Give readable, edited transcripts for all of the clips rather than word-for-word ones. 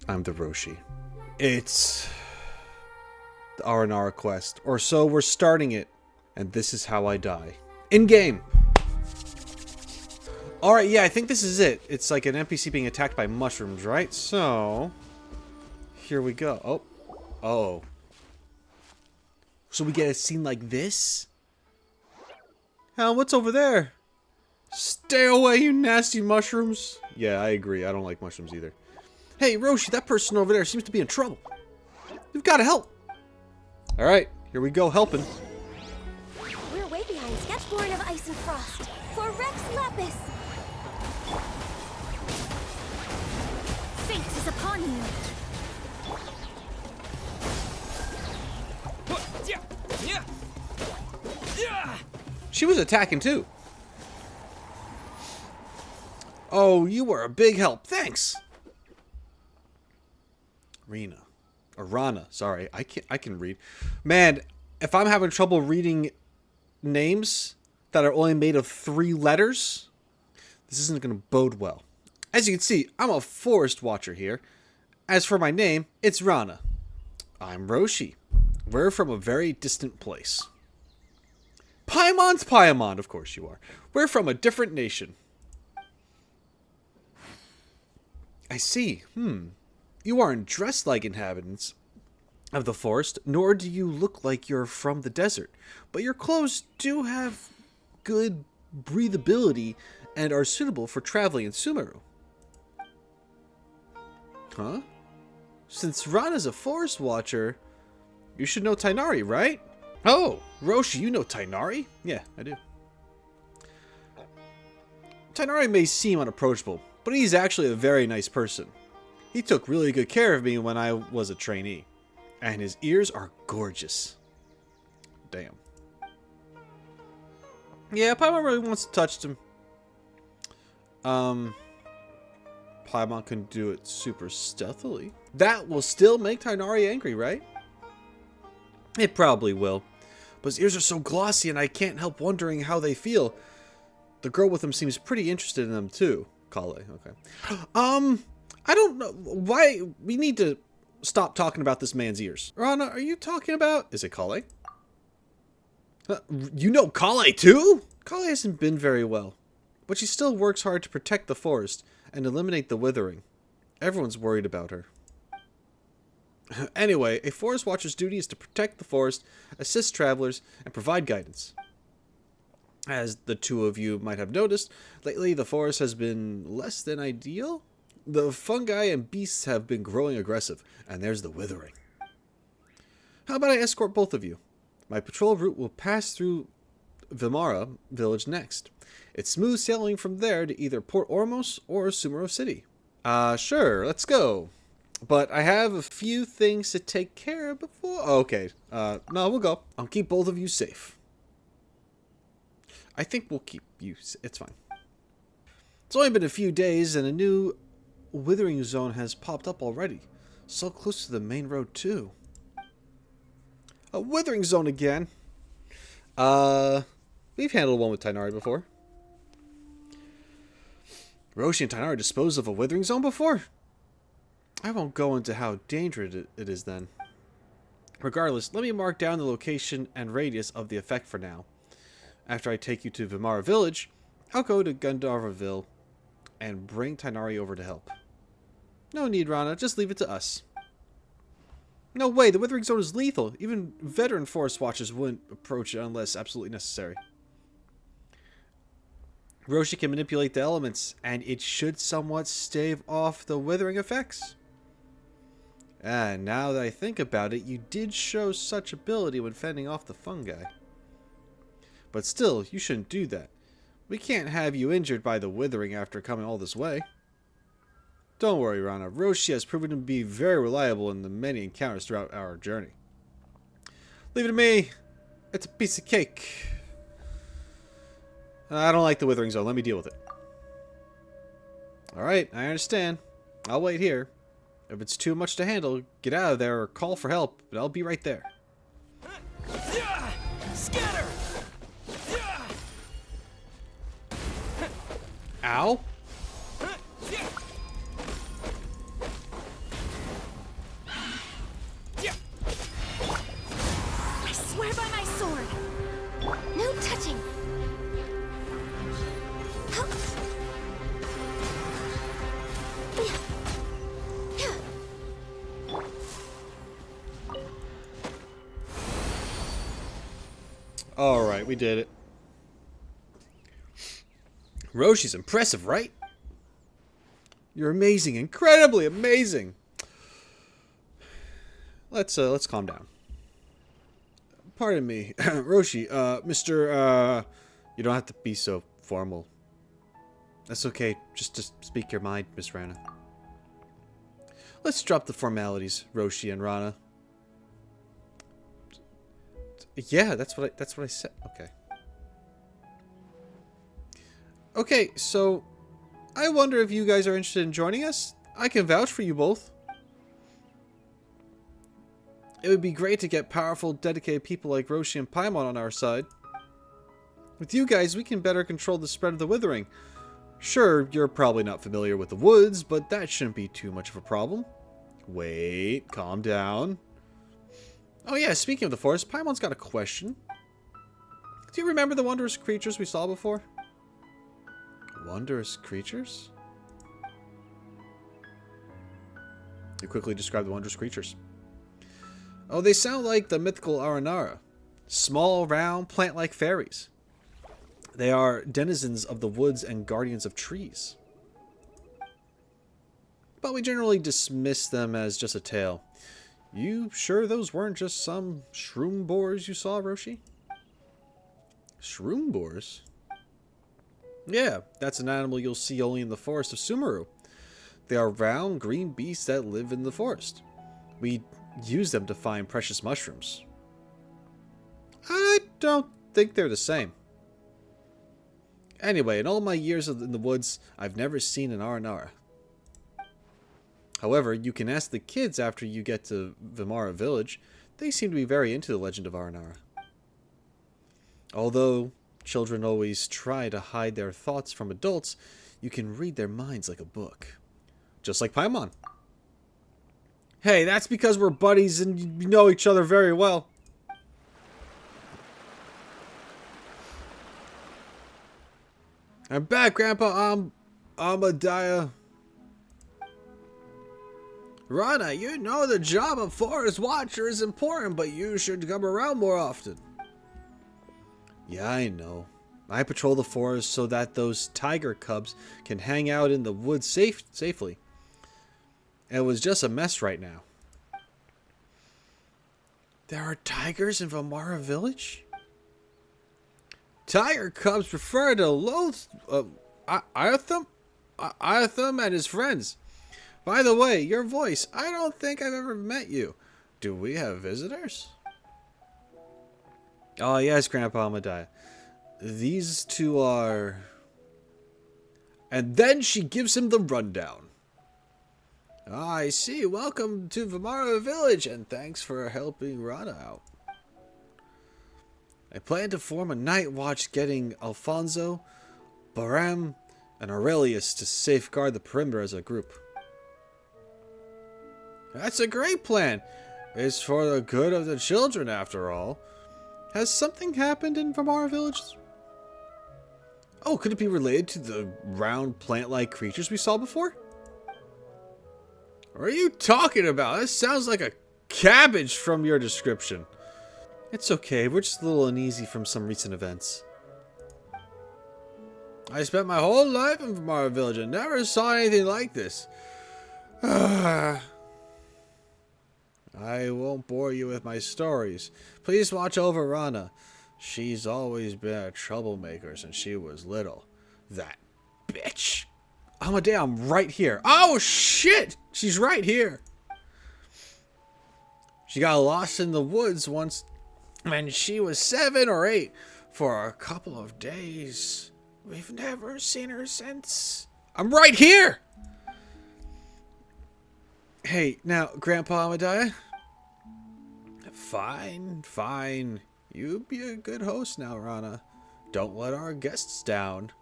I'm TheRoschi. It's the Aranara quest, or so we're starting it, and this is how I die. In-game! Alright, yeah, I think this is it. It's like an NPC being attacked by mushrooms, right? So, here we go. Oh. Oh. So we get a scene like this? Hell, what's over there? Stay away, you nasty mushrooms! Yeah, I agree. I don't like mushrooms either. Hey, Roschi, that person over there seems to be in trouble. You've got to help! Alright, here we go, helping. We're way behind Sketchborn of Ice and Frost. For Rex Lapis! Fate is upon you! She was attacking too. Oh, you were a big help. Thanks. Rena. Or Rana. Sorry, I can read. Man, if I'm having trouble reading names that are only made of 3 letters, this isn't going to bode well. As you can see, I'm a forest watcher here. As for my name, it's Rana. I'm Roschi. We're from a very distant place. Paimon's Paimon, of course you are. We're from a different nation. I see. You aren't dressed like inhabitants of the forest, nor do you look like you're from the desert. But your clothes do have good breathability and are suitable for traveling in Sumeru. Huh? Since Rana's a forest watcher, you should know Tighnari, right? Oh, Roschi, you know Tighnari? Yeah, I do. Tighnari may seem unapproachable, but he's actually a very nice person. He took really good care of me when I was a trainee. And his ears are gorgeous. Damn. Yeah, Paimon really wants to touch him. Paimon can do it super stealthily. That will still make Tighnari angry, right? It probably will. But his ears are so glossy and I can't help wondering how they feel. The girl with him seems pretty interested in them too. Kale, okay. I don't know why we need to stop talking about this man's ears. Rana, are you talking about... Is it Kale? You know Kale too? Kale hasn't been very well, but she still works hard to protect the forest and eliminate the withering. Everyone's worried about her. Anyway, a forest watcher's duty is to protect the forest, assist travelers, and provide guidance. As the two of you might have noticed, lately the forest has been less than ideal. The fungi and beasts have been growing aggressive, and there's the withering. How about I escort both of you? My patrol route will pass through Vimara village next. It's smooth sailing from there to either Port Ormos or Sumeru City. Sure, let's go. But I have a few things to take care of before... Oh, okay, no, we'll go. I'll keep both of you safe. I think we'll keep you... It's fine. It's only been a few days and a new withering zone has popped up already. So close to the main road, too. A withering zone again. We've handled one with Tighnari before. Roschi and Tighnari disposed of a withering zone before? I won't go into how dangerous it is then. Regardless, let me mark down the location and radius of the effect for now. After I take you to Vimara village, I'll go to Gandharvaville and bring Tighnari over to help. No need, Rana. Just leave it to us. No way, the withering zone is lethal. Even veteran forest watchers wouldn't approach it unless absolutely necessary. Roschi can manipulate the elements, and it should somewhat stave off the withering effects. And now that I think about it, you did show such ability when fending off the fungi. But still, you shouldn't do that. We can't have you injured by the withering after coming all this way. Don't worry, Rana. Roschi has proven to be very reliable in the many encounters throughout our journey. Leave it to me. It's a piece of cake. I don't like the withering zone. Let me deal with it. Alright, I understand. I'll wait here. If it's too much to handle, get out of there or call for help, but I'll be right there. Scatter! Ow! Alright, we did it. Roschi's impressive, right? You're amazing, incredibly amazing. Let's calm down. Pardon me, Roschi, Mr. You don't have to be so formal. That's okay, just speak your mind, Miss Rana. Let's drop the formalities, Roschi and Rana. Yeah, that's what I said. Okay. Okay, so I wonder if you guys are interested in joining us. I can vouch for you both. It would be great to get powerful, dedicated people like Roschi and Paimon on our side. With you guys, we can better control the spread of the withering. Sure, you're probably not familiar with the woods, but that shouldn't be too much of a problem. Wait, calm down. Oh yeah, speaking of the forest, Paimon's got a question. Do you remember the wondrous creatures we saw before? Wondrous creatures? You quickly describe the wondrous creatures. Oh, they sound like the mythical Aranara. Small, round, plant-like fairies. They are denizens of the woods and guardians of trees. But we generally dismiss them as just a tale. You sure those weren't just some shroom boars you saw, Roschi? Shroom boars? Yeah, that's an animal you'll see only in the forest of Sumeru. They are round, green beasts that live in the forest. We use them to find precious mushrooms. I don't think they're the same. Anyway, in all my years in the woods, I've never seen an Aranara. However, you can ask the kids after you get to Vimara village. They seem to be very into the legend of Aranara. Although children always try to hide their thoughts from adults, you can read their minds like a book. Just like Paimon. Hey, that's because we're buddies and you know each other very well. I'm back, Grandpa. Amadiah. Rana, you know the job of forest watcher is important, but you should come around more often. Yeah, I know. I patrol the forest so that those tiger cubs can hang out in the woods safely. It was just a mess right now. There are tigers in Vimara village? Tiger cubs prefer to loathe Iotham and his friends. By the way, your voice, I don't think I've ever met you. Do we have visitors? Oh yes, Grandpa Amadiah. These two are... And then she gives him the rundown. Ah, I see. Welcome to Vimara village, and thanks for helping Rana out. I plan to form a night watch getting Alphonso, Baram, and Aurelius to safeguard the perimeter as a group. That's a great plan. It's for the good of the children, after all. Has something happened in Vimara village? Oh, could it be related to the round plant-like creatures we saw before? What are you talking about? That sounds like a cabbage from your description. It's okay, we're just a little uneasy from some recent events. I spent my whole life in Vimara village and never saw anything like this. I won't bore you with my stories. Please watch over Rana. She's always been a troublemaker since she was little. That bitch. Amadeus, I'm right here. Oh, shit! She's right here. She got lost in the woods once when she was 7 or 8 for a couple of days. We've never seen her since. I'm right here! Hey, now, Grandpa Amadiah. Fine. You be a good host now, Rana. Don't let our guests down.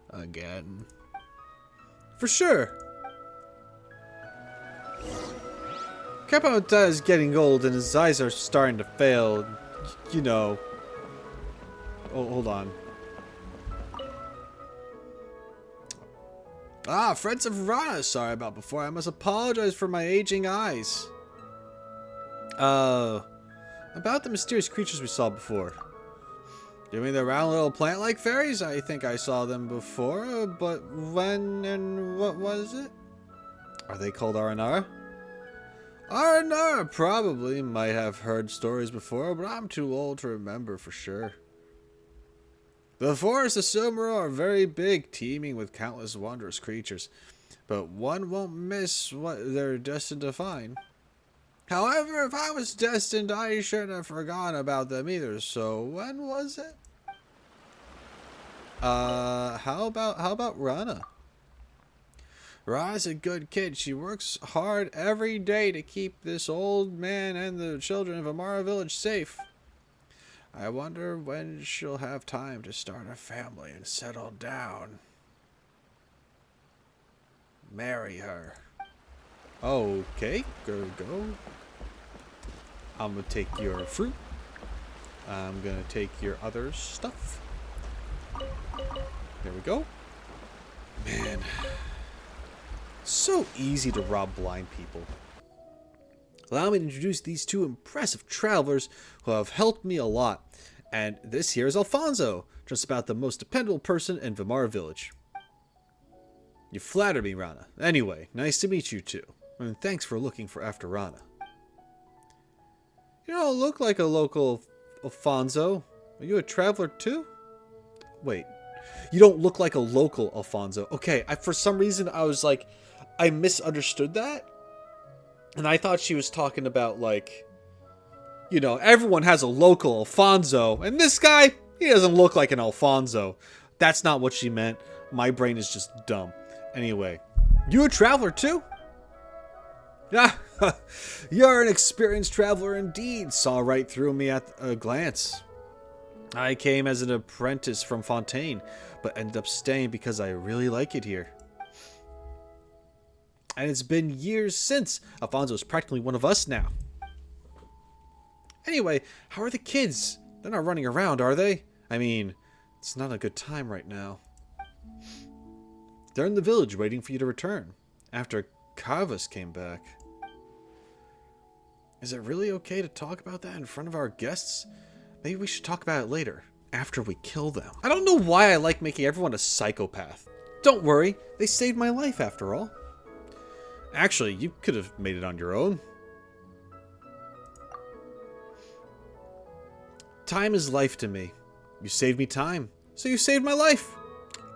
Again. For sure. Grandpa Amadiah is getting old and his eyes are starting to fail. You know. Oh, hold on. Ah, friends of Rana, sorry about before. I must apologize for my aging eyes. About the mysterious creatures we saw before. You mean the round little plant-like fairies? I think I saw them before, but when and what was it? Are they called Aranara? Aranara probably. Might have heard stories before, but I'm too old to remember for sure. The forests of Sumeru are very big, teeming with countless wondrous creatures, but one won't miss what they're destined to find. However, if I was destined, I shouldn't have forgotten about them either, so when was it? How about Rana? Rana's a good kid. She works hard every day to keep this old man and the children of Vimara village safe. I wonder when she'll have time to start a family and settle down. Marry her. Okay, go. I'm gonna take your fruit. I'm gonna take your other stuff. There we go. Man. So easy to rob blind people. Allow me to introduce these two impressive travelers who have helped me a lot. And this here is Alphonso, just about the most dependable person in Vimara village. You flatter me, Rana. Anyway, nice to meet you two. And thanks for looking for after Rana. You don't look like a local Alphonso. Are you a traveler too? Wait. You don't look like a local Alphonso. Okay, for some reason I was like, I misunderstood that. And I thought she was talking about like, you know, everyone has a local Alphonso. And this guy, he doesn't look like an Alphonso. That's not what she meant. My brain is just dumb. Anyway, you a traveler too? Ah, you're an experienced traveler indeed. Saw right through me at a glance. I came as an apprentice from Fontaine, but ended up staying because I really like it here. And it's been years since. Alfonso's practically one of us now. Anyway, how are the kids? They're not running around, are they? I mean, it's not a good time right now. They're in the village waiting for you to return, after Kavas came back. Is it really okay to talk about that in front of our guests? Maybe we should talk about it later, after we kill them. I don't know why I like making everyone a psychopath. Don't worry, they saved my life after all. Actually, you could have made it on your own. Time is life to me. You saved me time, so you saved my life.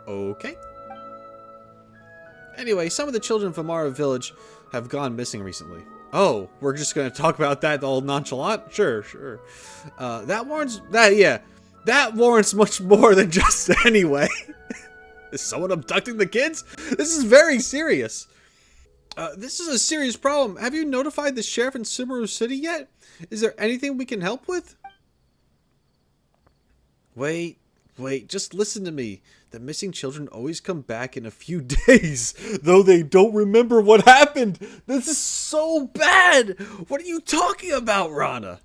Okay. Anyway, some of the children from Vimara village have gone missing recently. Oh, we're just going to talk about that all nonchalant? Sure. That warrants much more than just anyway. Is someone abducting the kids? This is very serious. This is a serious problem. Have you notified the sheriff in Sumeru City yet? Is there anything we can help with? Wait, just listen to me. The missing children always come back in a few days, though they don't remember what happened. This is so bad. What are you talking about, Rana?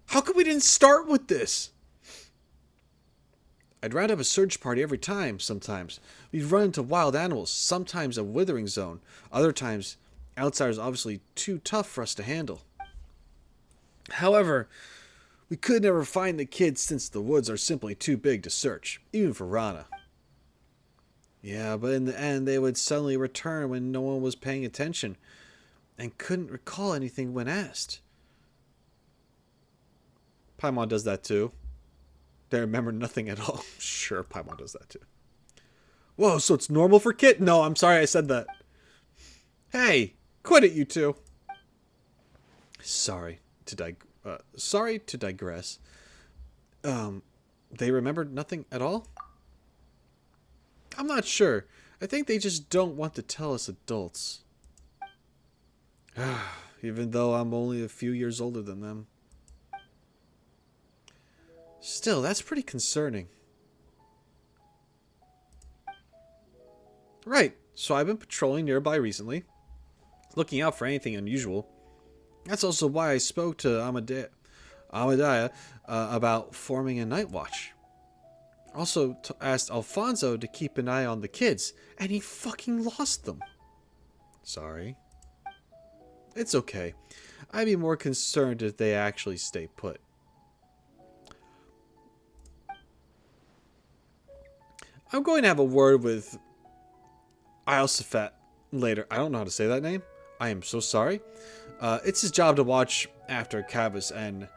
How come we didn't start with this? I'd round up a search party every time, sometimes. We'd run into wild animals, sometimes a withering zone. Other times, outsiders obviously too tough for us to handle. However, we could never find the kids since the woods are simply too big to search, even for Rana. Yeah, but in the end, they would suddenly return when no one was paying attention, and couldn't recall anything when asked. Paimon does that too. They remember nothing at all. Sure, Paimon does that too. Whoa, so it's normal for kids? No, I'm sorry I said that. Hey, quit it, you two. Sorry to digress. They remembered nothing at all? I'm not sure. I think they just don't want to tell us adults. Even though I'm only a few years older than them. Still, that's pretty concerning. Right, so I've been patrolling nearby recently, looking out for anything unusual. That's also why I spoke to Amadea about forming a night watch. Also asked Alphonso to keep an eye on the kids, and he fucking lost them. Sorry. It's okay. I'd be more concerned if they actually stay put. I'm going to have a word with Iotham later. I don't know how to say that name. I am so sorry. It's his job to watch after Cavus and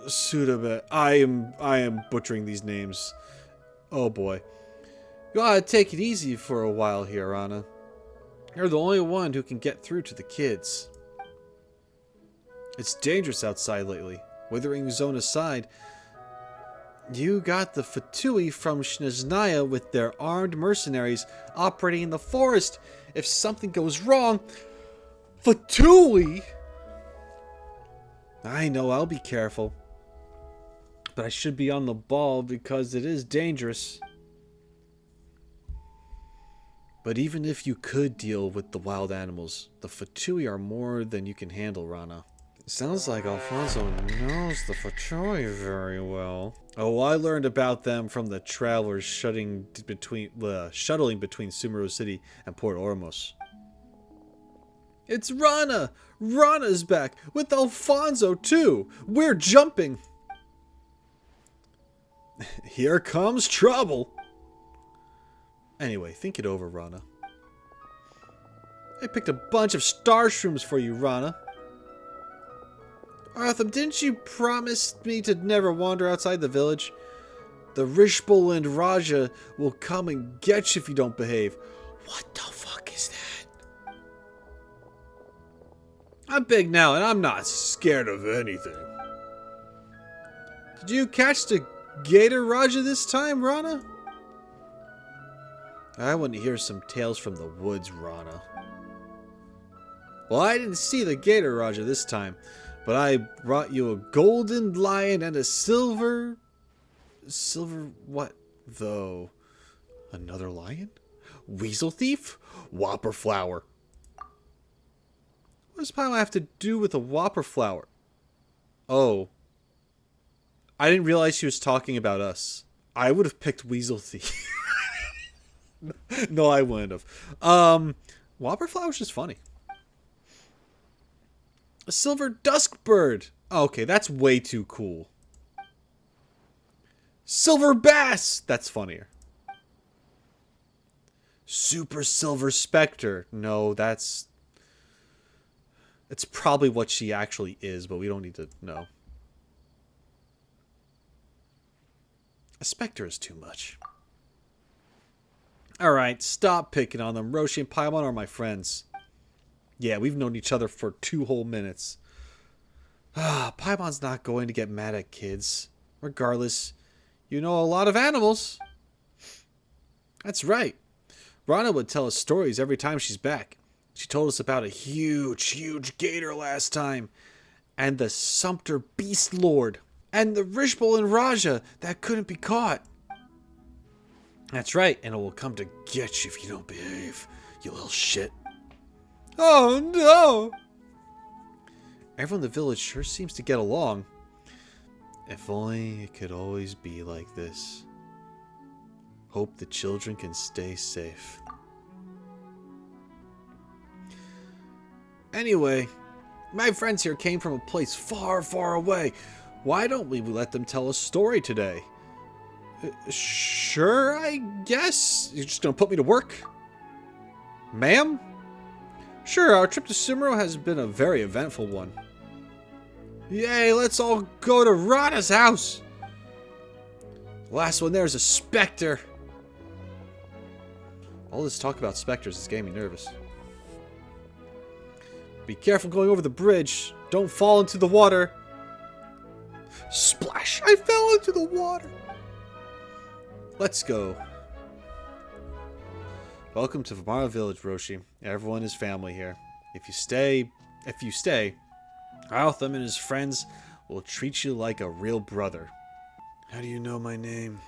Sudaba. I am butchering these names. Oh boy. You gotta take it easy for a while here, Rana. You're the only one who can get through to the kids. It's dangerous outside lately. Withering zone aside, you got the Fatui from Shniznaya with their armed mercenaries operating in the forest. If something goes wrong... Fatui? I know, I'll be careful. But I should be on the ball because it is dangerous. But even if you could deal with the wild animals, the Fatui are more than you can handle, Rana. Sounds like Alphonso knows the Fatui very well. Oh, I learned about them from the travelers shuttling between Sumeru City and Port Ormos. It's Rana! Rana's back! With Alphonso, too! We're jumping! Here comes trouble! Anyway, think it over, Rana. I picked a bunch of star shrooms for you, Rana. Iotham, didn't you promise me to never wander outside the village? The Rishbul and Raja will come and get you if you don't behave. What the fuck is that? I'm big now and I'm not scared of anything. Did you catch the Gator Raja this time, Rana? I want to hear some tales from the woods, Rana. Well, I didn't see the Gator Raja this time, but I brought you a golden lion and a silver... Silver what, though? Another lion? Weasel thief? Whopper flower. What does Pyle have to do with a whopper flower? Oh. I didn't realize she was talking about us. I would have picked Weasel thief. No, I wouldn't have. Whopper flower's just funny. A silver dusk bird. Okay, that's way too cool. Silver bass. That's funnier. Super silver specter. No, that's... It's probably what she actually is, but we don't need to know. A specter is too much. Alright, stop picking on them. Roshi and Paimon are my friends. Yeah, we've known each other for 2 whole minutes. Paimon's not going to get mad at kids. Regardless, you know a lot of animals. That's right. Rana would tell us stories every time she's back. She told us about a huge gator last time. And the Sumpter Beast Lord. And the Rishbul and Raja that couldn't be caught. That's right, and it will come to get you if you don't behave, you little shit. Oh no! Everyone in the village sure seems to get along. If only it could always be like this. Hope the children can stay safe. Anyway, my friends here came from a place far, far away. Why don't we let them tell a story today? Sure, I guess. You're just gonna put me to work? Ma'am? Sure, our trip to Sumeru has been a very eventful one. Yay, let's all go to Rana's house! The last one there is a specter. All this talk about specters is getting me nervous. Be careful going over the bridge. Don't fall into the water. Splash! I fell into the water. Let's go. Welcome to Vimara Village, Roshi. Everyone is family here. If you stay, Iotham and his friends will treat you like a real brother. How do you know my name?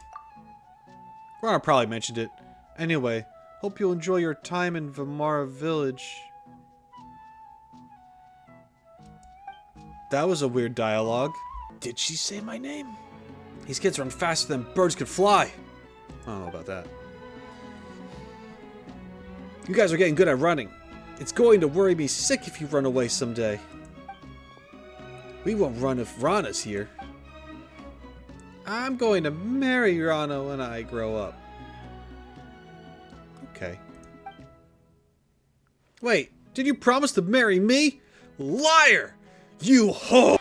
Rana probably mentioned it. Anyway, hope you'll enjoy your time in Vimara Village. That was a weird dialogue. Did she say my name? These kids run faster than birds could fly. I don't know about that. You guys are getting good at running. It's going to worry me sick if you run away someday. We won't run if Rana's here. I'm going to marry Rana when I grow up. Okay. Wait, did you promise to marry me? Liar! You hoe!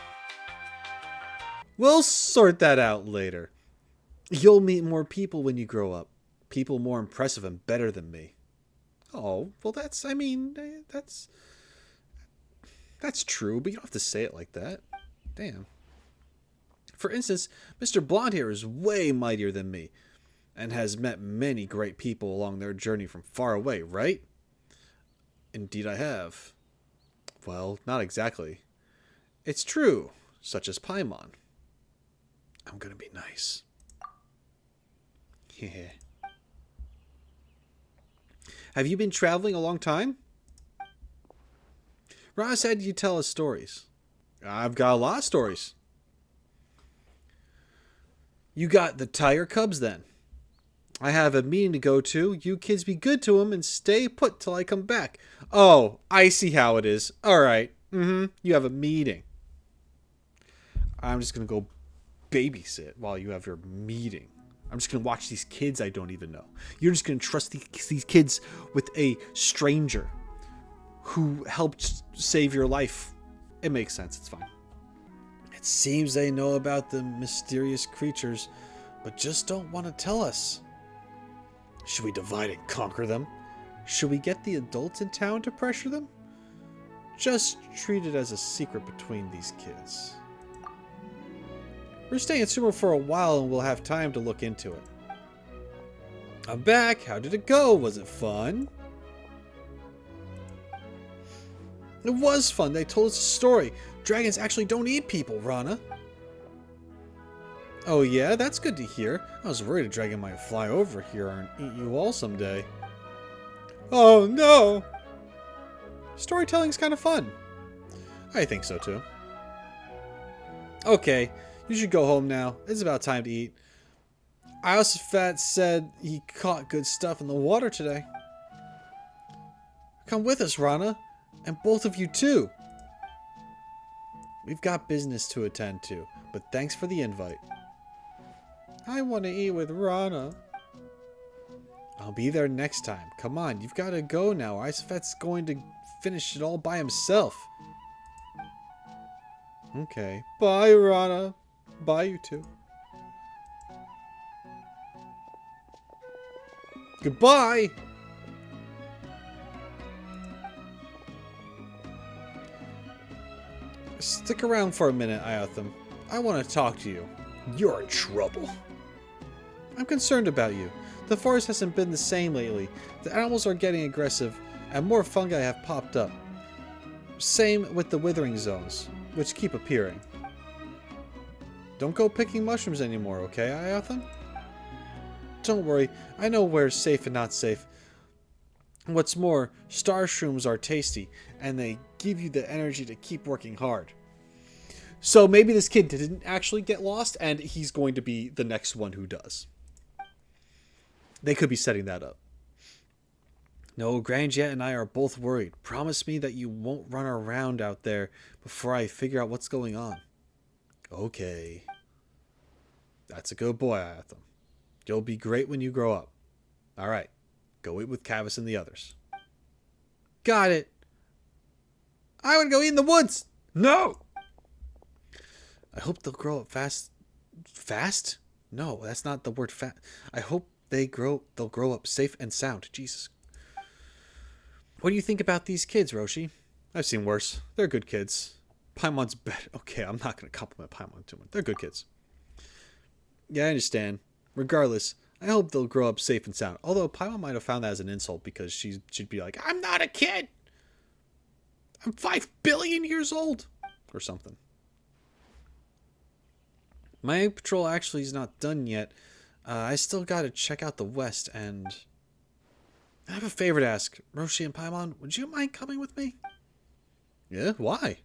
We'll sort that out later. You'll meet more people when you grow up. People more impressive and better than me. Oh, well that's true, but you don't have to say it like that. Damn. For instance, Mr. Blondehair is way mightier than me, and has met many great people along their journey from far away, right? Indeed I have. Well, not exactly. It's true, such as Paimon. I'm gonna be nice. Yeah. Have you been traveling a long time? Rana said you tell us stories. I've got a lot of stories. You got the tiger cubs then. I have a meeting to go to. You kids be good to them and stay put till I come back. Oh, I see how it is. Alright. You have a meeting. I'm just going to go babysit while you have your meeting. I'm just going to watch these kids I don't even know. You're just going to trust these kids with a stranger who helped save your life. It makes sense. It's fine. It seems they know about the mysterious creatures, but just don't want to tell us. Should we divide and conquer them? Should we get the adults in town to pressure them? Just treat it as a secret between these kids. We're staying in Sumeru for a while and we'll have time to look into it. I'm back. How did it go? Was it fun? It was fun. They told us a story. Dragons actually don't eat people, Rana. Oh yeah? That's good to hear. I was worried a dragon might fly over here and eat you all someday. Oh no! Storytelling's kind of fun. I think so too. Okay, you should go home now. It's about time to eat. Iotham said he caught good stuff in the water today. Come with us, Rana. And both of you too. We've got business to attend to, but thanks for the invite. I want to eat with Rana. I'll be there next time. Come on, you've got to go now. Iotham going to finish it all by himself. Okay. Bye, Rana. Bye, you two. Goodbye! Stick around for a minute, Iotham. I want to talk to you. You're in trouble. I'm concerned about you. The forest hasn't been the same lately. The animals are getting aggressive, and more fungi have popped up. Same with the withering zones, which keep appearing. Don't go picking mushrooms anymore, okay, Iotham? Don't worry, I know where's safe and not safe. What's more, star shrooms are tasty, and they give you the energy to keep working hard. So maybe this kid didn't actually get lost, and he's going to be the next one who does. They could be setting that up. No, Granjet and I are both worried. Promise me that you won't run around out there before I figure out what's going on. Okay. That's a good boy, Iotham. You'll be great when you grow up. Alright. Go eat with Cavus and the others. Got it. I want to go eat in the woods. No! I hope they'll grow up fast. Fast? No, that's not the word fast. I hope they'll grow up safe and sound. Jesus. What do you think about these kids, Roshi? I've seen worse. They're good kids. Paimon's better. Okay, I'm not going to compliment Paimon too much. They're good kids. Yeah, I understand. Regardless, I hope they'll grow up safe and sound. Although Paimon might have found that as an insult because she'd be like, I'm not a kid. I'm 5 billion years old. Or something. My patrol actually is not done yet. I still got to check out the west and... I have a favor to ask. Roshi and Paimon, would you mind coming with me? Yeah, why?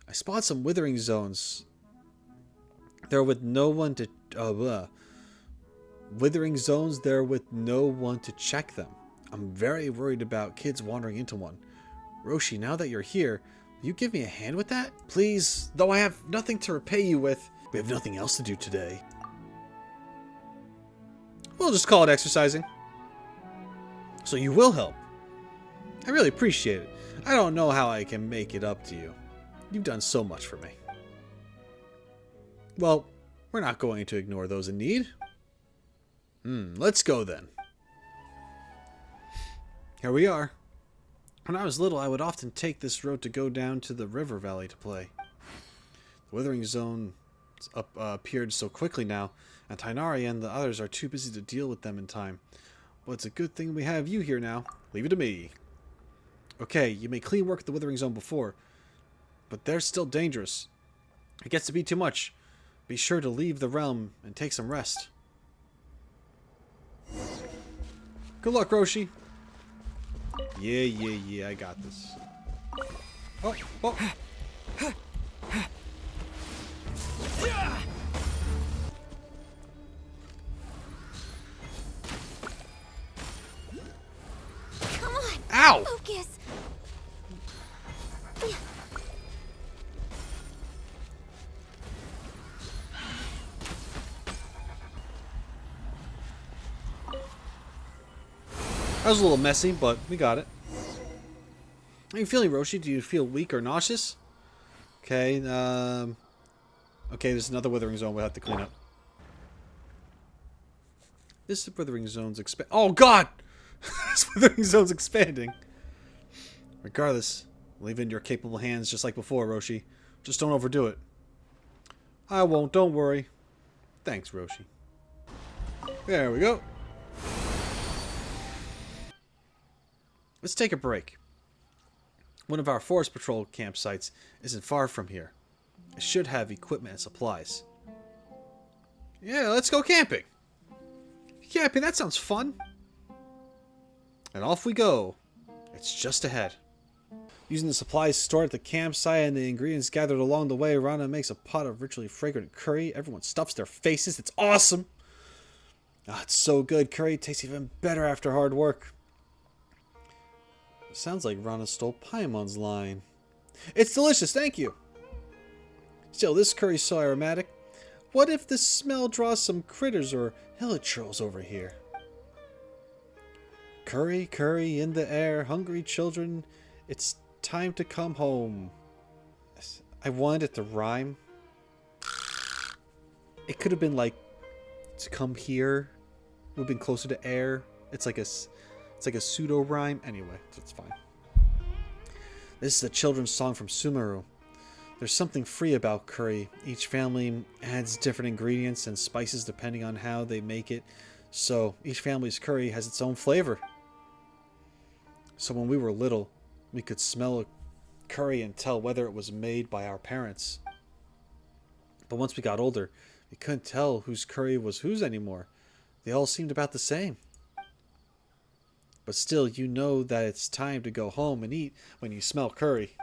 I spot some withering zones. They're with no one to... withering zones, they're with no one to check them. I'm very worried about kids wandering into one. Roshi, now that you're here, will you give me a hand with that? Please, though I have nothing to repay you with. We have nothing else to do today. We'll just call it exercising. So you will help. I really appreciate it. I don't know how I can make it up to you. You've done so much for me. Well, we're not going to ignore those in need. Let's go then. Here we are. When I was little, I would often take this road to go down to the river valley to play. The withering zone appeared so quickly now, and Tainari and the others are too busy to deal with them in time. Well, it's a good thing we have you here now. Leave it to me. Okay, you made clean work at the withering zone before, but they're still dangerous. It gets to be too much. Be sure to leave the realm and take some rest. Good luck, Roshi. Yeah, I got this. Oh. Come on. Ow! Focus. That was a little messy, but we got it. How are you feeling, Roshi? Do you feel weak or nauseous? Okay, okay, there's another withering zone we'll have to clean up. This withering zone's Oh, God! This withering zone's expanding. Regardless, leave it in your capable hands just like before, Roshi. Just don't overdo it. I won't, don't worry. Thanks, Roshi. There we go. Let's take a break. One of our forest patrol campsites isn't far from here. It should have equipment and supplies. Yeah, let's go camping. Camping, that sounds fun. And off we go. It's just ahead. Using the supplies stored at the campsite and the ingredients gathered along the way, Rana makes a pot of richly fragrant curry. Everyone stuffs their faces. It's awesome. It's so good. Curry tastes even better after hard work. Sounds like Rana stole Paimon's line. It's delicious, thank you. Still, this curry's so aromatic. What if the smell draws some critters or hilichurls over here? Curry, curry in the air, hungry children, it's time to come home. I wanted it to rhyme. It could have been like, to come here, would have been closer to air. It's like a pseudo rhyme. Anyway, it's fine. This is a children's song from Sumeru. There's something free about curry. Each family adds different ingredients and spices depending on how they make it. So each family's curry has its own flavor. So when we were little, we could smell a curry and tell whether it was made by our parents. But once we got older, we couldn't tell whose curry was whose anymore. They all seemed about the same. But still, you know that it's time to go home and eat when you smell curry.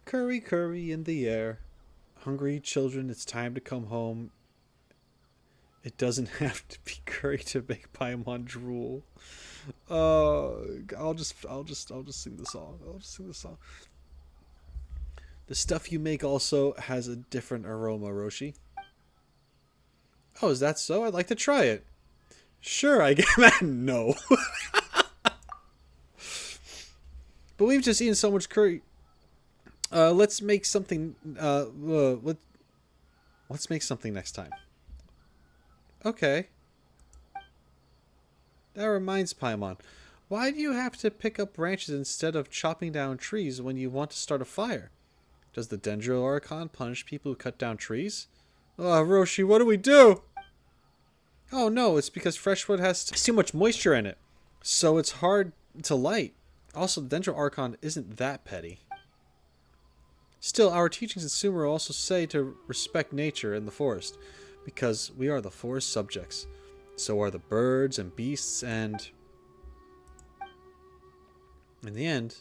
Curry, curry in the air. Hungry children, it's time to come home. It doesn't have to be curry to make Paimon drool. I'll just sing the song. I'll just sing the song. The stuff you make also has a different aroma, Roshi. Oh, is that so? I'd like to try it. Sure, I guess. No. But we've just eaten so much curry. Let's make something. Let's make something next time. Okay. That reminds Paimon. Why do you have to pick up branches instead of chopping down trees when you want to start a fire? Does the Dendro Archon punish people who cut down trees? Oh, Roshi, what do we do? Oh no, it's because fresh wood has too much moisture in it, so it's hard to light. Also, the Dendro Archon isn't that petty. Still, our teachings in Sumeru also say to respect nature and the forest, because we are the forest subjects. So are the birds and beasts, and in the end,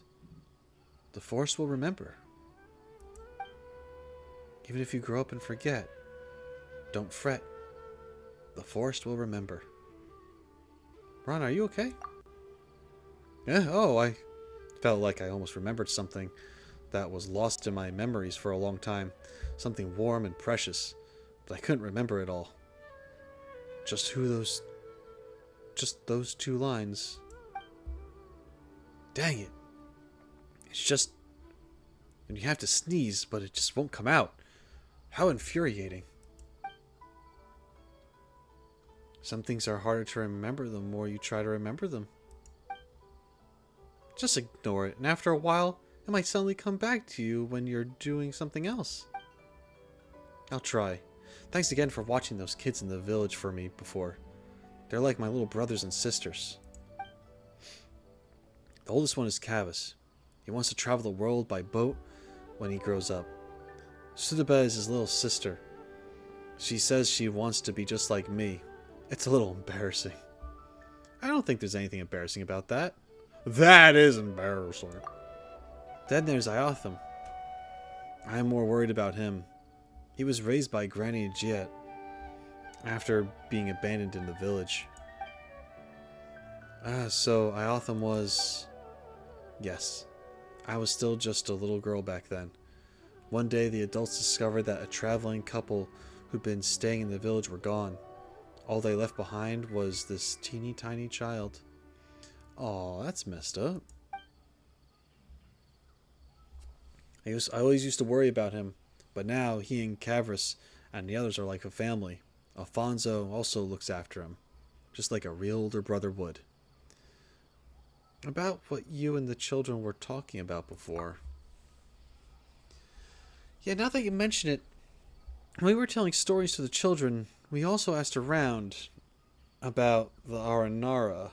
the forest will remember. Even if you grow up and forget, don't fret. The forest will remember. Ron, are you okay? Yeah, oh, I felt like I almost remembered something that was lost in my memories for a long time. something warm and precious, but I couldn't remember it all. Just those 2 lines. Dang it. It's just, and you have to sneeze, but it just won't come out. How infuriating. Some things are harder to remember the more you try to remember them. Just ignore it, and after a while, it might suddenly come back to you when you're doing something else. I'll try. Thanks again for watching those kids in the village for me before. They're like my little brothers and sisters. The oldest one is Cavus. He wants to travel the world by boat when he grows up. Sudaba is his little sister. She says she wants to be just like me. It's a little embarrassing. I don't think there's anything embarrassing about that. That is embarrassing. Then there's Iotham. I am more worried about him. He was raised by Granny Giet after being abandoned in the village. So Iotham was... Yes, I was still just a little girl back then. One day the adults discovered that a traveling couple who'd been staying in the village were gone. All they left behind was this teeny tiny child. Aw, that's messed up. I always used to worry about him, but now he and Cavris and the others are like a family. Alphonso also looks after him, just like a real older brother would. About what you and the children were talking about before. Yeah, now that you mention it, when we were telling stories to the children, we also asked around about the Aranara.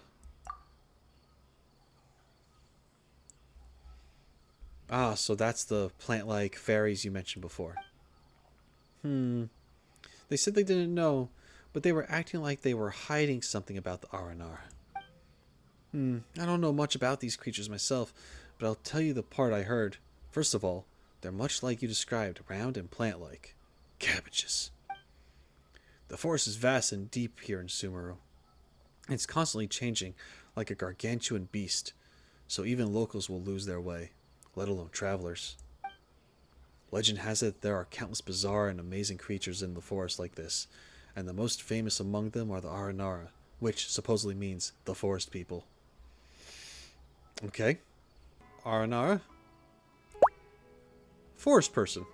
Ah, so that's the plant-like fairies you mentioned before. They said they didn't know, but they were acting like they were hiding something about the Aranara. I don't know much about these creatures myself, but I'll tell you the part I heard. First of all, they're much like you described, round and plant-like. Cabbages. The forest is vast and deep here in Sumeru. It's constantly changing, like a gargantuan beast, so even locals will lose their way, let alone travelers. Legend has it there are countless bizarre and amazing creatures in the forest like this, and the most famous among them are the Aranara, which supposedly means the forest people. Okay. Aranara? Forest person.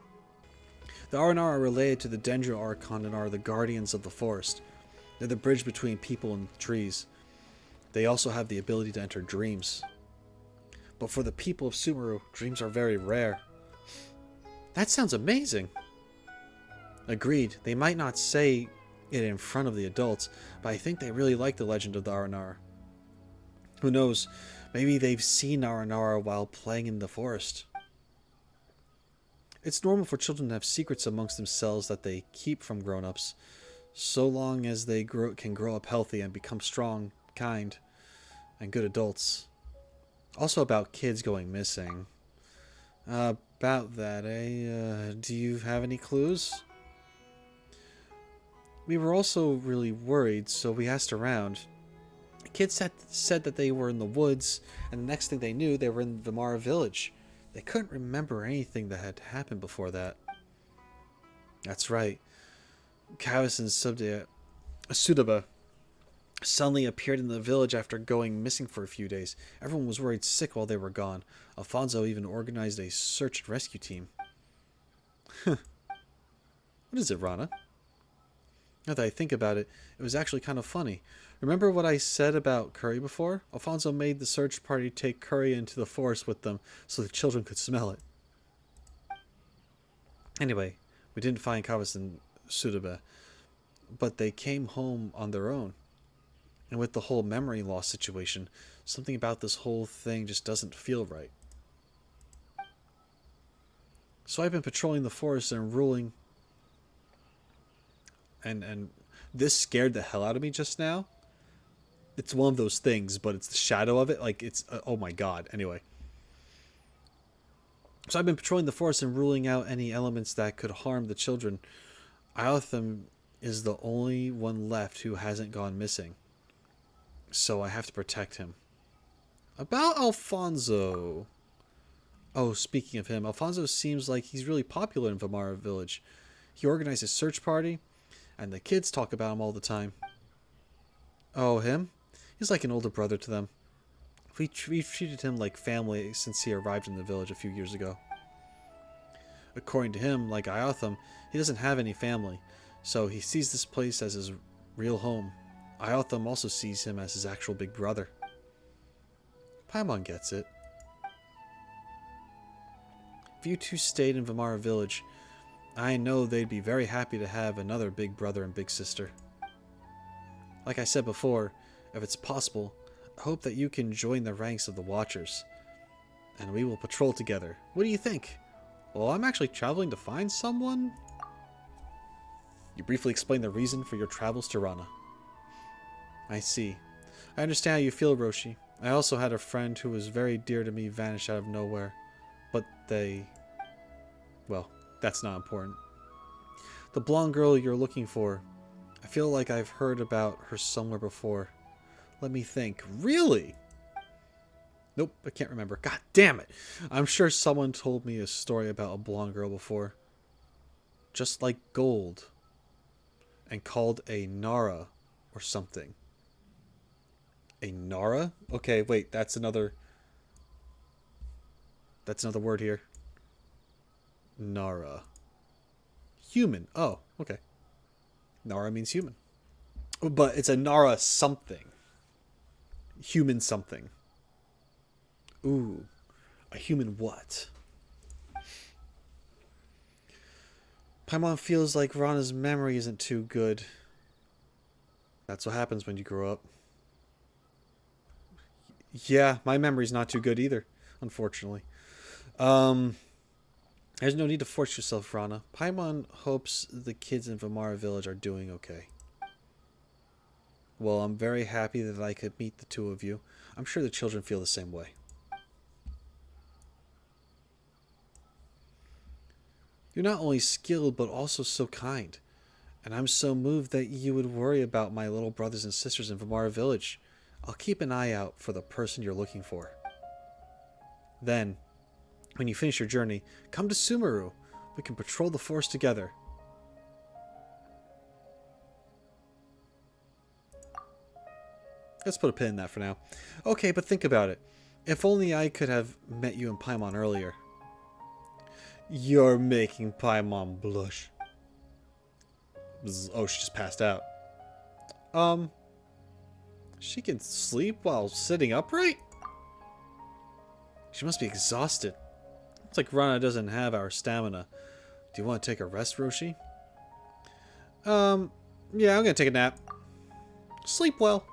The Aranara are related to the Dendro Archon and are the guardians of the forest. They're the bridge between people and trees. They also have the ability to enter dreams. But for the people of Sumeru, dreams are very rare. That sounds amazing. Agreed. They might not say it in front of the adults, but I think they really like the legend of the Aranara. Who knows? Maybe they've seen Aranara while playing in the forest. It's normal for children to have secrets amongst themselves that they keep from grown-ups, so long as they can grow up healthy and become strong, kind, and good adults. Also about kids going missing. About that, do you have any clues? We were also really worried, so we asked around. Kids said that they were in the woods, and the next thing they knew, they were in Vimara village. They couldn't remember anything that had happened before that. That's right. Cavus and Sudaba suddenly appeared in the village after going missing for a few days. Everyone was worried sick while they were gone. Alphonso even organized a search and rescue team. What is it, Rana? Now that I think about it, it was actually kind of funny. Remember what I said about curry before? Alphonso made the search party take curry into the forest with them so the children could smell it. Anyway, we didn't find Cavus and Sudaba, but they came home on their own. And with the whole memory loss situation, something about this whole thing just doesn't feel right. So I've been patrolling the forest and ruling... And this scared the hell out of me just now. It's one of those things, but it's the shadow of it. Like, it's... oh my god. Anyway. So I've been patrolling the forest and ruling out any elements that could harm the children. Iotham is the only one left who hasn't gone missing. So I have to protect him. About Alphonso. Oh, speaking of him, Alphonso seems like he's really popular in Vimara village. He organized a search party, and the kids talk about him all the time. Oh, him? He's like an older brother to them. We've treated him like family since he arrived in the village a few years ago. According to him, like Iotham, he doesn't have any family, so he sees this place as his real home. Iotham also sees him as his actual big brother. Paimon gets it. If you two stayed in Vimara village, I know they'd be very happy to have another big brother and big sister. Like I said before, if it's possible, I hope that you can join the ranks of the Watchers, and we will patrol together. What do you think? Well, I'm actually traveling to find someone? You briefly explain the reason for your travels to Rana. I see. I understand how you feel, Roshi. I also had a friend who was very dear to me vanish out of nowhere. But they... well, that's not important. The blonde girl you're looking for, I feel like I've heard about her somewhere before. Let me think. Really? Nope, I can't remember. God damn it. I'm sure someone told me a story about a blonde girl before. Just like gold. And called a Nara or something. A Nara? Okay, wait, that's another word here. Nara. Human. Oh, okay. Nara means human. But it's a Nara something. Human something. Ooh. A human what? Paimon feels like Rana's memory isn't too good. That's what happens when you grow up. Yeah, my memory's not too good either, unfortunately. There's no need to force yourself, Rana. Paimon hopes the kids in Vimara village are doing okay. Well, I'm very happy that I could meet the two of you. I'm sure the children feel the same way. You're not only skilled, but also so kind. And I'm so moved that you would worry about my little brothers and sisters in Vimara village. I'll keep an eye out for the person you're looking for. Then, when you finish your journey, come to Sumeru. We can patrol the forest together. Let's put a pin in that for now. Okay, but think about it. If only I could have met you and Paimon earlier. You're making Paimon blush. Oh, she just passed out. She can sleep while sitting upright? She must be exhausted. It's like Rana doesn't have our stamina. Do you want to take a rest, Roshi? Yeah, I'm gonna take a nap. Sleep well.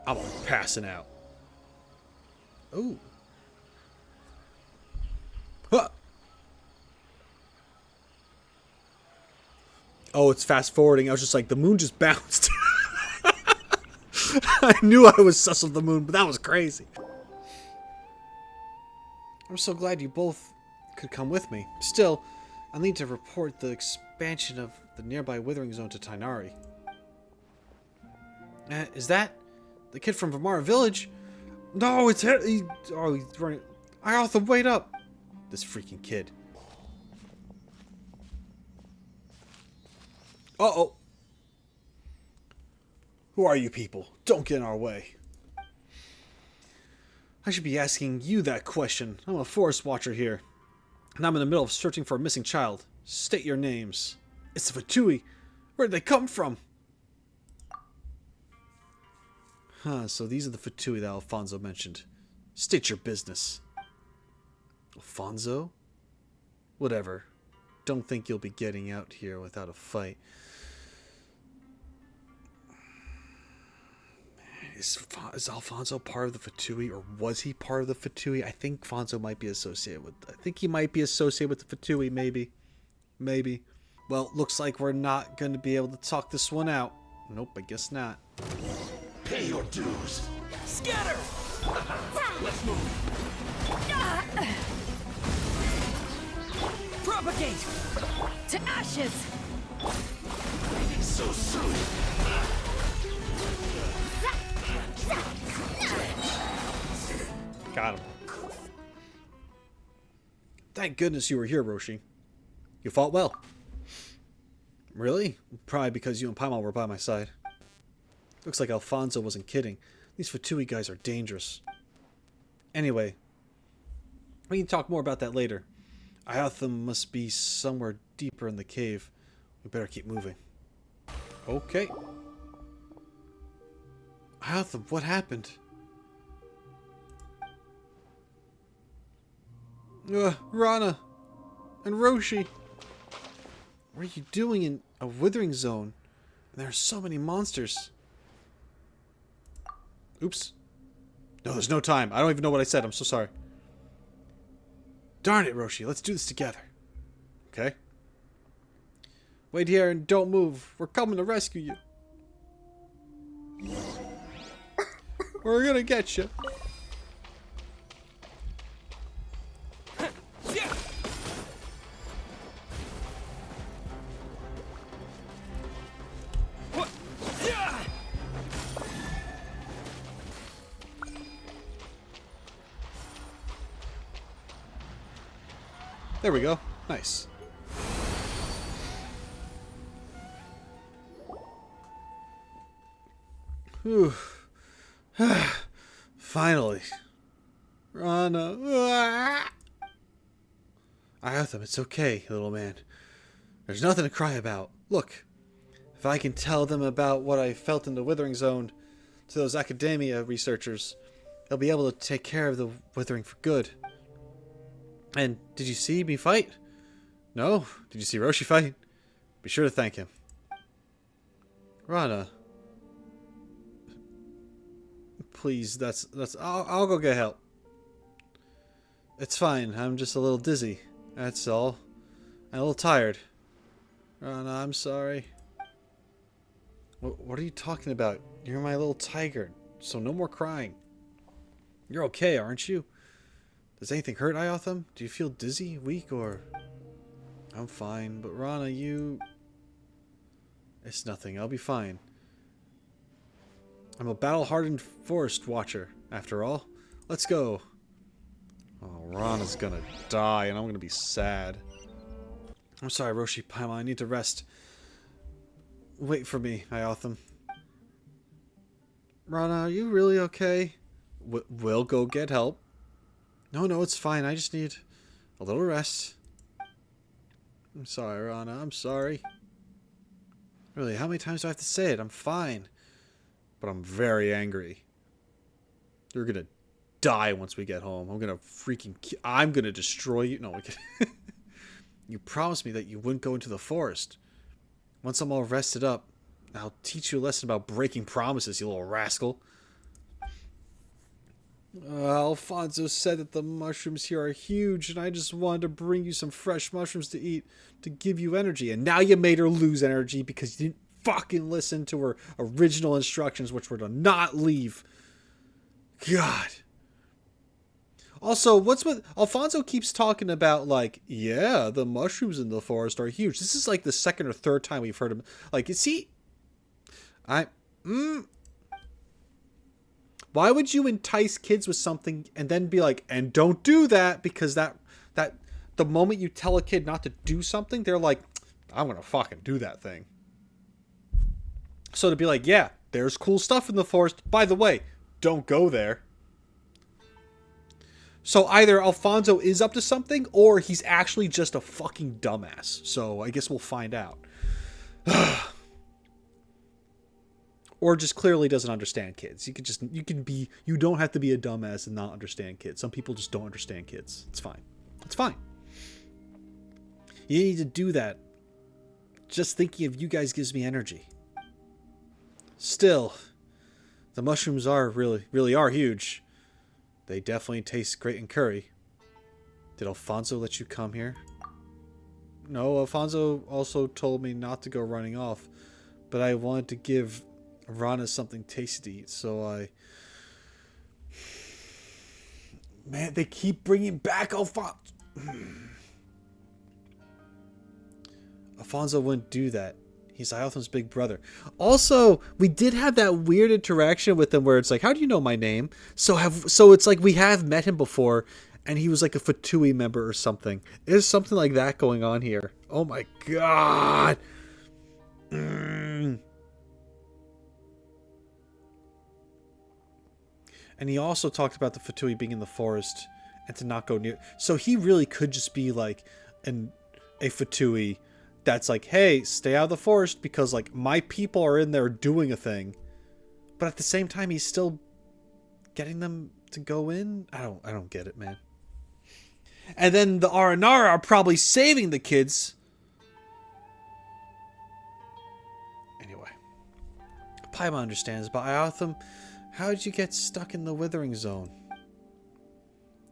I'm passing out. Ooh. Huh. Oh, it's fast forwarding. I was just like, the moon just bounced. I knew I was sus of the moon, but that was crazy. I'm so glad you both could come with me. Still, I'll need to report the expansion of the nearby withering zone to Tighnari. Is that the kid from Vimara village? No, it's him. He's running. Iotham, wait up. This freaking kid. Uh-oh. Who are you people? Don't get in our way. I should be asking you that question. I'm a forest watcher here, and I'm in the middle of searching for a missing child. State your names. It's the Fatui. Where did they come from? Huh, so these are the Fatui that Alphonso mentioned. State your business. Alphonso? Whatever. Don't think you'll be getting out here without a fight. Is Alphonso part of the Fatui, or was he part of the Fatui? I think Alphonso might be associated with... I think he might be associated with the Fatui, maybe. Maybe. Well, looks like we're not going to be able to talk this one out. Nope, I guess not. Pay your dues. Scatter! Let's move. Propagate! To ashes! So soon. Got him. Thank goodness you were here, Roshi. You fought well. Really? Probably because you and Paimon were by my side. Looks like Alphonso wasn't kidding. These Fatui guys are dangerous. Anyway, we can talk more about that later. Iotham must be somewhere deeper in the cave. We better keep moving. Okay. Iotham, what happened? Rana and Roshi. What are you doing in a withering zone? There are so many monsters. Oops. No, there's no time. I don't even know what I said. I'm so sorry. Darn it, Roshi. Let's do this together. Okay. Wait here and don't move. We're coming to rescue you. We're gonna get you. There we go. Nice. Whew. Finally. Rana. Iotham, it's okay, little man. There's nothing to cry about. Look, if I can tell them about what I felt in the withering zone to those academia researchers, they'll be able to take care of the withering for good. And did you see me fight? No? Did you see Roshi fight? Be sure to thank him. Rana. Please, I'll go get help. It's fine. I'm just a little dizzy. That's all. I'm a little tired. Rana, I'm sorry. What are you talking about? You're my little tiger, so no more crying. You're okay, aren't you? Does anything hurt, Iotham? Do you feel dizzy, weak, or... I'm fine, but Rana, you... It's nothing. I'll be fine. I'm a battle-hardened forest watcher, after all. Let's go. Oh, Rana's gonna die, and I'm gonna be sad. I'm sorry, Roshi, Paimon. I need to rest. Wait for me, Iotham. Rana, are you really okay? We'll go get help. No, it's fine. I just need a little rest. I'm sorry, Rana. I'm sorry. Really, how many times do I have to say it? I'm fine. But I'm very angry. You're gonna die once we get home. I'm gonna destroy you. No, you promised me that you wouldn't go into the forest. Once I'm all rested up, I'll teach you a lesson about breaking promises, you little rascal. Alphonso said that the mushrooms here are huge, and I just wanted to bring you some fresh mushrooms to eat to give you energy. And now you made her lose energy because you didn't fucking listen to her original instructions, which were to not leave. God. Also, what's with... Alphonso keeps talking about, like, yeah, the mushrooms in the forest are huge. This is like the second or third time we've heard him. Like, is he... Why would you entice kids with something and then be like, and don't do that, because that the moment you tell a kid not to do something, they're like, I'm gonna fucking do that thing. So to be like, yeah, there's cool stuff in the forest. By the way, don't go there. So either Alphonso is up to something, or he's actually just a fucking dumbass. So I guess we'll find out. Or just clearly doesn't understand kids. You don't have to be a dumbass and not understand kids. Some people just don't understand kids. It's fine. It's fine. You need to do that. Just thinking of you guys gives me energy. Still, the mushrooms really are huge. They definitely taste great in curry. Did Alphonso let you come here? No, Alphonso also told me not to go running off, but I wanted to give Rana something tasty to eat, so I... Man, they keep bringing back Alphonso. Alphonso wouldn't do that. He's Iotham's big brother. Also, we did have that weird interaction with him where it's like, how do you know my name? So it's like we have met him before, and he was like a Fatui member or something. There's something like that going on here. Oh my god. And he also talked about the Fatui being in the forest and to not go near. So he really could just be like a Fatui that's like, hey, stay out of the forest because like my people are in there doing a thing. But at the same time, he's still getting them to go in. I don't get it, man. And then the Aranara are probably saving the kids. Anyway, Paimon understands, but Iotham, how did you get stuck in the withering zone?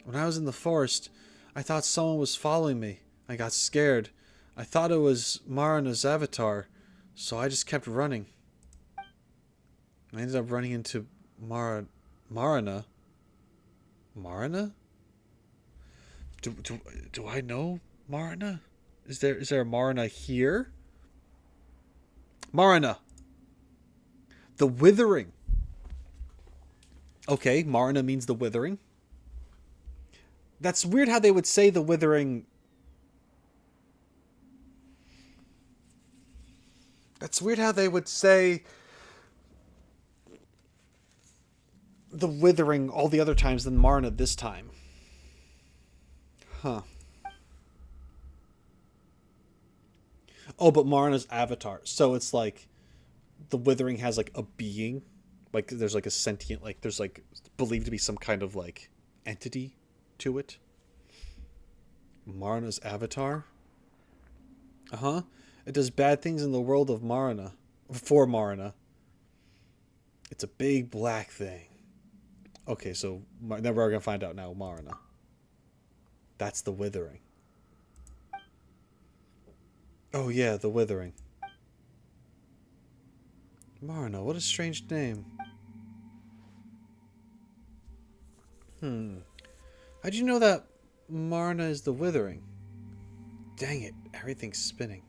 When I was in the forest, I thought someone was following me. I got scared. I thought it was Marana's avatar, so I just kept running. I ended up running into Marana. Marana? Do I know Marana? Is there a Marana here? Marana. The withering. Okay, Marana means the withering. That's weird how they would say the withering. That's weird how they would say the withering all the other times than Marana this time. Huh. Oh, but Marana's avatar. So it's like the withering has like a being. Like there's like a sentient, like there's like believed to be some kind of like entity to it. Marana's avatar? Uh-huh. It does bad things in the world of Marana. For Marana. It's a big black thing. Okay, so then we're going to find out now. Marana. That's the withering. Oh yeah, the withering. Marana, what a strange name. How'd you know that Marana is the withering? Dang it, everything's spinning.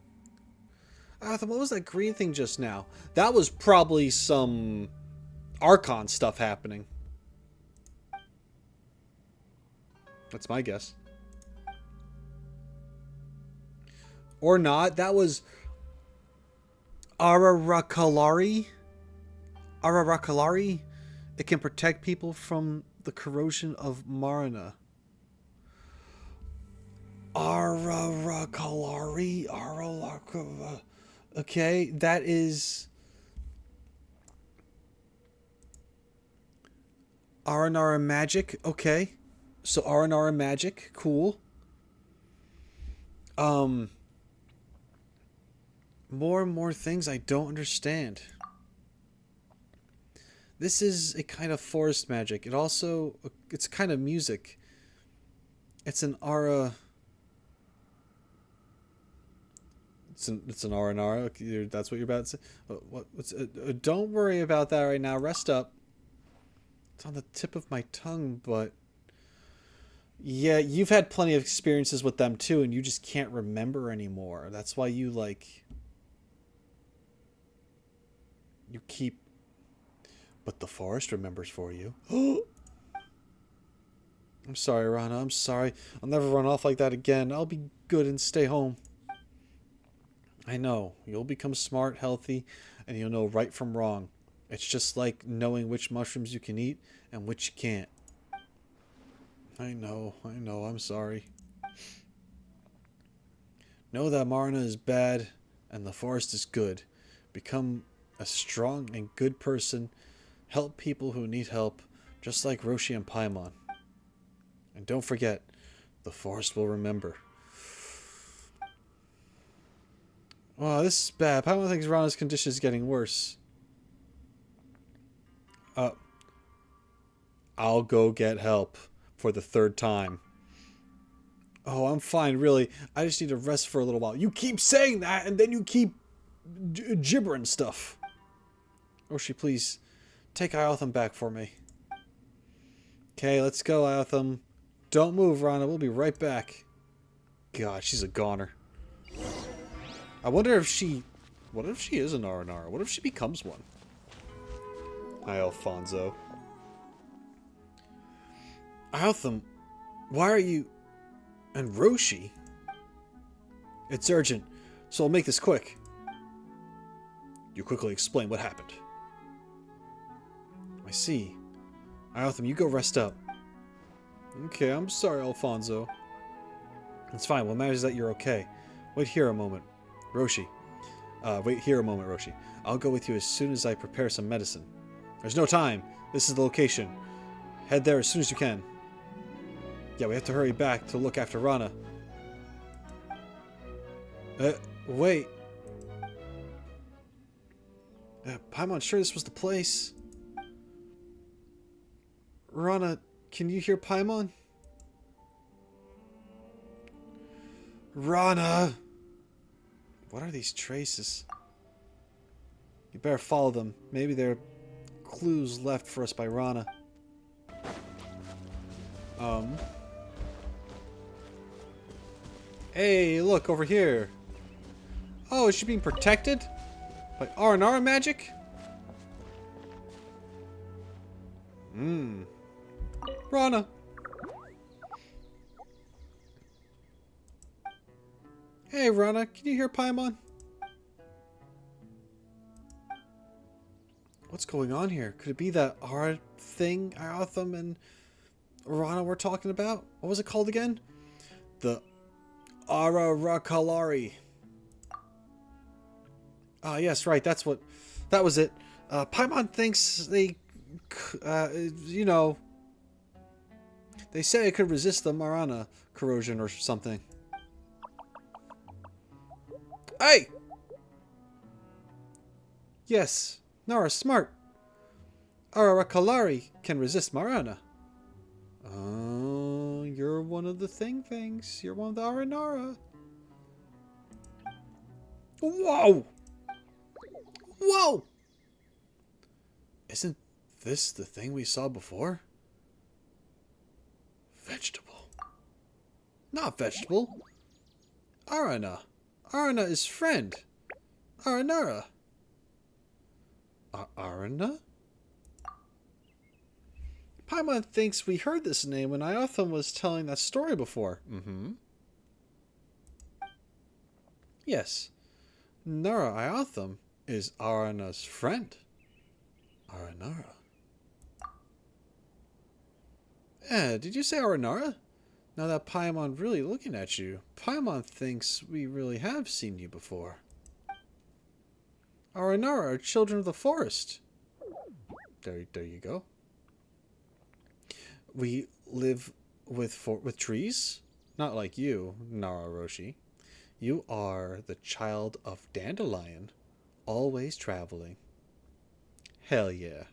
What was that green thing just now? That was probably some Archon stuff happening. That's my guess. Or not. That was Ararakalari. Ararakalari. It can protect people from the corrosion of Marana. Ararakalari. Ararakalari. Okay, that is Aranara magic. Okay. So Aranara magic, cool. More and more things I don't understand. This is a kind of forest magic. It's a kind of music. It's an It's an Aranara. That's what you're about to say. Don't worry about that right now. Rest up. It's on the tip of my tongue, but yeah, you've had plenty of experiences with them too, and you just can't remember anymore. That's why you keep. But the forest remembers for you. I'm sorry, Rana. I'm sorry. I'll never run off like that again. I'll be good and stay home. I know. You'll become smart, healthy, and you'll know right from wrong. It's just like knowing which mushrooms you can eat and which you can't. I know. I'm sorry. Know that Marana is bad and the forest is good. Become a strong and good person. Help people who need help, just like Roshi and Paimon. And don't forget, the forest will remember. Wow, this is bad. Paimon thinks Rana's condition is getting worse. I'll go get help for the third time. Oh, I'm fine, really. I just need to rest for a little while. You keep saying that, and then you keep gibbering stuff. Roshi, please, take Iotham back for me. Okay, let's go, Iotham. Don't move, Rana. We'll be right back. God, she's a goner. I wonder if she... What if she is an Aranara? What if she becomes one? Hi, Alphonso. Iotham, Why are you... And Roshi? It's urgent, so I'll make this quick. You quickly explain what happened. I see. Iotham, you go rest up. Okay, I'm sorry, Alphonso. It's fine. What matters is that you're okay. Wait here a moment, Roshi. Wait here a moment, Roshi. I'll go with you as soon as I prepare some medicine. There's no time. This is the location. Head there as soon as you can. Yeah, we have to hurry back to look after Rana. Wait. Paimon, sure this was the place. Rana, can you hear Paimon? Rana! What are these traces? You better follow them. Maybe they're clues left for us by Rana. Hey, look, over here. Oh, is she being protected? By Aranara magic? Rana. Hey, Rana, can you hear Paimon? What's going on here? Could it be that Ara thing Iotham and Rana were talking about? What was it called again? The Aranyaka. Ah, yes, right. That was it. Paimon thinks they, you know, they say it could resist the Marana corrosion or something. Hey! Yes, Nara smart. Aranyaka can resist Marana. Oh, you're one of the things. You're one of the Aranara. Whoa! Whoa! Isn't this the thing we saw before? Vegetable. Not vegetable. Arana. Arana is friend. Aranara. Arana? Paimon thinks we heard this name when Iotham was telling that story before. Yes. Nara Iotham is Arana's friend. Aranara. Did you say Aranara? Now that Paimon really looking at you, Paimon thinks we really have seen you before. Aranara are children of the forest. There you go. We live with trees? Not like you, TheRoschi. You are the child of Dandelion, always traveling. Hell yeah.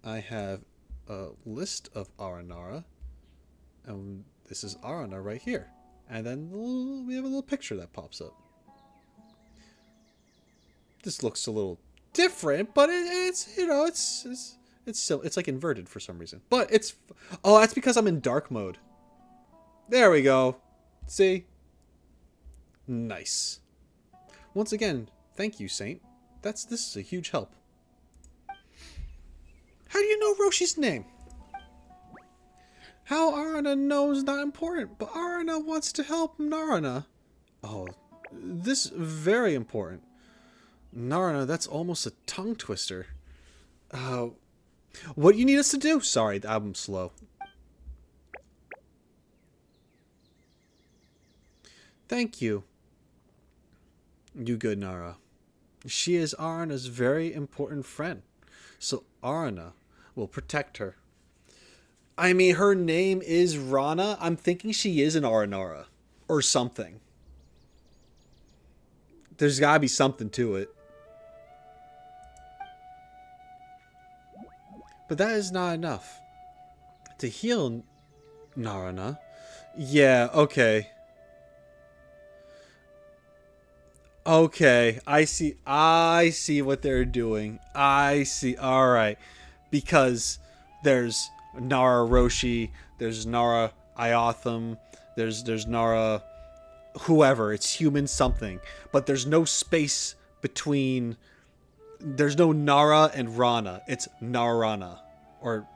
I have a list of Aranara, and this is Arana right here. And then we have a little picture that pops up. This looks a little different, but it's you know, it's still, it's like inverted for some reason. But it's, oh, that's because I'm in dark mode. There we go. See? Nice. Once again, thank you, Saint. This is a huge help. How do you know Roshi's name? How Arana knows not important, but Arana wants to help Narana. Oh, this is very important. Narana, that's almost a tongue twister. What you need us to do? Sorry, the album's slow. Thank you. You good, Nara. She is Arana's very important friend. So Arana will protect her. I mean, her name is Rana. I'm thinking she is an Aranara. Or something. There's gotta be something to it. But that is not enough. To heal Narana. Yeah, okay. Okay, I see what they're doing. I see. Alright. Because there's Nara Roshi, there's Nara Iotham, there's Nara whoever, it's human something. But there's no space between, there's no Nara and Rana. It's Narana. Or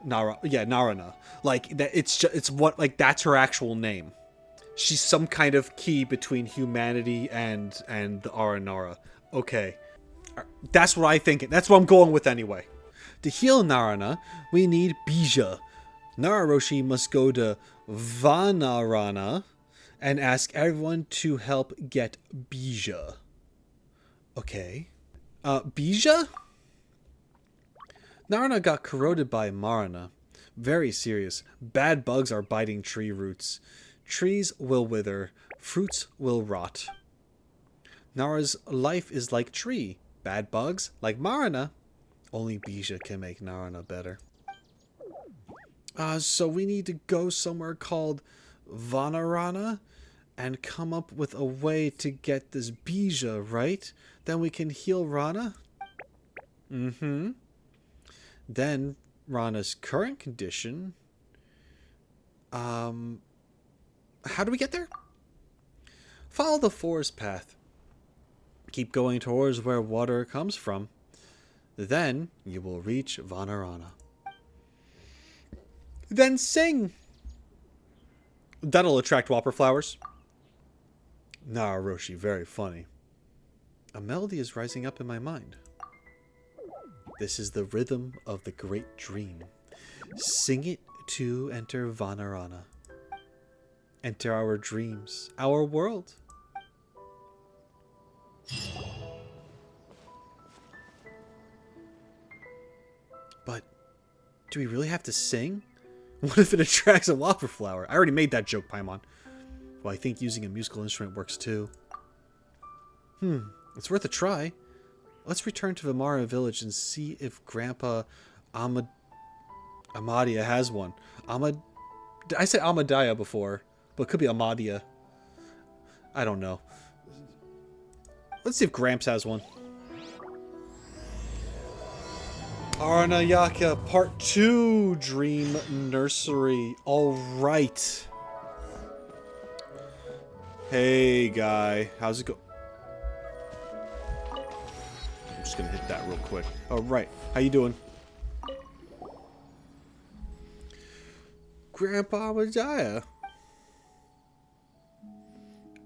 Narana. Like that, it's what like that's her actual name. She's some kind of key between humanity and the Aranara. Okay, that's what I think. That's what I'm going with anyway. To heal Narana, we need Bija. TheRoschi must go to Vanarana and ask everyone to help get Bija. Okay. Bija? Narana got corroded by Marana. Very serious. Bad bugs are biting tree roots. Trees will wither. Fruits will rot. Nara's life is like tree. Bad bugs, like Marana. Only Bija can make Narana better. So we need to go somewhere called Vanarana and come up with a way to get this Bija, right? Then we can heal Rana? Mm-hmm. Then Rana's current condition... how do we get there? Follow the forest path. Keep going towards where water comes from. Then you will reach Vanarana. Then sing! That'll attract whopper flowers. TheRoschi, very funny. A melody is rising up in my mind. This is the rhythm of the great dream. Sing it to enter Vanarana. Enter our dreams, our world. But do we really have to sing? What if it attracts a whopper flower? I already made that joke, Paimon. Well, I think using a musical instrument works too. It's worth a try. Let's return to Vimara village and see if Grandpa Amadia has one. I said Amadaya before, but it could be Amadia. I don't know. Let's see if Gramps has one. Aranyaka Part 2 Dream Nursery. Alright. Hey, guy. How's it go? I'm just gonna hit that real quick. Alright. How you doing? Grandpa Amadaya.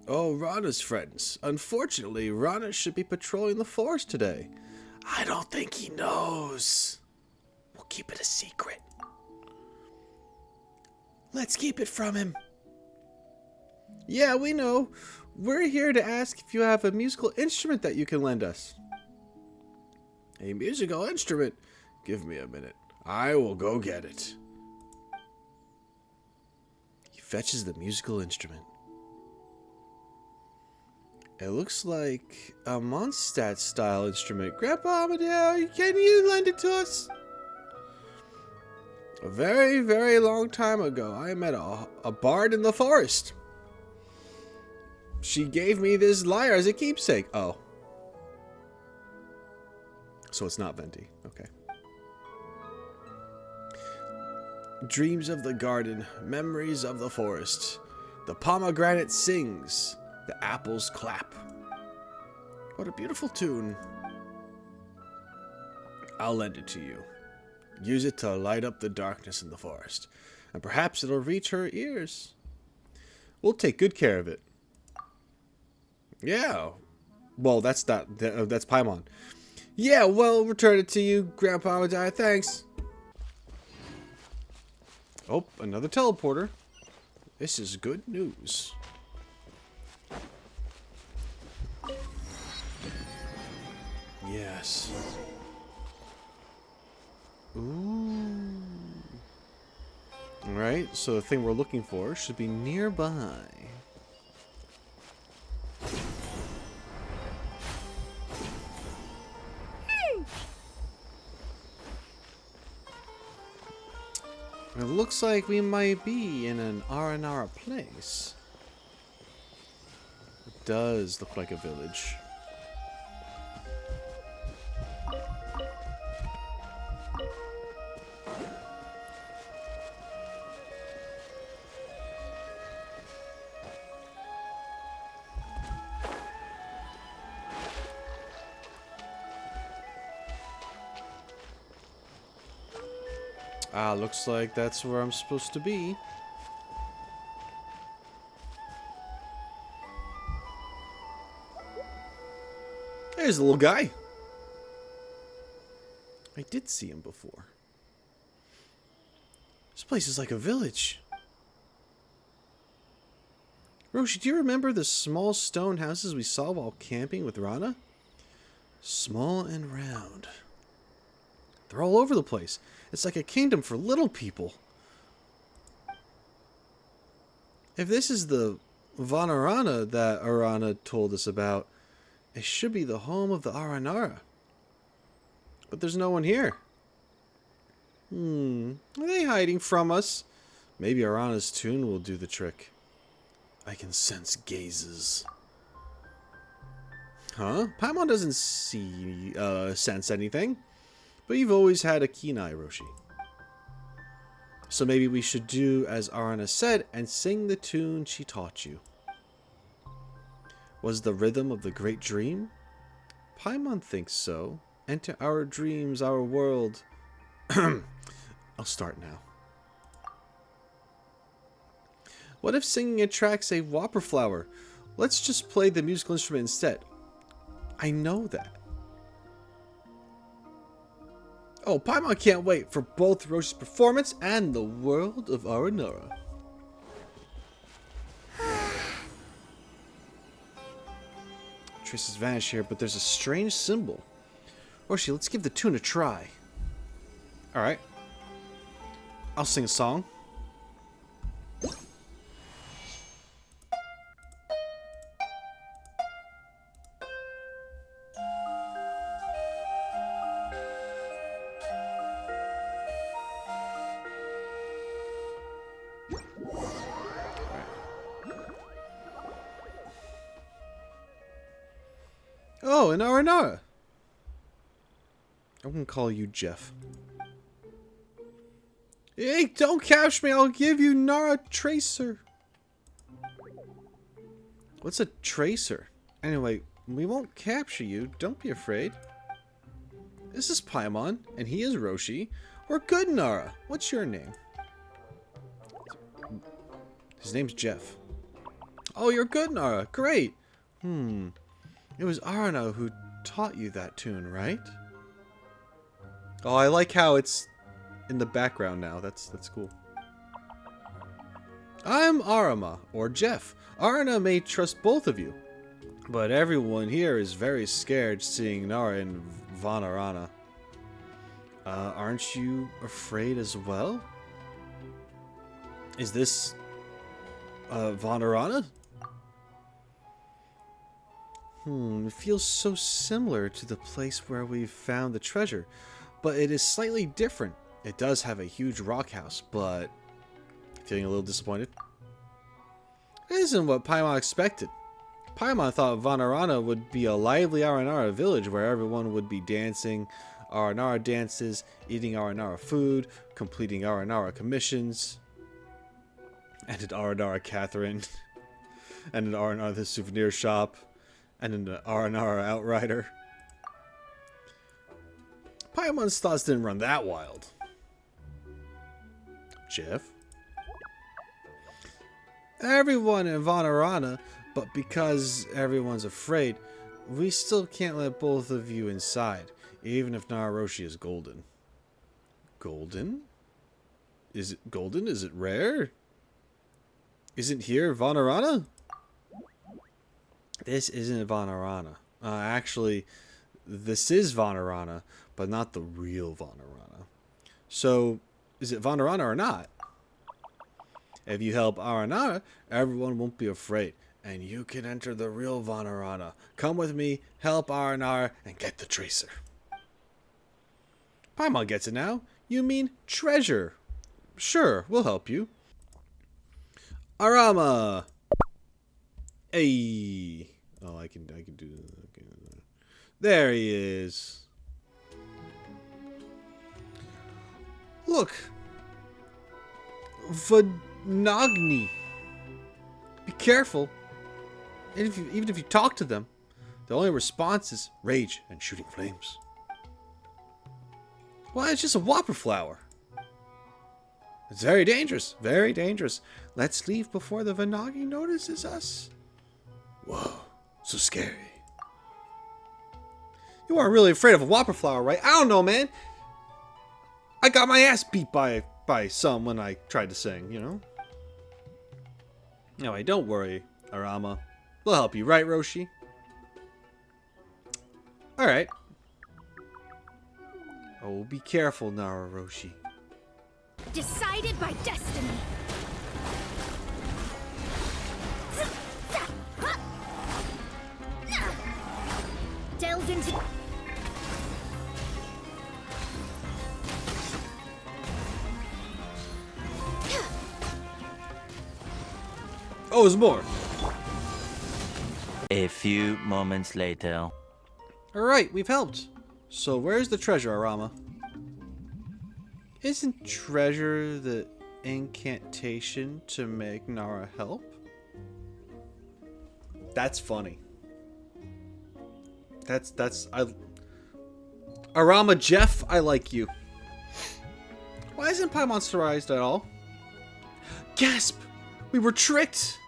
Oh, Rana's friends. Unfortunately, Rana should be patrolling the forest today. I don't think he knows. We'll keep it a secret. Let's keep it from him. Yeah, we know. We're here to ask if you have a musical instrument that you can lend us. A musical instrument? Give me a minute. I will go get it. He fetches the musical instrument. It looks like a Mondstadt-style instrument. Grandpa Amadeo, can you lend it to us? A very, very long time ago, I met a bard in the forest. She gave me this lyre as a keepsake. Oh. So it's not Venti. Okay. Dreams of the garden, memories of the forest. The pomegranate sings. The apples clap. What a beautiful tune. I'll lend it to you. Use it to light up the darkness in the forest. And perhaps it'll reach her ears. We'll take good care of it. Yeah. Well, that's Paimon. Yeah, well, return it to you, Grandpa Amadaya. Thanks. Oh, another teleporter. This is good news. Yes. Ooh. Alright, so the thing we're looking for should be nearby. It looks like we might be in an Aranara place. It does look like a village. Ah, looks like that's where I'm supposed to be. There's the little guy. I did see him before. This place is like a village. Roshi, do you remember the small stone houses we saw while camping with Rana? Small and round. They're all over the place. It's like a kingdom for little people. If this is the Vanarana that Arana told us about, it should be the home of the Aranara. But there's no one here. Are they hiding from us? Maybe Arana's tune will do the trick. I can sense gazes. Huh? Paimon doesn't sense anything. But you've always had a keen eye, Roshi. So maybe we should do as Arana said and sing the tune she taught you. Was the rhythm of the great dream? Paimon thinks so. Enter our dreams, our world. I'll start now. What if singing attracts a whopper flower? Let's just play the musical instrument instead. I know that. Oh, Paimon can't wait for both Roshi's performance and the world of Aranara. Traces vanish here, but there's a strange symbol. Roshi, let's give the tune a try. Alright. I'll sing a song. Oh, an Aranara. I'm gonna call you Jeff. Hey, don't catch me. I'll give you Nara Tracer. What's a tracer? Anyway, we won't capture you. Don't be afraid. This is Paimon, and he is Roshi. We're good, Nara. What's your name? His name's Jeff. Oh, you're good, Nara. Great. It was Arana who taught you that tune, right? Oh, I like how it's in the background now. That's cool. I'm Arama, or Jeff. Arana may trust both of you, but everyone here is very scared seeing Nara and Vanarana. Aren't you afraid as well? Is this Vanarana? It feels so similar to the place where we found the treasure, but it is slightly different. It does have a huge rock house, but feeling a little disappointed. It isn't what Paimon expected. Paimon thought Vanarana would be a lively Aranara village where everyone would be dancing Aranara dances, eating Aranara food, completing Aranara commissions, and an Aranara Catherine, and an Aranara the souvenir shop, and an Aranara outrider. Paimon's thoughts didn't run that wild. Jeff? Everyone in Vanarana, but because everyone's afraid, we still can't let both of you inside, even if Naroshi is golden. Golden? Is it golden? Is it rare? Isn't here Vanarana? This isn't Vanarana. Actually, this is Vanarana, but not the real Vanarana. So, is it Vanarana or not? If you help Aranara, everyone won't be afraid, and you can enter the real Vanarana. Come with me, help Aranara, and get the tracer. Paimon gets it now. You mean treasure. Sure, we'll help you. Arama! Hey! Oh, I can do this. Okay. There he is. Look! Vanagni. Be careful. Even if you talk to them, the only response is rage and shooting flames. Well, it's just a whopper flower. It's very dangerous. Very dangerous. Let's leave before the Vanagi notices us. Whoa. So scary. You aren't really afraid of a whopper flower, right? I don't know, man. I got my ass beat by some when I tried to sing, you know? Anyway, don't worry, Arama. We'll help you, right, Roshi? Alright. Oh, be careful, Nara Roshi. Decided by destiny. Delved into... Oh, there's more. A few moments later. Alright, we've helped. So where's the treasure, Arama? Isn't treasure the incantation to make Nara help? That's funny. Arama Jeff, I like you. Why isn't Pi monsterized at all? Gasp! We were tricked!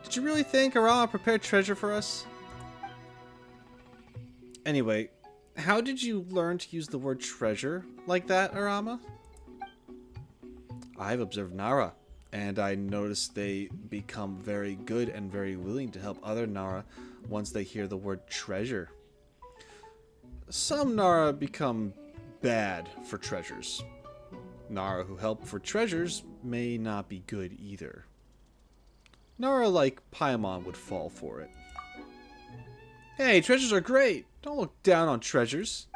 Did you really think Arama prepared treasure for us? Anyway, how did you learn to use the word treasure like that, Arama? I've observed Nara, and I noticed they become very good and very willing to help other Nara once they hear the word treasure. Some Nara become bad for treasures. Nara who help for treasures may not be good either. Nara like Paimon would fall for it. Hey, treasures are great! Don't look down on treasures.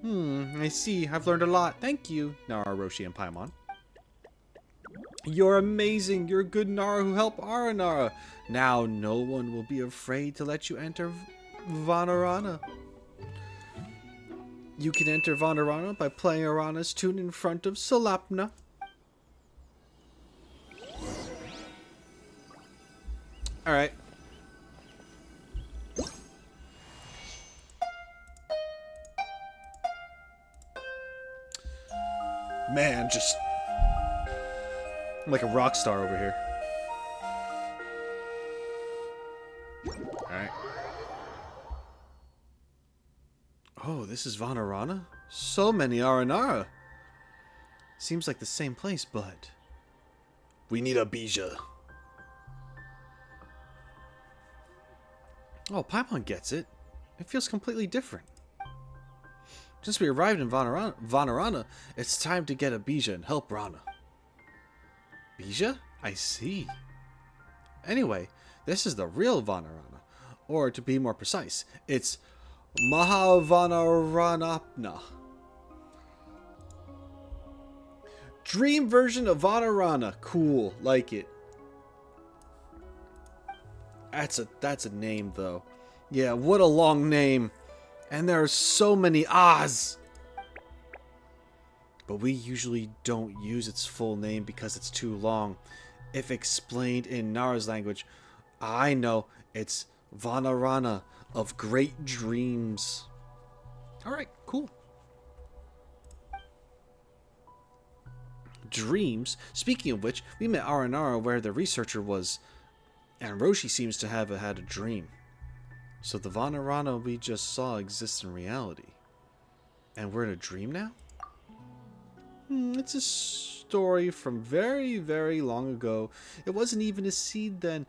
I see. I've learned a lot. Thank you, Nara, Roshi, and Paimon. You're amazing. You're a good Nara who helped Aranara. Now no one will be afraid to let you enter Vanarana. You can enter Vanarana by playing Arana's tune in front of Salapna. Alright. Man, just... I'm like a rock star over here. Alright. Oh, this is Vanarana? So many Aranara. Seems like the same place, but... we need a Bija. Oh, Paimon gets it. It feels completely different. Since we arrived in Vanarana, it's time to get a Bija and help Rana. Bija? I see. Anyway, this is the real Vanarana. Or to be more precise, it's Mahavanaranapna. Dream version of Vanarana. Cool. Like it. That's a name, though. Yeah, what a long name. And there are so many ahs. But we usually don't use its full name because it's too long. If explained in Nara's language, I know it's Vanarana of Great Dreams. Alright, cool. Dreams? Speaking of which, we met Aranara where the researcher was, and Roshi seems to have had a dream. So the Vanarana we just saw exists in reality. And we're in a dream now? It's a story from very, very long ago. It wasn't even a seed then.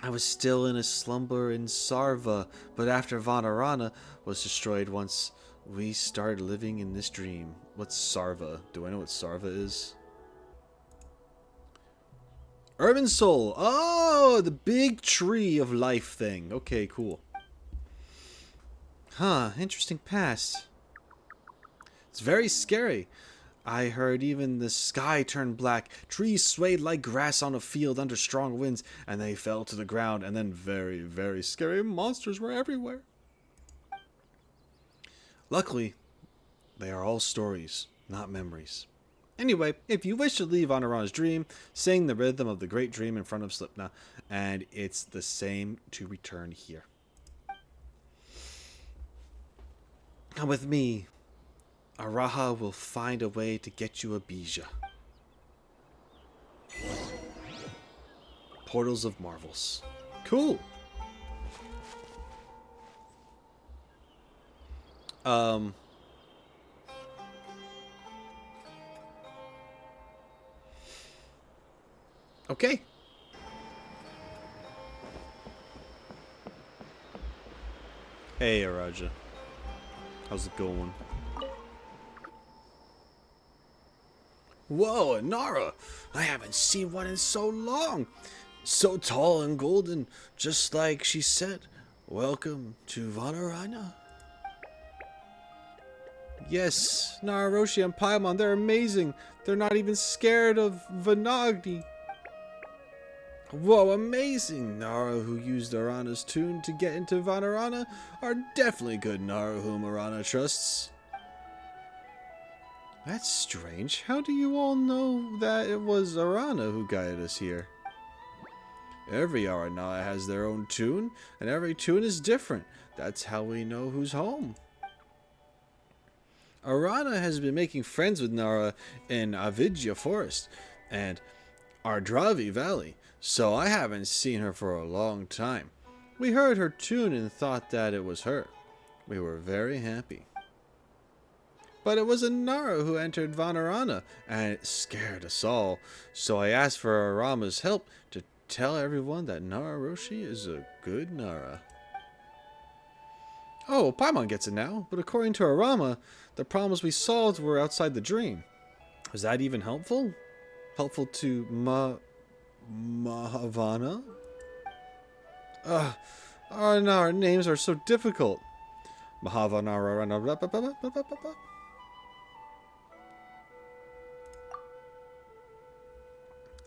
I was still in a slumber in Sarva, but after Vanarana was destroyed once we started living in this dream. What's Sarva? Do I know what Sarva is? Urban Soul. Oh, the big tree of life thing. Okay, cool. Huh, interesting past. It's very scary. I heard even the sky turned black. Trees swayed like grass on a field under strong winds, and they fell to the ground, and then very, very scary monsters were everywhere. Luckily, they are all stories, not memories. Anyway, if you wish to leave Vanarana's dream, sing the rhythm of the great dream in front of Slipna, and it's the same to return here. Come with me. Araha will find a way to get you a Bija. Portals of Marvels. Cool. Okay. Hey, Araja. How's it going? Whoa, Anara! I haven't seen one in so long. So tall and golden, just like she said. Welcome to Vanarana. Yes, TheRoschi and Paimon, they're amazing. They're not even scared of Vanagni. Whoa, amazing! Nara, who used Arana's tune to get into Vanarana, are definitely good Nara whom Arana trusts. That's strange. How do you all know that it was Arana who guided us here? Every Aranara has their own tune, and every tune is different. That's how we know who's home. Arana has been making friends with Nara in Avidya Forest and Ardravi Valley, so I haven't seen her for a long time. We heard her tune and thought that it was her. We were very happy. But it was a Nara who entered Vanarana, and it scared us all, so I asked for Arama's help to tell everyone that TheRoschi is a good Nara. Oh, Paimon gets it now, but according to Arama, the problems we solved were outside the dream. Was that even helpful? Helpful to Mahavana? Oh no, our names are so difficult. Mahavanara.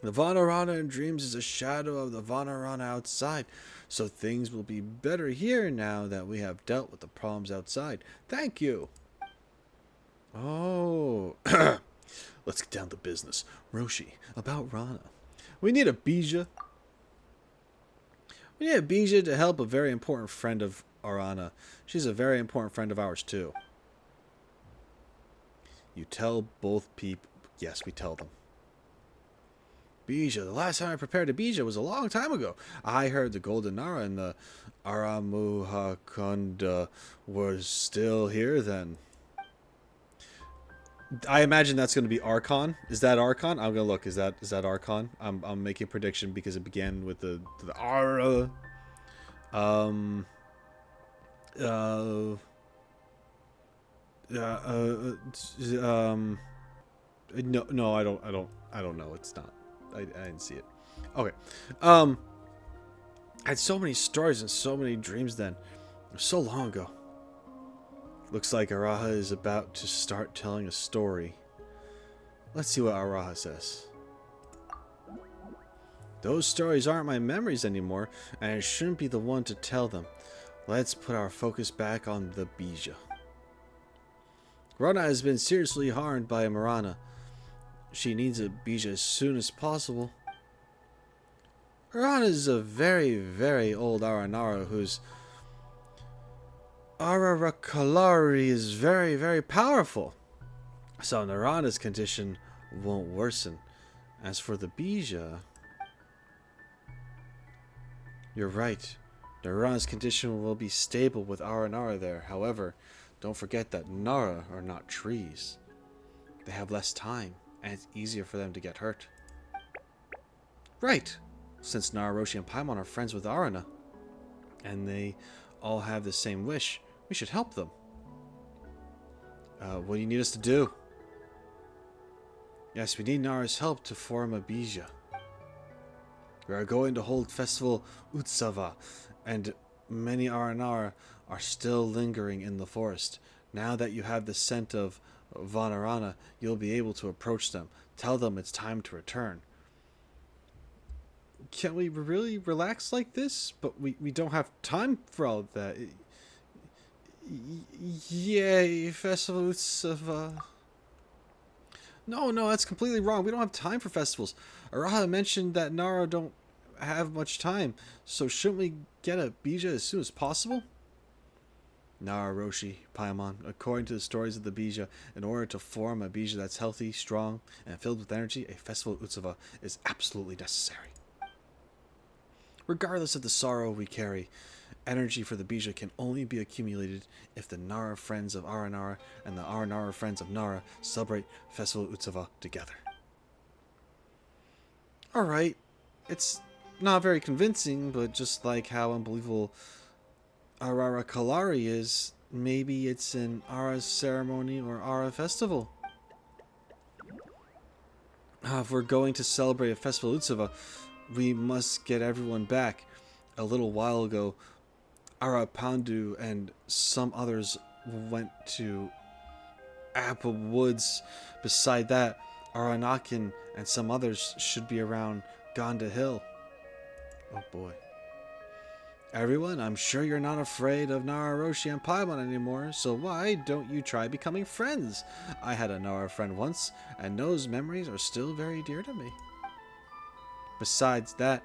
The Vanarana in dreams is a shadow of the Vanarana outside, so things will be better here now that we have dealt with the problems outside. Thank you. Oh, let's get down to business. Roshi, about Rana. We need a Bija. We need a Bija to help a very important friend of Arana. She's a very important friend of ours, too. You tell both people. Yes, we tell them. Bija. The last time I prepared a Bija was a long time ago. I heard the Golden Nara and the Aramuhakunda were still here then. I imagine that's going to be Archon. Is that Archon? I'm going to look. Is that Archon? I'm making a prediction because it began with the Ara. No, I don't know. It's not. I didn't see it. Okay. I had so many stories and so many dreams then. It was so long ago. Looks like Araha is about to start telling a story. Let's see what Araha says. Those stories aren't my memories anymore, and I shouldn't be the one to tell them. Let's put our focus back on the Bija. Rana has been seriously harmed by Marana. She needs a Bija as soon as possible. Rana is a very, very old Aranara whose Ararakalari is very, very powerful. So Narana's condition won't worsen. As for the Bija, you're right. Narana's condition will be stable with Aranara there. However, don't forget that Nara are not trees. They have less time, and it's easier for them to get hurt. Right. Since TheRoschi and Paimon are friends with Arana, and they all have the same wish, we should help them. What do you need us to do? Yes, we need Nara's help to form a Bija. We are going to hold festival Utsava, and many Aranara are still lingering in the forest. Now that you have the scent of Vanarana, you'll be able to approach them. Tell them it's time to return. Can we really relax like this? But we don't have time for all of that. Yay, festival Utsava. No, that's completely wrong. We don't have time for festivals. Araha mentioned that Nara don't have much time, so shouldn't we get a Bija as soon as possible? TheRoschi, Paimon, according to the stories of the Bija, in order to form a Bija that's healthy, strong, and filled with energy, a festival of Utsava is absolutely necessary. Regardless of the sorrow we carry, energy for the Bija can only be accumulated if the Nara friends of Aranara and the Aranara friends of Nara celebrate Festival Utsava together. Alright, it's not very convincing, but just like how unbelievable Arara Kalari is, maybe it's an Ara ceremony or Ara festival. If we're going to celebrate a festival Utsava, we must get everyone back. A little while ago, Ara Pandu and some others went to Apple Woods. Beside that, Aranyaka and some others should be around Gonda Hill. Oh boy. Everyone, I'm sure you're not afraid of TheRoschi and Paimon anymore, so why don't you try becoming friends? I had a Nara friend once, and those memories are still very dear to me. Besides that,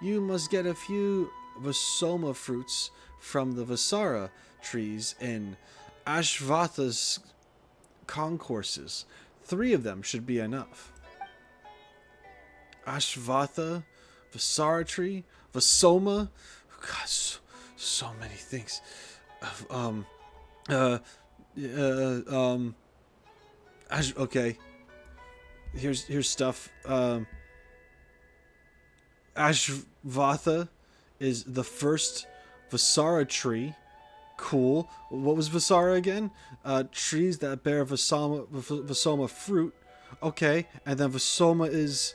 you must get a few Vasoma fruits from the Vasara trees in Ashvatha's concourses. 3 of them should be enough. Ashvatha, Vasara tree, Vasoma. God, so many things. Okay. Here's stuff. Ashvatha is the first Vasara tree. Cool. What was Vasara again? Trees that bear Vasoma fruit. Okay, and then Vasoma is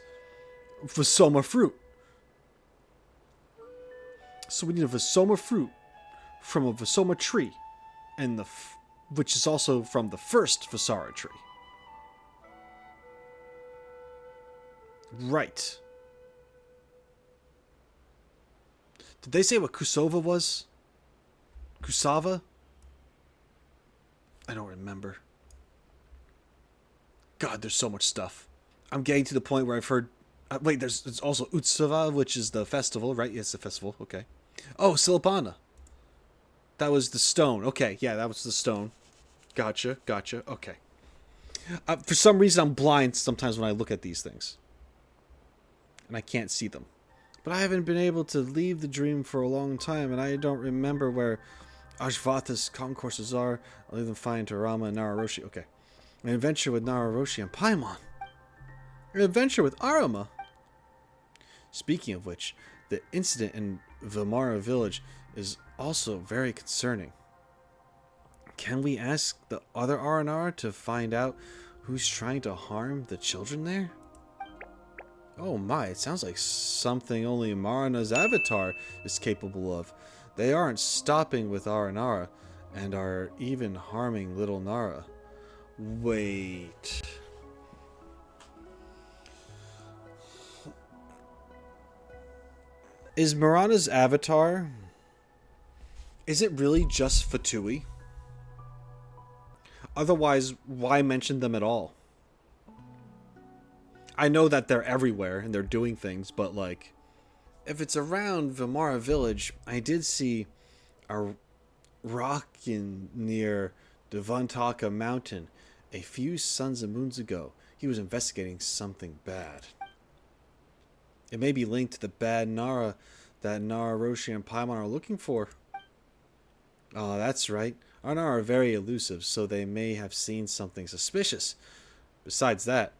Vasoma fruit. So we need a Vasoma fruit from a Vasoma tree, and which is also from the first Vasara tree. Right. Did they say what Kusova was? Kusava? I don't remember. God, there's so much stuff. I'm getting to the point where I've heard... wait, there's also Utsava, which is the festival, right? Yes, the festival. Okay. Oh, Silabana. That was the stone. Okay, yeah, that was the stone. Gotcha. Okay. For some reason, I'm blind sometimes when I look at these things. And I can't see them. But I haven't been able to leave the dream for a long time, and I don't remember where Ashvatha's concourses are. I'll leave them fine to Rama and TheRoschi. Okay. An adventure with TheRoschi and Paimon. An adventure with Arama. Speaking of which, the incident in Vimara village is also very concerning. Can we ask the other Aranara to find out who's trying to harm the children there? Oh my, it sounds like something only Marana's avatar is capable of. They aren't stopping with Aranara and are even harming little Nara. Wait. Is Marana's avatar... is it really just Fatui? Otherwise, why mention them at all? I know that they're everywhere and they're doing things, but like... if it's around Vimara village, I did see a rock near Devantaka mountain a few suns and moons ago. He was investigating something bad. It may be linked to the bad Nara that TheRoschi and Paimon are looking for. Oh, that's right. Our Nara are very elusive, so they may have seen something suspicious. Besides that,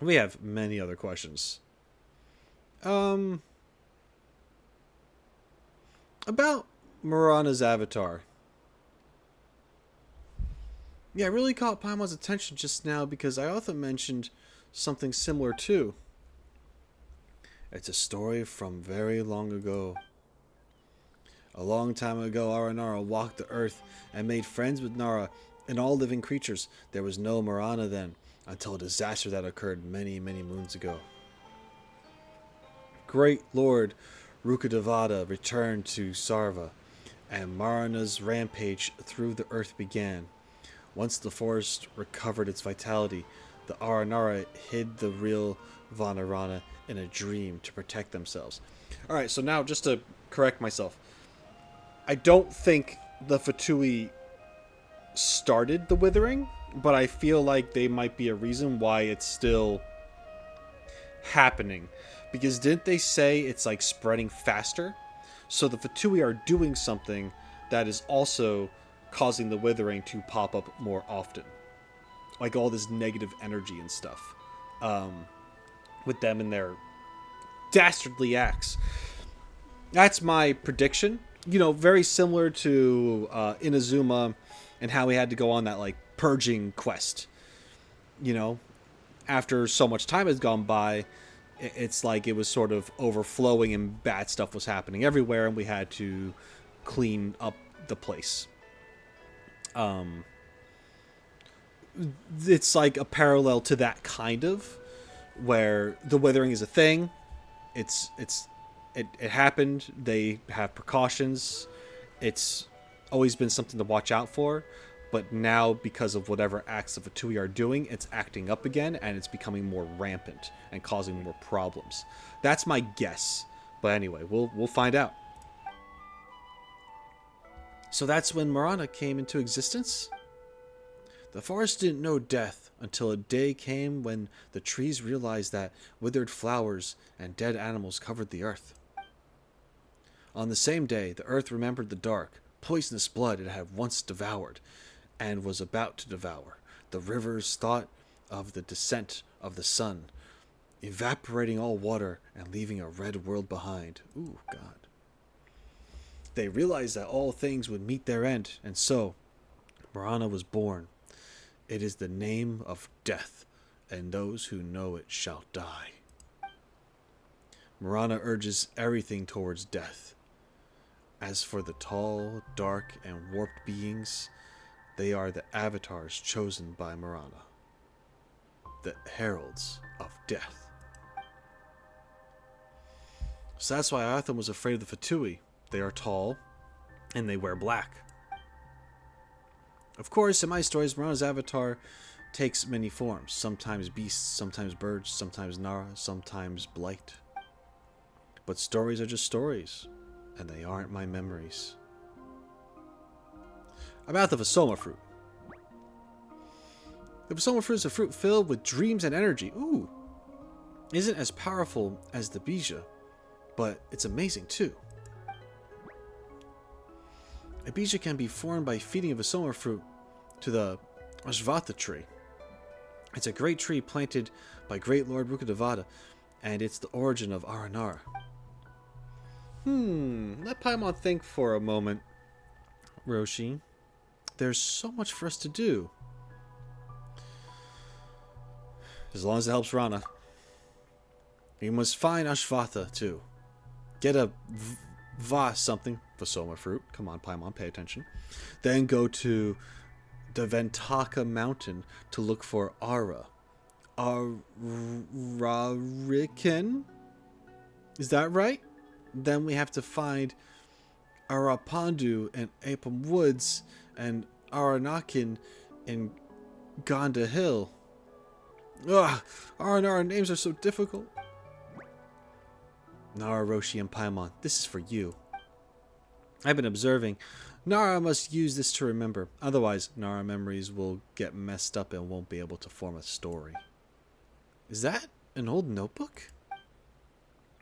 we have many other questions. About Marana's avatar. Yeah, I really caught Paimon's attention just now because Iotham mentioned something similar too. It's a story from very long ago. A long time ago, Aranara walked the earth and made friends with Nara and all living creatures. There was no Marana then, until a disaster that occurred many, many moons ago. Great Lord Rukadevada returned to Sarva, and Marana's rampage through the earth began. Once the forest recovered its vitality, the Aranara hid the real Vanarana in a dream to protect themselves. Alright, so now just to correct myself. I don't think the Fatui started the withering, but I feel like they might be a reason why it's still happening. Because didn't they say it's like spreading faster? So the Fatui are doing something that is also causing the withering to pop up more often. Like all this negative energy and stuff. With them and their dastardly acts. That's my prediction. You know, very similar to Inazuma and how he had to go on that like purging quest. You know, after so much time has gone by, it's like it was sort of overflowing and bad stuff was happening everywhere, and we had to clean up the place. It's like a parallel to that kind of, where the withering is a thing. It happened. They have precautions. It's always been something to watch out for. But now, because of whatever acts the Fatui are doing, it's acting up again, and it's becoming more rampant and causing more problems. That's my guess. But anyway, we'll find out. So that's when Marana came into existence? The forest didn't know death until a day came when the trees realized that withered flowers and dead animals covered the earth. On the same day, the earth remembered the dark, poisonous blood it had once devoured, and was about to devour. The rivers thought of the descent of the sun, evaporating all water and leaving a red world behind. Ooh, God. They realized that all things would meet their end, and so Marana was born. It is the name of death, and those who know it shall die. Marana urges everything towards death. As for the tall, dark, and warped beings, they are the avatars chosen by Marana, the heralds of death. So that's why Iotham was afraid of the Fatui. They are tall, and they wear black. Of course, in my stories, Marana's avatar takes many forms. Sometimes beasts, sometimes birds, sometimes Nara, sometimes blight. But stories are just stories, and they aren't my memories. About the Vimara fruit. The Vimara fruit is a fruit filled with dreams and energy. Ooh! Isn't as powerful as the bija, but it's amazing too. A bija can be formed by feeding a Vimara fruit to the Utsava tree. It's a great tree planted by great Lord Rukkhadevata, and it's the origin of Aranara. Let Paimon think for a moment, Roshi. There's so much for us to do. As long as it helps Rana. We must find Ashvatha, too. Get a something, Vimara fruit. Come on, Paimon, pay attention. Then go to the Ventaka mountain to look for Ara. Ararikin? Is that right? Then we have to find Arapandu and Apam Woods and Aranakin in Gonda Hill. Ugh, Aranara names are so difficult. Nara, Roshi, and Paimon, this is for you. I've been observing. Nara must use this to remember. Otherwise, Nara memories will get messed up and won't be able to form a story. Is that an old notebook?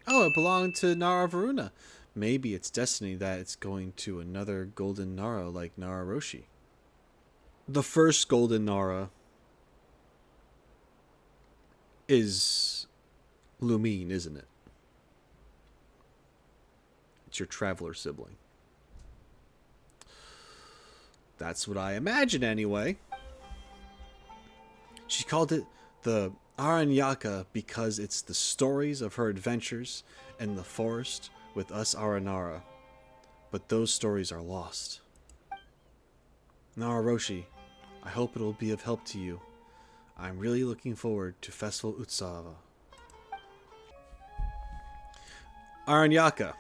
Oh, it belonged to Nara Varuna. Maybe it's destiny that it's going to another golden Nara like Nara Roshi. The first golden Nara is Lumine, isn't it? It's your traveler sibling. That's what I imagine anyway. She called it the Aranyaka because it's the stories of her adventures in the forest with us Aranara. But those stories are lost. Nara Roshi, I hope it will be of help to you. I'm really looking forward to Festival Utsava. Aranyaka.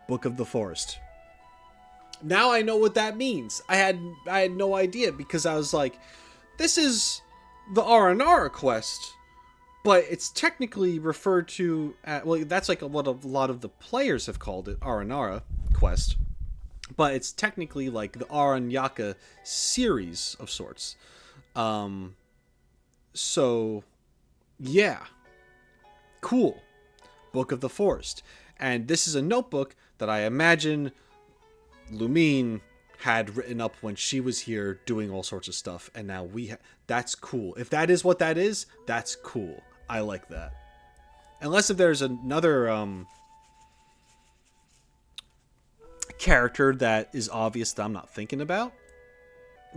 Book of the Forest. Now I know what that means. I had no idea because I was like, this is the Aranara quest, but it's technically referred to well, that's like what a lot of the players have called it, Aranara quest. but it's technically like the Aranyaka series of sorts. So, yeah. Cool. Book of the Forest. And this is a notebook that I imagine Lumine had written up when she was here doing all sorts of stuff. And now that's cool. If that is what that is, that's cool. I like that. Unless if there's another character that is obvious that I'm not thinking about.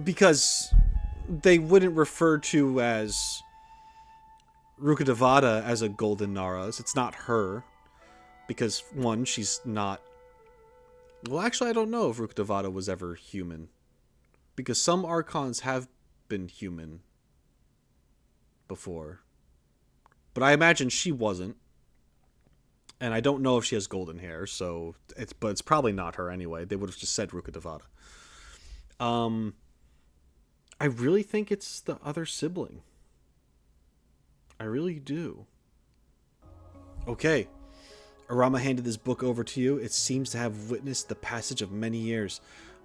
Because they wouldn't refer to as Rukkhadevata as a Golden Nara. It's not her. Because, one, she's not... Well, actually, I don't know if Rukkhadevata was ever human. Because some Archons have been human before. But I imagine she wasn't. And I don't know if she has golden hair, so... But it's probably not her anyway. They would have just said Rukkhadevata. I really think it's the other sibling. I really do. Okay. Arama handed this book over to you. It seems to have witnessed the passage of many years.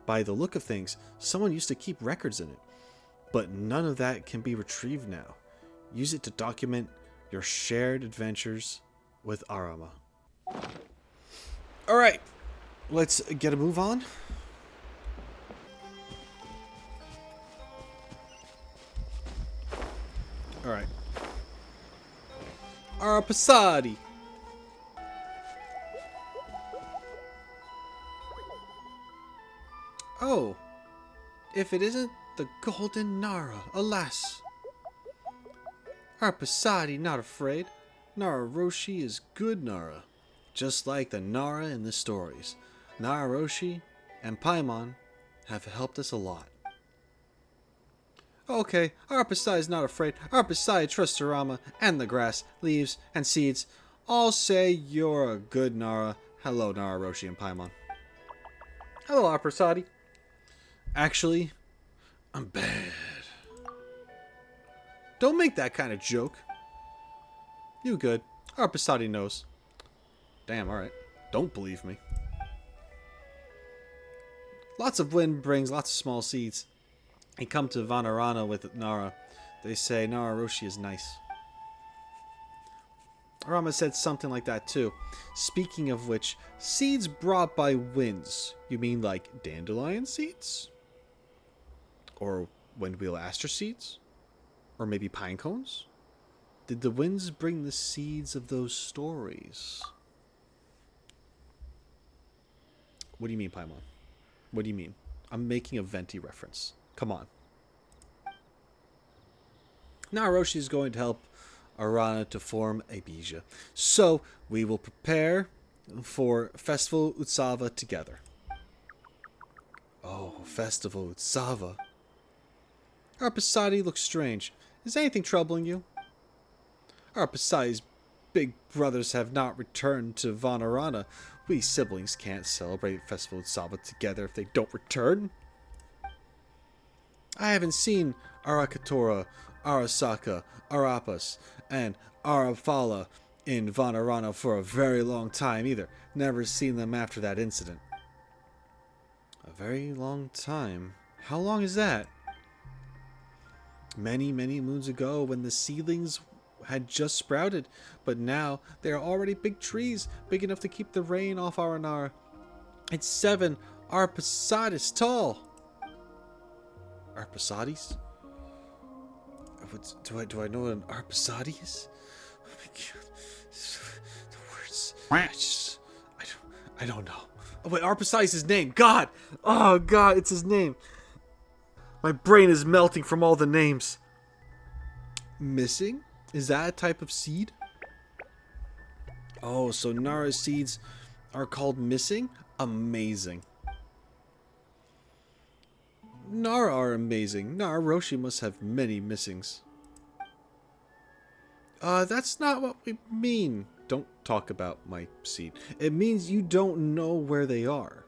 By the look of things, someone used to keep records in it. But none of that can be retrieved now. Use it to document your shared adventures with Arama. Alright. Let's get a move on. Alright. Arapasadi. Oh. If it isn't the Golden Nara, alas. Arapasadi not afraid. TheRoschi is good Nara. Just like the Nara in the stories. TheRoschi and Paimon have helped us a lot. Okay, Arapasai is not afraid. Arapasai trusts Arama and the grass, leaves, and seeds. All say you're a good Nara. Hello, TheRoschi and Paimon. Hello, Arapasadi. Actually, I'm bad. Don't make that kind of joke. You good. Arapasadi knows. Damn, alright. Don't believe me. Lots of wind brings lots of small seeds. They come to Vanarana with Nara. They say TheRoschi is nice. Arama said something like that too. Speaking of which, seeds brought by winds. You mean like dandelion seeds? Or windwheel aster seeds? Or maybe pine cones? Did the winds bring the seeds of those stories? What do you mean, Paimon? What do you mean? I'm making a Venti reference. Come on. TheRoschi is going to help Arana to form a Bija. So, we will prepare for Festival Utsava together. Oh, Festival Utsava. Arapasadi looks strange. Is anything troubling you? Arapasadi's big brothers have not returned to Vanarana. We siblings can't celebrate Festival Utsava together if they don't return. I haven't seen Arakatora, Arasaka, Arapas, and Arafala in Vanarana for a very long time either. Never seen them after that incident. A very long time? How long is that? Many, many moons ago when the seedlings had just sprouted, but now they are already big trees, big enough to keep the rain off Aranara. It's 7 Arpasadis tall. Arpasadis? Do I know what an Arpasadi is? Oh my god. The words. I don't know. Oh wait, Arpasadi is his name. God! Oh god, it's his name. My brain is melting from all the names. Missing? Is that a type of seed? Oh, so Nara seeds are called missing? Amazing. Nara are amazing. TheRoschi must have many missings. That's not what we mean. Don't talk about my seed. It means you don't know where they are.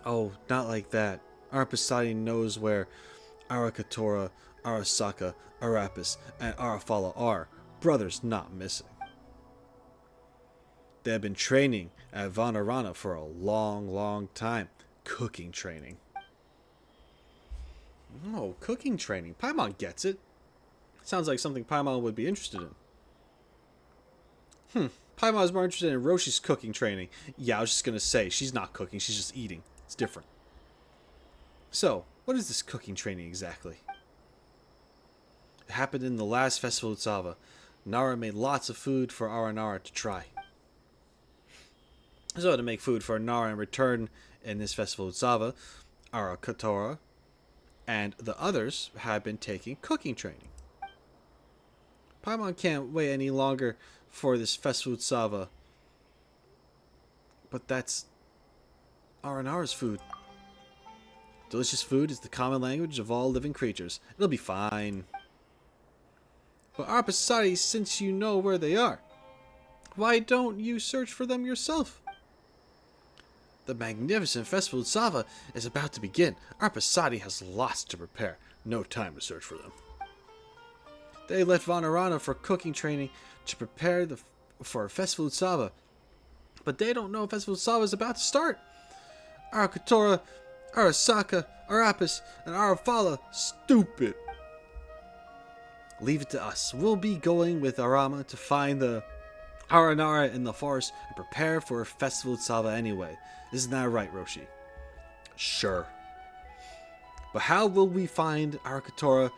Oh, not like that. Arapasadi knows where Arakatora, Arasaka, Arapis, and Arafala are. Brothers not missing. They have been training at Vanarana for a long, long time. Cooking training. Oh, cooking training. Paimon gets it. Sounds like something Paimon would be interested in. Paimon is more interested in Roshi's cooking training. Yeah, I was just going to say, she's not cooking, she's just eating. It's different. So, what is this cooking training exactly? It happened in the last festival Utsava. Nara made lots of food for Aranara to try. So, to make food for Nara in return in this festival Utsava, Aranyaka and the others have been taking cooking training. Paimon can't wait any longer for this festival Utsava. But that's Aranara's food. Delicious food is the common language of all living creatures. It'll be fine. But Arapasari, since you know where they are, why don't you search for them yourself? The magnificent festival Utsava is about to begin. Arapasari has lots to prepare. No time to search for them. They left Vanarana for cooking training to prepare for festival Utsava. But they don't know festival Utsava is about to start. Arakatora, Arasaka, Arapis, and Arafala, stupid. Leave it to us. We'll be going with Arama to find the Aranara in the forest and prepare for festival Utsava anyway. Isn't that right, Roshi? Sure. But how will we find Arakatora,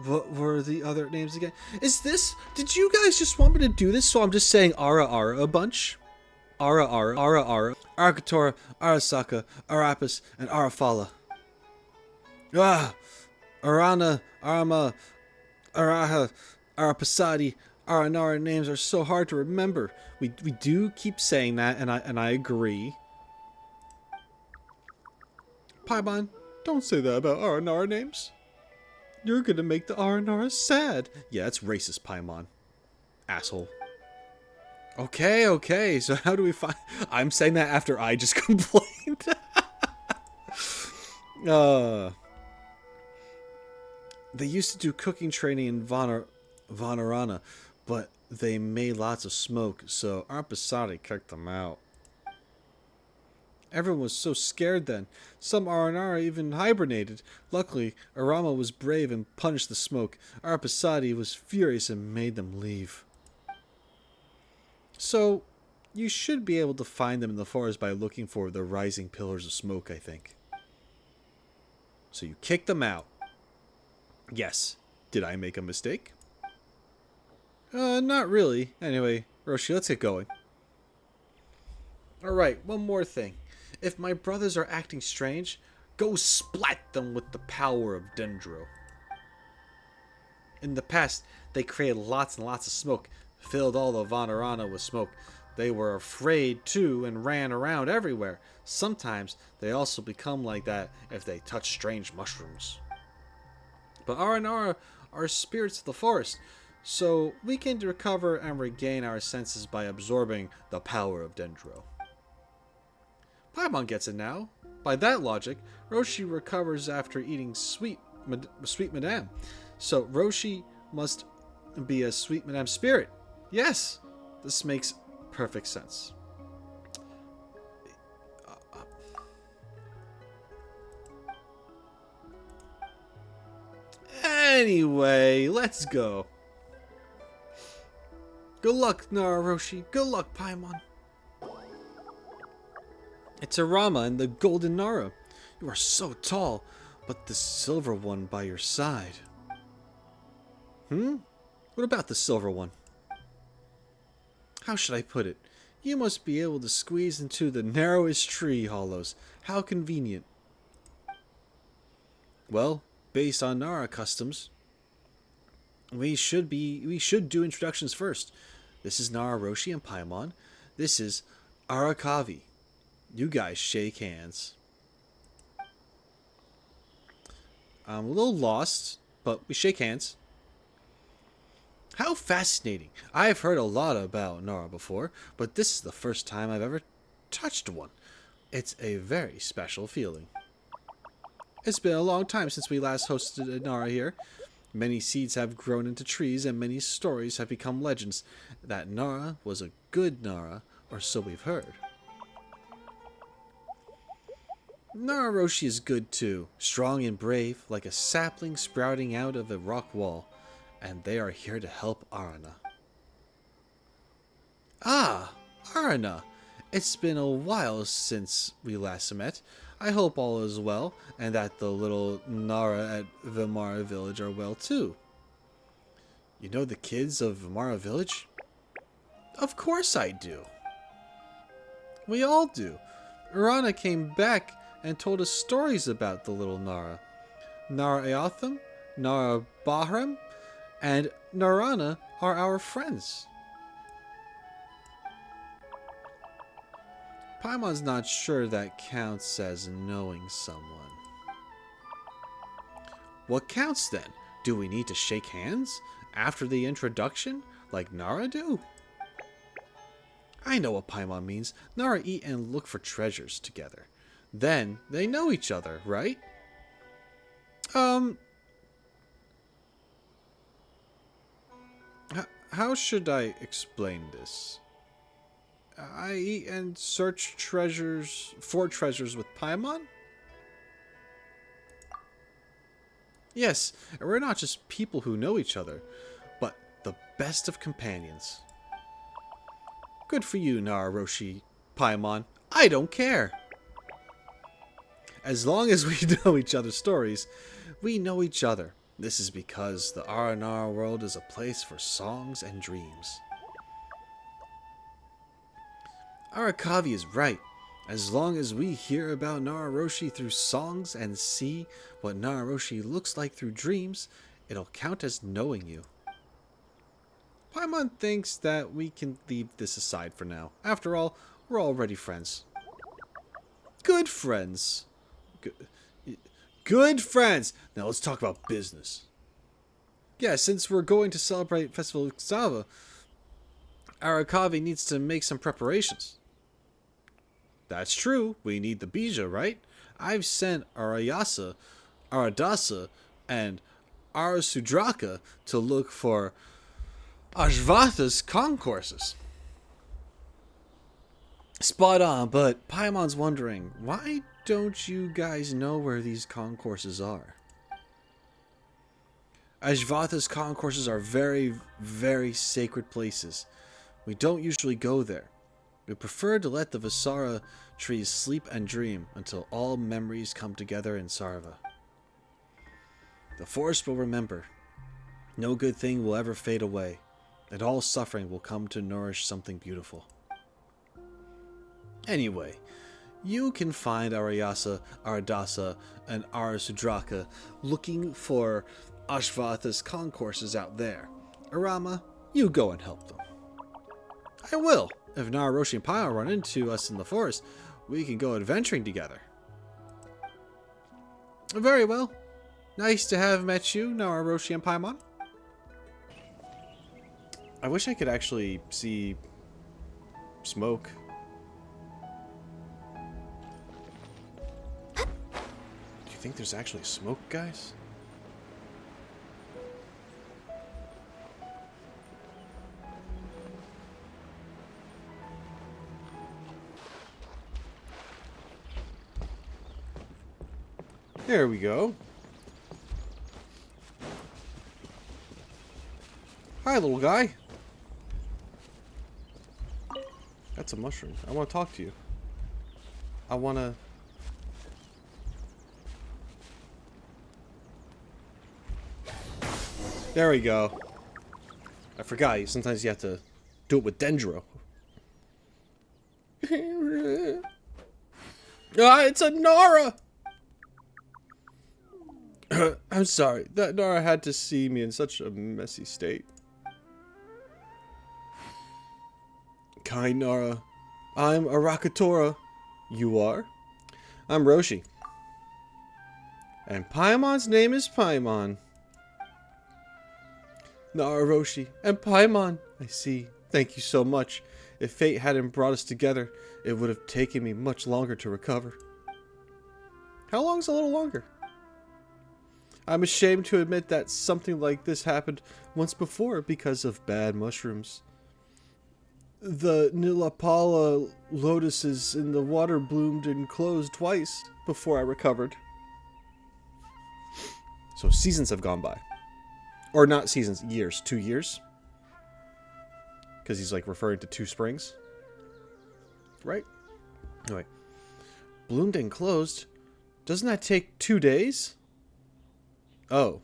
what were the other names again? Did you guys just want me to do this so I'm just saying Ara a bunch? Ara, Arakatora, Arasaka, Arapis, and Arafala. Arana, Arama, Araha, Arapasadi, Aranara names are so hard to remember. We do keep saying that, and I agree. Paimon, don't say that about Aranara names. You're gonna make the Aranara sad. Yeah, that's racist, Paimon. Asshole. Okay, so how do we find... I'm saying that after I just complained. They used to do cooking training in Vanarana, but they made lots of smoke, so Arapasadi kicked them out. Everyone was so scared then. Some Aranara even hibernated. Luckily, Arama was brave and punished the smoke. Arapasadi was furious and made them leave. So, you should be able to find them in the forest by looking for the rising pillars of smoke, I think. So you kicked them out. Yes. Did I make a mistake? Not really. Anyway, Roshi, let's get going. Alright, one more thing. If my brothers are acting strange, go splat them with the power of Dendro. In the past, they created lots and lots of smoke, filled all of Vanarana with smoke. They were afraid too and ran around everywhere. Sometimes they also become like that if they touch strange mushrooms. But Aranara are spirits of the forest, so we can recover and regain our senses by absorbing the power of Dendro. Paimon gets it now. By that logic, Roshi recovers after eating sweet Madame. So Roshi must be a sweet Madame spirit. Yes, this makes perfect sense. Anyway, let's go. Good luck, Roshi. Good luck, Paimon. It's Arama and the golden Nara. You are so tall, but the silver one by your side. What about the silver one? How should I put it? You must be able to squeeze into the narrowest tree hollows. How convenient. Well, based on Nara customs, we should do introductions first. This is Nara, Roshi, and Paimon. This is Arakavi. You guys shake hands. I'm a little lost, but we shake hands. How fascinating. I've heard a lot about Nara before, but this is the first time I've ever touched one. It's a very special feeling. It's been a long time since we last hosted Nara here. Many seeds have grown into trees, and many stories have become legends. That Nara was a good Nara, or so we've heard. TheRoschi is good too, strong and brave, like a sapling sprouting out of a rock wall, and they are here to help Arana. Ah, Arana! It's been a while since we last met. I hope all is well, and that the little Nara at Vimara village are well too. You know the kids of Vimara village? Of course I do. We all do. Rana came back and told us stories about the little Nara. Nara Iotham, Nara Bahram, and Vanarana are our friends. Paimon's not sure that counts as knowing someone. What counts then? Do we need to shake hands after the introduction, like Nara do? I know what Paimon means. Nara eat and look for treasures together. Then they know each other, right? How should I explain this? I eat and search for treasures with Paimon? Yes, and we're not just people who know each other, but the best of companions. Good for you, TheRoschi, Paimon. I don't care. As long as we know each other's stories, we know each other. This is because the Aranara world is a place for songs and dreams. Arakavi is right. As long as we hear about TheRoschi through songs and see what TheRoschi looks like through dreams, it'll count as knowing you. Paimon thinks that we can leave this aside for now. After all, we're already friends. Good friends. Good friends! Now let's talk about business. Yeah, since we're going to celebrate Festival Utsava, Arakavi needs to make some preparations. That's true. We need the bija, right? I've sent Arayasa, Aradasa, and Arasudraka to look for Ashvatha's concourses. Spot on, but Paimon's wondering, why don't you guys know where these concourses are? Ashvatha's concourses are very, very sacred places. We don't usually go there. We prefer to let the Visara trees sleep and dream until all memories come together in Sarva. The forest will remember. No good thing will ever fade away, and all suffering will come to nourish something beautiful. Anyway, you can find Arayasa, Aradasa, and Arasudraka looking for Ashvatha's concourses out there. Arama, you go and help them. I will. If TheRoschi and Paimon run into us in the forest, we can go adventuring together. Very well. Nice to have met you, TheRoschi and Paimon. I wish I could actually see smoke. Do you think there's actually smoke, guys? There we go. Hi, little guy. That's a mushroom. I want to talk to you. I want to... There we go. I forgot. Sometimes you have to do it with Dendro. Ah, it's a Nara! I'm sorry. That Nara had to see me in such a messy state. Kind Nara. I'm Arakatora. You are? I'm Roshi. And Paimon's name is Paimon. TheRoschi and Paimon. I see. Thank you so much. If fate hadn't brought us together, it would have taken me much longer to recover. How long's a little longer? I'm ashamed to admit that something like this happened once before because of bad mushrooms. The Nilapala lotuses in the water bloomed and closed twice before I recovered. So seasons have gone by. Or not seasons, years. 2 years. Because he's like referring to 2 springs. Right? Anyway. Bloomed and closed? Doesn't that take 2 days? Oh.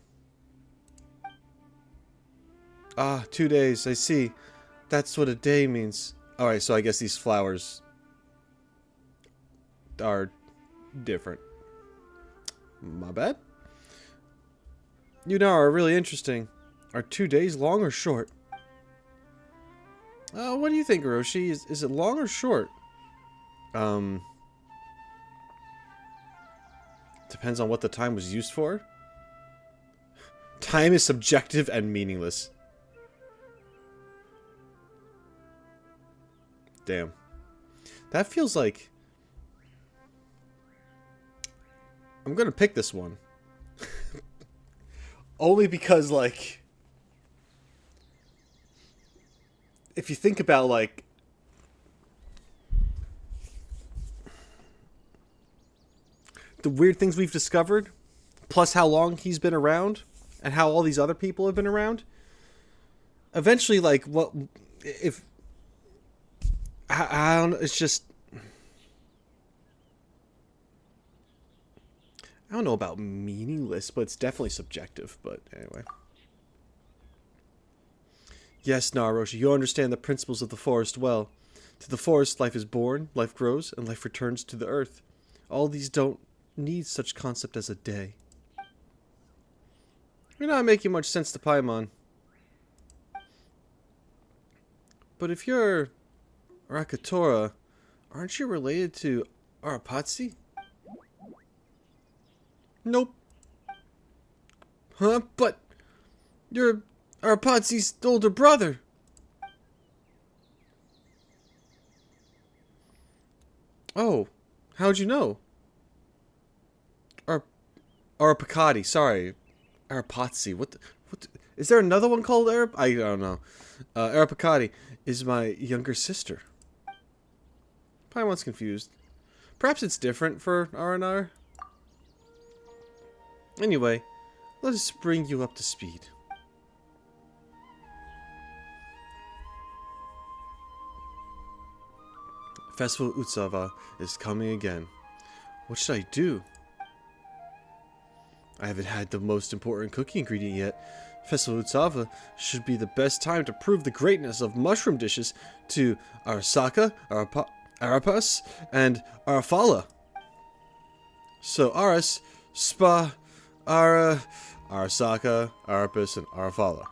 Ah, 2 days, I see. That's what a day means. Alright, so I guess these flowers are different. My bad. You now are really interesting. Are 2 days long or short? What do you think, Roshi? Is it long or short? Depends on what the time was used for. Time is subjective and meaningless. Damn. That feels like... I'm gonna pick this one. Only because, like... If you think about, like... the weird things we've discovered, plus how long he's been around, and how all these other people have been around, eventually, like, what... if... I don't know, it's just... I don't know about meaningless, but it's definitely subjective, but anyway. Yes, TheRoschi, you understand the principles of the forest well. To the forest, life is born, life grows, and life returns to the earth. All these don't need such concept as a day. You're not making much sense to Paimon. But if you're Rakatora, aren't you related to Arapatsi? Nope. Huh? But you're Arapatsi's older brother. Oh, how'd you know? Arapakati, sorry. Arapatsi. What is there another one called I don't know. Arapakati is my younger sister. Paimon's confused. Perhaps it's different for Aranara. Anyway, let us bring you up to speed. Festival Utsava is coming again. What should I do? I haven't had the most important cooking ingredient yet. Festival Utsava should be the best time to prove the greatness of mushroom dishes to Arasaka, Arapas, and Arafala. So Aras, Spa, Arasaka, Arapas, and Arafala.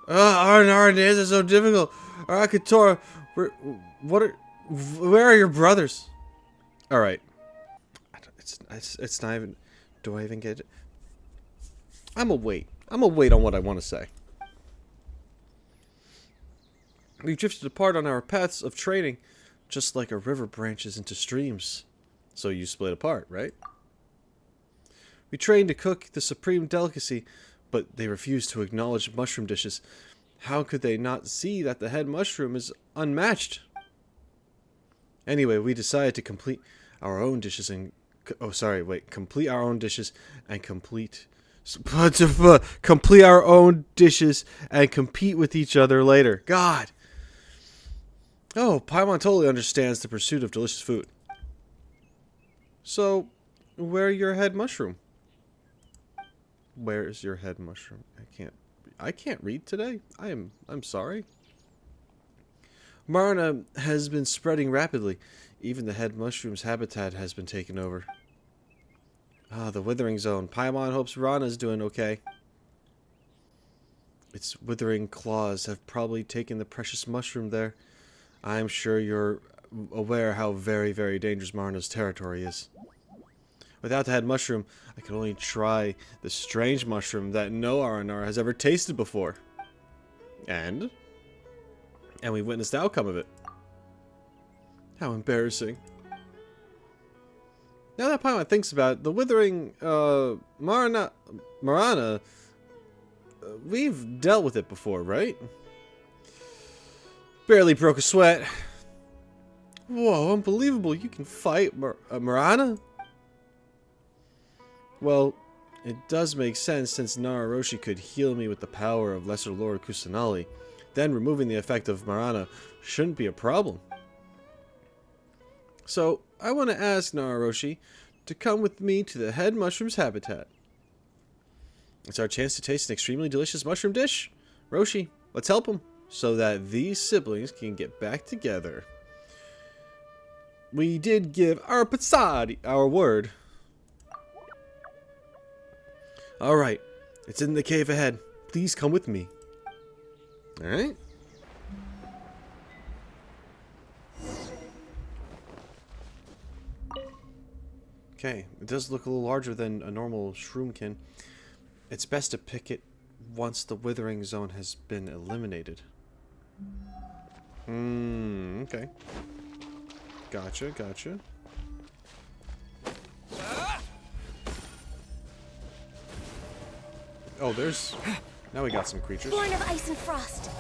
Aranara names are so difficult. Arakatora, where are your brothers? Alright. It's not even... Do I even get it? I'm gonna wait. I'm gonna wait on what I want to say. We've drifted apart on our paths of training, just like a river branches into streams. So you split apart, right? We trained to cook the supreme delicacy, but they refused to acknowledge mushroom dishes. How could they not see that the head mushroom is unmatched? Anyway, we decided to complete our own dishes and... complete our own dishes and complete our own dishes and compete with each other later. God. Oh, Paimon totally understands the pursuit of delicious food. So, where's your head mushroom? Where is your head mushroom? I can't read today. I'm sorry. Marna has been spreading rapidly. Even the head mushroom's habitat has been taken over. Ah, the withering zone. Paimon hopes Rana's doing okay. Its withering claws have probably taken the precious mushroom there. I'm sure you're aware how very, very dangerous Marna's territory is. Without the head mushroom, I can only try the strange mushroom that no Aranara has ever tasted before. And we witnessed the outcome of it. How embarrassing. Now that Paimon thinks about it, the withering, Marana, we've dealt with it before, right? Barely broke a sweat. Whoa, unbelievable. You can fight Marana? Well, it does make sense since TheRoschi could heal me with the power of Lesser Lord Kusanali. Then removing the effect of Marana shouldn't be a problem. So, I want to ask TheRoschi to come with me to the head mushroom's habitat. It's our chance to taste an extremely delicious mushroom dish. Roshi, let's help him so that these siblings can get back together. We did give our Patsadi our word. Alright, it's in the cave ahead. Please come with me. Alright. Okay, it does look a little larger than a normal shroomkin. It's best to pick it once the withering zone has been eliminated. Okay. Gotcha, gotcha. Oh, there's... Now we got some creatures. Born of ice and frost.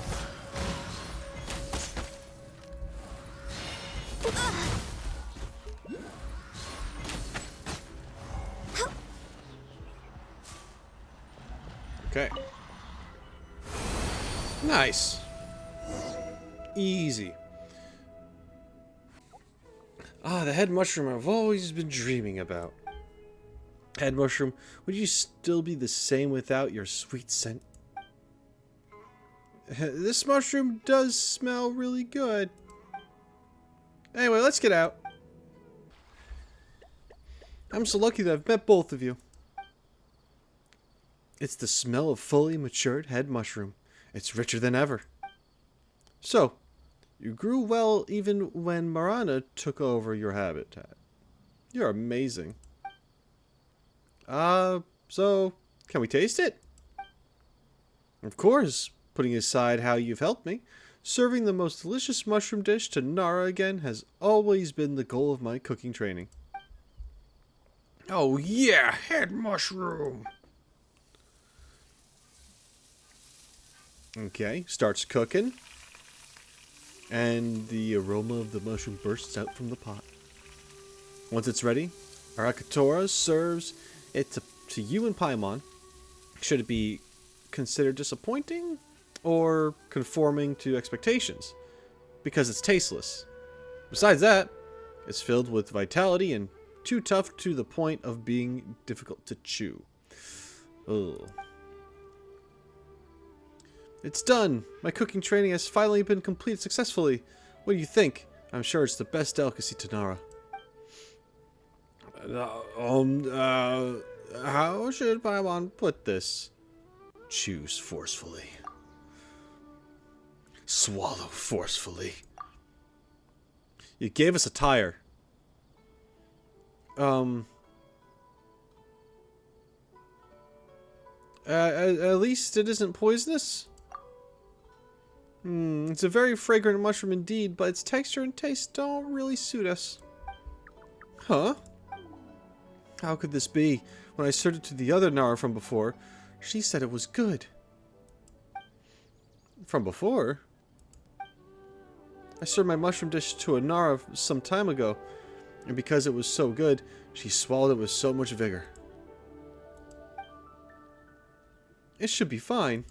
Okay. Nice. Easy. Ah, the head mushroom I've always been dreaming about. Head mushroom, would you still be the same without your sweet scent? This mushroom does smell really good. Anyway, let's get out. I'm so lucky that I've met both of you. It's the smell of fully matured head mushroom. It's richer than ever. So, you grew well even when Marana took over your habitat. You're amazing. So, can we taste it? Of course, putting aside how you've helped me, serving the most delicious mushroom dish to Nara again has always been the goal of my cooking training. Oh yeah, head mushroom! Okay, starts cooking. And the aroma of the mushroom bursts out from the pot. Once it's ready, Arakatora serves it to you and Paimon. Should it be considered disappointing or conforming to expectations? Because it's tasteless. Besides that, it's filled with vitality and too tough to the point of being difficult to chew. Ugh. It's done! My cooking training has finally been completed successfully. What do you think? I'm sure it's the best delicacy to Nara. How should Paimon put this? Choose forcefully. Swallow forcefully. You gave us a tire. At least it isn't poisonous? It's a very fragrant mushroom indeed, but its texture and taste don't really suit us. Huh? How could this be? When I served it to the other Nara from before, she said it was good. From before? I served my mushroom dish to a Nara some time ago, and because it was so good, she swallowed it with so much vigor. It should be fine.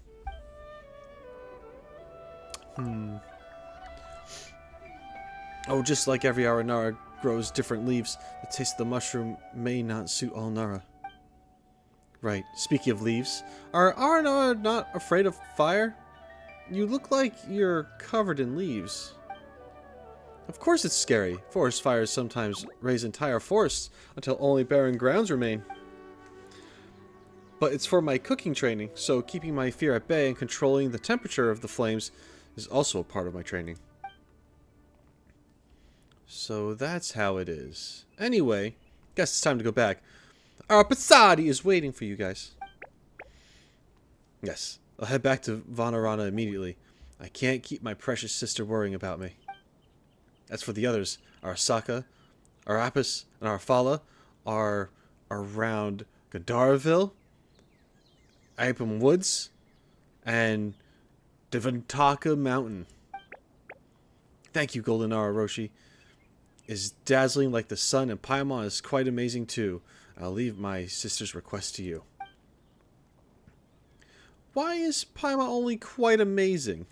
Oh, just like every Aranara grows different leaves, the taste of the mushroom may not suit all Nara. Right, speaking of leaves, are Aranara not afraid of fire? You look like you're covered in leaves. Of course it's scary. Forest fires sometimes raise entire forests until only barren grounds remain. But it's for my cooking training, so keeping my fear at bay and controlling the temperature of the flames is also a part of my training. So that's how it is. Anyway, guess it's time to go back. Our Patsadi is waiting for you guys. Yes, I'll head back to Vanarana immediately. I can't keep my precious sister worrying about me. As for the others, Arasaka, Arapis, and Arfala, are around Gadaraville, Iotham Woods, and Devantaka Mountain. Thank you, Golden Aroroshi. Is dazzling like the sun, and Paimon is quite amazing too. I'll leave my sister's request to you. Why is Paimon only quite amazing?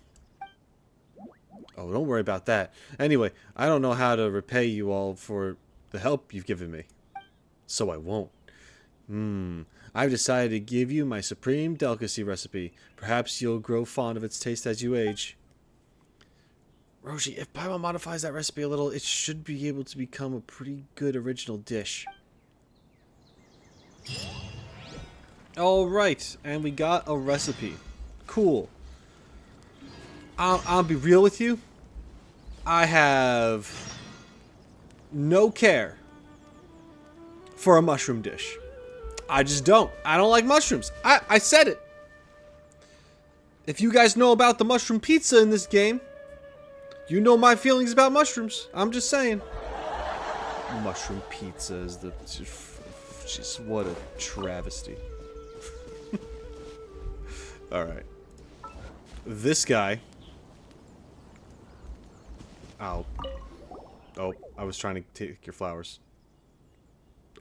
Oh, don't worry about that. Anyway, I don't know how to repay you all for the help you've given me. So I won't. I've decided to give you my supreme delicacy recipe. Perhaps you'll grow fond of its taste as you age. Roshi, if Paimon modifies that recipe a little, it should be able to become a pretty good original dish. Alright, and we got a recipe. Cool. I'll be real with you. I have no care for a mushroom dish. I just don't. I don't like mushrooms. I said it. If you guys know about the mushroom pizza in this game, you know my feelings about mushrooms. I'm just saying. Mushroom pizza is the... Just what a travesty. Alright. This guy... Ow. Oh, I was trying to take your flowers.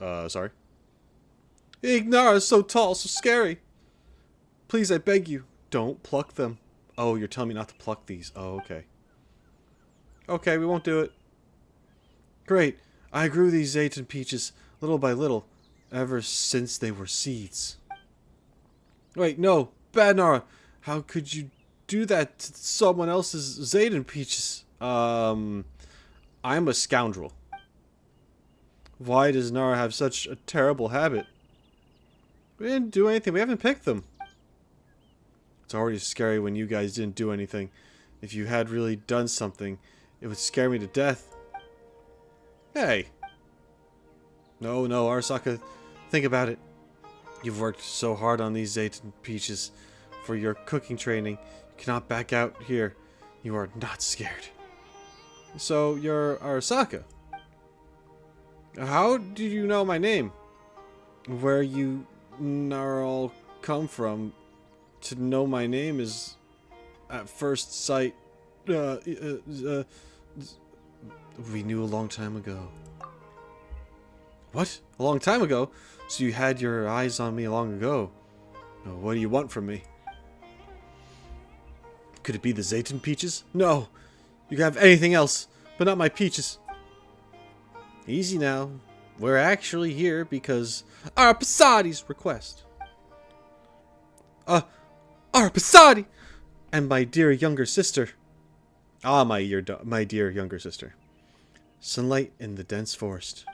Sorry. Ignara is so tall, so scary. Please, I beg you, don't pluck them. Oh, you're telling me not to pluck these. Oh, okay. Okay, we won't do it. Great. I grew these Zayton peaches little by little, ever since they were seeds. Wait, no. Bad Nara. How could you do that to someone else's Zayton peaches? I'm a scoundrel. Why does Nara have such a terrible habit? We didn't do anything. We haven't picked them. It's already scary when you guys didn't do anything. If you had really done something, it would scare me to death. Hey. No, Arasaka. Think about it. You've worked so hard on these Zayton peaches for your cooking training. You cannot back out here. You are not scared. So, you're Arasaka. How do you know my name? Where you all come from to know my name is at first sight. We knew a long time ago. What? A long time ago? So you had your eyes on me long ago. What do you want from me? Could it be the Zayton peaches? No! You can have anything else, but not my peaches. Easy now. We're actually here because Arapasadi's request. Arapasadi! And my dear younger sister. My dear younger sister. Sunlight in the dense forest.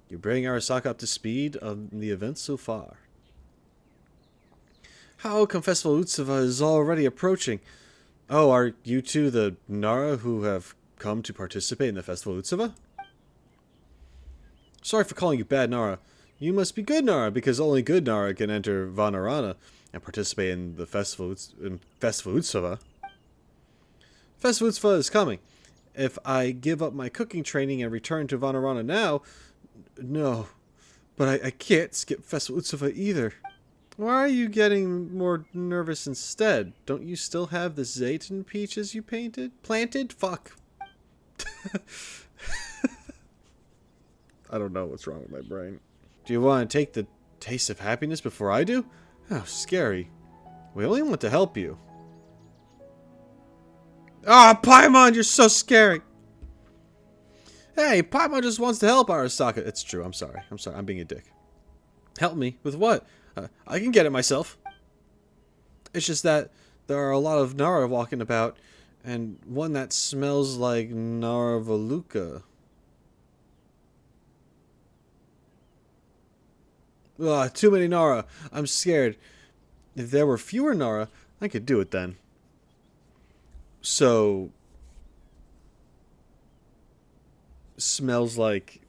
You bring Arasaka up to speed on the events so far. How come Festival Utsava is already approaching? Oh, are you two the Nara who have come to participate in the Festival Utsava? Sorry for calling you bad Nara. You must be good Nara, because only good Nara can enter Vanarana and participate in the Festival Utsava. Festival Utsava is coming. If I give up my cooking training and return to Vanarana now... No. But I can't skip Festival Utsava either. Why are you getting more nervous instead? Don't you still have the Zayton peaches you planted? Fuck. I don't know what's wrong with my brain. Do you want to take the taste of happiness before I do? Oh, scary. We only want to help you. Ah, Paimon, you're so scary. Hey, Paimon just wants to help Arasaka. It's true, I'm sorry. I'm being a dick. Help me? With what? I can get it myself. It's just that there are a lot of Nara walking about, and one that smells like Narvaluka. Ugh, too many Nara. I'm scared. If there were fewer Nara, I could do it then. So... smells like...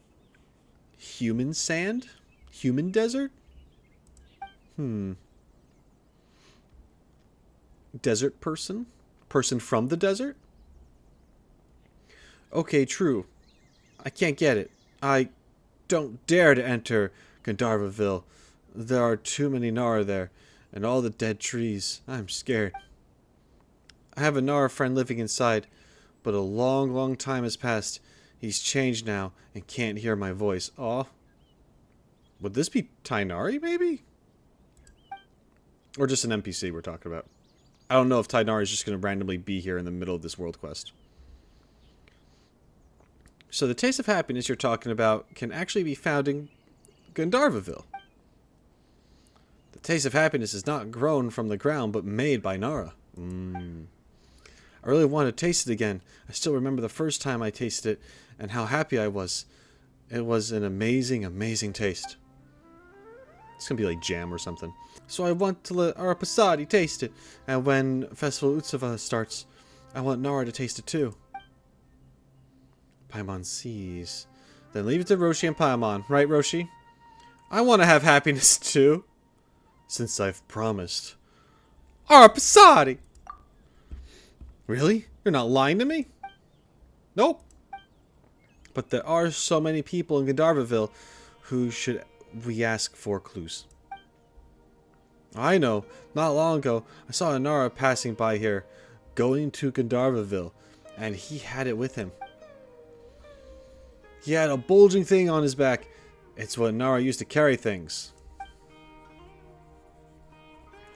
human sand? Human desert? Desert person? Person from the desert? Okay, true. I can't get it. I don't dare to enter Gandharvaville. There are too many Nara there, and all the dead trees. I'm scared. I have a Nara friend living inside, but a long, long time has passed. He's changed now and can't hear my voice. Aw. Would this be Tainari, maybe? Or just an NPC we're talking about. I don't know if Tainari is just going to randomly be here in the middle of this world quest. So the taste of happiness you're talking about can actually be found in Gandharvaville. The taste of happiness is not grown from the ground, but made by Nara. I really want to taste it again. I still remember the first time I tasted it, and how happy I was. It was an amazing, amazing taste. It's going to be like jam or something. So I want to let our Pasadi taste it, and when Festival Utsava starts, I want Nara to taste it too. Paimon sees. Then leave it to Roshi and Paimon, right, Roshi? I want to have happiness too, since I've promised. Our Pasadi! Really? You're not lying to me? Nope. But there are so many people in Gandharvaville who should we ask for clues. I know. Not long ago, I saw Nara passing by here, going to Gandharvaville, and he had it with him. He had a bulging thing on his back. It's what Nara used to carry things.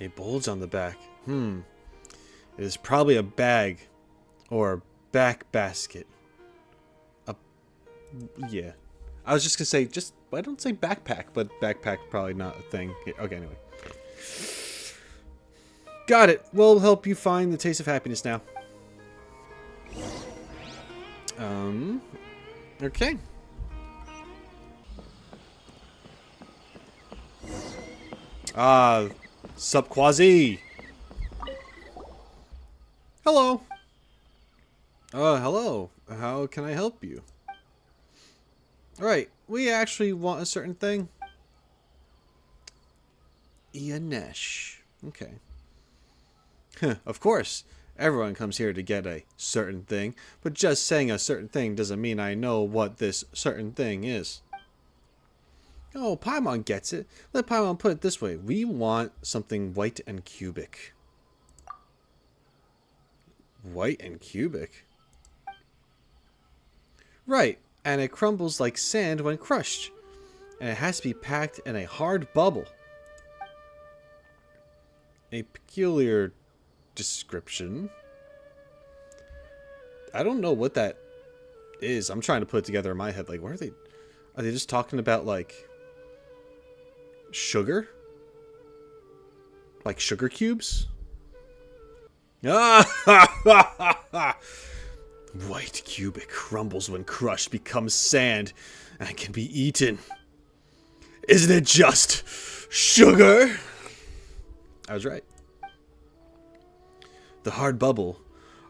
A bulge on the back. It is probably a bag. Or a back basket. Yeah. I was just going to say, I don't say backpack, but backpack probably not a thing. Okay, anyway. Got it. We'll help you find the taste of happiness now. Okay. Sup Quasi. Hello. Hello. How can I help you? Alright, we actually want a certain thing. Ianesh. Okay. Of course. Everyone comes here to get a certain thing, but just saying a certain thing doesn't mean I know what this certain thing is. Oh, Paimon gets it. Let Paimon put it this way. We want something white and cubic. White and cubic? Right, and it crumbles like sand when crushed. And it has to be packed in a hard bubble. A peculiar description. I don't know what that is. I'm trying to put it together in my head. Like, what are they? Are they just talking about, like, sugar? Like sugar cubes? White cubic crumbles when crushed, becomes sand, and can be eaten. Isn't it just sugar? I was right. The hard bubble.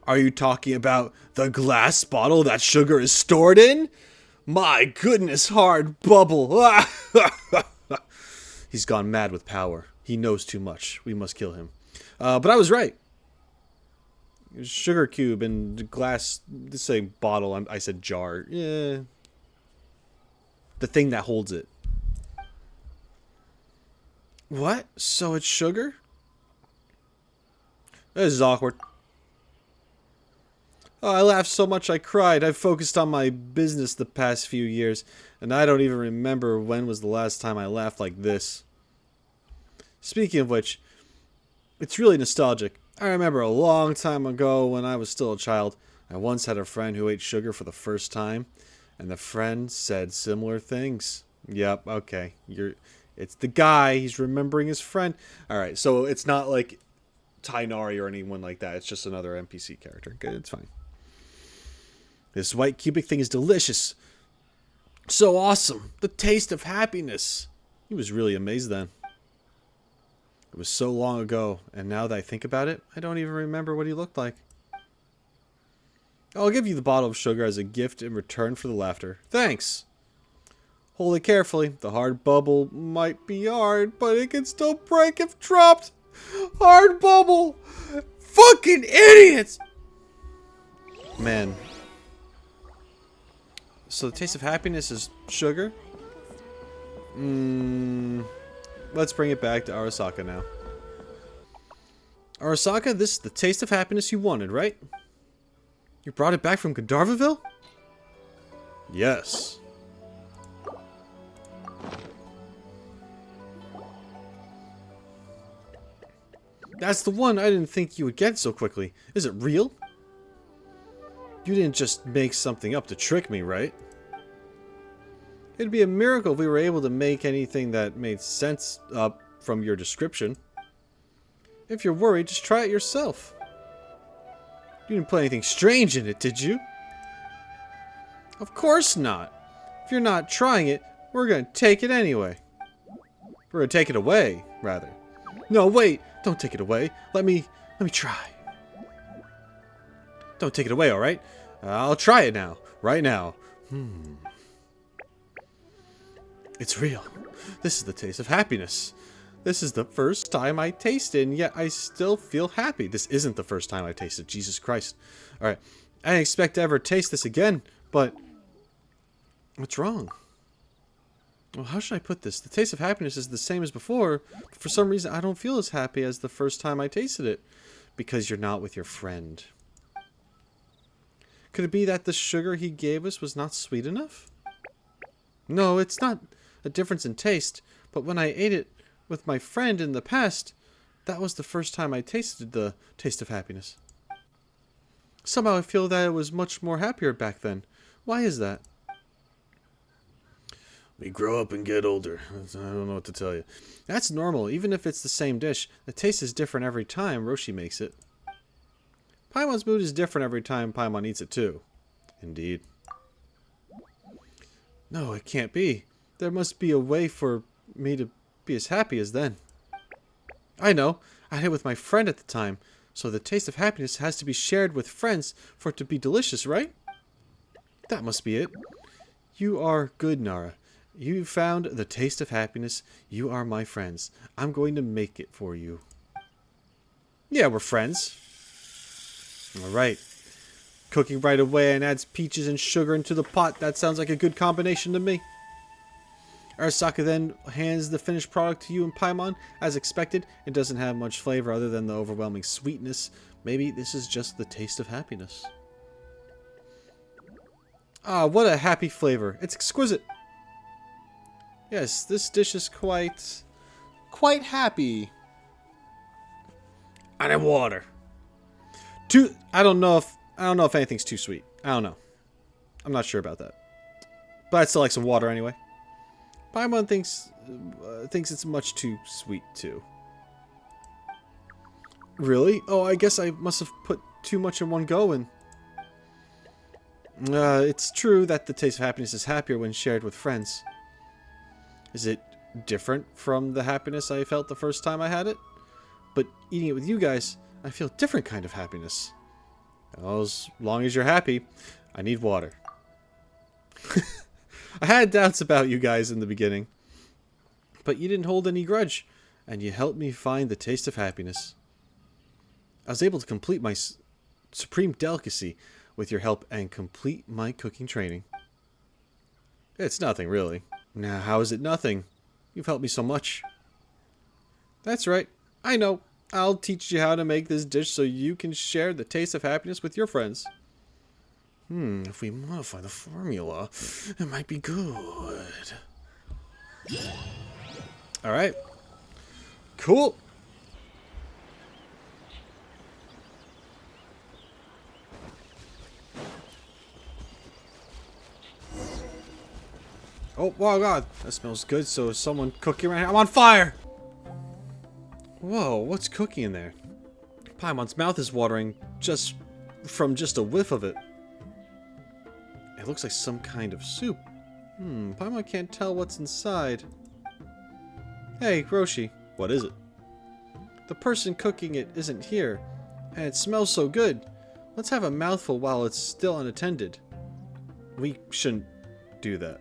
Are you talking about the glass bottle that sugar is stored in? My goodness, hard bubble. He's gone mad with power. He knows too much. We must kill him. But I was right. Sugar cube and glass, this is a bottle. I said jar. Yeah. The thing that holds it. What? So it's sugar? This is awkward. Oh, I laughed so much I cried. I've focused on my business the past few years, and I don't even remember when was the last time I laughed like this. Speaking of which, it's really nostalgic. I remember a long time ago when I was still a child, I once had a friend who ate sugar for the first time, and the friend said similar things. Yep, okay. It's the guy, he's remembering his friend. Alright, so it's not like Tainari or anyone like that, it's just another NPC character. Good, it's fine. This white cubic thing is delicious. So awesome. The taste of happiness. He was really amazed then. It was so long ago, and now that I think about it, I don't even remember what he looked like. I'll give you the bottle of sugar as a gift in return for the laughter. Thanks. Hold it carefully. The hard bubble might be hard, but it can still break if dropped. Hard bubble! Fucking idiots! Man. So the taste of happiness is sugar? Let's bring it back to Arasaka now. Arasaka, this is the taste of happiness you wanted, right? You brought it back from Gandharvaville? Yes. That's the one. I didn't think you would get so quickly. Is it real? You didn't just make something up to trick me, right? It'd be a miracle if we were able to make anything that made sense up from your description. If you're worried, just try it yourself. You didn't put anything strange in it, did you? Of course not. If you're not trying it, we're gonna take it anyway. We're gonna take it away, rather. No, wait! Don't take it away. Let me try. Don't take it away, alright? I'll try it now. Right now. It's real. This is the taste of happiness. This is the first time I tasted, and yet I still feel happy. This isn't the first time I tasted. Jesus Christ. Alright. I didn't expect to ever taste this again, but... what's wrong? Well, how should I put this? The taste of happiness is the same as before, but for some reason I don't feel as happy as the first time I tasted it. Because you're not with your friend. Could it be that the sugar he gave us was not sweet enough? No, it's not a difference in taste, but when I ate it with my friend in the past, that was the first time I tasted the taste of happiness. Somehow I feel that I was much more happier back then. Why is that? We grow up and get older. I don't know what to tell you. That's normal. Even if it's the same dish, the taste is different every time Roshi makes it. Paimon's mood is different every time Paimon eats it too. Indeed. No, it can't be. There must be a way for me to be as happy as then. I know. I had it with my friend at the time, so the taste of happiness has to be shared with friends for it to be delicious, right? That must be it. You are good, Nara. You found the taste of happiness. You are my friends. I'm going to make it for you. Yeah, we're friends. Alright. Cooking right away and adds peaches and sugar into the pot. That sounds like a good combination to me. Arasaka then hands the finished product to you and Paimon. As expected, it doesn't have much flavor other than the overwhelming sweetness. Maybe this is just the taste of happiness. Ah, what a happy flavor. It's exquisite. Yes, this dish is quite happy. I need water. I don't know if anything's too sweet. I don't know. I'm not sure about that. But I'd still like some water anyway. Paimon thinks it's much too sweet too. Really? Oh, I guess I must have put too much in one go and... it's true that the taste of happiness is happier when shared with friends. Is it different from the happiness I felt the first time I had it? But eating it with you guys, I feel a different kind of happiness. Well, as long as you're happy, I need water. I had doubts about you guys in the beginning, but you didn't hold any grudge, and you helped me find the taste of happiness. I was able to complete my supreme delicacy with your help and complete my cooking training. It's nothing, really. Now, how is it nothing? You've helped me so much. That's right. I know. I'll teach you how to make this dish so you can share the taste of happiness with your friends. If we modify the formula, it might be good. Alright. Cool. Oh, wow, God. That smells good. So is someone cooking right now? I'm on fire! Whoa, what's cooking in there? Paimon's mouth is watering from just a whiff of it. It looks like some kind of soup. Paimon can't tell what's inside. Hey, Roshi. What is it? The person cooking it isn't here, and it smells so good. Let's have a mouthful while it's still unattended. We shouldn't do that.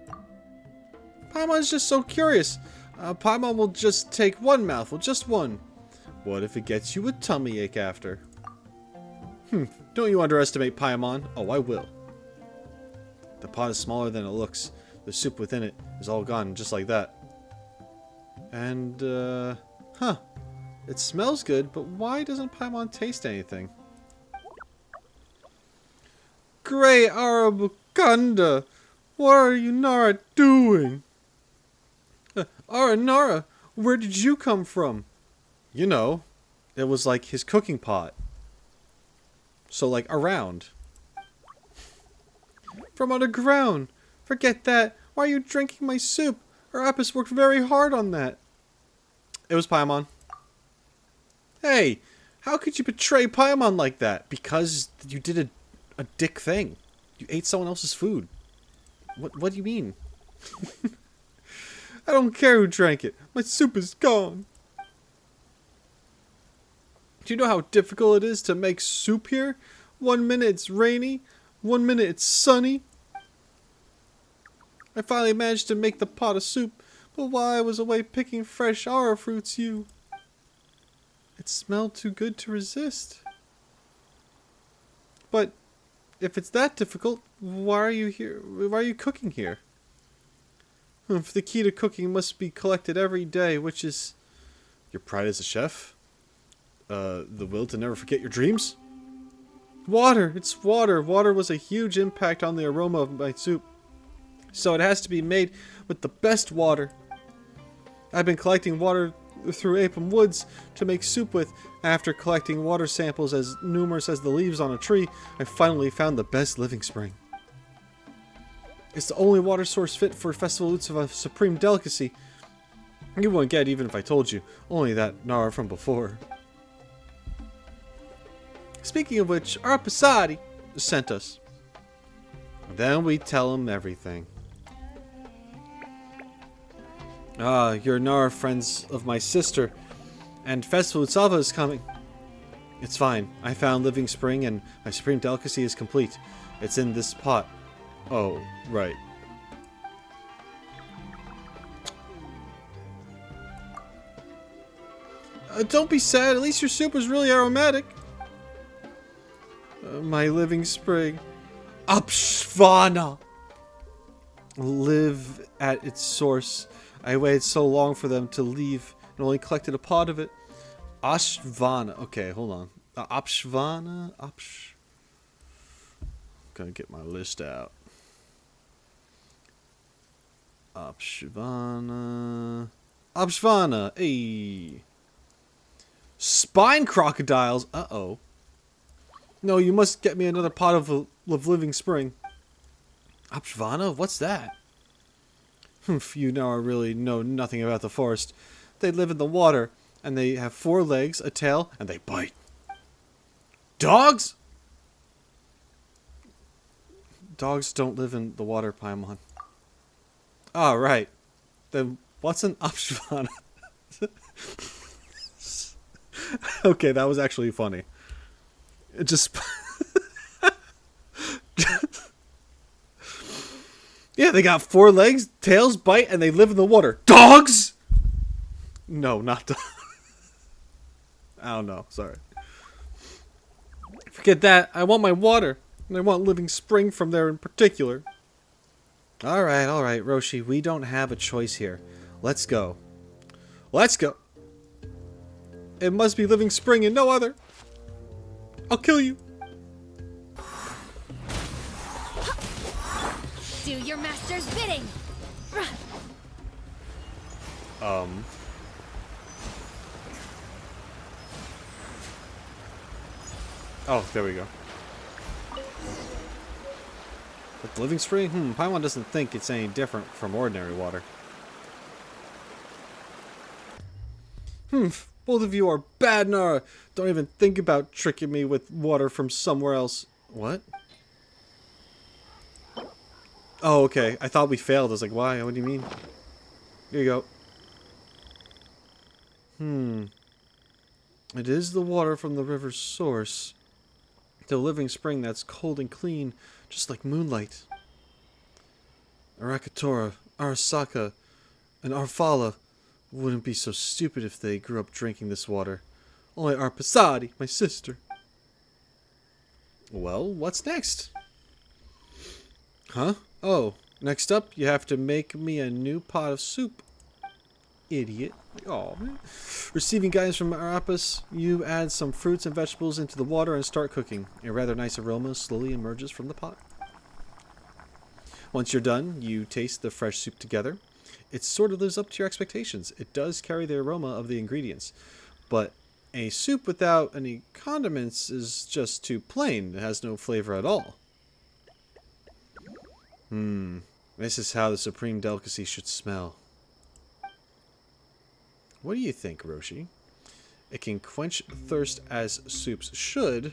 Paimon's just so curious. Paimon will just take one mouthful, just one. What if it gets you a tummy ache after? Don't you underestimate Paimon. Oh, I will. The pot is smaller than it looks. The soup within it is all gone, just like that. And, huh. It smells good, but why doesn't Paimon taste anything? Great Arabukanda! What are you Nara doing? Aranara, where did you come from? You know, it was like his cooking pot. So, like, around. From underground. Forget that. Why are you drinking my soup? Arapis worked very hard on that. It was Paimon. Hey, how could you betray Paimon like that? Because you did a dick thing. You ate someone else's food. What do you mean? I don't care who drank it. My soup is gone. Do you know how difficult it is to make soup here? 1 minute it's rainy, 1 minute it's sunny. I finally managed to make the pot of soup, but while I was away picking fresh ara fruits, it smelled too good to resist. But if it's that difficult, why are you here? Why are you cooking here? If the key to cooking must be collected every day, which is your pride as a chef? The will to never forget your dreams? Water! It's water! Water was a huge impact on the aroma of my soup. So it has to be made with the best water. I've been collecting water through Iotham woods to make soup with. After collecting water samples as numerous as the leaves on a tree, I finally found the best living spring. It's the only water source fit for Festival Utsava supreme delicacy. You wouldn't get it even if I told you. Only that Nara from before. Speaking of which, our Pasadi sent us. Then we tell him everything. You're Nara friends of my sister, and Festival Utsava is coming. It's fine. I found Living Spring, and my supreme delicacy is complete. It's in this pot. Oh, right. Don't be sad. At least your soup was really aromatic. My living spring. Apshvana! Live at its source. I waited so long for them to leave and only collected a pot of it. Ashvana. Okay, hold on. Apshvana? Gonna get my list out. Apshvana. Hey. Spine crocodiles. Uh-oh. No, you must get me another pot of living spring. Apshvana? What's that? You now really know nothing about the forest. They live in the water, and they have 4 legs, a tail, and they bite. Dogs? Dogs don't live in the water, Paimon. Oh, right. Then what's an Apshvana? Okay, that was actually funny. It just... Yeah, they got 4 legs, tails, bite, and they live in the water. Dogs? No, not dogs. I don't know. Sorry. Forget that. I want my water. And I want living spring from there in particular. Alright, Roshi. We don't have a choice here. Let's go. Let's go. It must be living spring and no other. I'll kill you. Do your master's bidding. Oh, there we go. With living spring? Paimon doesn't think it's any different from ordinary water. Both of you are bad, Nara. Don't even think about tricking me with water from somewhere else. What? Oh, okay. I thought we failed. I was like, why? What do you mean? Here you go. It is the water from the river's source. The living spring that's cold and clean, just like moonlight. Arakatora, Arasaka, and Arfala wouldn't be so stupid if they grew up drinking this water. Only Arpasadi, my sister. Well, what's next? Huh? Oh, next up, you have to make me a new pot of soup. idiot. Oh, man. Receiving guidance from Arapis, you add some fruits and vegetables into the water and start cooking. A rather nice aroma slowly emerges from the pot. Once you're done, you taste the fresh soup together. It sort of lives up to your expectations. It does carry the aroma of the ingredients, but a soup without any condiments is just too plain. It has no flavor at all. This is how the supreme delicacy should smell. What do you think, Roshi? It can quench thirst as soups should.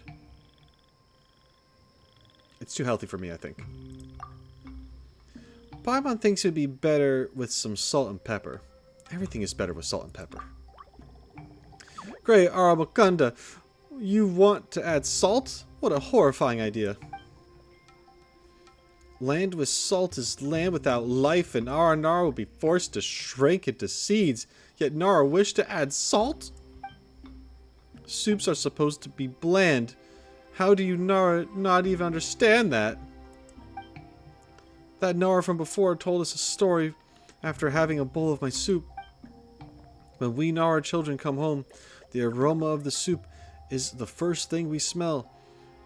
It's too healthy for me, I think. Paimon thinks it would be better with some salt and pepper. Everything is better with salt and pepper. Great, Arabakunda. You want to add salt? What a horrifying idea. Land with salt is land without life, and Aranara will be forced to shrink into seeds. Yet Nara wished to add salt? Soups are supposed to be bland. How do you, Nara, not even understand that? That Nara from before told us a story after having a bowl of my soup. When we Nara children come home, the aroma of the soup is the first thing we smell.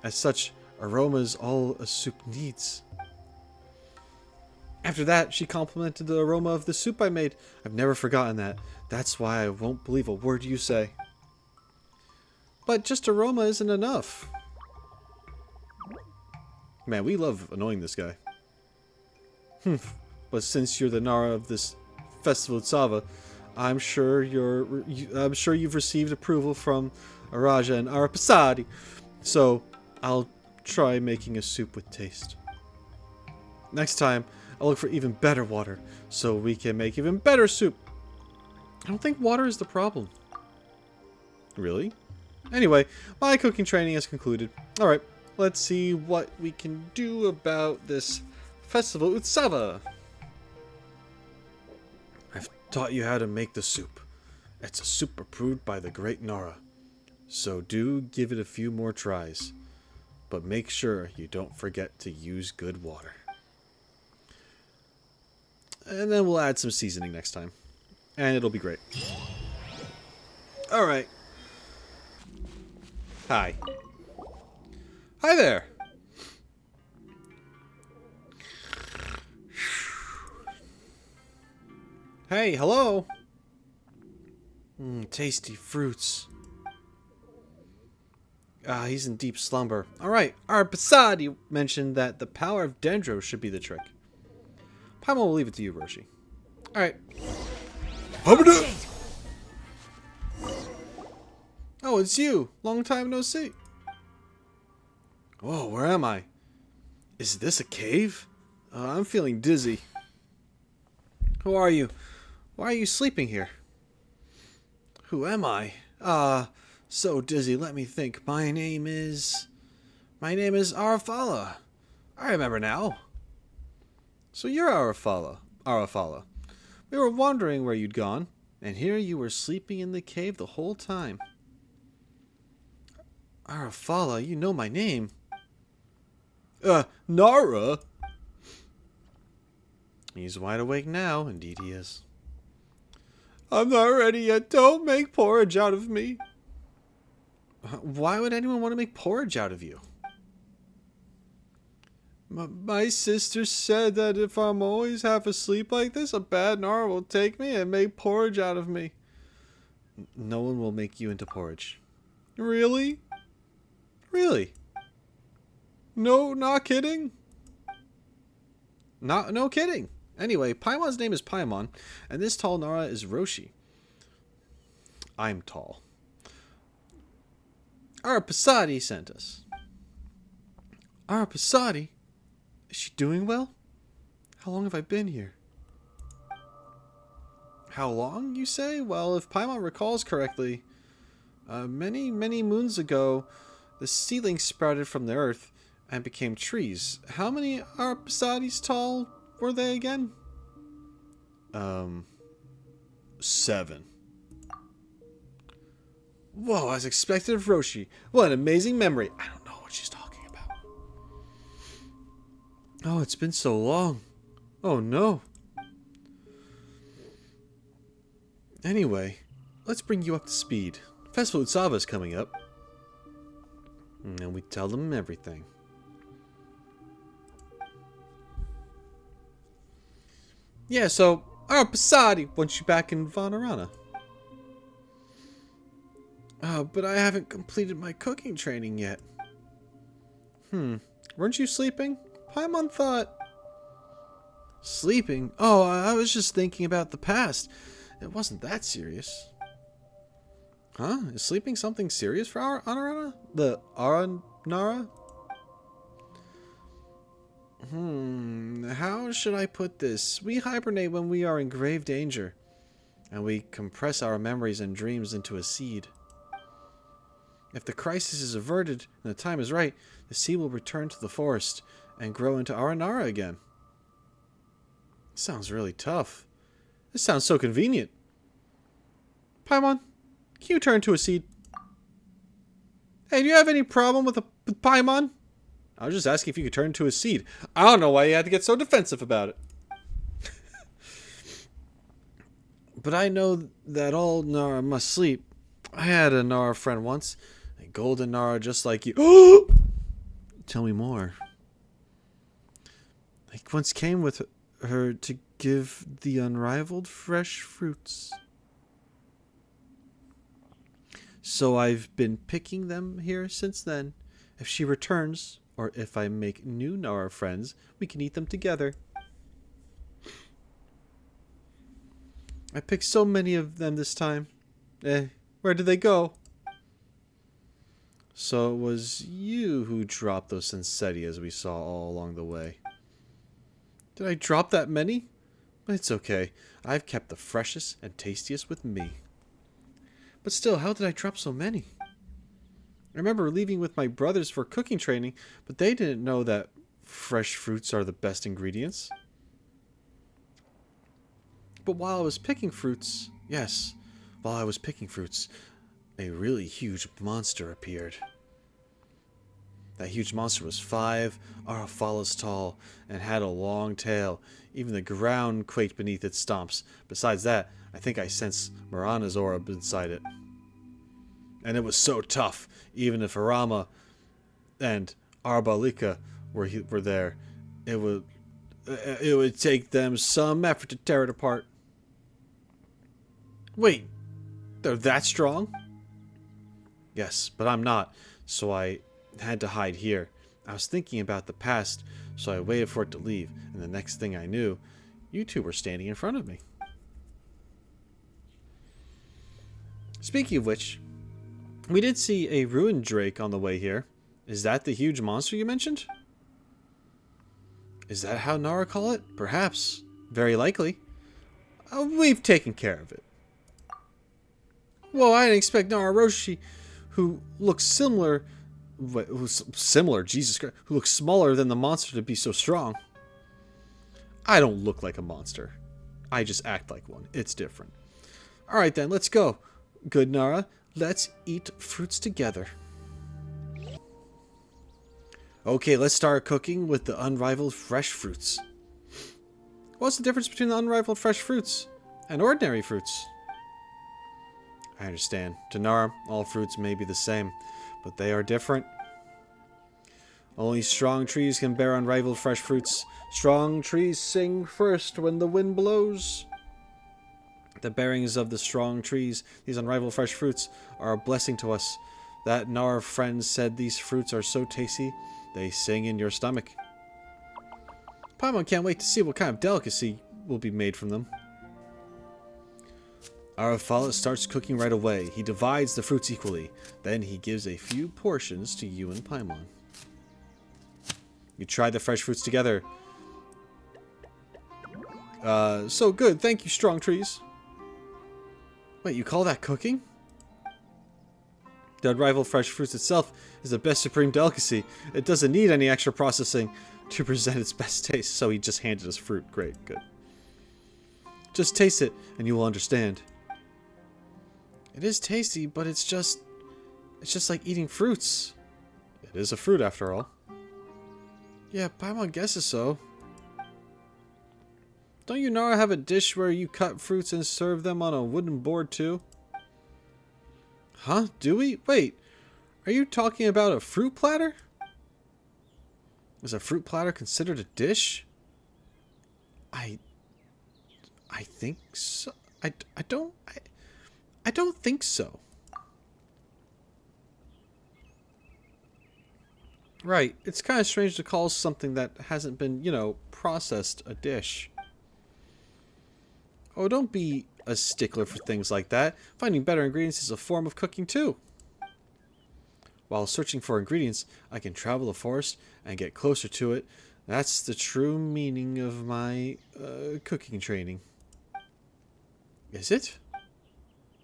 As such, aroma is all a soup needs. After that, she complimented the aroma of the soup I made. I've never forgotten that. That's why I won't believe a word you say. But just aroma isn't enough. Man, we love annoying this guy. But since you're the Nara of this festival Utsava, I'm sure you've received approval from Araja and Arapasadi. So I'll try making a soup with taste. Next time, I'll look for even better water, so we can make even better soup. I don't think water is the problem. Really? Anyway, my cooking training has concluded. Alright, let's see what we can do about this festival Utsava. I've taught you how to make the soup. It's a soup approved by the great Nara. So do give it a few more tries. But make sure you don't forget to use good water. And then we'll add some seasoning next time. And it'll be great. Alright. Hi. Hi there! Hey, hello! Tasty fruits. He's in deep slumber. Alright, Arapasadi mentioned that the power of Dendro should be the trick. Paimon will leave it to you, Roshi. Alright. Oh, it's you. Long time no see. Whoa, where am I? Is this a cave? I'm feeling dizzy. Who are you? Why are you sleeping here? Who am I? So dizzy, let me think. My name is Arafala. I remember now. So you're Arafala. We were wondering where you'd gone, and here you were sleeping in the cave the whole time. Arafala, you know my name. Nara? He's wide awake now, indeed he is. I'm not ready yet, don't make porridge out of me. Why would anyone want to make porridge out of you? My sister said that if I'm always half asleep like this, a bad Nara will take me and make porridge out of me. No one will make you into porridge. Really? Really? No, not kidding? No kidding. Anyway, Paimon's name is Paimon, and this tall Nara is Roshi. I'm tall. Arapasadi sent us. Arapasadi? Is she doing well? How long have I been here? How long, you say? Well, if Paimon recalls correctly, many moons ago, the seedlings sprouted from the earth and became trees. How many Arapasadis tall were they again? 7. Whoa, as expected of Roshi. What an amazing memory. I don't know what she's talking about. Oh, it's been so long. Oh no. Anyway, let's bring you up to speed. Festival Utsava is coming up. And we tell them everything. Yeah, so our Pasadi wants you back in Vanarana. But I haven't completed my cooking training yet. Weren't you sleeping? Paimon thought... Sleeping? Oh, I was just thinking about the past. It wasn't that serious. Huh? Is sleeping something serious for our Aranara? The Aranara? How should I put this? We hibernate when we are in grave danger. And we compress our memories and dreams into a seed. If the crisis is averted and the time is right, the seed will return to the forest and grow into Aranara again. Sounds really tough. This sounds so convenient. Paimon, can you turn to a seed? Hey, do you have any problem with Paimon? I was just asking if you could turn into a seed. I don't know why you had to get so defensive about it. But I know that all Nara must sleep. I had a Nara friend once. A golden Nara just like you. Tell me more. I once came with her to give the unrivaled fresh fruits. So I've been picking them here since then. If she returns, or if I make new Nara friends, we can eat them together. I picked so many of them this time. Where did they go? So it was you who dropped those Sensetti we saw all along the way. Did I drop that many? But it's okay. I've kept the freshest and tastiest with me. But still, how did I drop so many? I remember leaving with my brothers for cooking training, but they didn't know that fresh fruits are the best ingredients. But while I was picking fruits, a really huge monster appeared. That huge monster was 5 arafalas tall and had a long tail. Even the ground quaked beneath its stomps. Besides that, I think I sensed Marana's aura inside it. And it was so tough, even if Arama and Arbalika were there, it would take them some effort to tear it apart. Wait, they're that strong? Yes, but I'm not, so I had to hide here. I was thinking about the past, so I waited for it to leave, and the next thing I knew, you two were standing in front of me. Speaking of which, we did see a ruined drake on the way here. Is that the huge monster you mentioned? Is that how Nara call it? Perhaps. Very likely. We've taken care of it. Whoa, I didn't expect TheRoschi, who looks similar... Who's similar? Jesus Christ. Who looks smaller than the monster to be so strong. I don't look like a monster. I just act like one. It's different. Alright then, let's go. Good Nara. Let's eat fruits together. Okay, let's start cooking with the unrivaled fresh fruits. What's the difference between the unrivaled fresh fruits and ordinary fruits? I understand. To Nara, all fruits may be the same, but they are different. Only strong trees can bear unrivaled fresh fruits. Strong trees sing first when the wind blows. The bearings of the strong trees, these unrivaled fresh fruits, are a blessing to us. That Nara friend said these fruits are so tasty, they sing in your stomach. Paimon can't wait to see what kind of delicacy will be made from them. Arafala starts cooking right away. He divides the fruits equally. Then he gives a few portions to you and Paimon. You try the fresh fruits together. So good. Thank you, strong trees. Wait, you call that cooking? The unrivaled fresh fruits itself is the best supreme delicacy. It doesn't need any extra processing to present its best taste, so he just handed us fruit. Great, good. Just taste it, and you will understand. It is tasty, but it's just like eating fruits. It is a fruit, after all. Yeah, Paimon guesses so. Don't you Nara have a dish where you cut fruits and serve them on a wooden board too? Huh? Do we? Wait, are you talking about a fruit platter? Is a fruit platter considered a dish? I think so. I don't think so. Right, it's kind of strange to call something that hasn't been, you know, processed a dish. Oh, don't be a stickler for things like that. Finding better ingredients is a form of cooking too. While searching for ingredients, I can travel the forest and get closer to it. That's the true meaning of my cooking training. Is it?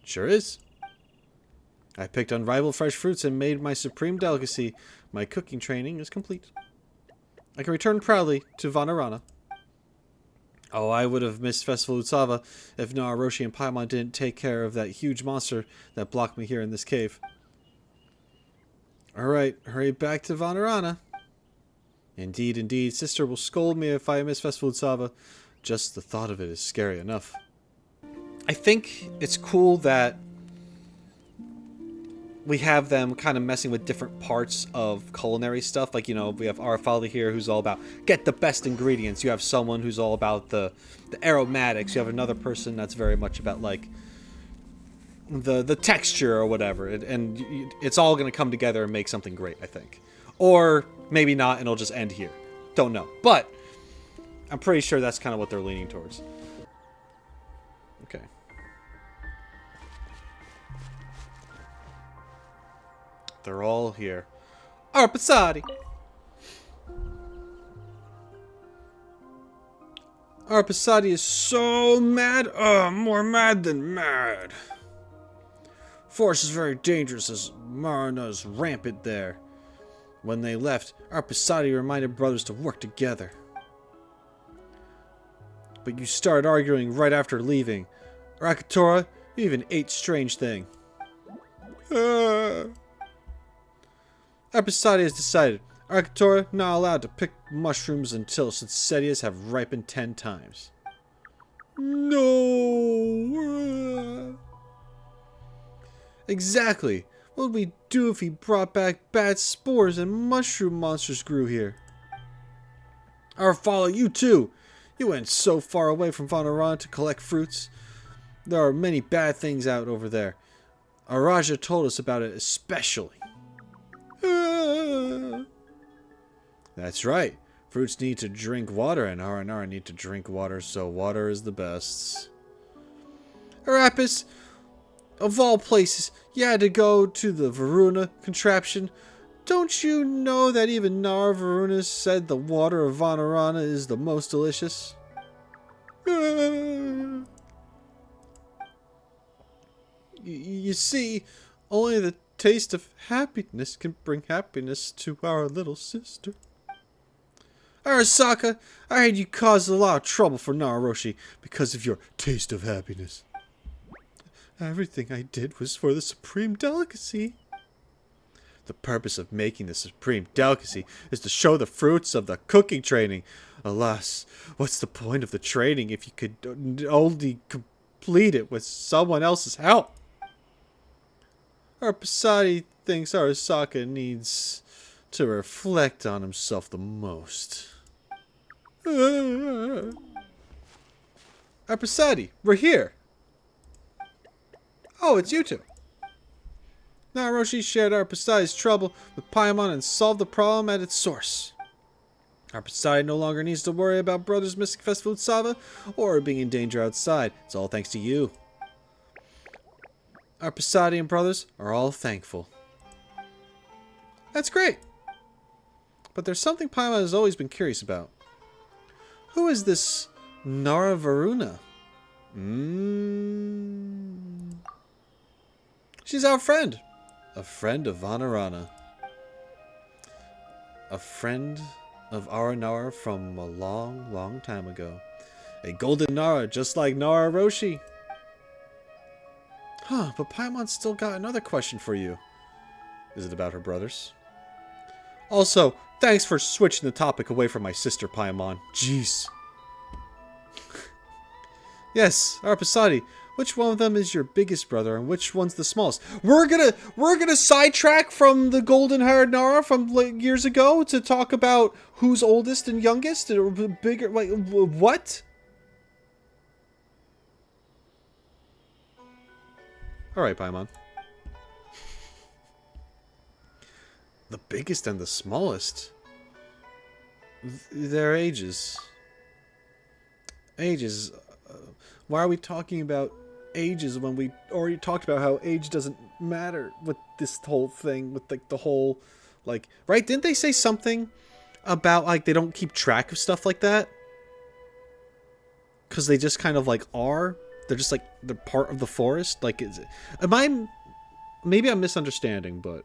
Sure is. I picked unrivaled fresh fruits and made my supreme delicacy. My cooking training is complete. I can return proudly to Vanarana. Oh, I would have missed Festival Utsava if TheRoschi and Paimon didn't take care of that huge monster that blocked me here in this cave. Alright, hurry back to Vanarana. Indeed, indeed, sister will scold me if I miss Festival Utsava. Just the thought of it is scary enough. I think it's cool that we have them kind of messing with different parts of culinary stuff. Like, you know, we have our father here who's all about get the best ingredients. You have someone who's all about the aromatics. You have another person that's very much about, like, the texture or whatever. And it's all going to come together and make something great, I think. Or maybe not, and it'll just end here. Don't know. But I'm pretty sure that's kind of what they're leaning towards. Okay. They're all here. Arpasadi! Arpasadi is so mad. More mad than mad. Force is very dangerous as Marana is rampant there. When they left, Arpasadi reminded brothers to work together. But you started arguing right after leaving. Rakatora, you even ate strange thing. Arpasadi has decided. Rakatora not allowed to pick mushrooms until Sincetias have ripened 10 times. No! Exactly. What would we do if he brought back bad spores and mushroom monsters grew here? I'll follow you too. You went so far away from Vanarana to collect fruits. There are many bad things out over there. Araja told us about it especially. That's right. Fruits need to drink water and Aranara need to drink water, so water is the best. Arapis, of all places, you had to go to the Varuna contraption. Don't you know that even Nar Varuna said the water of Vanarana is the most delicious? You see, only the taste of happiness can bring happiness to our little sister. Arasaka, I heard you caused a lot of trouble for TheRoschi because of your taste of happiness. Everything I did was for the supreme delicacy. The purpose of making the supreme delicacy is to show the fruits of the cooking training. Alas, what's the point of the training if you could only complete it with someone else's help? Arpasadi thinks Arasaka needs to reflect on himself the most. Arpasadi, we're here. Oh, it's you two. TheRoschi shared Arpasadi's trouble with Paimon and solved the problem at its source. Arpasadi no longer needs to worry about brothers missing Festival Utsava or being in danger outside. It's all thanks to you. Arpasadi and brothers are all thankful. That's great. But there's something Paimon has always been curious about. Who is this Nara Varuna? She's our friend. A friend of Vanarana. A friend of Aranara from a long, long time ago. A golden Nara, just like TheRoschi. Huh, but Paimon's still got another question for you. Is it about her brothers? Also, thanks for switching the topic away from my sister, Paimon. Jeez. Yes, Arpasadi. Which one of them is your biggest brother and which one's the smallest? We're gonna sidetrack from the golden-haired Nara from like years ago to talk about who's oldest and youngest or bigger. Like what? All right, Paimon. The biggest and the smallest. Their ages. Ages. Why are we talking about ages when we already talked about how age doesn't matter with this whole thing, with like the whole, like, right? Didn't they say something about like they don't keep track of stuff like that? Because they just kind of like are. They're just like they're part of the forest. Like, maybe I'm misunderstanding, but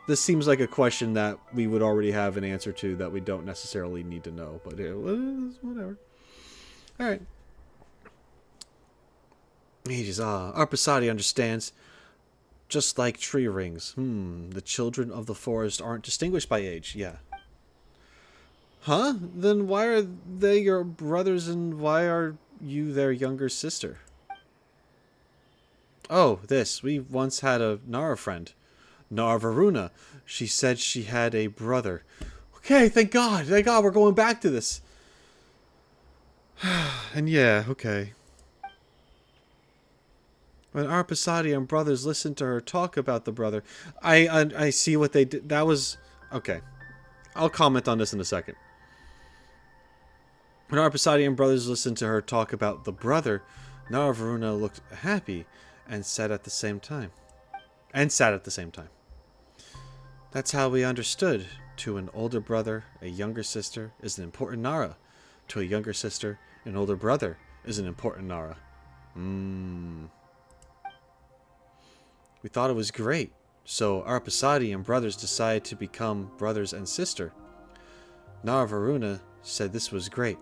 this seems like a question that we would already have an answer to that we don't necessarily need to know. But yeah, whatever. All right. Ages, Arpasadi understands. Just like tree rings. The children of the forest aren't distinguished by age. Yeah. Huh? Then why are they your brothers and why are you their younger sister? Oh, this. We once had a Nara friend. Varuna. She said she had a brother. Okay, thank God. Thank God we're going back to this. And yeah, okay. When Arpasadi and brothers listened to her talk about the brother, I see what they did. That was okay. I'll comment on this in a second. When Arpasadi and brothers listened to her talk about the brother, Varuna looked happy and sat at the same time. That's how we understood. To an older brother, a younger sister is an important Nara. To a younger sister, an older brother is an important Nara. We thought it was great, so Arpasadi and brothers decided to become brothers and sister. Varuna said this was great.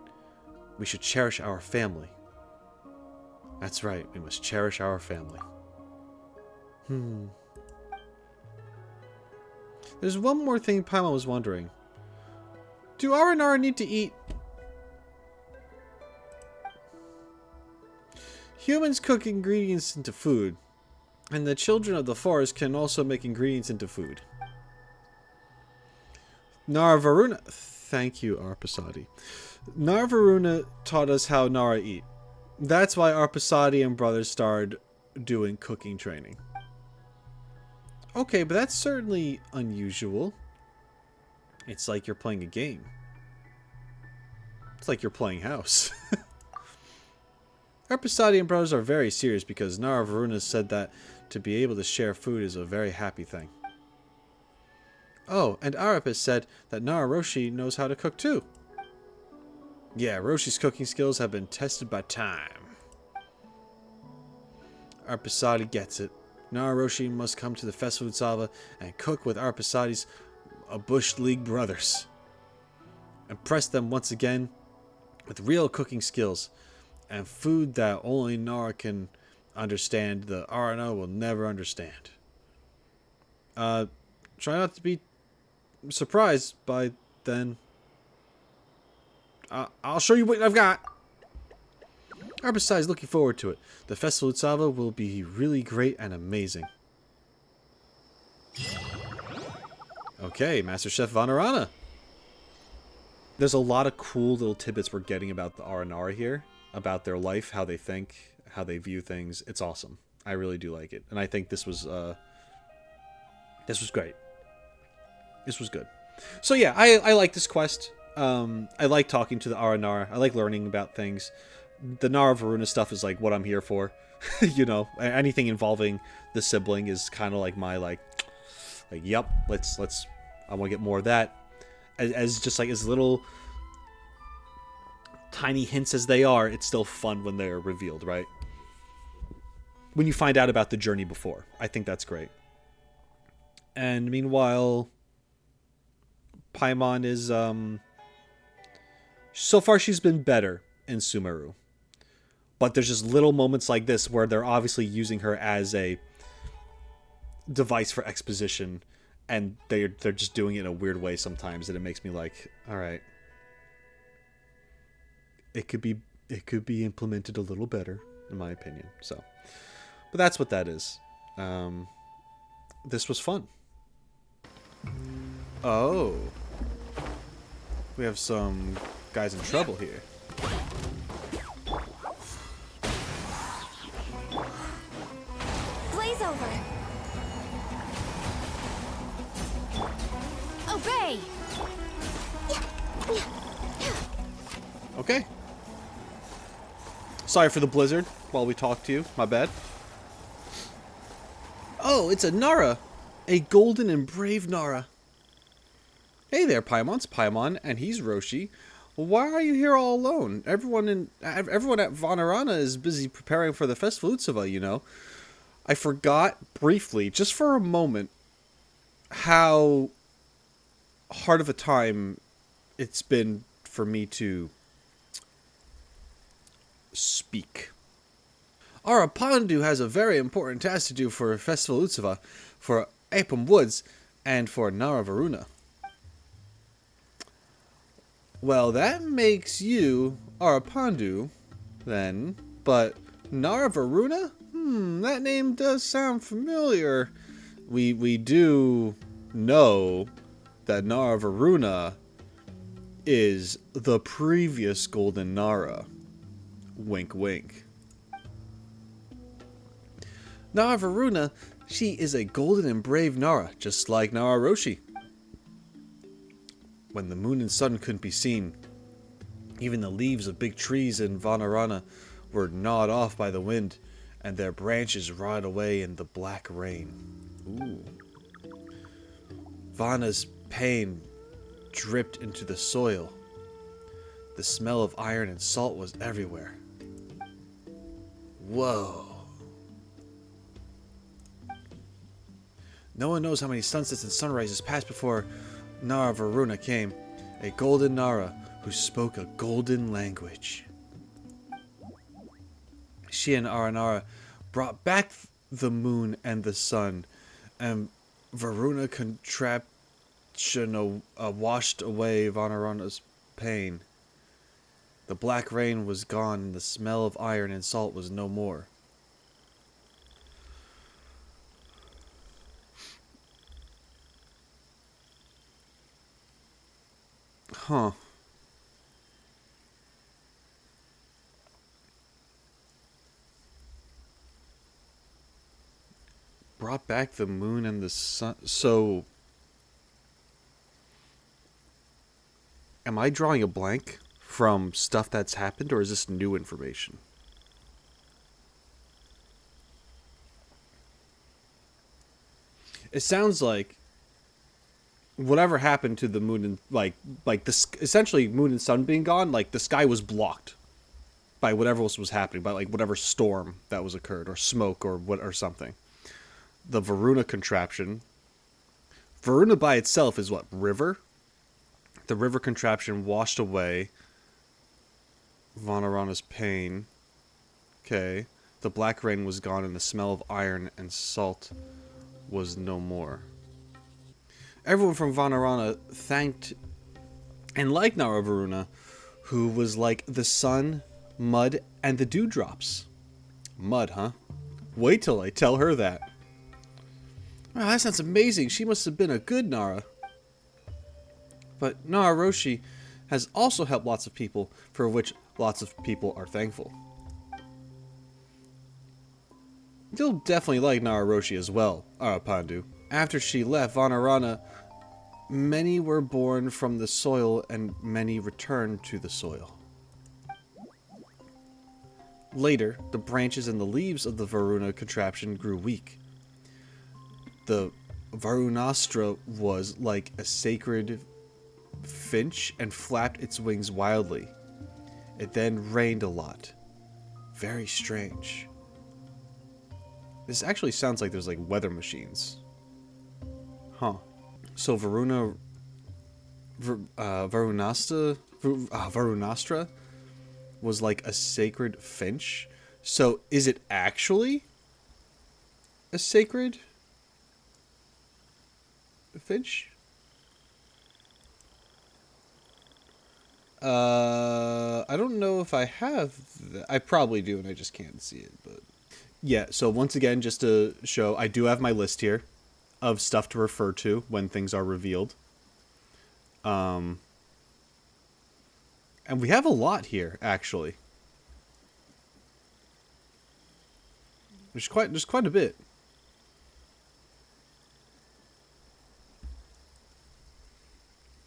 We should cherish our family. That's right, we must cherish our family. There's one more thing Paimon was wondering. Do Aranara need to eat? Humans cook ingredients into food, and the children of the forest can also make ingredients into food. Varuna, thank you, Arpasadi. Varuna taught us how Nara eat. That's why Arpasadi and brothers started doing cooking training. Okay, but that's certainly unusual. It's like you're playing a game. It's like you're playing house. Arpasadi and brothers are very serious because Varuna said that to be able to share food is a very happy thing. Oh, and Arapis said that TheRoschi knows how to cook too. Yeah, Roshi's cooking skills have been tested by time. Arpasadi gets it. TheRoschi must come to the festival of Utsava and cook with Arpasadi's Bush League brothers. Impress them once again with real cooking skills and food that only Nara can understand, the Aranara will never understand. Try not to be surprised by then. I'll show you what I've got. Arpasadi is looking forward to it. The festival of Utsava will be really great and amazing. Okay, Master Chef Vanarana. There's a lot of cool little tidbits we're getting about the Aranara here, about their life, how they think, how they view things. It's awesome. I really do like it, and I think this was great. This was good. So yeah, I like this quest. I like talking to the Aranara. I like learning about things. The Varuna stuff is like what I'm here for. You know, anything involving the sibling is kind of like my like yep, let's I want to get more of that. As just like as little tiny hints as they are, it's still fun when they're revealed, right? When you find out about the journey before. I think that's great. And meanwhile, Paimon is so far she's been better in Sumeru. But there's just little moments like this where they're obviously using her as a device for exposition, and they're just doing it in a weird way sometimes, and it makes me like, all right, it could be it could be implemented a little better, in my opinion. So, but that's what that is. This was fun. Oh. We have some guys in trouble here. Blaze over. Obey! Okay. Sorry for the blizzard while we talk to you. My bad. Oh, it's a Nara. A golden and brave Nara. Hey there, Paimon's Paimon, and he's Roshi. Why are you here all alone? Everyone at Vanarana is busy preparing for the festival Utsava, you know. I forgot briefly, just for a moment, how hard of a time it's been for me to speak. Arapandu has a very important task to do for Festival Utsava, for Iotham Woods, and for Nara Varuna. Well, that makes you Arapandu, then, but Nara Varuna? That name does sound familiar. We do know that Nara Varuna is the previous Golden Nara. Wink, wink. Nara Varuna, she is a golden and brave Nara, just like Nara Roshi. When the moon and sun couldn't be seen, even the leaves of big trees in Vanarana were gnawed off by the wind, and their branches rotted away in the black rain. Ooh. Vana's pain dripped into the soil. The smell of iron and salt was everywhere. Whoa. No one knows how many sunsets and sunrises passed before Nara Varuna came, a golden Nara who spoke a golden language. She and Aranara brought back the moon and the sun, and Varuna contraption washed away Vanarana's pain. The black rain was gone, and the smell of iron and salt was no more. Huh. Brought back the moon and the sun. So, am I drawing a blank from stuff that's happened, or is this new information? It sounds like whatever happened to the moon and like this, essentially moon and sun being gone, like the sky was blocked by whatever else was happening, by like whatever storm that was occurred, or smoke, or what, or something. The Varuna contraption. Varuna by itself is what? River? The river contraption washed away Vanarana's pain. Okay. The black rain was gone, and the smell of iron and salt was no more. Everyone from Vanarana thanked and liked Nara Varuna, who was like the sun, mud, and the dewdrops. Mud, huh? Wait till I tell her that. Wow, that sounds amazing. She must have been a good Nara. But Nara Roshi has also helped lots of people, for which lots of people are thankful. You'll definitely like Nara Roshi as well, Arapandu. After she left Vanarana, many were born from the soil and many returned to the soil. Later, the branches and the leaves of the Varuna contraption grew weak. The Varunastra was like a sacred finch and flapped its wings wildly. It then rained a lot. Very strange. This actually sounds like there's like weather machines. Huh. So Varunastra was like a sacred finch. So is it actually a sacred finch? I don't know if I have that. I probably do, and I just can't see it. But yeah, so once again, just to show, I do have my list here of stuff to refer to when things are revealed. And we have a lot here, actually. There's quite a bit.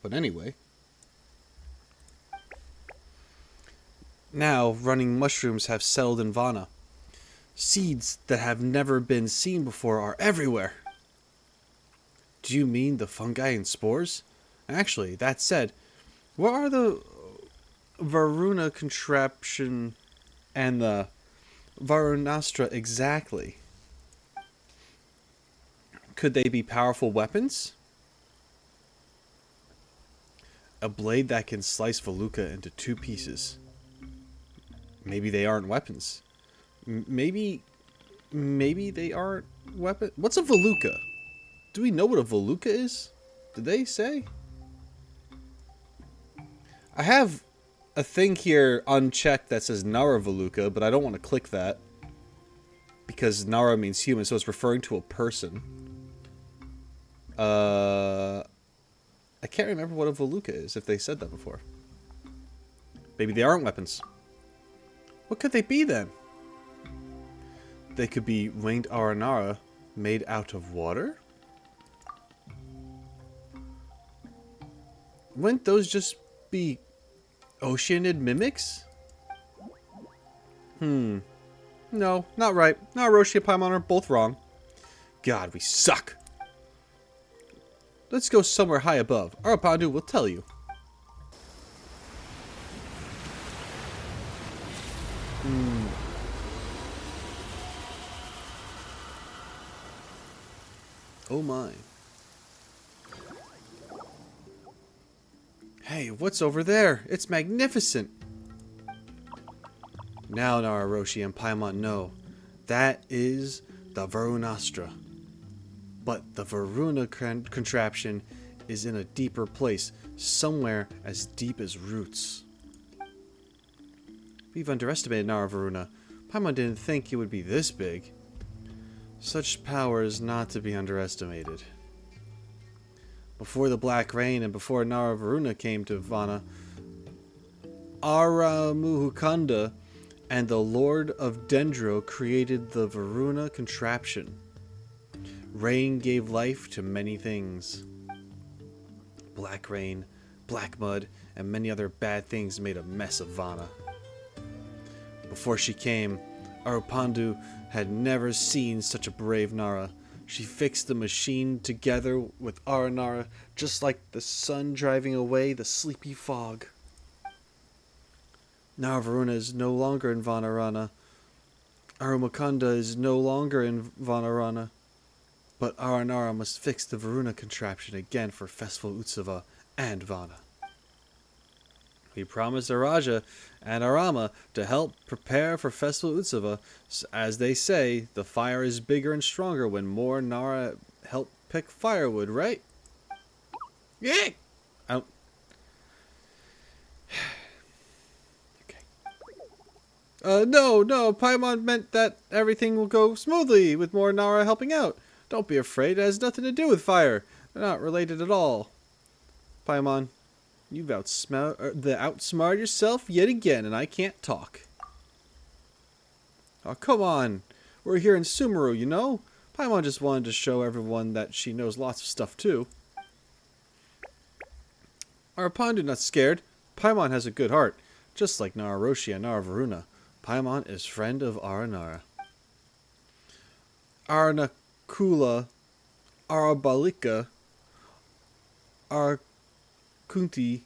But anyway. Now, running mushrooms have settled in Vana. Seeds that have never been seen before are everywhere. Do you mean the fungi and spores? Actually, that said, what are the Varuna contraption and the Varunastra exactly? Could they be powerful weapons? A blade that can slice Veluca into 2 pieces. Maybe they aren't weapons. Maybe they aren't weapons. What's a Veluca? Do we know what a Veluca is? Did they say? I have a thing here unchecked that says Nara Veluca, but I don't want to click that. Because Nara means human, so it's referring to a person. I can't remember what a Veluca is, if they said that before. Maybe they aren't weapons. What could they be then? They could be winged Aranara made out of water? Wouldn't those just be oceanid mimics? No, not right. TheRoschi and Paimon are both wrong. God, we suck. Let's go somewhere high above. Arapandu will tell you. Oh my. Hey, what's over there? It's magnificent. Now TheRoschi and Paimon know. That is the Varunastra. But the Varuna contraption is in a deeper place, somewhere as deep as roots. We've underestimated Nara Varuna. Paimon didn't think it would be this big. Such power is not to be underestimated. Before the Black Rain and before Nara Varuna came to Vana, Aramuhukanda and the Lord of Dendro created the Varuna contraption. Rain gave life to many things. Black rain, black mud, and many other bad things made a mess of Vana. Before she came, Arapandu had never seen such a brave Nara. She fixed the machine together with Aranara, just like the sun driving away the sleepy fog. Nara Varuna is no longer in Vanarana. Aramakanda is no longer in Vanarana. But Aranara must fix the Varuna contraption again for Festival Utsava and Vana. We promised Araja and Arama to help prepare for Festival Utsava. As they say, the fire is bigger and stronger when more Nara help pick firewood, right? Yeah! Out. Okay. No, Paimon meant that everything will go smoothly with more Nara helping out. Don't be afraid, it has nothing to do with fire. They're not related at all. Paimon, you've outsmarted yourself yet again, and I can't talk. Oh, come on. We're here in Sumeru, you know? Paimon just wanted to show everyone that she knows lots of stuff, too. Arapandu not scared. Paimon has a good heart. Just like TheRoschi and Nara Varuna, Paimon is friend of Aranara. Aranakula, Arabalika, Arakunti,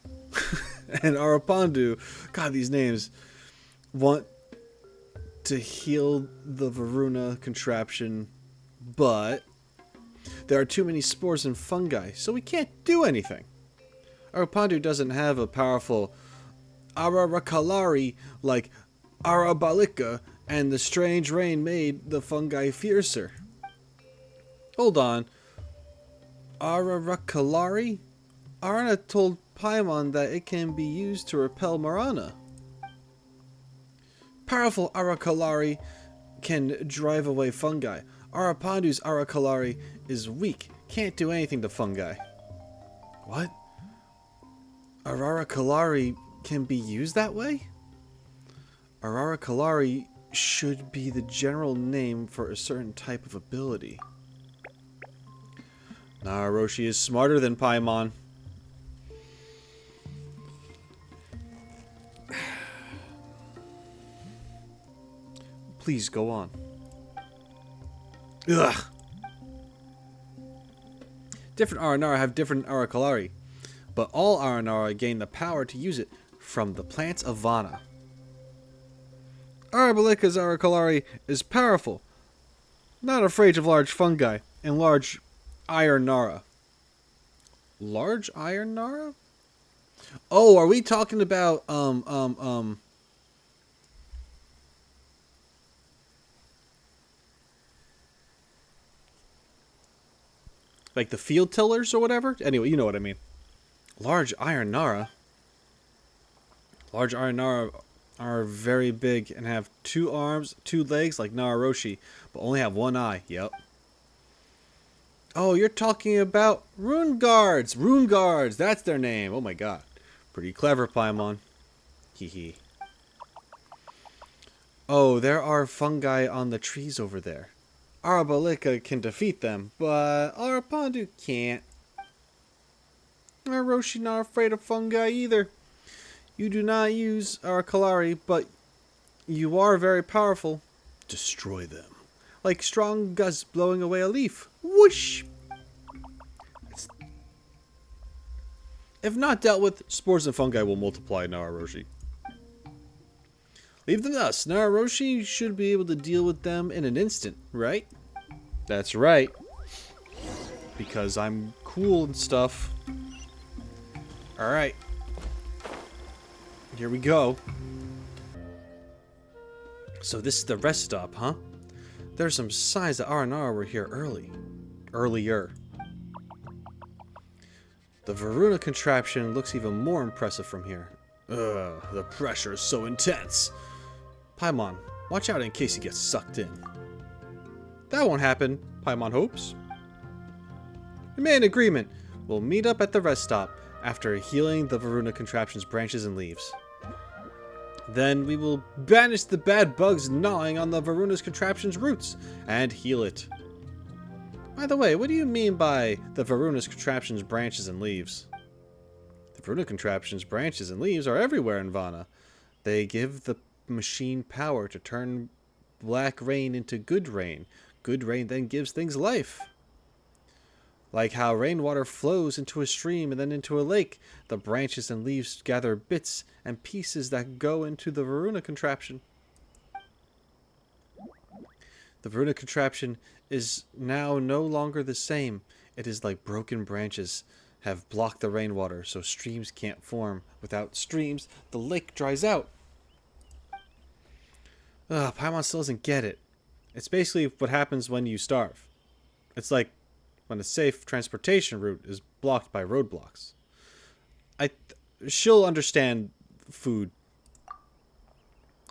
and Arapandu, God, these names, want to heal the Varuna contraption, but there are too many spores and fungi, so we can't do anything. Arapandu doesn't have a powerful Ararakalari like Arabalika, and the strange rain made the fungi fiercer. Hold on. Ararakalari? Arana told Paimon that it can be used to repel Marana. Powerful Arakalari can drive away fungi. Arapandu's Arakalari is weak, can't do anything to fungi. What? Arakalari can be used that way? Arakalari should be the general name for a certain type of ability. TheRoschi is smarter than Paimon. Please go on. Ugh. Different Aranara have different Arakalari, but all Aranara gain the power to use it from the plants of Vana. Arabalika's Arakalari is powerful, not afraid of large fungi and large Ironara. Large Ironara? Oh, are we talking about like the field tillers or whatever? Anyway, you know what I mean. Large Ironara. Large Ironara are very big and have 2 arms, 2 legs like TheRoschi, but only have 1 eye. Yep. Oh, you're talking about Rune Guards. Rune Guards, that's their name. Oh my god. Pretty clever, Paimon. Hee. Oh, there are fungi on the trees over there. Arabalika can defeat them, but Arapandu can't. TheRoschi not afraid of fungi either. You do not use Arakalari, but you are very powerful. Destroy them. Like strong gusts blowing away a leaf. Whoosh! If not dealt with, spores and fungi will multiply, TheRoschi. Leave them to us. TheRoschi should be able to deal with them in an instant, right? That's right. Because I'm cool and stuff. Alright. Here we go. So this is the rest stop, huh? There's some signs that Aranara were here earlier. The Varuna contraption looks even more impressive from here. Ugh, the pressure is so intense. Paimon, watch out in case he gets sucked in. That won't happen, Paimon hopes. We made an agreement. We'll meet up at the rest stop after healing the Varuna contraption's branches and leaves. Then we will banish the bad bugs gnawing on the Varuna's contraption's roots and heal it. By the way, what do you mean by the Varuna's contraption's branches and leaves? The Varuna contraption's branches and leaves are everywhere in Vana. They give the machine power to turn black rain into good rain. Good rain then gives things life. Like how rainwater flows into a stream and then into a lake, the branches and leaves gather bits and pieces that go into the Varuna contraption. The Varuna contraption is now no longer the same. It is like broken branches have blocked the rainwater, so streams can't form. Without streams, the lake dries out. Paimon still doesn't get it. It's basically what happens when you starve. It's like when a safe transportation route is blocked by roadblocks. She'll understand food.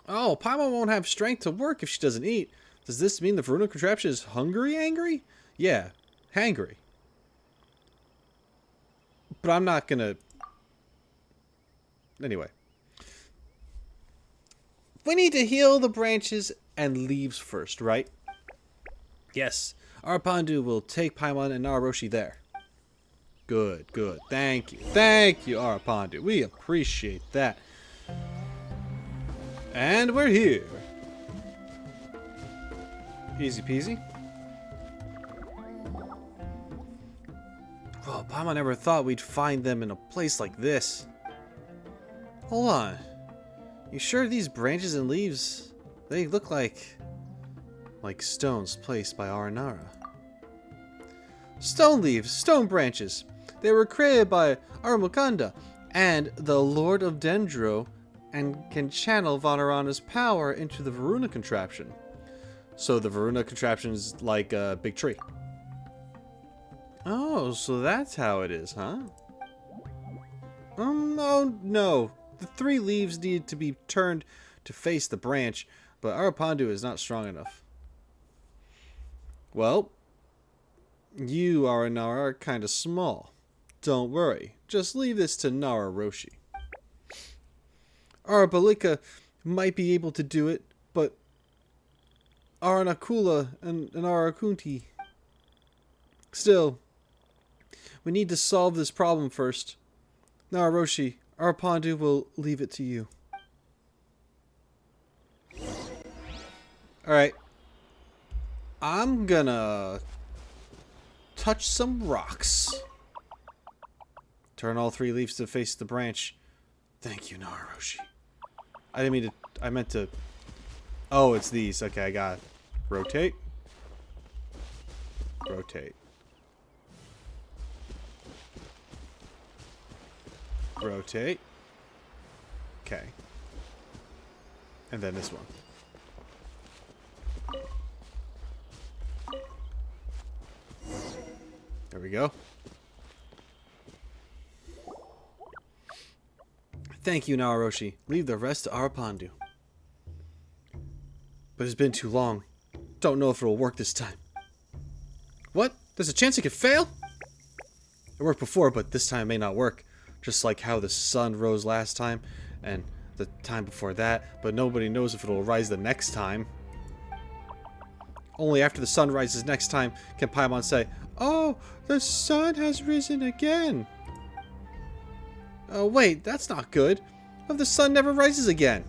Oh, Paimon won't have strength to work if she doesn't eat. Does this mean the Varuna contraption is angry? Yeah, hangry. But I'm not gonna... Anyway. We need to heal the branches and leaves first, right? Yes. Arapandu will take Paimon and TheRoschi there. Good. Thank you, Arapandu. We appreciate that. And we're here. Easy peasy. Oh, Paimon never thought we'd find them in a place like this. Hold on. You sure these branches and leaves, they look like stones placed by Aranara? Stone leaves, stone branches. They were created by Armukanda and the Lord of Dendro and can channel Vanarana's power into the Varuna contraption. So the Varuna contraption is like a big tree. Oh, so that's how it is, huh? Oh no. The 3 leaves need to be turned to face the branch, but Arapandu is not strong enough. Well, you, Aranara, are kind of small. Don't worry. Just leave this to TheRoschi. Arabalika might be able to do it, but Aranakula and Arakunti. Still, we need to solve this problem first. TheRoschi, Arapandu will leave it to you. Alright. I'm gonna touch some rocks. Turn all 3 leaves to face the branch. Thank you, TheRoschi. I didn't mean to... I meant to... Oh, it's these. Okay, I got it. Rotate. Rotate. Rotate. Okay. And then this one. There we go. Thank you, TheRoschi. Leave the rest to Arapandu. But it's been too long. Don't know if it'll work this time. What? There's a chance it could fail? It worked before, but this time it may not work. Just like how the sun rose last time, and the time before that, but nobody knows if it'll rise the next time. Only after the sun rises next time can Paimon say, "Oh, the sun has risen again." Oh wait, that's not good. What if the sun never rises again?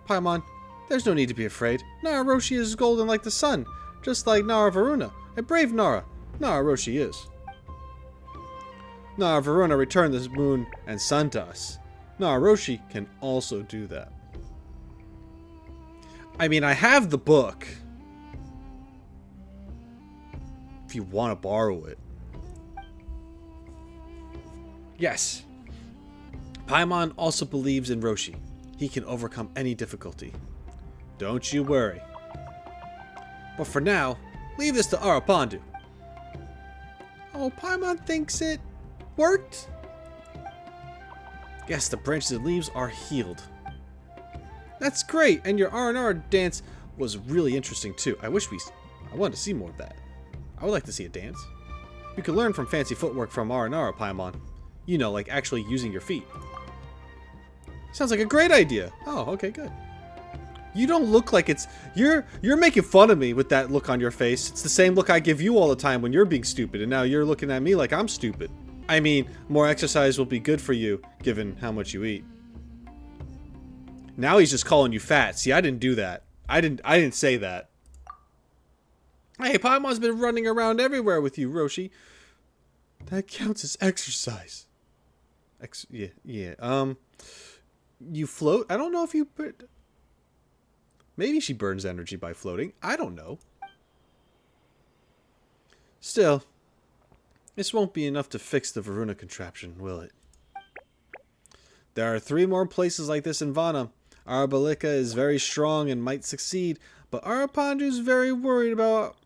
Paimon, there's no need to be afraid. TheRoschi is golden like the sun, just like Varuna, a brave Nara. TheRoschi is. Varuna returned the moon and sun to us. TheRoschi can also do that. I mean, I have the book. If you want to borrow it. Yes. Paimon also believes in Roshi. He can overcome any difficulty. Don't you worry. But for now, leave this to Arapandu. Oh, Paimon thinks it worked? Yes, the branches and leaves are healed. That's great, and your Aranara dance was really interesting too. I wanted to see more of that. I would like to see a dance. You could learn from fancy footwork from Aranara, Paimon. You know, like actually using your feet. Sounds like a great idea. Oh, okay, good. You don't look like it's... You're making fun of me with that look on your face. It's the same look I give you all the time when you're being stupid, and now you're looking at me like I'm stupid. I mean, more exercise will be good for you, given how much you eat. Now he's just calling you fat. See, I didn't do that. I didn't say that. Hey, Paimon's been running around everywhere with you, Roshi. That counts as exercise. Yeah. You float? I don't know if you... Maybe she burns energy by floating. I don't know. Still, this won't be enough to fix the Varuna contraption, will it? There are 3 more places like this in Vana. Arabalika is very strong and might succeed, but Arapandu's very worried about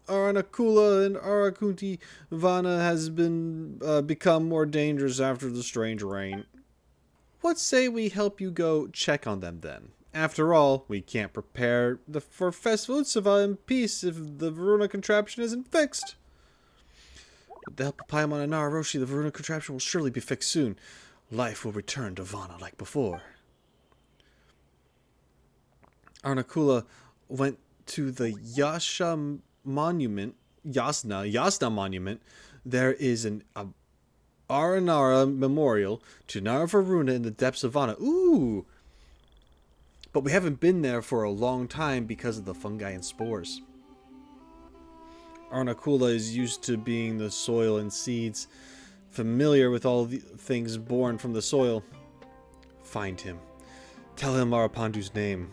Aranakula and Arakunti. Vana has become more dangerous after the strange rain. What say we help you go check on them then? After all, we can't prepare for Festival Utsava in peace if the Varuna contraption isn't fixed. With the help of Paimon and TheRoschi, the Varuna contraption will surely be fixed soon. Life will return to Vana like before. Aranakula went to the Yasna monument. There is an Aranara memorial to Varuna in the depths of Vana. Ooh! But we haven't been there for a long time because of the fungi and spores. Aranakula is used to being the soil and seeds, familiar with all the things born from the soil. Find him. Tell him Arapandu's name.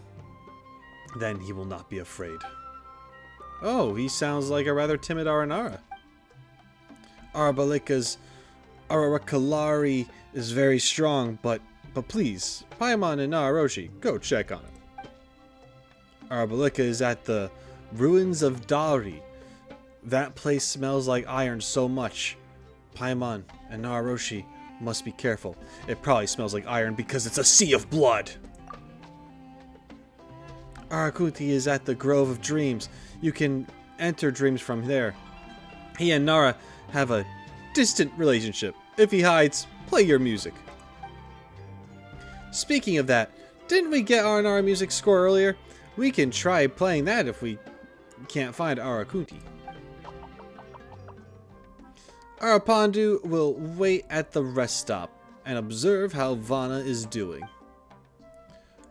Then he will not be afraid. Oh, he sounds like a rather timid Aranara. Arabalika's Arakalari is very strong, but please, Paimon and TheRoschi, go check on him. Arabalika is at the ruins of Dari. That place smells like iron so much. Paimon and TheRoschi Must be careful. It probably smells like iron because it's a sea of blood. Arakunti is at the Grove of Dreams. You can enter dreams from there. He and Nara have a distant relationship. If he hides, play your music. Speaking of that, didn't we get Aranara music score earlier? We can try playing that if we can't find Arakunti. Arapandu will wait at the rest stop and observe how Vana is doing.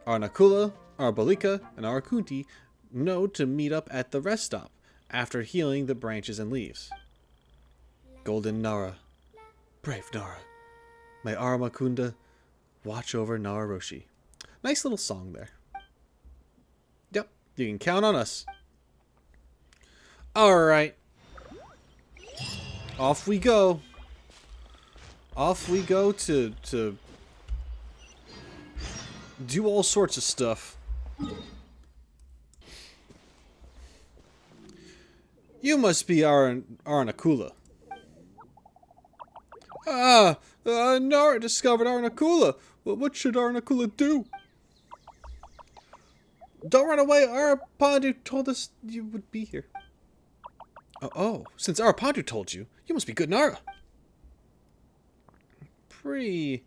Arnakula, Arbalika, and Arakunti know to meet up at the rest stop after healing the branches and leaves. Golden Nara, brave Nara, may Aramakunda watch over TheRoschi. Nice little song there. Yep, you can count on us. Alright. Off we go. Off we go to do all sorts of stuff. You must be Arnakula. Nara discovered Arnakula. What should Arnakula do? Don't run away. Arapandu told us you would be here. Oh, since Arapandu told you, you must be good Nara. Pretty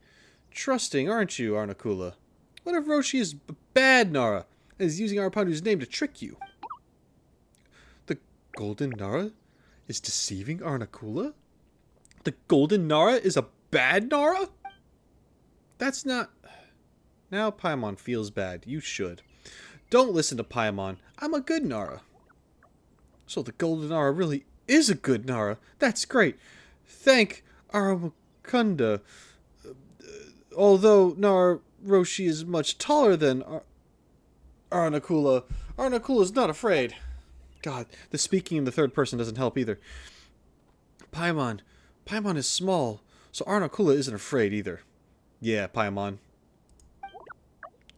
trusting, aren't you, Arnakula? What if Roshi is bad Nara and is using Arapandu's name to trick you? The Golden Nara is deceiving Arnakula? The Golden Nara is a bad Nara? That's not... Now Paimon feels bad. You should. Don't listen to Paimon. I'm a good Nara. So the Golden Nara really is a good Nara. That's great. Thank Aramakunda. Although TheRoschi is much taller than Arnakula, Arnakula is not afraid. God, the speaking in the third person doesn't help either. Paimon is small, so Arnakula isn't afraid either. Yeah, Paimon.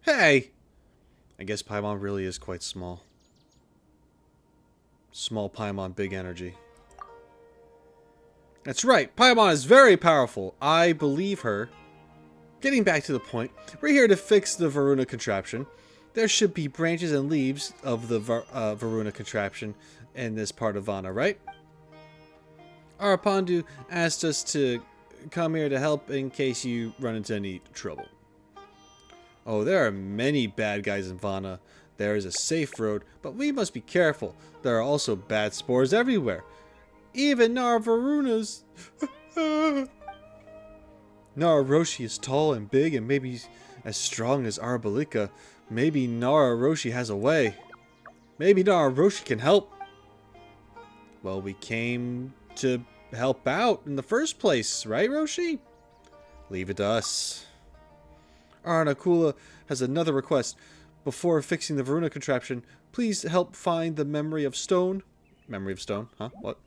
Hey! I guess Paimon really is quite small. Small Paimon, big energy. That's right, Paimon is very powerful. I believe her. Getting back to the point, we're here to fix the Varuna contraption. There should be branches and leaves of the Varuna contraption in this part of Vana, right? Arapandu asked us to come here to help in case you run into any trouble. Oh, there are many bad guys in Vana. There is a safe road, but we must be careful. There are also bad spores everywhere. Even Varunas. TheRoschi is tall and big and maybe as strong as Arbalika. Maybe TheRoschi has a way. Maybe TheRoschi can help. Well, we came to help out in the first place, right, Roshi? Leave it to us. Arnakula has another request. Before fixing the Varuna contraption, please help find the Memory of Stone. Memory of Stone? Huh? What?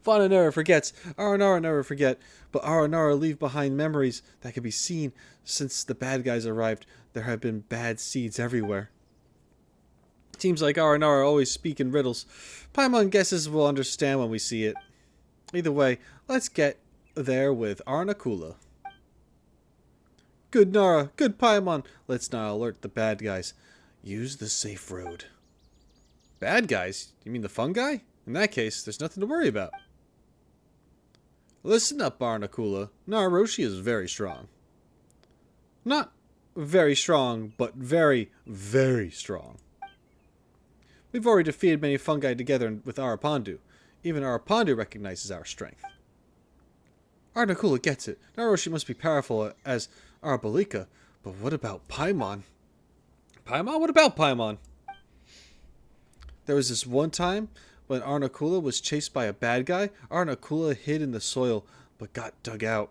Vana never forgets. Aranara never forget. But Aranara leave behind memories that can be seen. Since the bad guys arrived, there have been bad seeds everywhere. Seems like Aranara always speak in riddles. Paimon guesses we'll understand when we see it. Either way, let's get there with Arnakula. Good Nara, good Paimon. Let's not alert the bad guys. Use the safe road. Bad guys? You mean the fungi? In that case, there's nothing to worry about. Listen up, Arnakula. TheRoschi is very strong. Not very strong, but very, very strong. We've already defeated many fungi together with Arapandu. Even Arapandu recognizes our strength. Arnakula gets it. TheRoschi must be powerful as Arbalika, but what about Paimon? Paimon? What about Paimon? There was this one time when Arnakula was chased by a bad guy. Arnakula hid in the soil, but got dug out.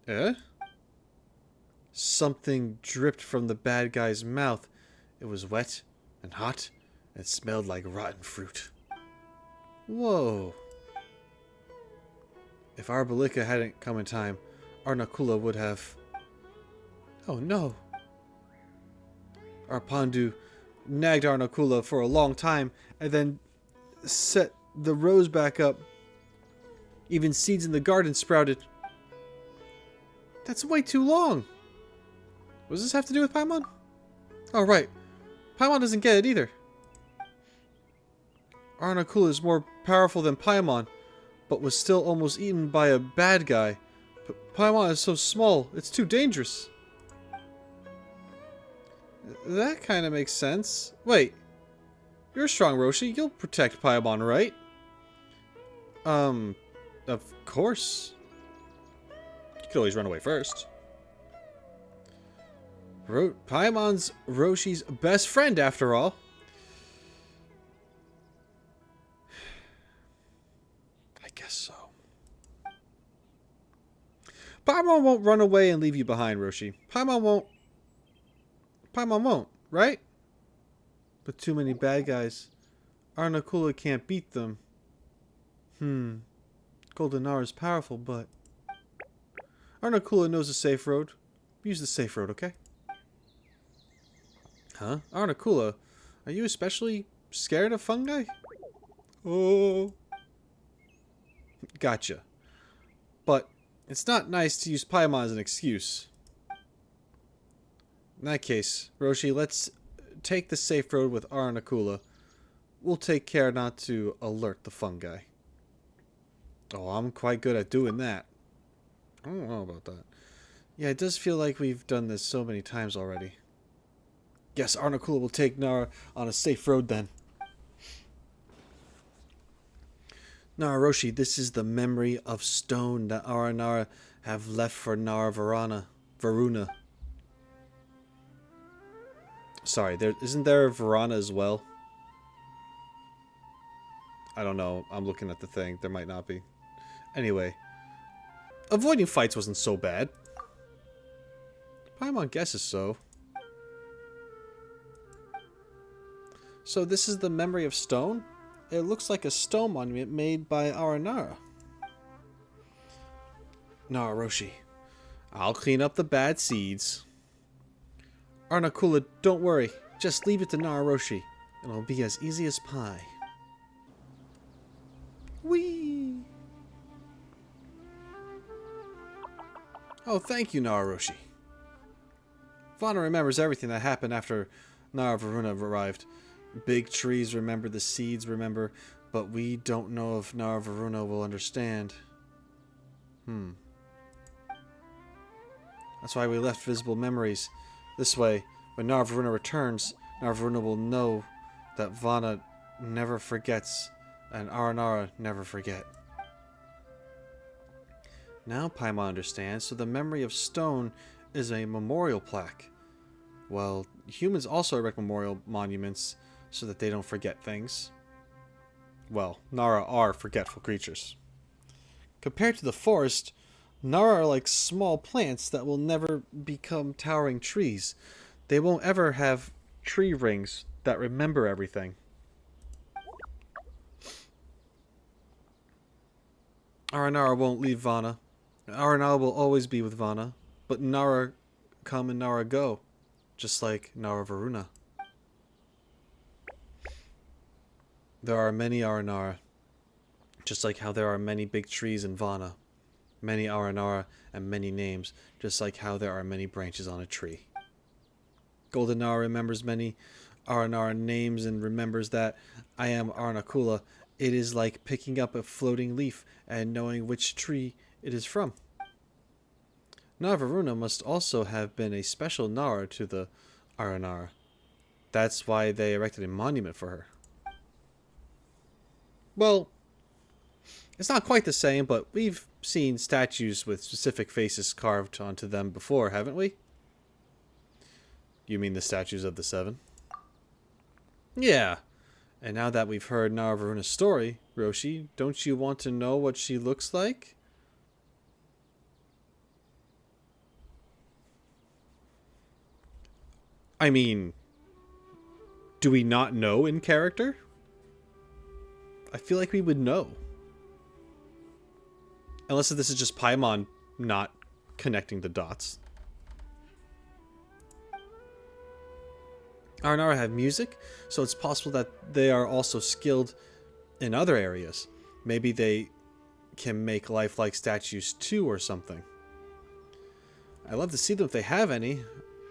Eh? Something dripped from the bad guy's mouth. It was wet and hot, and it smelled like rotten fruit. Whoa. If Arbalika hadn't come in time, Arnakula would have... Oh no. Arapandu nagged Arnakula for a long time and then set the rose back up. Even seeds in the garden sprouted. That's way too long. What does this have to do with Paimon? Oh, right. Paimon doesn't get it either. Aranakula is more powerful than Paimon, but was still almost eaten by a bad guy. But Paimon is so small, it's too dangerous. That kind of makes sense. Wait. You're strong, Roshi. You'll protect Paimon, right? Of course. You could always run away first. Paimon's Roshi's best friend, after all. I guess so. Paimon won't run away and leave you behind, Roshi. Paimon won't. Paimon won't, right? But too many bad guys. Aranakula can't beat them. Goldenara is powerful, but... Aranakula knows the safe road. Use the safe road, okay? Huh? Aranakula, are you especially scared of fungi? Oh. Gotcha. But it's not nice to use Paimon as an excuse. In that case, Roshi, let's take the safe road with Aranakula. We'll take care not to alert the fungi. Oh, I'm quite good at doing that. I don't know about that. Yeah, it does feel like we've done this so many times already. Yes, Aranakula will take Nara on a safe road then. Nara Roshi, this is the memory of stone that Aranara have left for Nara Varuna. Sorry, isn't there a Varana as well? I don't know. I'm looking at the thing. There might not be. Anyway. Avoiding fights wasn't so bad. Paimon guesses so. So this is the memory of stone? It looks like a stone monument made by Aranara. Nara Roshi, I'll clean up the bad seeds. Aranakula, don't worry. Just leave it to Nara Roshi. It'll be as easy as pie. Whee! Oh, thank you, Nara Roshi. Vana remembers everything that happened after Nara Varuna arrived. Big trees remember, the seeds remember, but we don't know if Nara Varuna will understand. That's why we left visible memories. This way, when Nara Varuna returns, Nara Varuna will know that Vana never forgets and Aranara never forget. Now Paimon understands, so the memory of stone is a memorial plaque. Well, humans also erect memorial monuments so that they don't forget things. Well, Nara are forgetful creatures. Compared to the forest, Nara are like small plants that will never become towering trees. They won't ever have tree rings that remember everything. Aranara won't leave Vana. Aranara will always be with Vana, but Nara come and Nara go, just like Nara Varuna. There are many Aranara, just like how there are many big trees in Vana. Many Aranara and many names, just like how there are many branches on a tree. Goldenara remembers many Aranara names and remembers that I am Aranakula. It is like picking up a floating leaf and knowing which tree it is from. Nara Varuna must also have been a special Nara to the Aranara. That's why they erected a monument for her. Well, it's not quite the same, but we've seen statues with specific faces carved onto them before, haven't we? You mean the statues of the Seven? Yeah. And now that we've heard Nara Varuna's story, Roshi, don't you want to know what she looks like? I mean, do we not know in character? I feel like we would know. Unless this is just Paimon not connecting the dots. Aranara have music, so it's possible that they are also skilled in other areas. Maybe they can make lifelike statues too or something. I'd love to see them if they have any.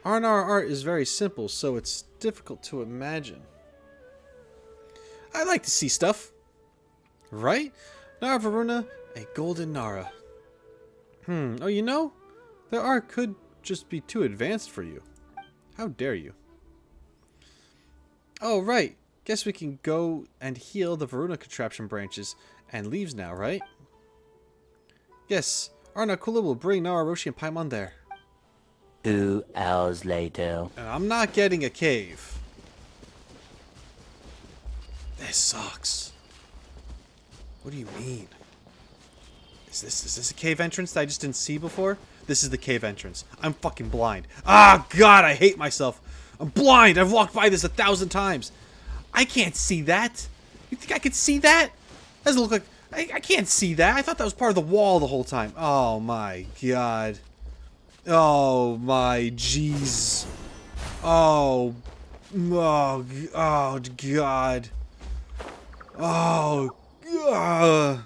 Aranara art is very simple, so it's difficult to imagine. I like to see stuff. Right? Varuna, a golden Nara. Oh, you know, their art could just be too advanced for you. How dare you? Oh, right. Guess we can go and heal the Varuna contraption branches and leaves now, right? Yes, Aranyaka will bring TheRoschi and Paimon there. 2 hours later. And I'm not getting a cave. This sucks. What do you mean? Is this a cave entrance that I just didn't see before? This is the cave entrance. I'm fucking blind. Ah, God, I hate myself. I'm blind. I've walked by this 1,000 times. I can't see that. You think I could see that? Doesn't look like... I can't see that. I thought that was part of the wall the whole time. Oh, my God. Oh, my jeez. Oh. Oh, God. Oh, God.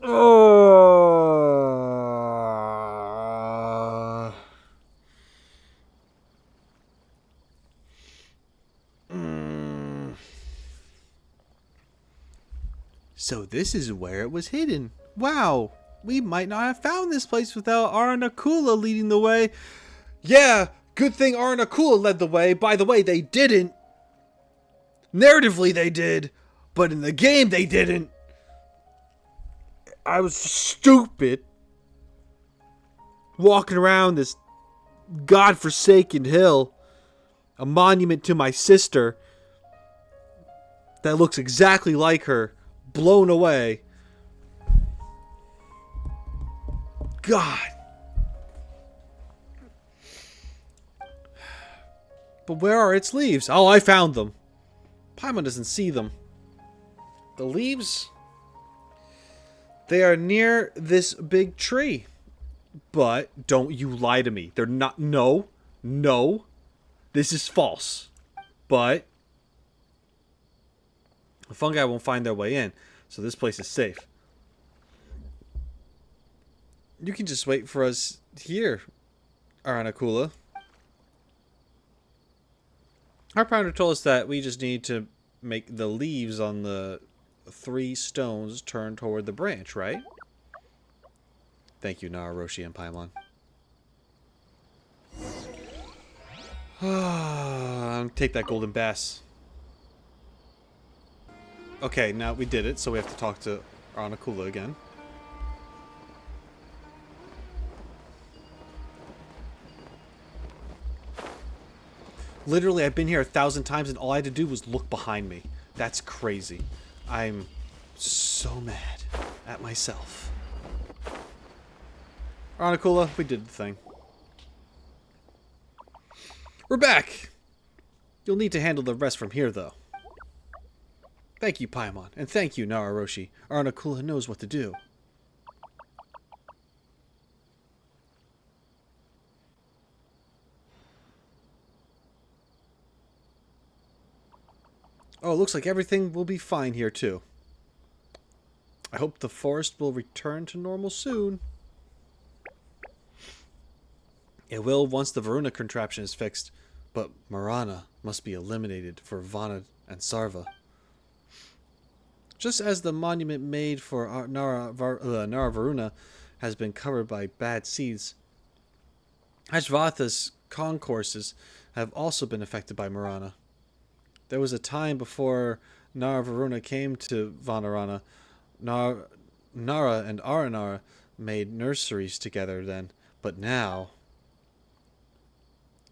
Oh. So this is where it was hidden. Wow. We might not have found this place without Aranyaka leading the way. Yeah, good thing Aranyaka led the way. By the way, they didn't. Narratively, they did. But in the game, they didn't. I was stupid. Walking around this godforsaken hill. A monument to my sister. That looks exactly like her. Blown away. God. But where are its leaves? Oh, I found them. Paimon doesn't see them. The leaves? They are near this big tree. But don't you lie to me. They're not. No. No. This is false. But the fungi won't find their way in. So this place is safe. You can just wait for us here, Aranyaka. Our founder told us that we just need to make the leaves on the 3 stones turn toward the branch, right? Thank you, TheRoschi and Paimon. Take that golden bass. Okay, now we did it, so we have to talk to Aranyaka again. Literally, I've been here 1,000 times and all I had to do was look behind me. That's crazy. I'm so mad at myself. Aranyaka, we did the thing. We're back! You'll need to handle the rest from here, though. Thank you, Paimon, and thank you, TheRoschi. Aranyaka knows what to do. Oh, it looks like everything will be fine here, too. I hope the forest will return to normal soon. It will once the Varuna contraption is fixed, but Marana must be eliminated for Vana and Sarva. Just as the monument made for Nara Varuna has been covered by bad seeds, Ashvatha's concourses have also been affected by Marana. There was a time before Nara Varuna came to Vanarana. Nara and Aranara made nurseries together then, but now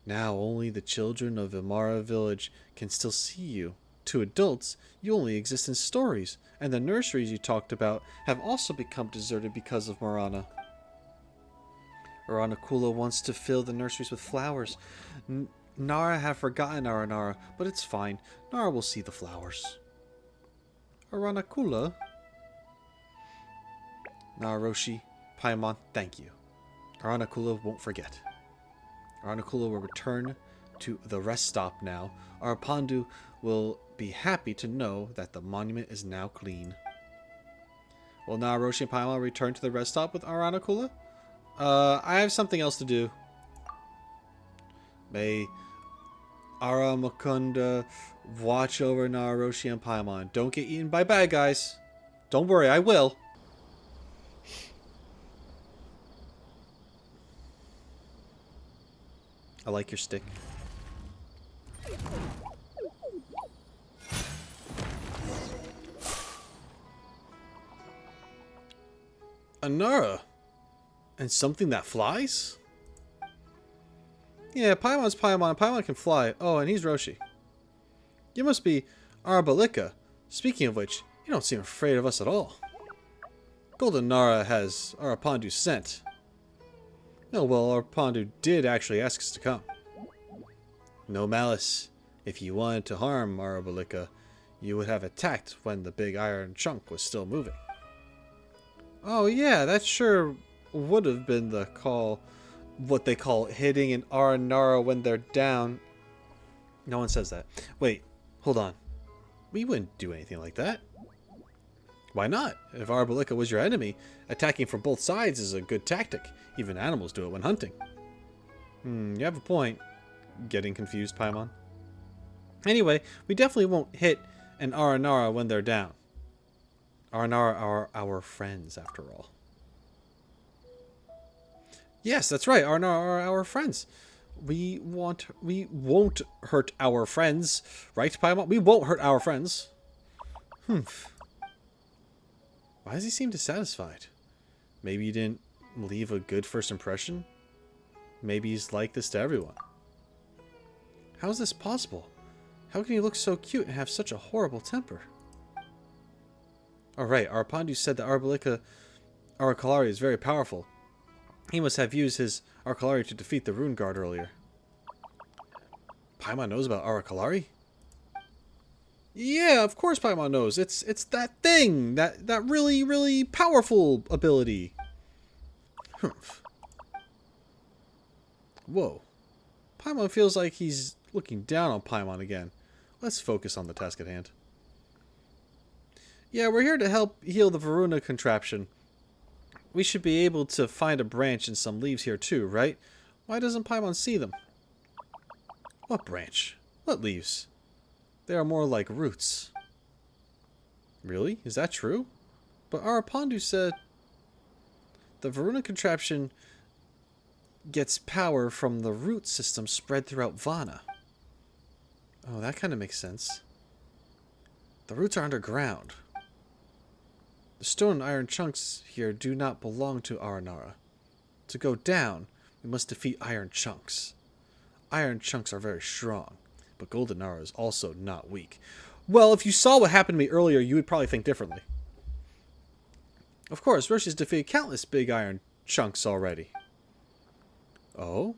only the children of Vimara village can still see you. To adults, you only exist in stories, and the nurseries you talked about have also become deserted because of Marana. Aranyaka wants to fill the nurseries with flowers. Nara have forgotten Aranara, but it's fine. Nara will see the flowers. Aranyaka? TheRoschi, Paimon, thank you. Aranyaka won't forget. Aranyaka will return to the rest stop now. Arapandu will be happy to know that the monument is now clean. Will TheRoschi and Paimon return to the rest stop with Aranakula? I have something else to do. May Aramakunda watch over TheRoschi and Paimon. Don't get eaten by bad guys. Don't worry, I will. I like your stick. Aranara. And something that flies? Yeah, Paimon's Paimon. Paimon can fly. Oh, and he's Roshi. You must be Arabalika. Speaking of which, you don't seem afraid of us at all. Golden Nara has Arapandu sent. Oh, well, Arapandu did actually ask us to come. No malice. If you wanted to harm Arabalika, you would have attacked when the big iron chunk was still moving. Oh yeah, that sure would have been the call, what they call hitting an Aranara when they're down. No one says that. Wait, hold on. We wouldn't do anything like that. Why not? If Arabalika was your enemy, attacking from both sides is a good tactic. Even animals do it when hunting. You have a point. Getting confused, Paimon. Anyway, we definitely won't hit an Aranara when they're down. Aranara are our friends, after all. Yes, that's right. Aranara are our friends. We won't hurt our friends, right, Paimon? We won't hurt our friends. Why does he seem dissatisfied? Maybe he didn't leave a good first impression? Maybe he's like this to everyone. How is this possible? How can he look so cute and have such a horrible temper? Alright, Arapandu said that Arakalari is very powerful. He must have used his Arakalari to defeat the Rune Guard earlier. Paimon knows about Arakalari? Yeah, of course Paimon knows. It's that thing! That really, really powerful ability. Whoa. Paimon feels like he's looking down on Paimon again. Let's focus on the task at hand. Yeah, we're here to help heal the Varuna contraption. We should be able to find a branch and some leaves here too, right? Why doesn't Paimon see them? What branch? What leaves? They are more like roots. Really? Is that true? But Arapandu said the Varuna contraption gets power from the root system spread throughout Vana. Oh, that kind of makes sense. The roots are underground. The stone and iron chunks here do not belong to Aranara. To go down, we must defeat iron chunks. Iron chunks are very strong, but Golden Nara is also not weak. Well, if you saw what happened to me earlier, you would probably think differently. Of course, Roshi's defeated countless big iron chunks already. Oh?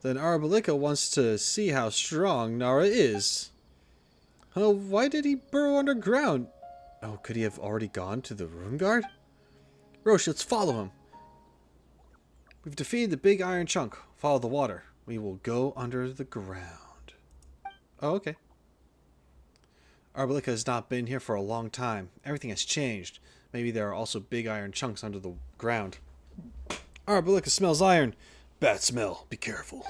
Then Arabalika wants to see how strong Nara is. Oh, why did he burrow underground? Oh, could he have already gone to the Rune Guard? Roshi, let's follow him. We've defeated the big iron chunk. Follow the water. We will go under the ground. Oh, okay. Arabalika has not been here for a long time. Everything has changed. Maybe there are also big iron chunks under the ground. Arabalika smells iron. Bad smell. Be careful.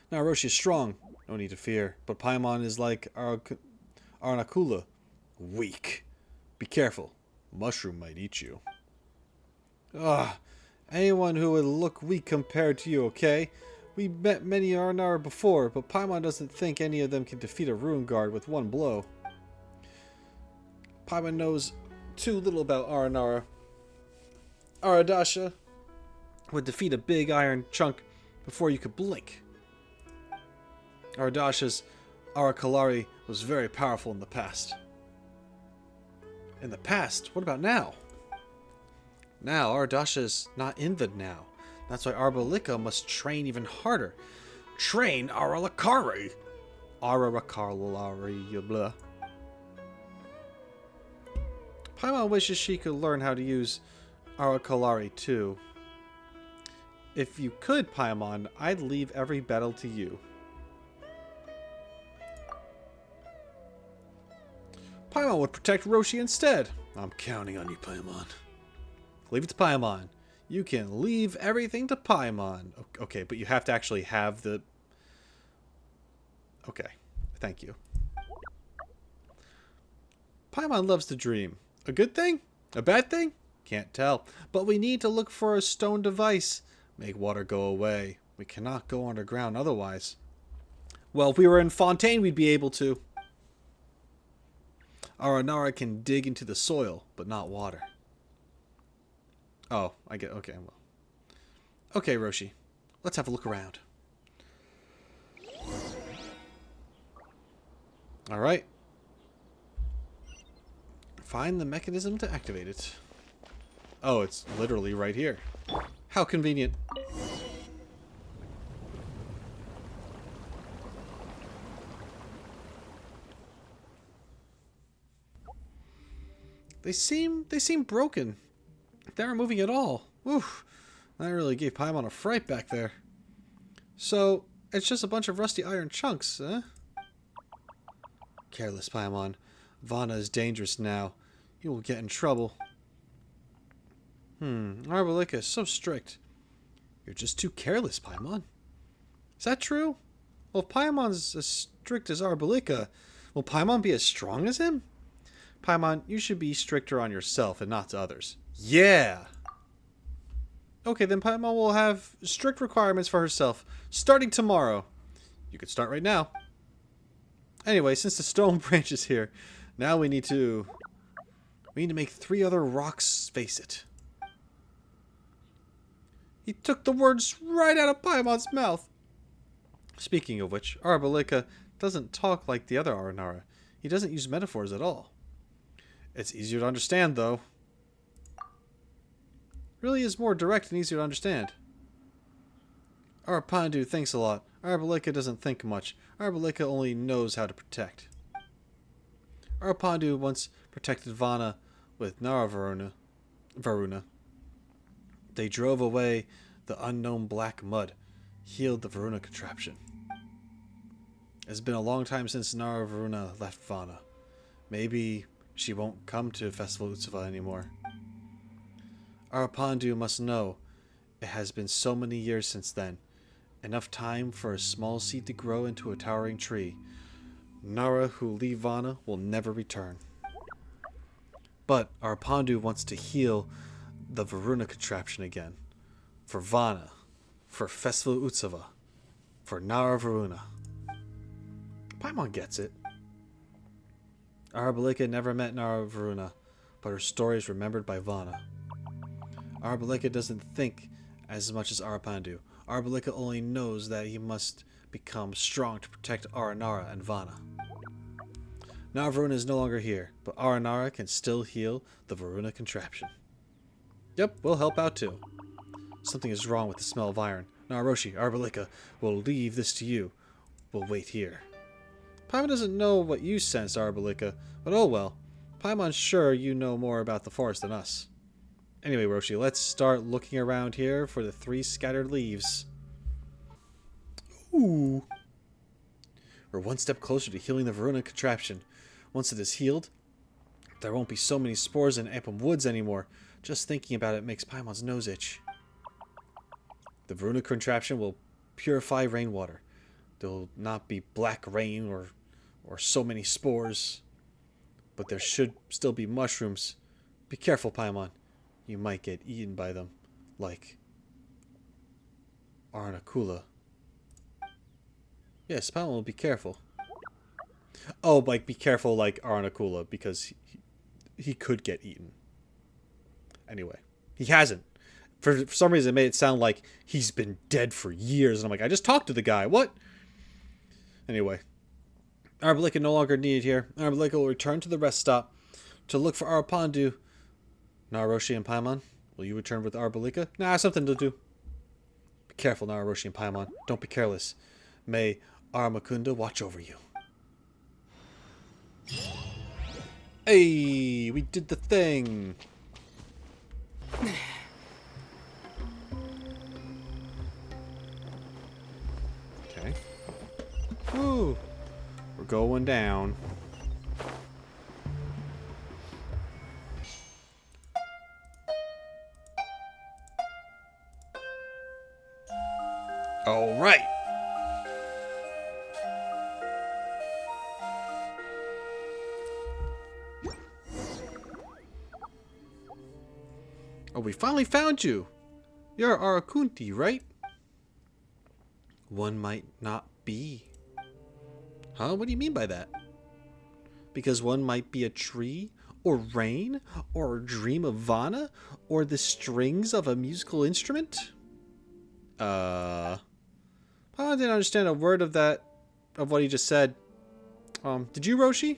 Now Roshi is strong. No need to fear. But Paimon is like Aranakula. Weak. Be careful. Mushroom might eat you. Anyone who would look weak compared to you, okay? We met many Aranara before, but Paimon doesn't think any of them can defeat a Rune Guard with one blow. Paimon knows too little about Aranara. Aradasha would defeat a big iron chunk before you could blink. Aradasha's Arakalari was very powerful in the past. In the past? What about now? Now, Aradasha is not in the now. That's why Arabalika must train even harder. Train Arakalari. Arakalari, blah. Paimon wishes she could learn how to use Arakalari too. If you could, Paimon, I'd leave every battle to you. Paimon would protect Roshi instead. I'm counting on you, Paimon. Leave it to Paimon. You can leave everything to Paimon. Okay, but you have to actually have the... Okay, thank you. Paimon loves to dream. A good thing? A bad thing? Can't tell. But we need to look for a stone device. Make water go away. We cannot go underground otherwise. Well, if we were in Fontaine, we'd be able to. Aranara can dig into the soil, but not water. Oh, I get... Okay, well. Okay, Roshi. Let's have a look around. Alright. Find the mechanism to activate it. Oh, it's literally right here. How convenient. They seem broken. They aren't moving at all. Oof. That really gave Paimon a fright back there. So, it's just a bunch of rusty iron chunks, eh? Careless, Paimon. Vana is dangerous now. You will get in trouble. Arbalika is so strict. You're just too careless, Paimon. Is that true? Well, if Paimon's as strict as Arbalika, will Paimon be as strong as him? Paimon, you should be stricter on yourself and not to others. Yeah! Okay, then Paimon will have strict requirements for herself, starting tomorrow. You could start right now. Anyway, since the stone branch is here, now we need to make 3 other rocks face it. He took the words right out of Paimon's mouth. Speaking of which, Arbalika doesn't talk like the other Aranara. He doesn't use metaphors at all. It's easier to understand, though. Really is more direct and easier to understand. Arapandu thinks a lot. Arbalika doesn't think much. Arbalika only knows how to protect. Arapandu once protected Vana with Varuna. They drove away the unknown black mud, healed the Varuna contraption. It's been a long time since Varuna left Vana. Maybe she won't come to Festival Utsava anymore. Arapandu must know it has been so many years since then. Enough time for a small seed to grow into a towering tree. Nara who leave Vana will never return. But Arapandu wants to heal the Varuna contraption again. For Vana. For Festival Utsava. For Nara Varuna. Paimon gets it. Arbalika never met Nara Varuna, but her story is remembered by Vana. Arbalika doesn't think as much as Arapandu. Arbalika only knows that he must become strong to protect Aranara and Vana. Nara Varuna is no longer here, but Aranara can still heal the Varuna contraption. Yep, we'll help out too. Something is wrong with the smell of iron. TheRoschi, Arbalika, will leave this to you. We'll wait here. Paimon doesn't know what you sense, Arbalika, but oh well. Paimon's sure you know more about the forest than us. Anyway, Roshi, let's start looking around here for the 3 scattered leaves. Ooh. We're one step closer to healing the Varuna contraption. Once it is healed, there won't be so many spores in Ampum Woods anymore. Just thinking about it makes Paimon's nose itch. The Varuna contraption will purify rainwater. There will not be black rain or so many spores. But there should still be mushrooms. Be careful, Paimon. You might get eaten by them. Like Aranyaka. Yes, Paimon will be careful. Oh, like be careful like Aranyaka, because he could get eaten. Anyway, he hasn't. For some reason, it made it sound like he's been dead for years. And I'm like, I just talked to the guy. What? Anyway. Arbalika no longer needed here. Arbalika will return to the rest stop to look for Arapandu. TheRoschi and Paimon, will you return with Arbalika? Nah, something to do. Be careful, TheRoschi and Paimon. Don't be careless. May Aramakunda watch over you. Hey, we did the thing. Okay. Woo. We're going down. Oh, we finally found you! You're Arakunti, right? One might not be. Huh? What do you mean by that? Because one might be a tree, or rain, or a dream of Vana, or the strings of a musical instrument? I didn't understand a word of that, of what he just said. Did you, Roshi?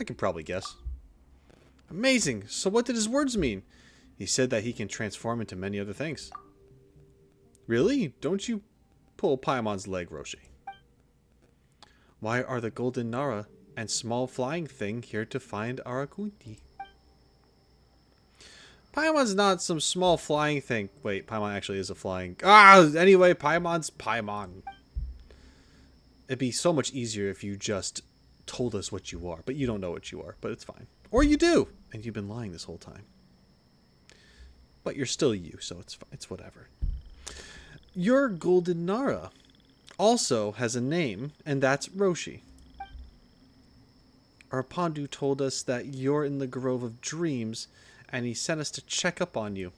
I can probably guess. Amazing! So what did his words mean? He said that he can transform into many other things. Really? Don't you pull Paimon's leg, Roshi. Why are the Golden Nara and small flying thing here to find Arakunti? Paimon's not some small flying thing. Wait, Paimon actually is a flying... Anyway, Paimon's Paimon. It'd be so much easier if you just told us what you are. But you don't know what you are, but it's fine. Or you do, and you've been lying this whole time. But you're still you, so it's whatever. Your Golden Nara also has a name, and that's Roshi. Arpandu told us that you're in the Grove of Dreams, and he sent us to check up on you.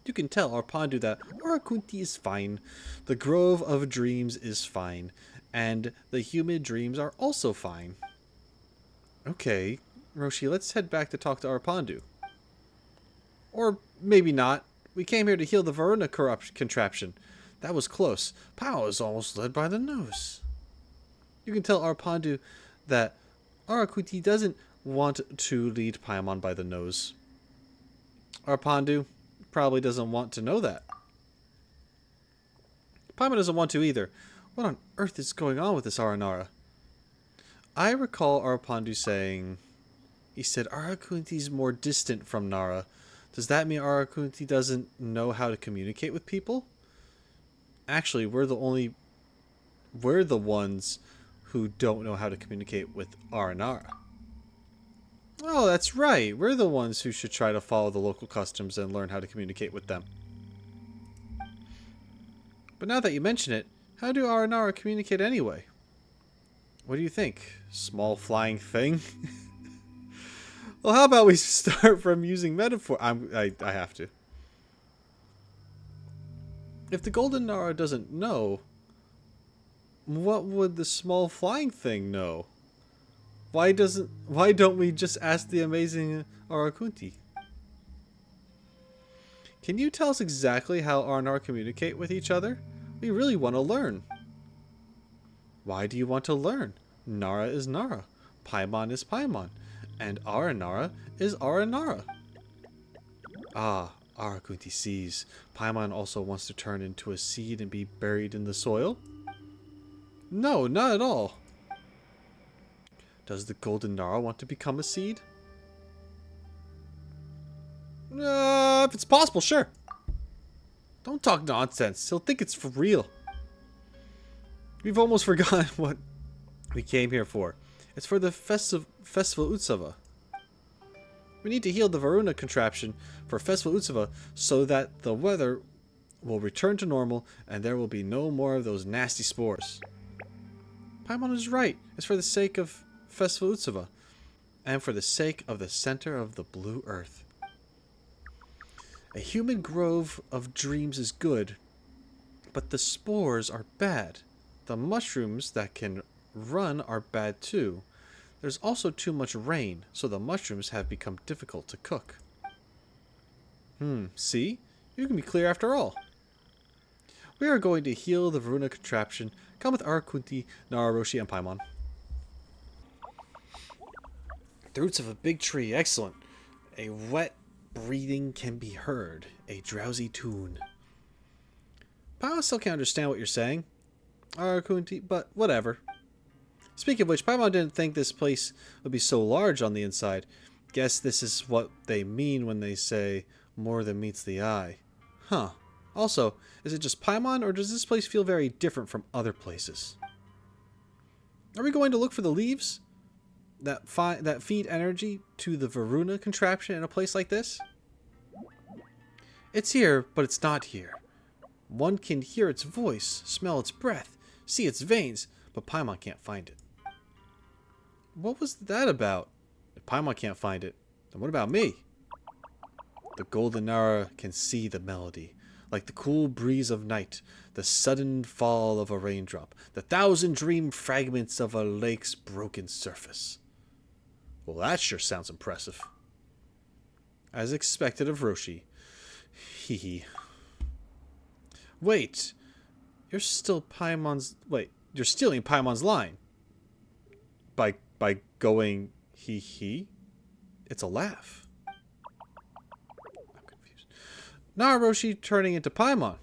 You can tell Arpandu that Arakunti is fine, the Grove of Dreams is fine, and the human dreams are also fine. Okay, Roshi, let's head back to talk to Arpandu. Or maybe not. We came here to heal the Varuna contraption. That was close. Pow is almost led by the nose. You can tell Arpandu that Arakuti doesn't want to lead Paimon by the nose. Arpandu probably doesn't want to know that. Paimon doesn't want to either. What on earth is going on with this Aranara? I recall Arpandu saying... He said Arakunti's more distant from Nara. Does that mean Arakunti doesn't know how to communicate with people? Actually, we're the ones who don't know how to communicate with Aranara. Oh, that's right. We're the ones who should try to follow the local customs and learn how to communicate with them. But now that you mention it, how do Aranara communicate anyway? What do you think? Small flying thing? Well, how about we start from using metaphor? I have to. If the Golden Nara doesn't know, what would the small flying thing know? Why don't we just ask the amazing Arakunti? Can you tell us exactly how Aranara communicate with each other? We really want to learn. Why do you want to learn? Nara is Nara. Paimon is Paimon. And Aranara is Aranara. Ah, Arakunti sees. Paimon also wants to turn into a seed and be buried in the soil? No, not at all. Does the Golden Nara want to become a seed? If it's possible, sure. Don't talk nonsense. He'll think it's for real. We've almost forgotten what we came here for. It's for the festival Utsava. We need to heal the Varuna contraption for Festival Utsava so that the weather will return to normal and there will be no more of those nasty spores. Paimon is right. It's for the sake of Festival Utsava and for the sake of the center of the blue earth. A human grove of dreams is good, but the spores are bad. The mushrooms that can run are bad too. There's also too much rain, so the mushrooms have become difficult to cook. See? You can be clear after all. We are going to heal the Varuna contraption. Come with Arakunti, Nara, Roshi, and Paimon. The roots of a big tree. Excellent. A wet breathing can be heard. A drowsy tune. Paimon still can't understand what you're saying, Arakunti, but whatever. Speaking of which, Paimon didn't think this place would be so large on the inside. Guess this is what they mean when they say more than meets the eye. Huh. Also, is it just Paimon, or does this place feel very different from other places? Are we going to look for the leaves that feed energy to the Varuna contraption in a place like this? It's here, but it's not here. One can hear its voice, smell its breath, see its veins, but Paimon can't find it. What was that about? If Paimon can't find it, then what about me? The golden Nara can see the melody, like the cool breeze of night, the sudden fall of a raindrop, the thousand dream fragments of a lake's broken surface. Well, that sure sounds impressive. As expected of Roshi. Hee hee. Wait, you're still Paimon's... Wait, you're stealing Paimon's line. By going hee hee? It's a laugh. I'm confused. Roshi turning into Paimon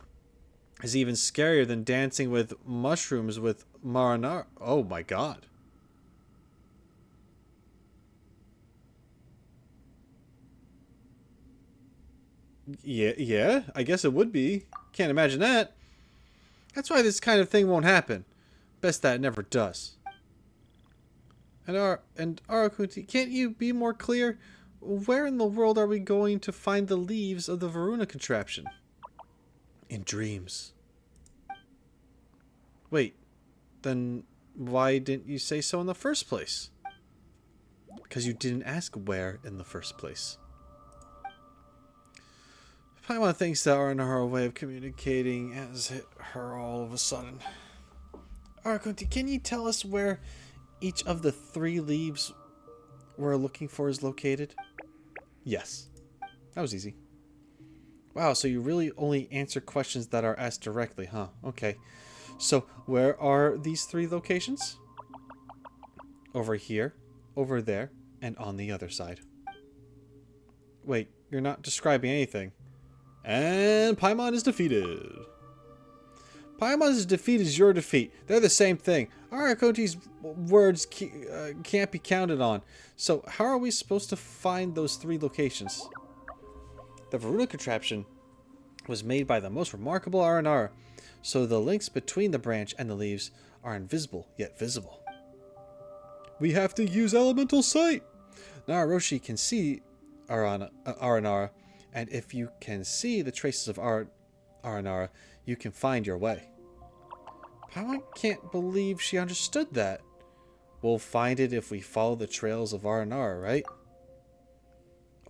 is even scarier than dancing with mushrooms with Aranara. Oh my god. Yeah, I guess it would be. Can't imagine that. That's why this kind of thing won't happen. Best that it never does. And Arakunti, can't you be more clear? Where in the world are we going to find the leaves of the Varuna contraption? In dreams. Wait, then why didn't you say so in the first place? Because you didn't ask where in the first place. Paimon thinks that Aranara's way of communicating has hit her all of a sudden. Arakunti, can you tell us where each of the 3 leaves we're looking for is located? Yes. That was easy. Wow, so you really only answer questions that are asked directly, huh? Okay. So, where are these 3 locations? Over here, over there, and on the other side. Wait, you're not describing anything. And Paimon is defeated. Paimon's defeat is your defeat. They're the same thing. Arakoti's words can't be counted on. So how are we supposed to find those 3 locations? The Varuna contraption was made by the most remarkable Aranara, so the links between the branch and the leaves are invisible yet visible. We have to use elemental sight. Roshi can see Aranara, and if you can see the traces of Aranara, you can find your way. Paimon can't believe she understood that. We'll find it if we follow the trails of Aranara, right?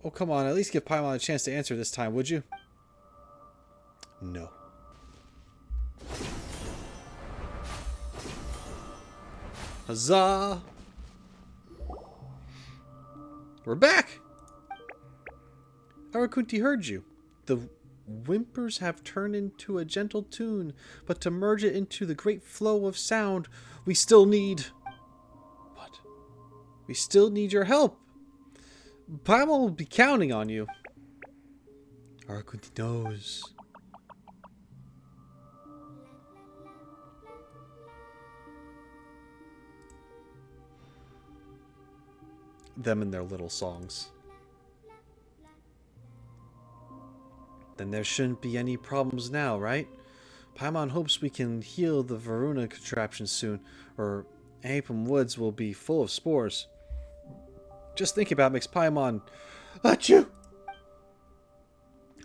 Oh, come on, at least give Paimon a chance to answer this time, would you? No. Huzzah! We're back! Arakunti heard you. The whimpers have turned into a gentle tune, but to merge it into the great flow of sound, we still need... What? We still need your help. Paimon will be counting on you. Arakunti knows. Them and their little songs. Then there shouldn't be any problems now, right? Paimon hopes we can heal the Varuna contraption soon, or Iotham Woods will be full of spores. Just thinking about it makes Paimon... Achoo!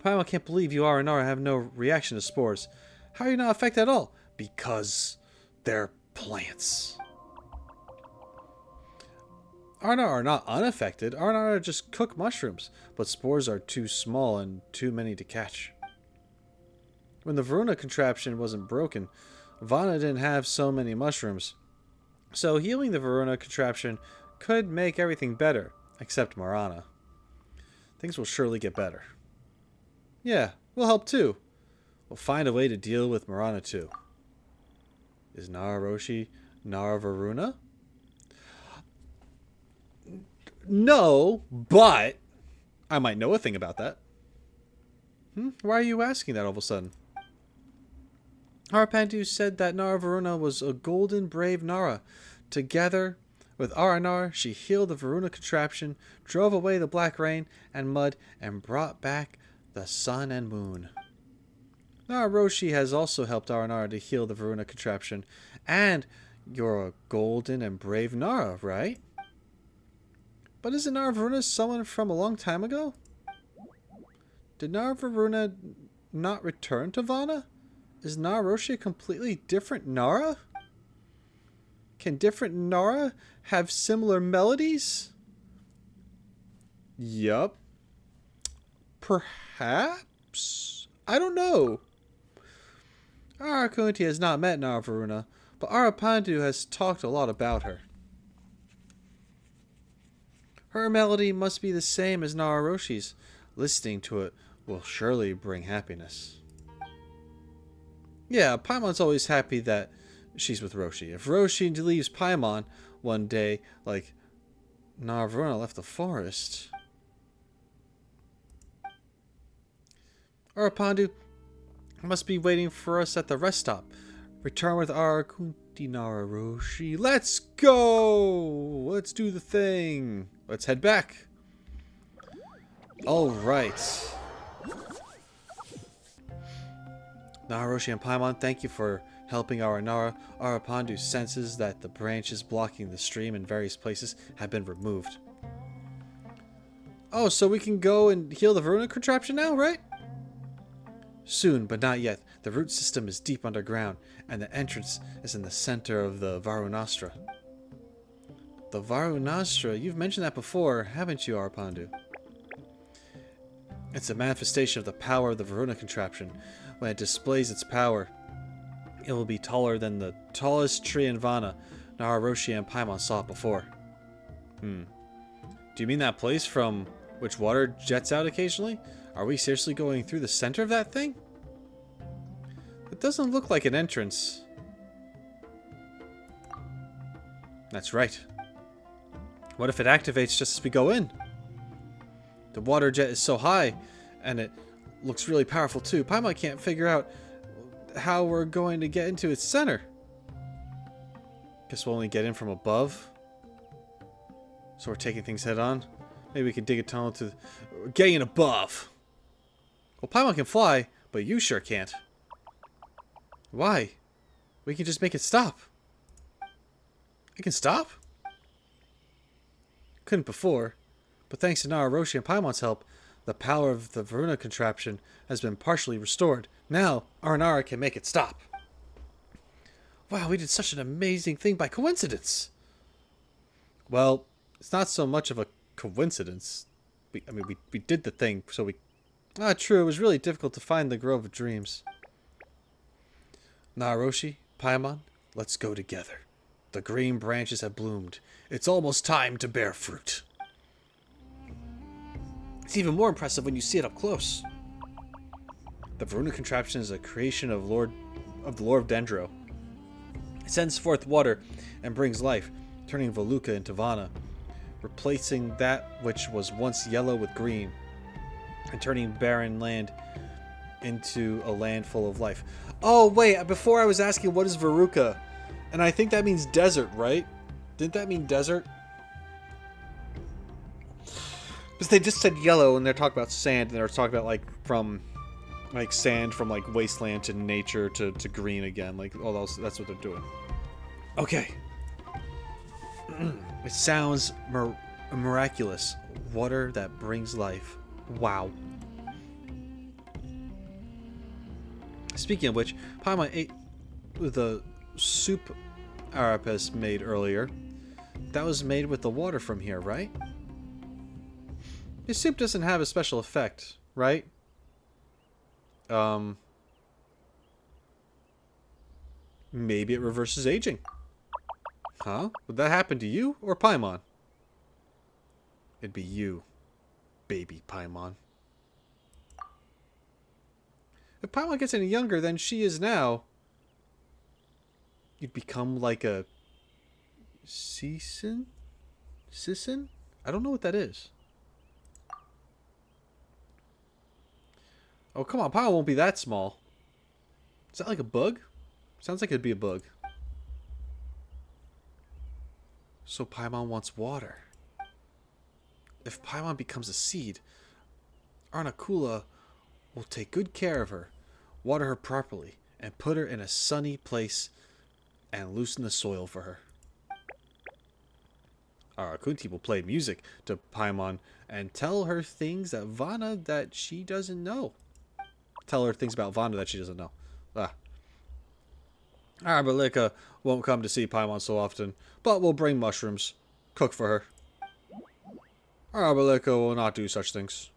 Paimon can't believe you Aranara have no reaction to spores. How are you not affected at all? Because they're plants. Aranara are not unaffected. Aranara just cook mushrooms, but spores are too small and too many to catch. When the Varuna contraption wasn't broken, Vanna didn't have so many mushrooms. So healing the Varuna contraption could make everything better, except Marana. Things will surely get better. Yeah, we'll help too. We'll find a way to deal with Marana too. Is TheRoschi Nara Varuna? No, but I might know a thing about that. Why are you asking that all of a sudden? Harpandu said that Nara Varuna was a golden brave Nara. Together with Aranara, she healed the Varuna contraption, drove away the black rain and mud, and brought back the sun and moon. TheRoschi has also helped Aranara to heal the Varuna contraption. And you're a golden and brave Nara, right? But isn't Nara Varuna someone from a long time ago? Did Nara Varuna not return to Vanna? Is TheRoschi a completely different Nara? Can different Nara have similar melodies? Yup. Perhaps? I don't know. Arakunti has not met Narvaruna, but Arapandu has talked a lot about her. Her melody must be the same as Nararoshi's. Listening to it will surely bring happiness. Yeah, Paimon's always happy that she's with Roshi. If Roshi leaves Paimon one day, like Narvaruna left the forest... Arapandu must be waiting for us at the rest stop. Return with Arakunti Nararoshi. Let's go! Let's do the thing. Let's head back. Alright. Nararoshi and Paimon, thank you for helping Aranara. Arapandu senses that the branches blocking the stream in various places have been removed. Oh, so we can go and heal the Verona contraption now, right? Soon, but not yet. The root system is deep underground, and the entrance is in the center of the Varunastra. The Varunastra? You've mentioned that before, haven't you, Arapandu? It's a manifestation of the power of the Verona contraption. When it displays its power, it will be taller than the tallest tree in Vana. Nararoshi and Paimon saw it before. Do you mean that place from which water jets out occasionally? Are we seriously going through the center of that thing? It doesn't look like an entrance. That's right. What if it activates just as we go in? The water jet is so high, and it looks really powerful too. Paimon can't figure out how we're going to get into its center. Guess we'll only get in from above. So we're taking things head on. Maybe we can dig a tunnel to... We're getting in above! Well, Paimon can fly, but you sure can't. Why? We can just make it stop. It can stop? Couldn't before, but thanks to Nararoshi and Paimon's help, the power of the Verona contraption has been partially restored. Now, Aranara can make it stop. Wow, we did such an amazing thing by coincidence. Well, it's not so much of a coincidence. We did the thing, so we... Ah, true, it was really difficult to find the Grove of Dreams. Nararoshi, Paimon, let's go together. The green branches have bloomed. It's almost time to bear fruit. It's even more impressive when you see it up close. The Verona contraption is a creation of the Lord of Dendro. It sends forth water and brings life, turning Voluka into Vana, replacing that which was once yellow with green, and turning barren land into a land full of life. Oh, wait, before I was asking what is Veruca, and I think that means desert, right? Didn't that mean desert? Because they just said yellow, and they're talking about sand, and they're talking about, like, from, like, sand from, like, wasteland to nature to green again. Like, all those, that's what they're doing. Okay. It sounds miraculous. Water that brings life. Wow. Speaking of which, Paimon ate the soup Arapes made earlier. That was made with the water from here, right? This soup doesn't have a special effect, right? Maybe it reverses aging. Huh? Would that happen to you or Paimon? It'd be you, baby Paimon. If Paimon gets any younger than she is now, you'd become like a Sissin? Sissin? I don't know what that is. Oh, come on. Paimon won't be that small. Is that like a bug? Sounds like it'd be a bug. So Paimon wants water. If Paimon becomes a seed, Arnakula will take good care of her, water her properly, and put her in a sunny place and loosen the soil for her. Arakunti will play music to Paimon and tell her things that Vana that she doesn't know. Tell her things about Vana that she doesn't know. Arabalika won't come to see Paimon so often, but will bring mushrooms. Cook for her. Arabalika will not do such things.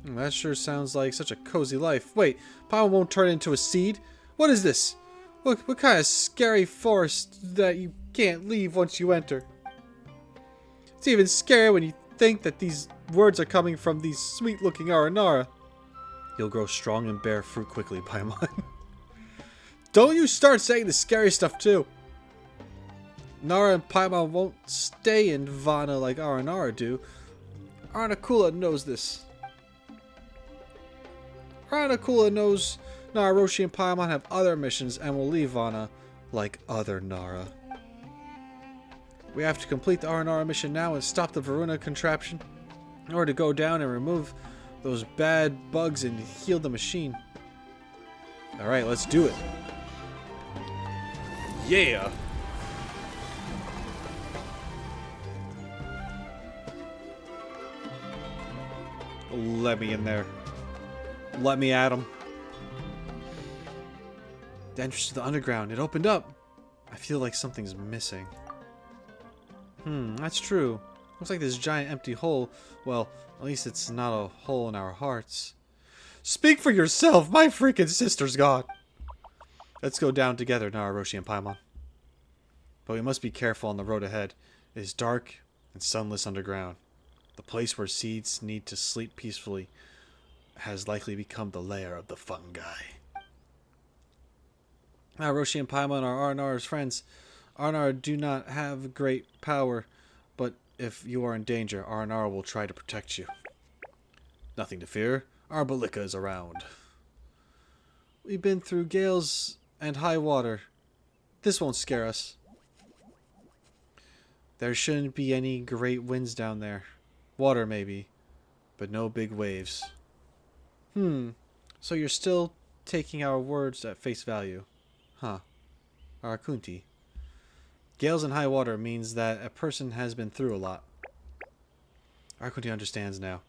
That sure sounds like such a cozy life. Wait, Paimon won't turn into a seed? What is this? What kind of scary forest that you can't leave once you enter? It's even scary when you think that these words are coming from these sweet-looking Aranara. You'll grow strong and bear fruit quickly, Paimon. Don't you start saying the scary stuff too. Nara and Paimon won't stay in Vana like Aranara do. Aranakula knows this. Aranakula knows TheRoschi and Paimon have other missions and will leave Vana like other Nara. We have to complete the Aranara mission now and stop the Varuna contraption in order to go down and remove those bad bugs and heal the machine. Alright, let's do it. Yeah! Let me in there. Let me at him. The entrance to the underground. It opened up. I feel like something's missing. That's true. Looks like this giant empty hole. Well, at least it's not a hole in our hearts. Speak for yourself! My freaking sister's gone! Let's go down together, TheRoschi and Paimon. But we must be careful on the road ahead. It is dark and sunless underground. The place where seeds need to sleep peacefully has likely become the lair of the fungi. TheRoschi and Paimon are Aranara's friends. Aranara do not have great power, but if you are in danger, Aranara will try to protect you. Nothing to fear. Our Balika is around. We've been through gales and high water. This won't scare us. There shouldn't be any great winds down there. Water maybe, but no big waves. So you're still taking our words at face value. Huh. Arakunti. Gales and high water means that a person has been through a lot. Arakunti understands now.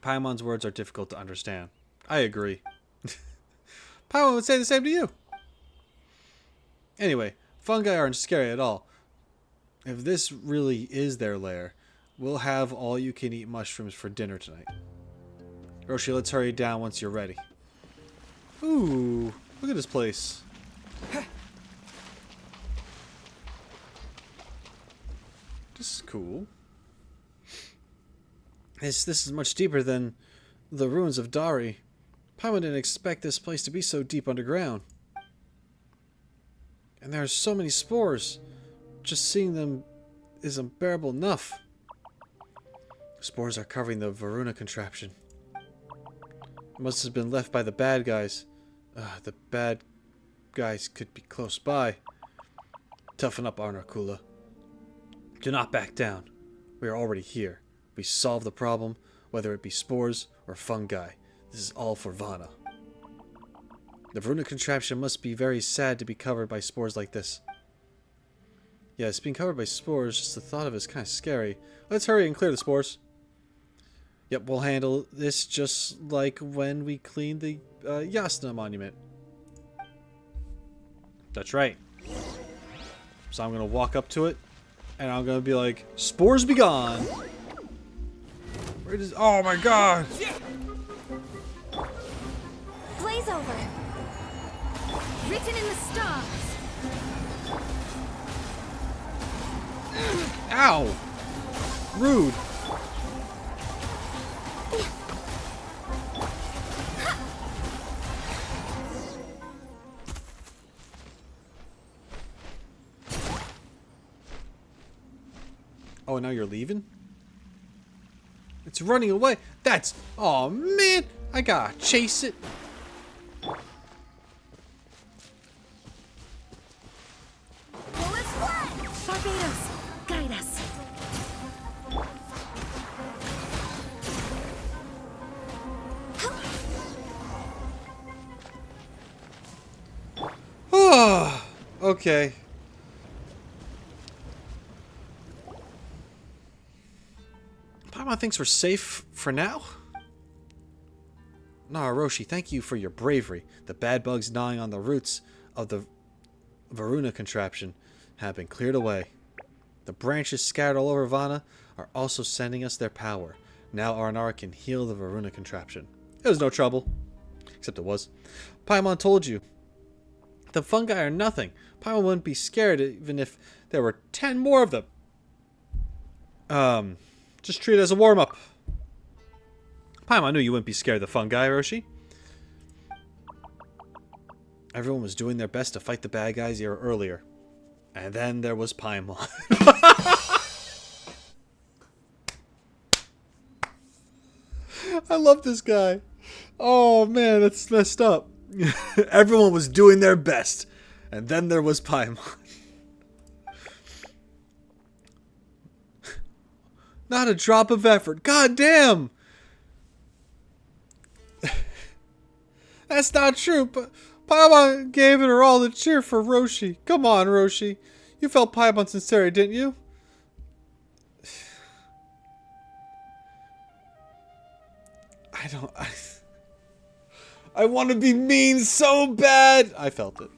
Paimon's words are difficult to understand. I agree. Paimon would say the same to you. Anyway, fungi aren't scary at all. If this really is their lair, we'll have all-you-can-eat mushrooms for dinner tonight. Roshi, let's hurry down once you're ready. Ooh, look at this place. This is cool. This is much deeper than the ruins of Dari. Paimon didn't expect this place to be so deep underground. And there are so many spores. Just seeing them is unbearable enough. Spores are covering the Varuna contraption. It must have been left by the bad guys. The bad guys could be close by. Toughen up, Aranakula. Do not back down. We are already here. We solve the problem, whether it be spores or fungi. This is all for Vana. The Varuna contraption must be very sad to be covered by spores like this. Yes, being covered by spores, just the thought of it is kind of scary. Let's hurry and clear the spores. Yep, we'll handle this just like when we cleaned the Yasna monument. That's right. So I'm going to walk up to it, and I'm going to be like, spores be gone! Where does... Oh my god! Blaze over. Written in the stars. Ow! Rude. Oh, now you're leaving? It's running away. That's... Oh, man. I gotta chase it. Bullets fly! Barbados, guide us. Oh, okay. Paimon thinks we're safe for now? TheRoschi, thank you for your bravery. The bad bugs gnawing on the roots of the Varuna contraption have been cleared away. The branches scattered all over Vana are also sending us their power. Now Aranara can heal the Varuna contraption. It was no trouble. Except it was. Paimon told you. The fungi are nothing. Paimon wouldn't be scared even if there were 10 more of them. Just treat it as a warm-up. Paimon knew you wouldn't be scared of the fungi, Roshi. Everyone was doing their best to fight the bad guys here earlier. And then there was Paimon. I love this guy. Oh man, that's messed up. Everyone was doing their best. And then there was Paimon. Not a drop of effort. God damn! That's not true, but Paimon gave it her all to cheer for Roshi. Come on, Roshi. You felt Paimon's sincerity, didn't you? I want to be mean so bad. I felt it.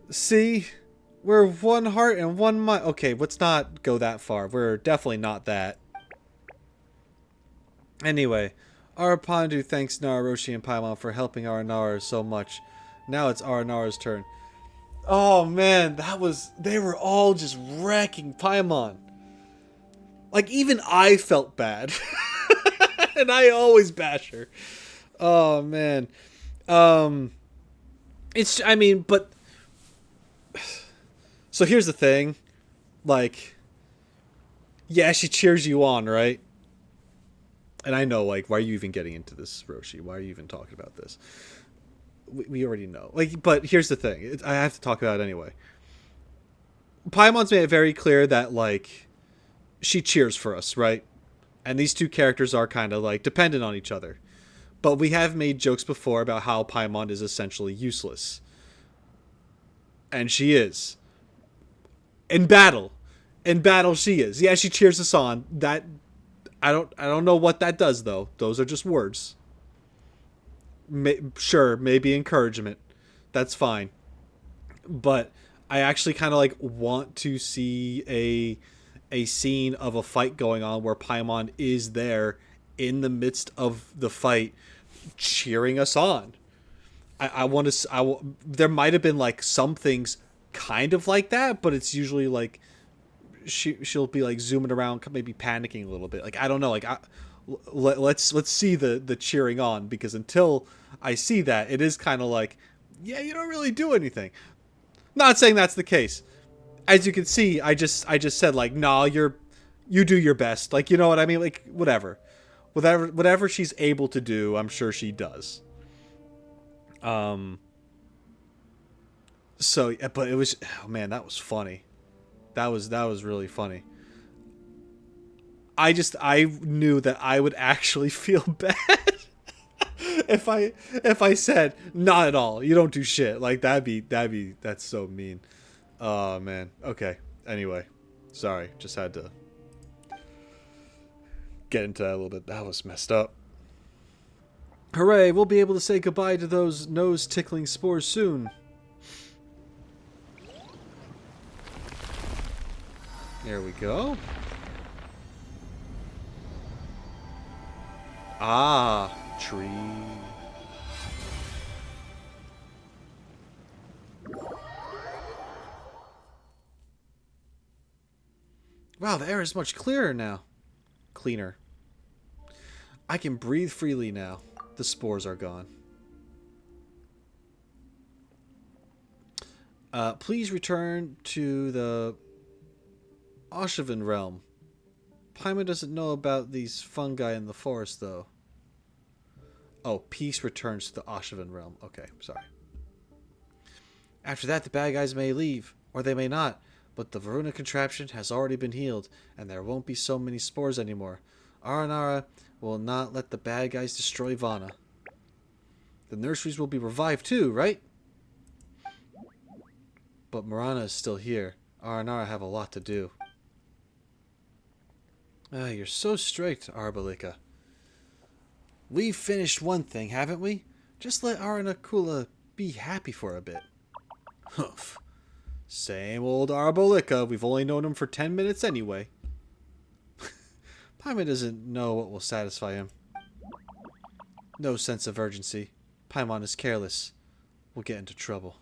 See? We're one heart and one mind. Okay, let's not go that far. We're definitely not that. Anyway, Arapandu thanks Nara, Roshi, and Paimon for helping Aranara so much. Now it's Aranara's turn. Oh man, they were all just wrecking Paimon. Like, even I felt bad. And I always bash her. Oh man. But so here's the thing. Like, yeah, she cheers you on, right? And I know, like, why are you even getting into this, Roshi? Why are you even talking about this? We already know. Like, but here's the thing. I have to talk about it anyway. Paimon's made it very clear that, like, she cheers for us, right? And these two characters are kind of, like, dependent on each other. But we have made jokes before about how Paimon is essentially useless. And she is. In battle. In battle she is. Yeah, she cheers us on. That I don't know what that does though. Those are just words. Sure, maybe encouragement. That's fine. But I actually kind of like want to see a scene of a fight going on where Paimon is there in the midst of the fight cheering us on. There might have been like some things kind of like that, but it's usually like she'll be like zooming around, maybe panicking a little bit. Like, I don't know, like let's see the cheering on, because until I see that, it is kind of like, yeah, you don't really do anything. Not saying that's the case. As you can see, I just said like, nah, you do your best. Like, you know what I mean? Like, whatever she's able to do, I'm sure she does. So, but it was, oh man, that was funny. That was really funny. I knew that I would actually feel bad if I said, not at all, you don't do shit. Like, that's so mean. Oh man. Okay. Anyway, sorry. Just had to get into that a little bit. That was messed up. Hooray! We'll be able to say goodbye to those nose-tickling spores soon. There we go. Ah, tree. Wow, the air is much clearer now. Cleaner. I can breathe freely now. The spores are gone. Please return to the Oshavan realm. Paimon doesn't know about these fungi in the forest, though. Oh, peace returns to the Oshavan realm. Okay, sorry. After that, the bad guys may leave, or they may not, but the Varuna contraption has already been healed, and there won't be so many spores anymore. Aranara will not let the bad guys destroy Vana. The nurseries will be revived too, right? But Marana is still here. Aranara have a lot to do. You're so strict, Arbalika. We've finished one thing, haven't we? Just let Aranakula be happy for a bit. Humph. Same old Arbalika. We've only known him for 10 minutes anyway. Paimon doesn't know what will satisfy him. No sense of urgency. Paimon is careless. We'll get into trouble.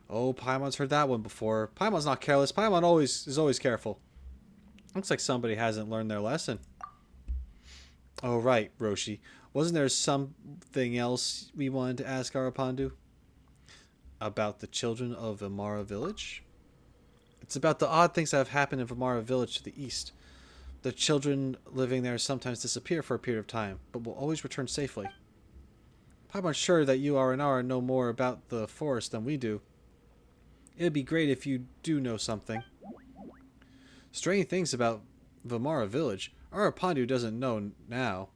Oh, Paimon's heard that one before. Paimon's not careless. Paimon is always careful. Looks like somebody hasn't learned their lesson. Oh, right, Roshi. Wasn't there something else we wanted to ask Arapandu? About the children of Vimara village? It's about the odd things that have happened in Vimara village to the east. The children living there sometimes disappear for a period of time, but will always return safely. Paimon's sure that you, Aranara, know more about the forest than we do. It'd be great if you do know something. Strange things about Vimara village. Arapandu doesn't know now,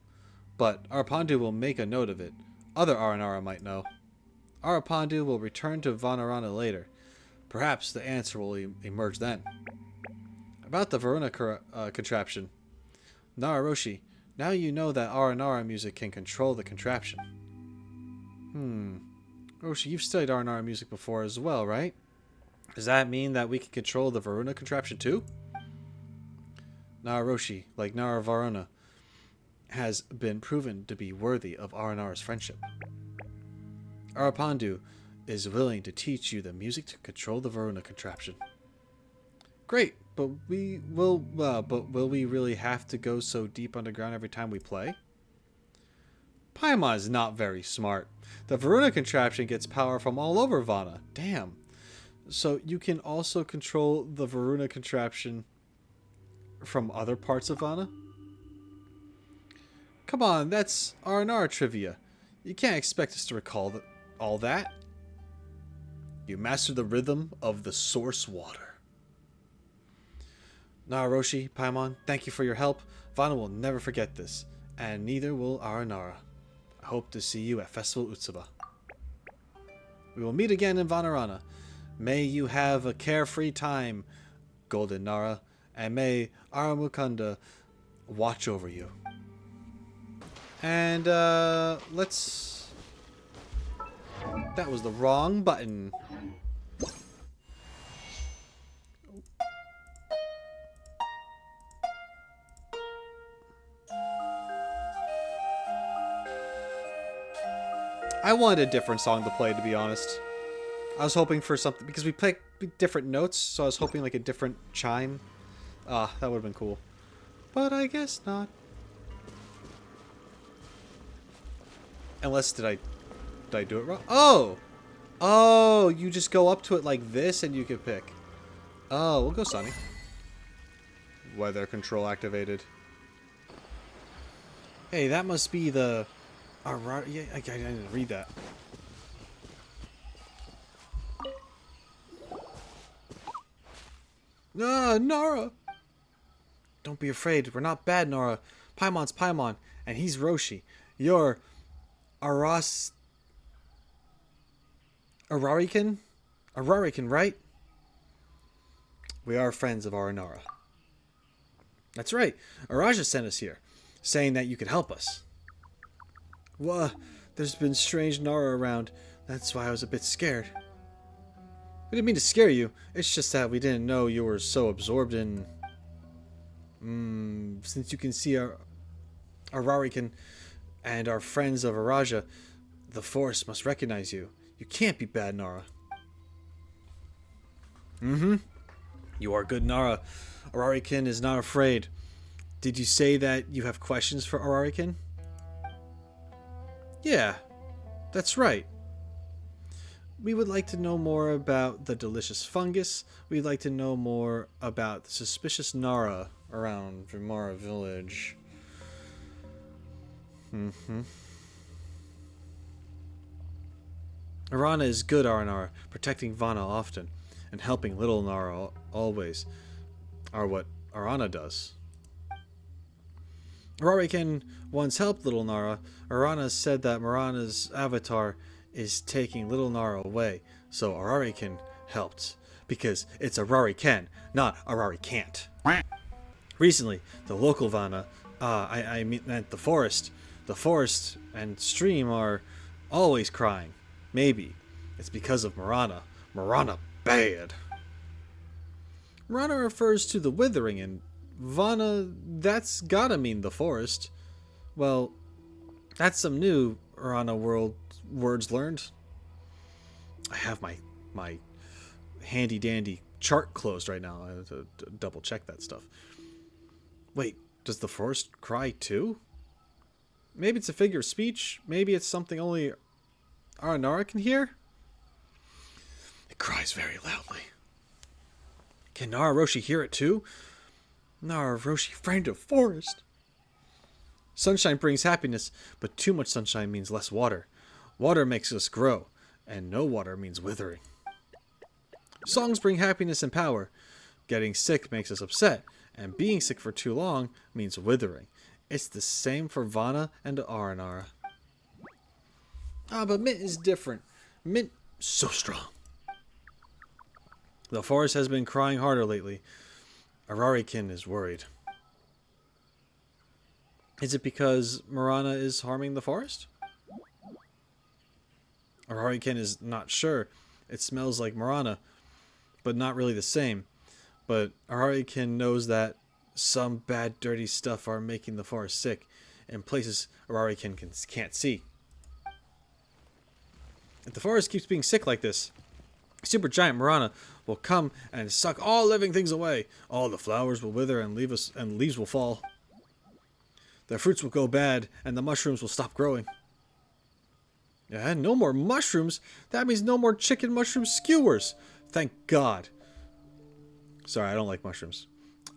but Arapandu will make a note of it. Other Aranara might know. Arapandu will return to Vanarana later. Perhaps the answer will emerge then. About the Varuna contraption. TheRoschi, now you know that Aranara music can control the contraption. Roshi, you've studied Aranara music before as well, right? Does that mean that we can control the Varuna contraption too? TheRoschi, like Varuna, has been proven to be worthy of Aranara's friendship. Arapandu is willing to teach you the music to control the Varuna contraption. Great, but will we really have to go so deep underground every time we play? Paimon is not very smart. The Varuna contraption gets power from all over Vana. Damn. So you can also control the Varuna contraption from other parts of Vana? Come on, that's Aranara trivia. You can't expect us to recall all that. You mastered the rhythm of the source water. TheRoschi, Paimon, thank you for your help. Vana will never forget this, and neither will Aranara. I hope to see you at Festival Utsava. We will meet again in Vanarana. May you have a carefree time, Golden Nara, and may Aramukunda watch over you. And, let's... That was the wrong button. I wanted a different song to play, to be honest. I was hoping for something, because we play different notes, so I was hoping like a different chime. That would have been cool. But I guess not. Unless, did I do it wrong? Oh! Oh, you just go up to it like this and you can pick. Oh, we'll go Sunny. Weather control activated. Hey, that must be the... yeah, I didn't read that. Nara! Don't be afraid. We're not bad, Nara. Paimon's Paimon, and he's Roshi. You're... Ararikan? Ararikan, right? We are friends of Aranara. That's right. Araja sent us here, saying that you could help us. Well, there's been strange Nara around. That's why I was a bit scared. We didn't mean to scare you. It's just that we didn't know you were so absorbed in... since you can see our Ararikan and our friends of Araja, the forest must recognize you. You can't be bad, Nara. You are good, Nara. Ararikan is not afraid. Did you say that you have questions for Ararikan? Yeah, that's right. We would like to know more about the delicious fungus. We'd like to know more about the suspicious Nara around Vimara village. Rana is good, Aranara, protecting Vana often, and helping little Nara always, are what Arana does. Ararikan once helped little Nara. Arana said that Marana's avatar is taking little Nara away, so Ararikan helped, because it's Ararikan, not Ararikant. Recently, the local Vana, I meant the forest and stream are always crying. Maybe it's because of Marana. Marana bad. Marana refers to the withering in Vana, that's gotta mean the forest. Well, that's some new Rana world words learned. I have my handy dandy chart closed right now. I have to double check that stuff. Wait, does the forest cry too? Maybe it's a figure of speech. Maybe it's something only Aranara can hear. It cries very loudly. Can TheRoschi hear it too? TheRoschi framed a forest. Sunshine brings happiness, but too much sunshine means less water. Water makes us grow, and no water means withering. Songs bring happiness and power. Getting sick makes us upset, and being sick for too long means withering. It's the same for Vana and Aranara. Ah, but Mint is different. Mint, so strong. The forest has been crying harder lately. Aranyaka is worried. Is it because Marana is harming the forest? Aranyaka is not sure. It smells like Marana, but not really the same. But Aranyaka knows that some bad, dirty stuff are making the forest sick in places Aranyaka can't see. If the forest keeps being sick like this, supergiant Marana will come and suck all living things away. All the flowers will wither and leaves will fall. The fruits will go bad and the mushrooms will stop growing. Yeah, no more mushrooms. That means no more chicken mushroom skewers. Thank God. Sorry, I don't like mushrooms.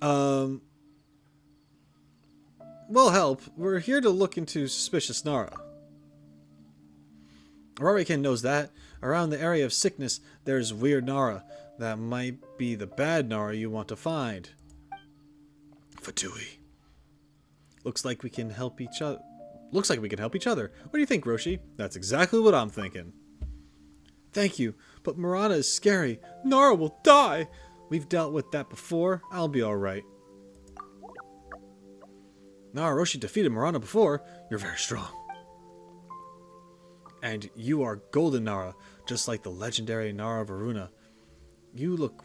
Will help. We're here to look into suspicious Nara. Aranyaka knows that. Around the area of sickness, there's weird Nara. That might be the bad Nara you want to find. Fatui. Looks like we can help each other. What do you think, Roshi? That's exactly what I'm thinking. Thank you, but Marana is scary. Nara will die. We've dealt with that before. I'll be alright. TheRoschi defeated Marana before. You're very strong. And you are Golden Nara, just like the legendary Nara Varuna. You look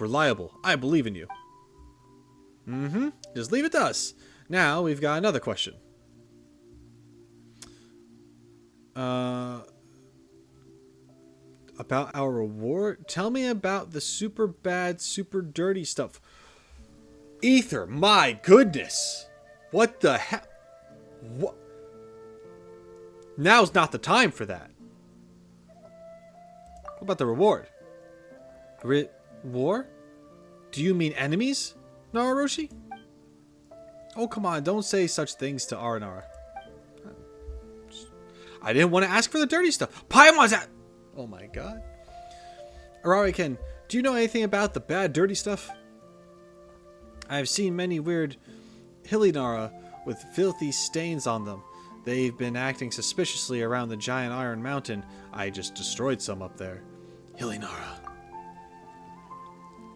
reliable. I believe in you. Just leave it to us. Now we've got another question. About our reward? Tell me about the super bad, super dirty stuff. Ether, my goodness. What the hell? What? Now's not the time for that. What about the reward? War? Do you mean enemies, TheRoschi? Oh, come on. Don't say such things to Aranara. I didn't want to ask for the dirty stuff. Paimon's at... Oh my god. Aranyaka, do you know anything about the bad, dirty stuff? I've seen many weird Hilinara with filthy stains on them. They've been acting suspiciously around the giant iron mountain. I just destroyed some up there. Hilinara.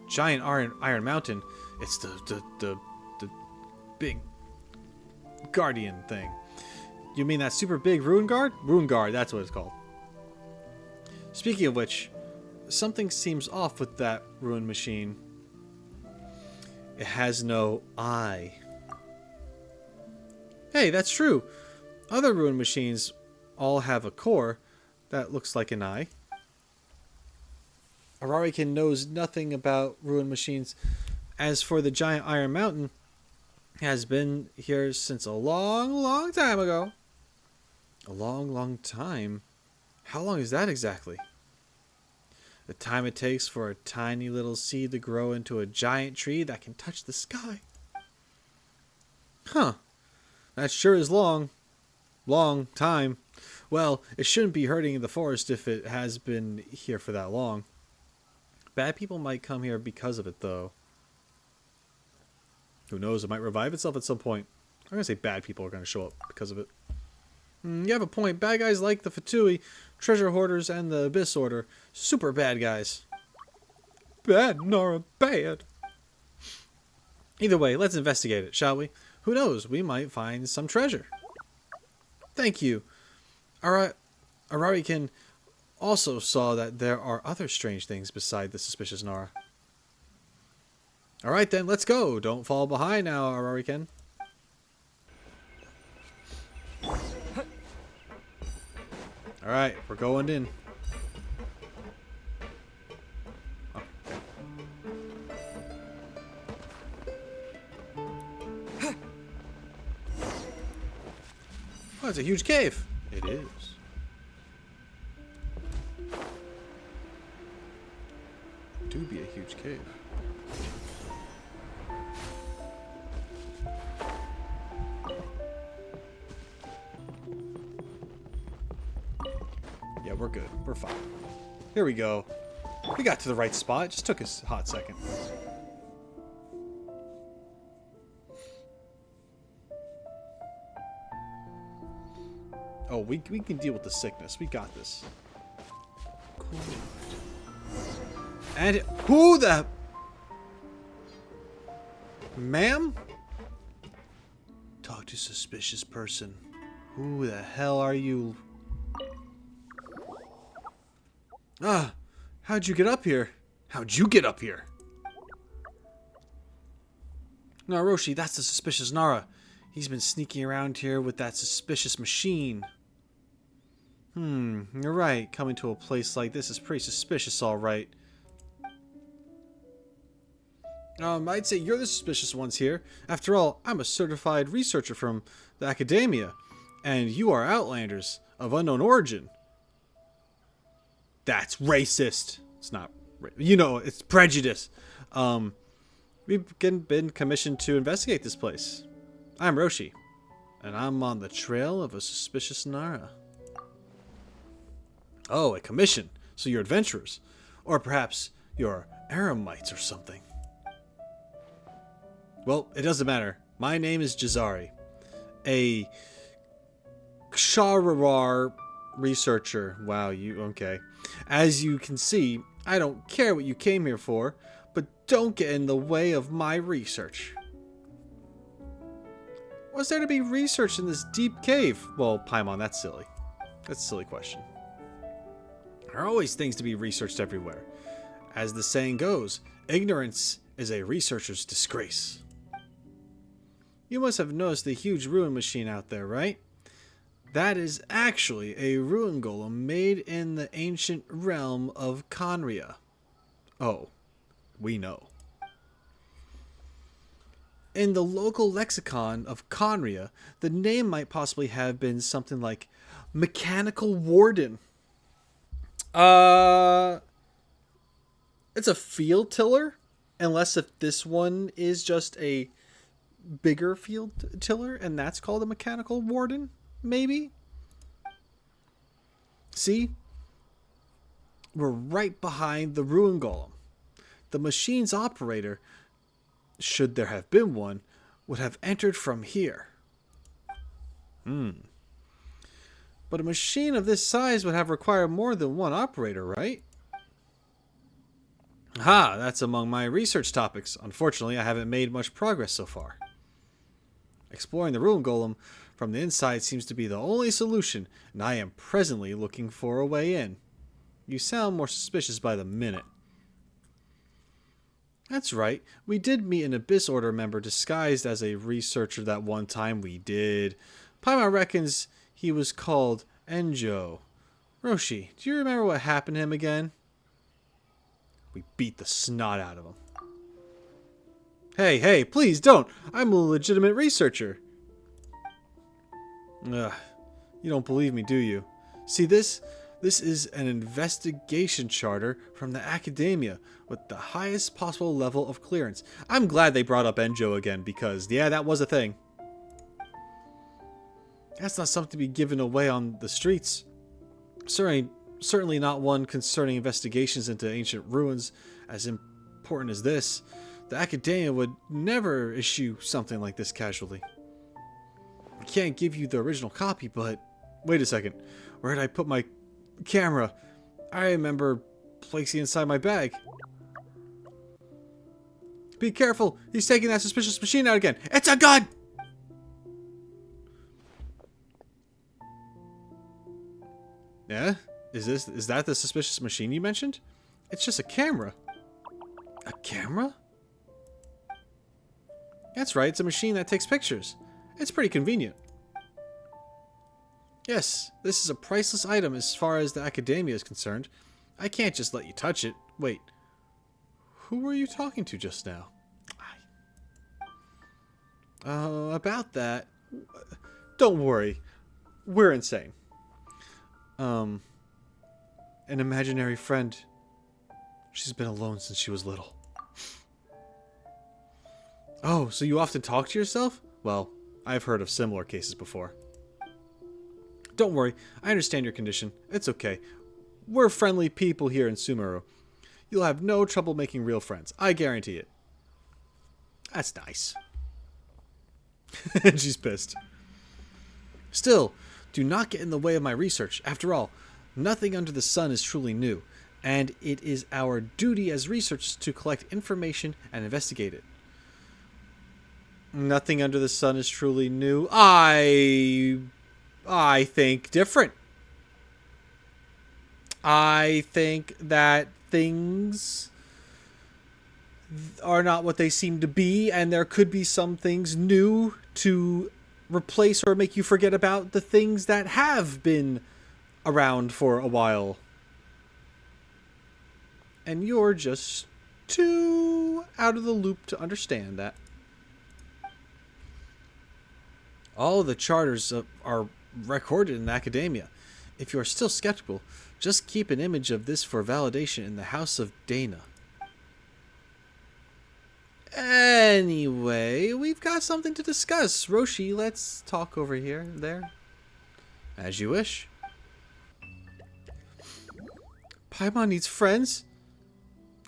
Giant iron mountain. It's the big guardian thing. You mean that super big rune guard? Rune guard, that's what it's called. Speaking of which, something seems off with that rune machine. It has no eye. Hey, that's true. Other rune machines all have a core that looks like an eye. Aranyaka knows nothing about rune machines. As for the giant iron mountain, it has been here since a long, long time ago. A long, long time? How long is that exactly? The time it takes for a tiny little seed to grow into a giant tree that can touch the sky. Huh. That sure is long. Long time. Well, it shouldn't be hurting the forest if it has been here for that long. Bad people might come here because of it, though. Who knows? It might revive itself at some point. I'm going to say bad people are going to show up because of it. You have a point. Bad guys like the Fatui, treasure hoarders, and the Abyss Order. Super bad guys. Bad, Nara, bad. Either way, let's investigate it, shall we? Who knows? We might find some treasure. Thank you. Aranyaka also saw that there are other strange things beside the suspicious Nara. Alright then, let's go. Don't fall behind now, Arariken. Alright, we're going in. Oh, okay. Oh, it's a huge cave. It is. Do be a huge cave. Yeah, we're good. We're fine. Here we go. We got to the right spot. It just took us a hot second. Oh, we can deal with the sickness. We got this. Cool. And who the... Ma'am? Talk to suspicious person. Who the hell are you? Ah, how'd you get up here? How'd you get up here? No, Roshi, that's the suspicious Nara. He's been sneaking around here with that suspicious machine. You're right. Coming to a place like this is pretty suspicious, all right. I'd say you're the suspicious ones here. After all, I'm a certified researcher from the academia, and you are outlanders of unknown origin. That's racist. It's not, you know, it's prejudice. We've been commissioned to investigate this place. I'm Roshi, and I'm on the trail of a suspicious Nara. Oh, a commission. So you're adventurers. Or perhaps you're Aramites or something. Well, it doesn't matter. My name is Jazari, a Ksharar researcher. Wow, okay. As you can see, I don't care what you came here for, but don't get in the way of my research. What's there to be researched in this deep cave? Well, Paimon, that's silly. That's a silly question. There are always things to be researched everywhere. As the saying goes, ignorance is a researcher's disgrace. You must have noticed the huge ruin machine out there, right? That is actually a ruin golem made in the ancient realm of Conria. Oh, we know. In the local lexicon of Conria, the name might possibly have been something like Mechanical Warden. It's a field tiller, unless if this one is just a bigger field tiller, and that's called a Mechanical Warden, maybe? See? We're right behind the ruin golem. The machine's operator, should there have been one, would have entered from here. But a machine of this size would have required more than one operator, right? Aha, that's among my research topics. Unfortunately, I haven't made much progress so far. Exploring the ruin golem from the inside seems to be the only solution, and I am presently looking for a way in. You sound more suspicious by the minute. That's right. We did meet an Abyss Order member disguised as a researcher that one time. We did. Paimon reckons he was called Enjo. Roshi, do you remember what happened to him again? We beat the snot out of him. Hey, please don't. I'm a legitimate researcher. Ugh, you don't believe me, do you? See this? This is an investigation charter from the academia with the highest possible level of clearance. I'm glad they brought up Enjo again because, yeah, that was a thing. That's not something to be given away on the streets. Certainly not one concerning investigations into ancient ruins as important as this. The academia would never issue something like this casually. I can't give you the original copy, but... Wait a second. Where did I put my camera? I remember placing it inside my bag. Be careful! He's taking that suspicious machine out again! It's a gun! Yeah? Is that the suspicious machine you mentioned? It's just a camera. A camera? That's right, it's a machine that takes pictures. It's pretty convenient. Yes, this is a priceless item as far as the academia is concerned. I can't just let you touch it. Wait, who were you talking to just now? About that. Don't worry, we're insane. An imaginary friend. She's been alone since she was little. Oh, so you often talk to yourself? Well, I've heard of similar cases before. Don't worry, I understand your condition. It's okay. We're friendly people here in Sumeru. You'll have no trouble making real friends. I guarantee it. That's nice. And she's pissed. Still, do not get in the way of my research. After all, nothing under the sun is truly new, and it is our duty as researchers to collect information and investigate it. Nothing under the sun is truly new. I think different. I think that things are not what they seem to be, and there could be some things new to replace or make you forget about the things that have been around for a while. And you're just too out of the loop to understand that. All the charters are recorded in academia. If you are still skeptical, just keep an image of this for validation in the House of Dana. Anyway, we've got something to discuss. Roshi, let's talk over here, there. As you wish. Paimon needs friends.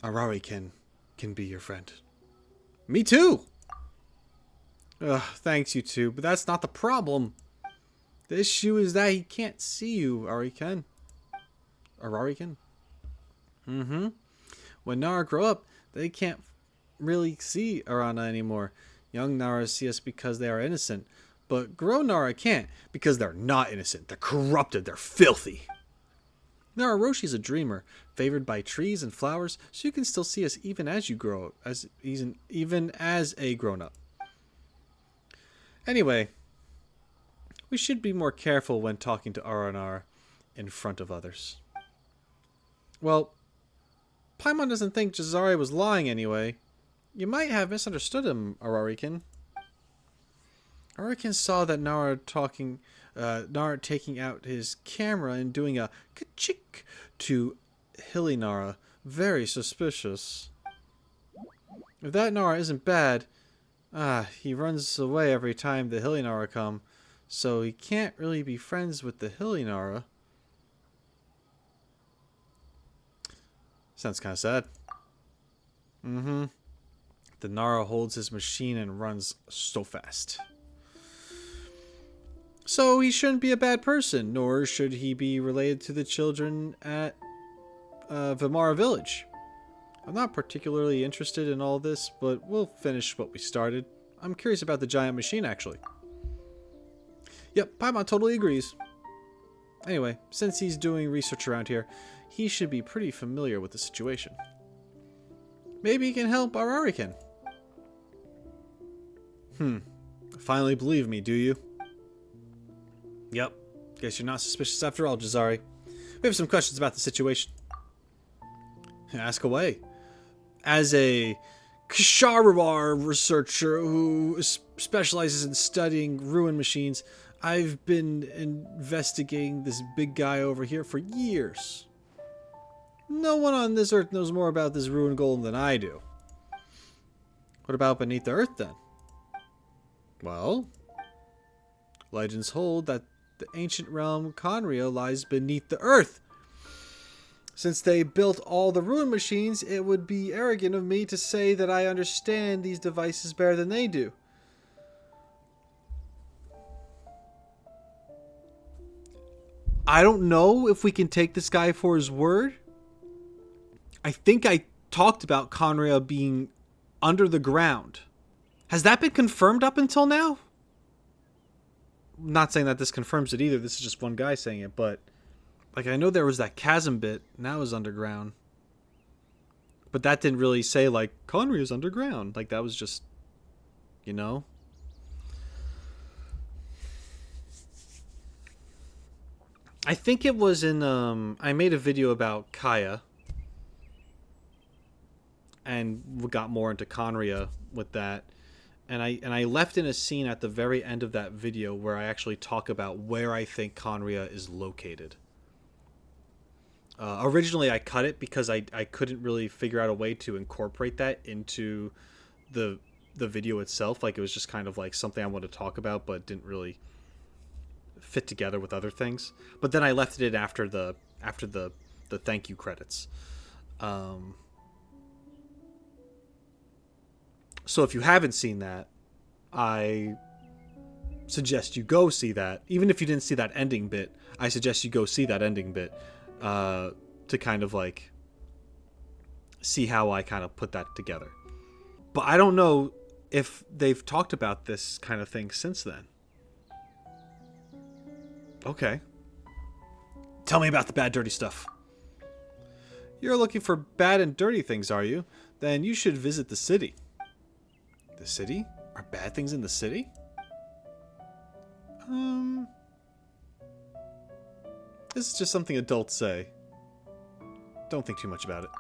Arari can be your friend. Me too! Ugh, thanks you two, but that's not the problem. The issue is that he can't see you, Arari-can. Arari-can? Mm-hmm. When Nara grow up, they can't really see Arana anymore. Young Nara see us because they are innocent, but grown Nara can't because they're not innocent. They're corrupted. They're filthy. Nara Roshi's a dreamer, favored by trees and flowers, so you can still see us even as you grow, even as a grown-up. Anyway, we should be more careful when talking to Aranara in front of others. Well, Paimon doesn't think Jazari was lying anyway. You might have misunderstood him, Ararikin. Ararikin saw that Nara taking out his camera and doing a ka-chick to Hilly Nara. Very suspicious. If that Nara isn't bad, he runs away every time the Hilly Nara come, so he can't really be friends with the Hilly Nara. Sounds kind of sad. Mm-hmm. The Nara holds his machine and runs so fast. So he shouldn't be a bad person, nor should he be related to the children at Vimara village. I'm not particularly interested in all this, but we'll finish what we started. I'm curious about the giant machine, actually. Yep, Paimon totally agrees. Anyway, since he's doing research around here, he should be pretty familiar with the situation. Maybe he can help Ararikin. Finally believe me, do you? Yep. Guess you're not suspicious after all, Jazari. We have some questions about the situation. Ask away. As a Ksharawar researcher who specializes in studying ruin machines, I've been investigating this big guy over here for years. No one on this earth knows more about this ruin golem than I do. What about beneath the earth, then? Well, legends hold that the ancient realm Conria lies beneath the earth. Since they built all the ruin machines, it would be arrogant of me to say that I understand these devices better than they do. I don't know if we can take this guy for his word. I think I talked about Conria being under the ground. Has that been confirmed up until now? I'm not saying that this confirms it either. This is just one guy saying it, but like I know there was that chasm bit, and that was underground. But that didn't really say like Conria's underground. Like that was just you know? I think it was in, I made a video about Kaya. And we got more into Conria with that. And I left in a scene at the very end of that video where I actually talk about where I think Conria is located. Originally, I cut it because I couldn't really figure out a way to incorporate that into the video itself. Like, it was just kind of like something I wanted to talk about, but didn't really fit together with other things. But then I left it in after the thank you credits. So if you haven't seen that, I suggest you go see that. Even if you didn't see that ending bit, I suggest you go see that ending bit to kind of like see how I kind of put that together. But I don't know if they've talked about this kind of thing since then. Okay. Tell me about the bad, dirty stuff. You're looking for bad and dirty things, are you? Then you should visit the city. The city? Are bad things in the city? This is just something adults say. Don't think too much about it.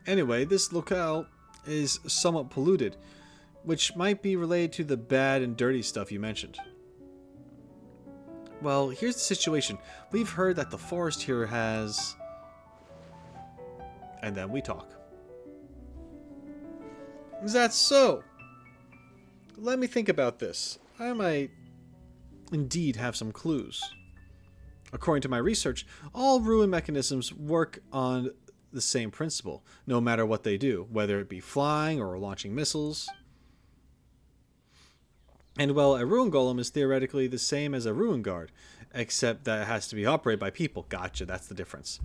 Anyway, this locale is somewhat polluted, which might be related to the bad and dirty stuff you mentioned. Well, here's the situation. We've heard that the forest here has... And then we talk. Is that so? Let me think about this. I might indeed have some clues. According to my research, all ruin mechanisms work on the same principle, no matter what they do, whether it be flying or launching missiles. And well, a ruin golem is theoretically the same as a ruin guard, except that it has to be operated by people. Gotcha, that's the difference.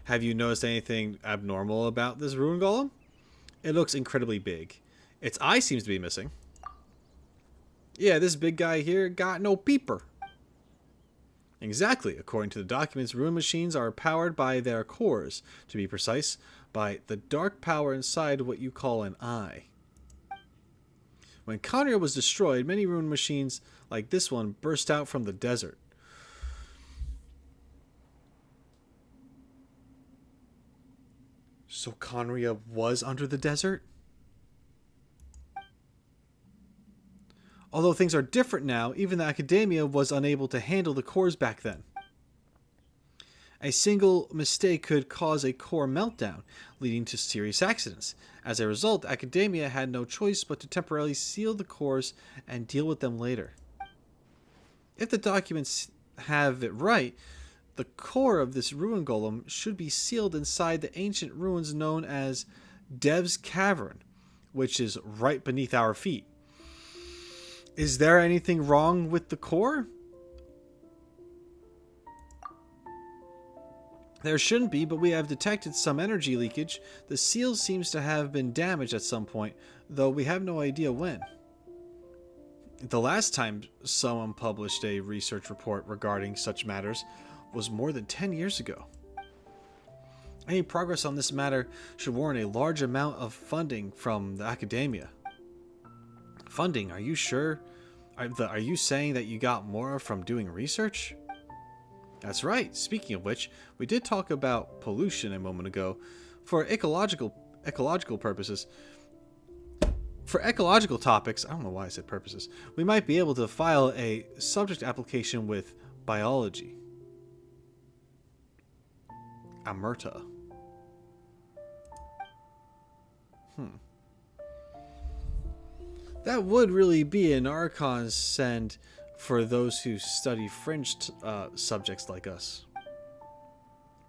Have you noticed anything abnormal about this ruin golem? It looks incredibly big. Its eye seems to be missing. Yeah, this big guy here got no peeper. Exactly. According to the documents, ruin machines are powered by their cores, to be precise, by the dark power inside what you call an eye. When Conria was destroyed, many ruin machines like this one burst out from the desert. So Conria was under the desert? Although things are different now, even the academia was unable to handle the cores back then. A single mistake could cause a core meltdown, leading to serious accidents. As a result, academia had no choice but to temporarily seal the cores and deal with them later. If the documents have it right, the core of this ruin golem should be sealed inside the ancient ruins known as Dev's Cavern, which is right beneath our feet. Is there anything wrong with the core? There shouldn't be, but we have detected some energy leakage. The seal seems to have been damaged at some point, though we have no idea when. The last time someone published a research report regarding such matters was more than 10 years ago. Any progress on this matter should warrant a large amount of funding from the academia. Funding? Are you sure? Are you saying that you got more from doing research? That's right. Speaking of which, we did talk about pollution a moment ago. For ecological purposes, for ecological topics, I don't know why I said purposes, we might be able to file a subject application with biology. Amerta. That would really be an Archon send for those who study fringe subjects like us.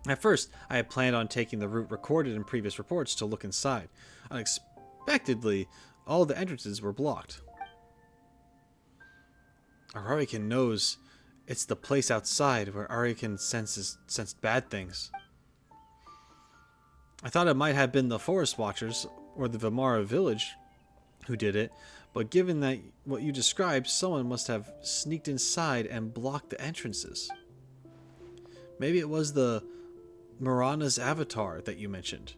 At first, I had planned on taking the route recorded in previous reports to look inside. Unexpectedly, all the entrances were blocked. Aranyaka knows it's the place outside where Aranyaka sensed bad things. I thought it might have been the Forest Watchers or the Vimara village who did it, but given that what you described, someone must have sneaked inside and blocked the entrances. Maybe it was the Marana's avatar that you mentioned.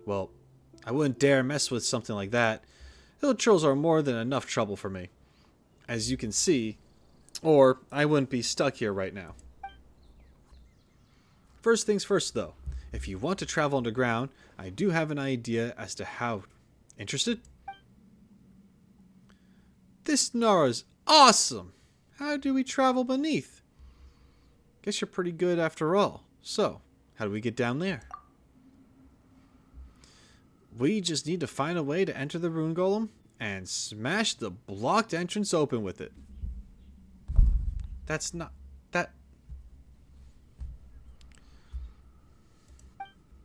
Well, I wouldn't dare mess with something like that. Hill trolls are more than enough trouble for me, as you can see, or I wouldn't be stuck here right now. First things first, though. If you want to travel underground, I do have an idea as to how. Interested? This Nara's awesome! How do we travel beneath? Guess you're pretty good after all. So, how do we get down there? We just need to find a way to enter the rune golem and smash the blocked entrance open with it. That's not... That's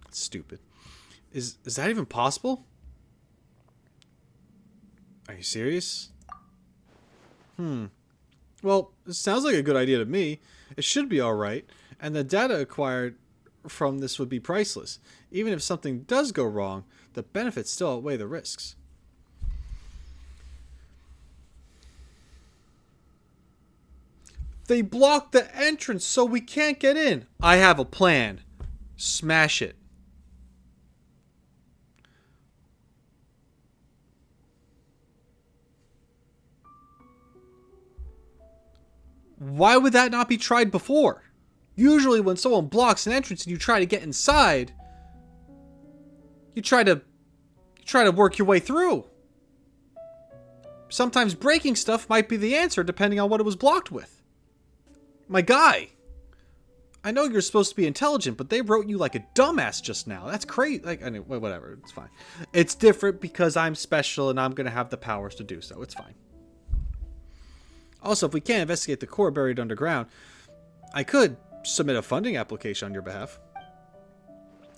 stupid. Is that even possible? Are you serious? Well, it sounds like a good idea to me. It should be alright, and the data acquired from this would be priceless. Even if something does go wrong, the benefits still outweigh the risks. They blocked the entrance so we can't get in. I have a plan. Smash it. Why would that not be tried before? Usually when someone blocks an entrance and you try to get inside, you try to work your way through. Sometimes breaking stuff might be the answer depending on what it was blocked with. My guy, I know you're supposed to be intelligent, but they wrote you like a dumbass just now. That's crazy. Like, anyway, whatever, it's fine. It's different because I'm special and I'm going to have the powers to do so. It's fine. Also, if we can't investigate the core buried underground, I could submit a funding application on your behalf.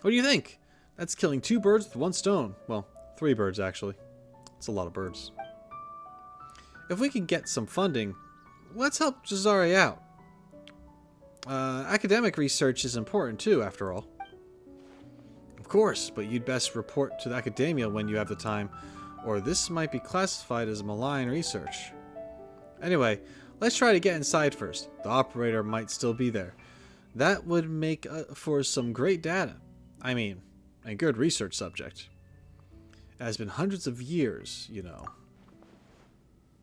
What do you think? That's killing 2 birds with 1 stone. Well, 3 birds, actually. It's a lot of birds. If we can get some funding, let's help Jazari out. Academic research is important too, after all. Of course, but you'd best report to the academia when you have the time, or this might be classified as malign research. Anyway, let's try to get inside first. The operator might still be there. That would make for some great data. I mean, a good research subject. It has been hundreds of years, you know.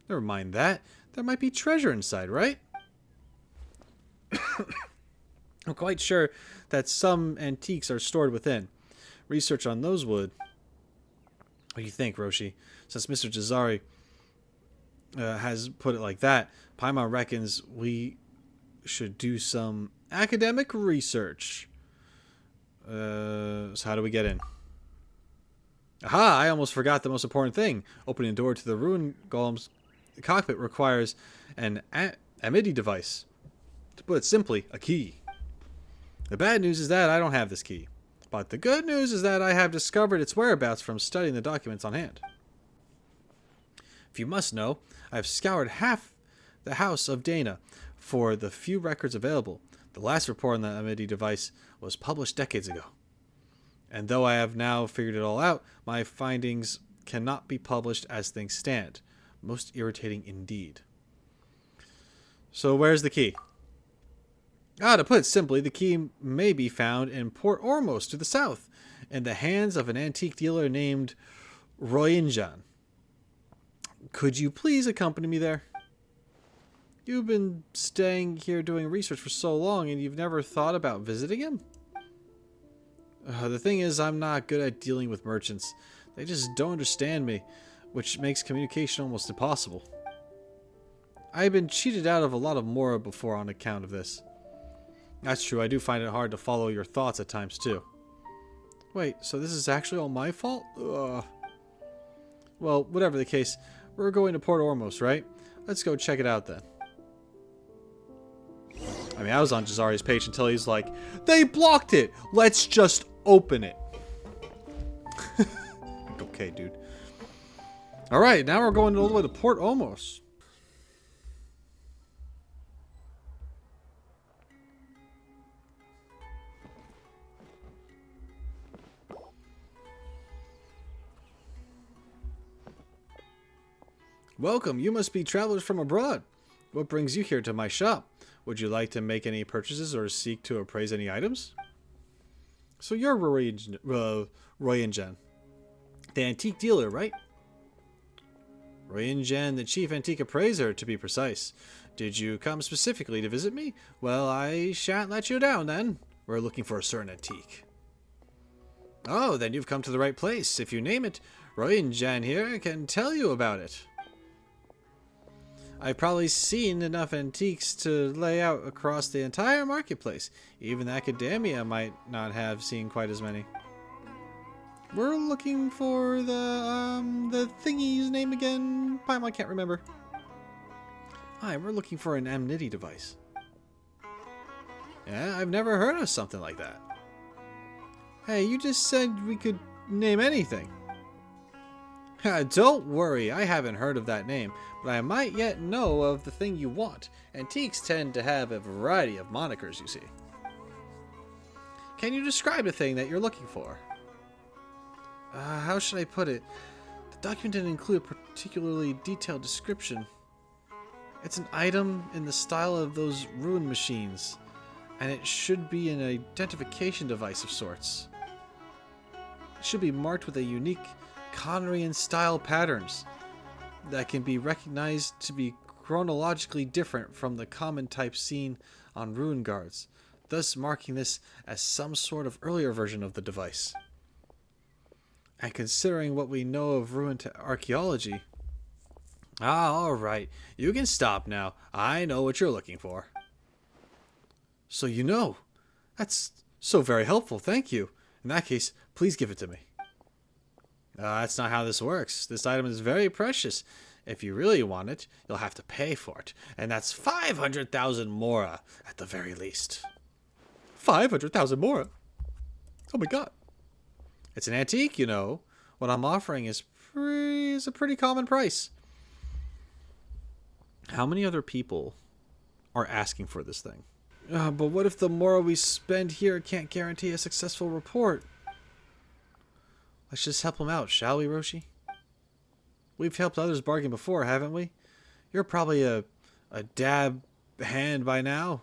Never mind that. There might be treasure inside, right? I'm quite sure that some antiques are stored within. Research on those would... What do you think, Roshi? Since Mr. Jazari has put it like that, Paimon reckons we should do some academic research. So how do we get in? Aha! I almost forgot the most important thing. Opening the door to the ruin golem's cockpit requires an amity device. To put it simply, a key. The bad news is that I don't have this key. But the good news is that I have discovered its whereabouts from studying the documents on hand. If you must know, I have scoured half the house of Dana for the few records available. The last report on the amity device was published decades ago. And though I have now figured it all out, my findings cannot be published as things stand. Most irritating indeed. So where's the key? To put it simply, the key may be found in Port Ormos to the south, in the hands of an antique dealer named Royinjan. Could you please accompany me there? You've been staying here doing research for so long and you've never thought about visiting him? The thing is, I'm not good at dealing with merchants. They just don't understand me, which makes communication almost impossible. I've been cheated out of a lot of Mora before on account of this. That's true, I do find it hard to follow your thoughts at times too. Wait, so this is actually all my fault? Ugh. Well, whatever the case, we're going to Port Ormos, right? Let's go check it out then. I mean, I was on Jazari's page until he's like, they blocked it! Let's just open it. Okay, dude. Alright, now we're going all the way to Port Ormos. Welcome, you must be travelers from abroad. What brings you here to my shop? Would you like to make any purchases or seek to appraise any items? So you're Royinjan, the antique dealer, right? Royan, the chief antique appraiser, to be precise. Did you come specifically to visit me? Well, I shan't let you down, then. We're looking for a certain antique. Oh, then you've come to the right place. If you name it, Royan here can tell you about it. I've probably seen enough antiques to lay out across the entire marketplace. Even the academia might not have seen quite as many. We're looking for the thingy's name again. I can't remember. Hi, we're looking for an amnity device. Yeah, I've never heard of something like that. Hey, you just said we could name anything. Don't worry, I haven't heard of that name, but I might yet know of the thing you want. Antiques tend to have a variety of monikers, you see. Can you describe the thing that you're looking for? How should I put it? The document didn't include a particularly detailed description. It's an item in the style of those ruin machines, and it should be an identification device of sorts. It should be marked with a unique Conrian style patterns that can be recognized to be chronologically different from the common type seen on ruin guards, thus marking this as some sort of earlier version of the device. And considering what we know of ruined archaeology... alright. You can stop now. I know what you're looking for. So you know. That's so very helpful. Thank you. In that case, please give it to me. That's not how this works. This item is very precious. If you really want it, you'll have to pay for it. And that's 500,000 mora at the very least. 500,000 mora? Oh my god. It's an antique, you know. What I'm offering is a pretty common price. How many other people are asking for this thing? But what if the mora we spend here can't guarantee a successful report? Let's just help them out, shall we, Roshi? We've helped others bargain before, haven't we? You're probably a dab hand by now.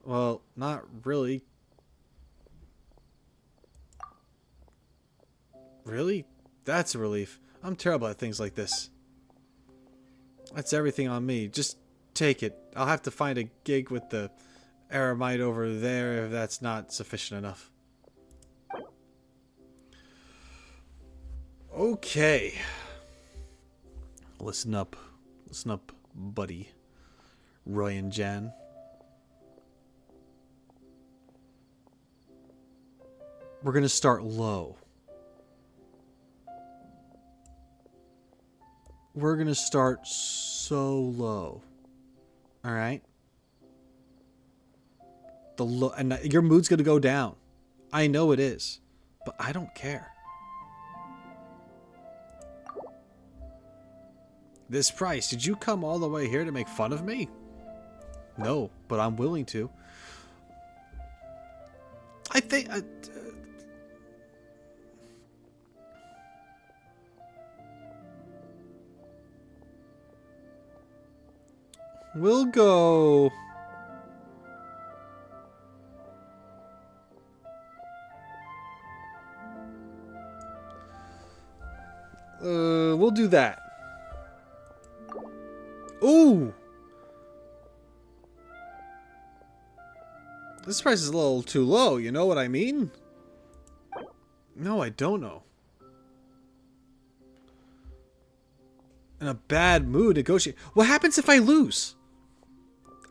Well, not really. Really? That's a relief. I'm terrible at things like this. That's everything on me. Just take it. I'll have to find a gig with the Aramite over there if that's not sufficient enough. Okay. Listen up. Listen up, buddy. Royan Jan. We're going to start low. We're going to start so low. All right? And your mood's going to go down. I know it is, but I don't care. This price, did you come all the way here to make fun of me? No, but I'm willing to. I think... we'll go... we'll do that. Ooh! This price is a little too low, you know what I mean? No, I don't know. In a bad mood, negotiate. What happens if I lose?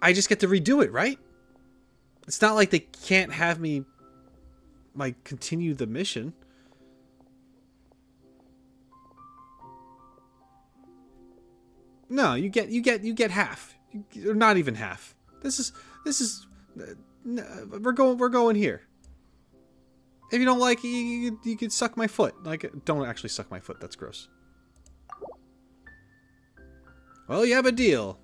I just get to redo it, right? It's not like they can't have me, like, continue the mission. No, you get half. Or not even half. This is we're going here. If you don't like it, you could suck my foot. Like, don't actually suck my foot. That's gross. Well, you have a deal.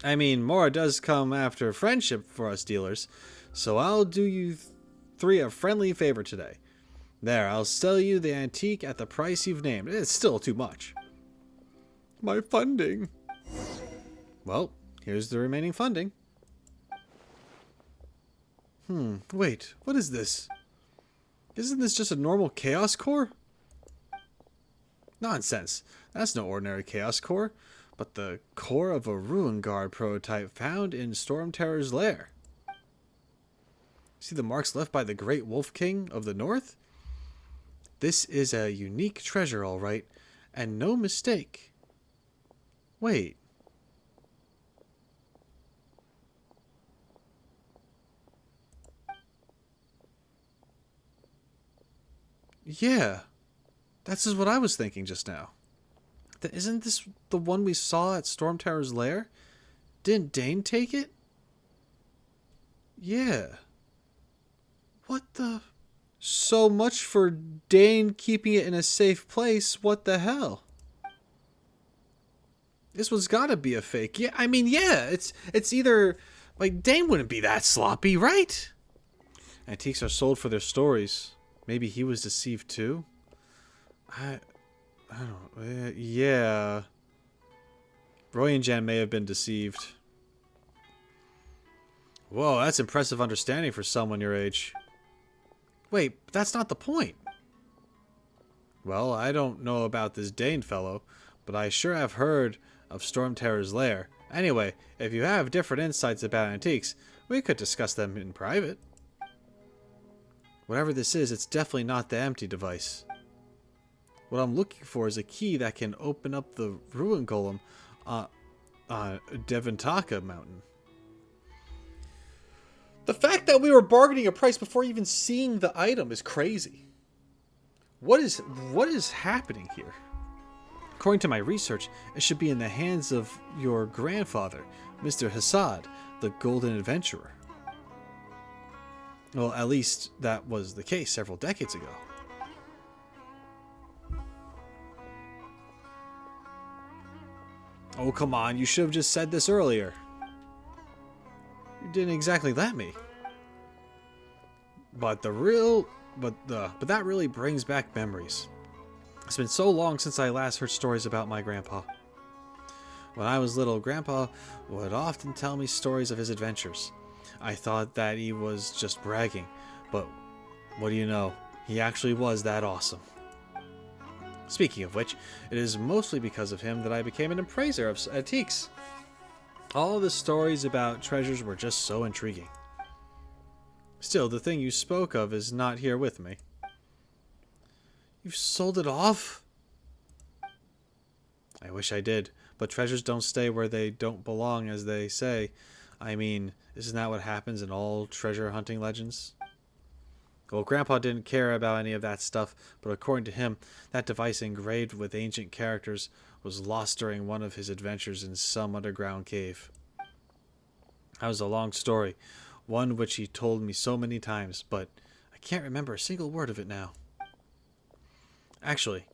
I mean, Mora does come after friendship for us dealers, so I'll do you three a friendly favor today. There, I'll sell you the antique at the price you've named. It's still too much. My funding. Well, here's the remaining funding. Wait, what is this? Isn't this just a normal chaos core? Nonsense. That's no ordinary Chaos Core, but the core of a Ruin Guard prototype found in Storm Terror's lair. See the marks left by the Great Wolf King of the North? This is a unique treasure, all right, and no mistake. Wait. Yeah, that's just what I was thinking just now. Isn't this the one we saw at Storm Tower's lair? Didn't Dane take it? Yeah. What the? So much for Dane keeping it in a safe place. What the hell? This one's gotta be a fake. Yeah, I mean, yeah, it's either... Like, Dane wouldn't be that sloppy, right? Antiques are sold for their stories. Maybe he was deceived too? I don't... yeah. Roy and Jan may have been deceived. Whoa, that's impressive understanding for someone your age. Wait, that's not the point. Well, I don't know about this Dane fellow, but I sure have heard of Storm Terror's lair. Anyway, if you have different insights about antiques, we could discuss them in private. Whatever this is, it's definitely not the empty device. What I'm looking for is a key that can open up the ruin golem on Devantaka Mountain. The fact that we were bargaining a price before even seeing the item is crazy. What is happening here? According to my research, it should be in the hands of your grandfather, Mr. Hassad, the Golden Adventurer. Well, at least that was the case several decades ago. Oh, come on, you should have just said this earlier. You didn't exactly let me. But that really brings back memories. It's been so long since I last heard stories about my grandpa. When I was little, Grandpa would often tell me stories of his adventures. I thought that he was just bragging, but what do you know? He actually was that awesome. Speaking of which, it is mostly because of him that I became an appraiser of antiques. All the stories about treasures were just so intriguing. Still, the thing you spoke of is not here with me. You've sold it off? I wish I did, but treasures don't stay where they don't belong, as they say. I mean, isn't that what happens in all treasure hunting legends? Well, Grandpa didn't care about any of that stuff, but according to him, that device engraved with ancient characters was lost during one of his adventures in some underground cave. That was a long story, one which he told me so many times, but I can't remember a single word of it now. Actually,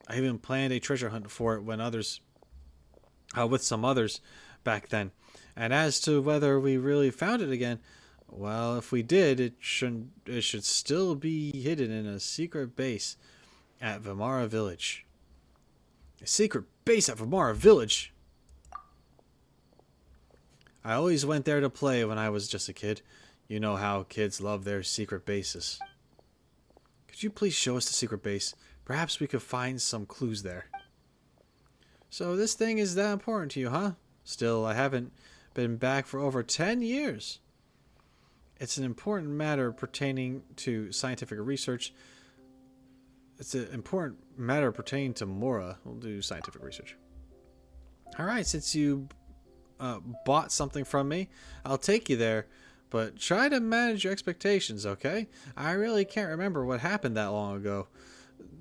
I even planned a treasure hunt for it with some others back then. And as to whether we really found it again, well, if we did, it should still be hidden in a secret base at Vimara Village. A secret base at Vimara Village? I always went there to play when I was just a kid. You know how kids love their secret bases. Could you please show us the secret base? Perhaps we could find some clues there. So this thing is that important to you, huh? Still, I haven't been back for over 10 years. It's an important matter pertaining to scientific research. It's an important matter pertaining to Mora. We'll do scientific research. Alright, since you bought something from me, I'll take you there. But try to manage your expectations, okay? I really can't remember what happened that long ago.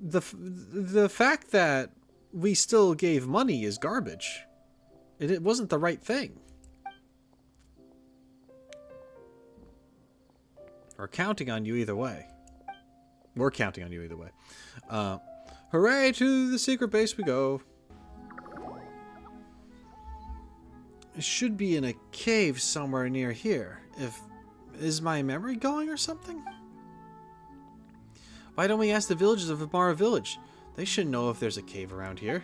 The fact that we still gave money is garbage. It wasn't the right thing. We're counting on you either way. We're counting on you either way. Hooray, to the secret base we go. It should be in a cave somewhere near here. Is my memory going or something? Why don't we ask the villagers of Vimara Village? They should know if there's a cave around here.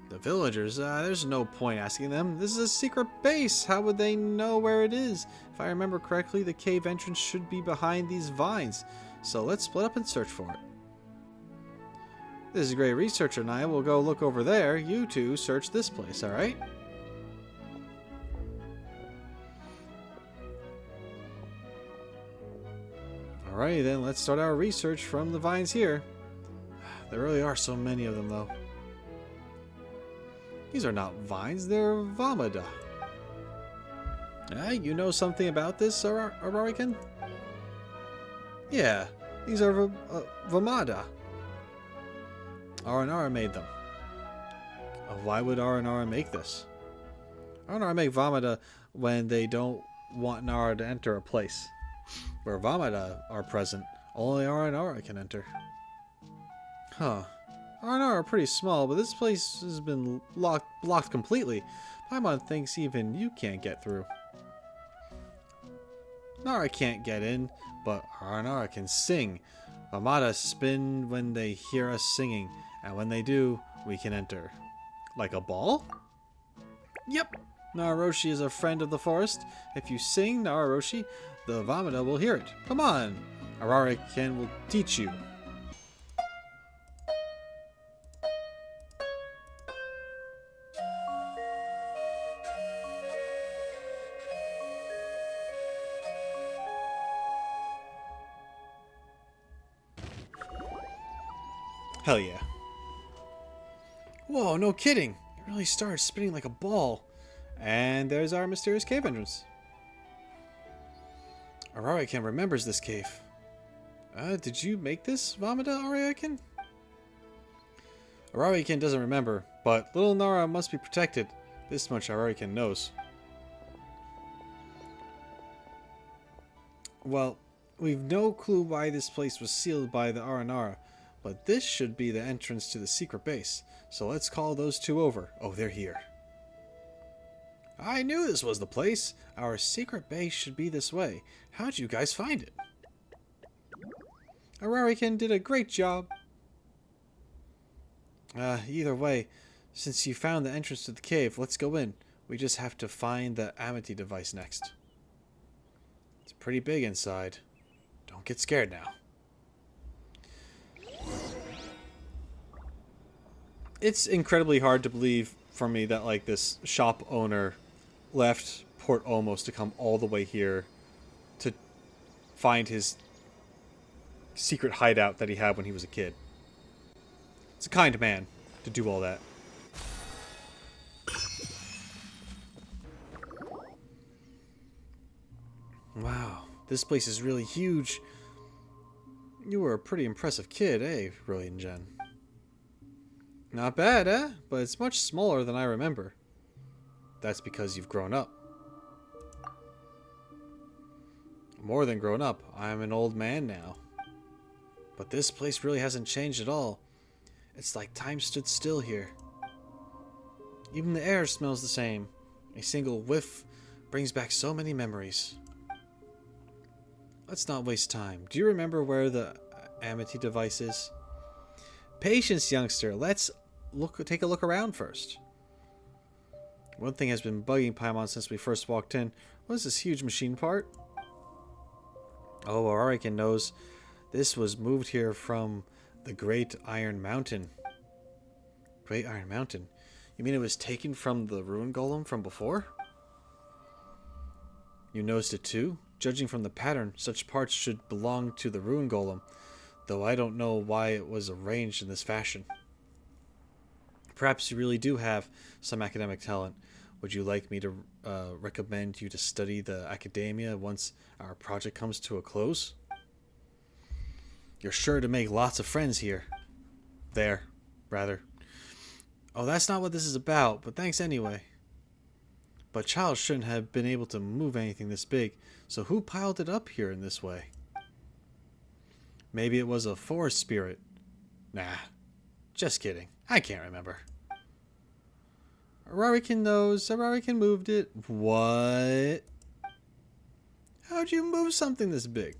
The villagers? There's no point asking them. This is a secret base. How would they know where it is? If I remember correctly, the cave entrance should be behind these vines. So let's split up and search for it. This is great research, and I will go look over there. You two search this place, alright? Alrighty then, let's start our research from the vines here. There really are so many of them, though. These are not vines, they're Vamada. You know something about this, Aranyaka? Yeah, these are Vamada. Aranara made them. Why would Aranara make this? Aranara make Vamada when they don't want Nara to enter a place. Where Vamada are present, only Aranara can enter. Huh. Aranara are pretty small, but this place has been blocked completely. Paimon thinks even you can't get through. Nara can't get in, but Aranara can sing. Vamada spin when they hear us singing, and when they do, we can enter. Like a ball? Yep. TheRoschi is a friend of the forest. If you sing TheRoschi, the Vamada will hear it. Come on. Aranyaka will teach you. Hell yeah. Whoa, no kidding. It really started spinning like a ball. And there's our mysterious cave entrance. Aranyaka remembers this cave. Did you make this, Vamada, Aranyaka? Aranyaka doesn't remember, but little Nara must be protected. This much Aranyaka knows. Well, we've no clue why this place was sealed by the Aranara, but this should be the entrance to the secret base. So let's call those two over. Oh, they're here. I knew this was the place. Our secret base should be this way. How'd you guys find it? Aranyaka did a great job. Either way, since you found the entrance to the cave, let's go in. We just have to find the Amity device next. It's pretty big inside. Don't get scared now. It's incredibly hard to believe for me that like this shop owner left Port Olmos to come all the way here to find his secret hideout that he had when he was a kid. It's a kind man to do all that. Wow, this place is really huge. You were a pretty impressive kid, eh, Brilliant Jen? Not bad, eh? But it's much smaller than I remember. That's because you've grown up. More than grown up. I'm an old man now. But this place really hasn't changed at all. It's like time stood still here. Even the air smells the same. A single whiff brings back so many memories. Let's not waste time. Do you remember where the Amity device is? Patience, youngster. Let's take a look around first. One thing has been bugging Paimon since we first walked in. What is this huge machine part? Oh, Aranyaka knows. This was moved here from the Great Iron Mountain. Great Iron Mountain? You mean it was taken from the Ruin Golem from before? You noticed it too? Judging from the pattern, such parts should belong to the Ruin Golem, though I don't know why it was arranged in this fashion. Perhaps you really do have some academic talent. Would you like me to recommend you to study the academia once our project comes to a close? You're sure to make lots of friends here. There, rather. Oh, that's not what this is about, but thanks anyway. But Child shouldn't have been able to move anything this big, so who piled it up here in this way? Maybe it was a forest spirit. Nah, just kidding. I can't remember. Aranyaka knows. Aranyaka moved it. What? How'd you move something this big?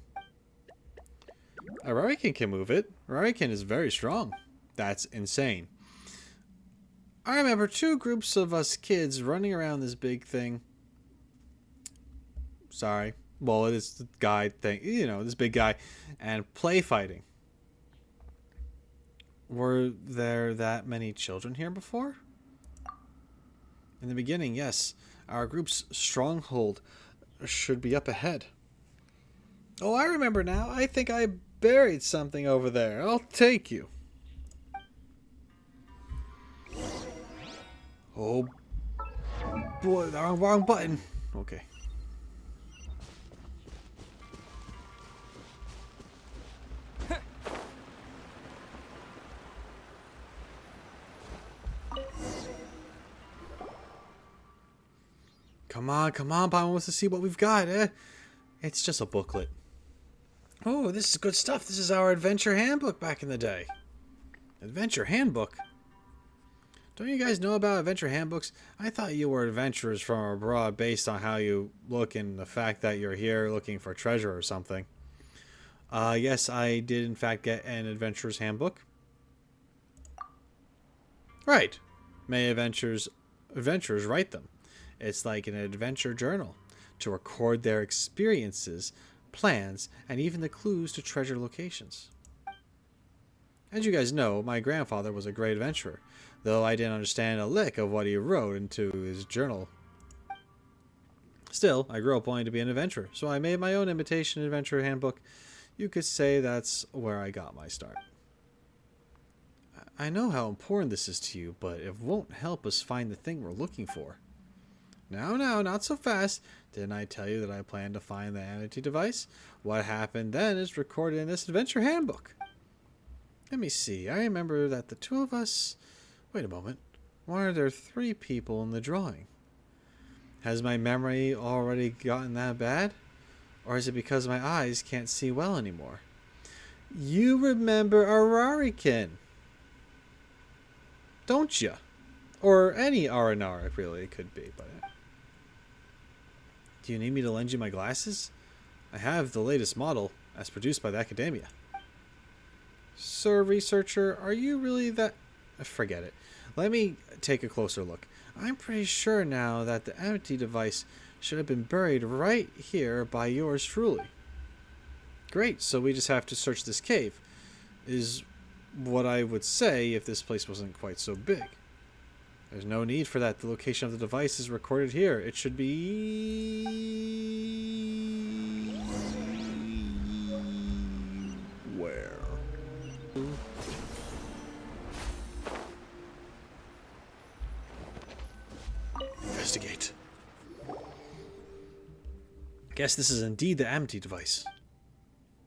Aranyaka can move it. Aranyaka is very strong. That's insane. I remember 2 groups of us kids running around this big thing. Sorry. Well, it is the guy thing. You know, this big guy. And play fighting. Were there that many children here before? In the beginning, yes. Our group's stronghold should be up ahead. Oh, I remember now. I think I buried something over there. I'll take you. Oh, boy, the wrong button. Okay. Come on, Paimon wants to see what we've got, eh? It's just a booklet. Oh, this is good stuff. This is our adventure handbook back in the day. Adventure handbook? Don't you guys know about adventure handbooks? I thought you were adventurers from abroad based on how you look and the fact that you're here looking for treasure or something. Yes, I did in fact get an adventurer's handbook. Right. May adventurers write them. It's like an adventure journal to record their experiences, plans, and even the clues to treasure locations. As you guys know, my grandfather was a great adventurer, though I didn't understand a lick of what he wrote into his journal. Still, I grew up wanting to be an adventurer, so I made my own imitation adventure handbook. You could say that's where I got my start. I know how important this is to you, but it won't help us find the thing we're looking for. No, not so fast. Didn't I tell you that I plan to find the sanity device? What happened then is recorded in this adventure handbook. Let me see. I remember that the two of us... Wait a moment. Why are there 3 people in the drawing? Has my memory already gotten that bad? Or is it because my eyes can't see well anymore? You remember Aranyaka, don't you? Or any Aranara, really, it could be. But do you need me to lend you my glasses? I have the latest model, as produced by the Academia. Sir Researcher, are you really that... Forget it. Let me take a closer look. I'm pretty sure now that the empty device should have been buried right here by yours truly. Great, so we just have to search this cave, is what I would say if this place wasn't quite so big. There's no need for that. The location of the device is recorded here. It should be... Where? Investigate. Guess this is indeed the empty device.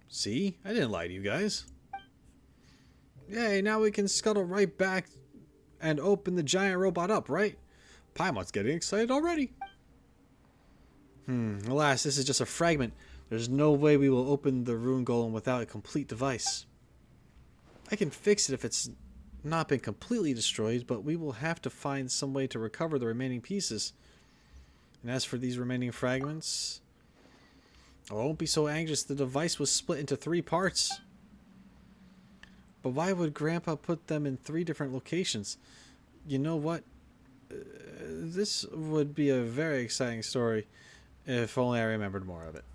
See? I didn't lie to you guys. Yay, now we can scuttle right back and open the giant robot up, right? Paimon's getting excited already. Alas, this is just a fragment. There's no way we will open the rune golem without a complete device. I can fix it if it's not been completely destroyed, but we will have to find some way to recover the remaining pieces. And as for these remaining fragments... I won't be so anxious. The device was split into 3 parts. But why would Grandpa put them in 3 different locations? You know what? This would be a very exciting story if only I remembered more of it.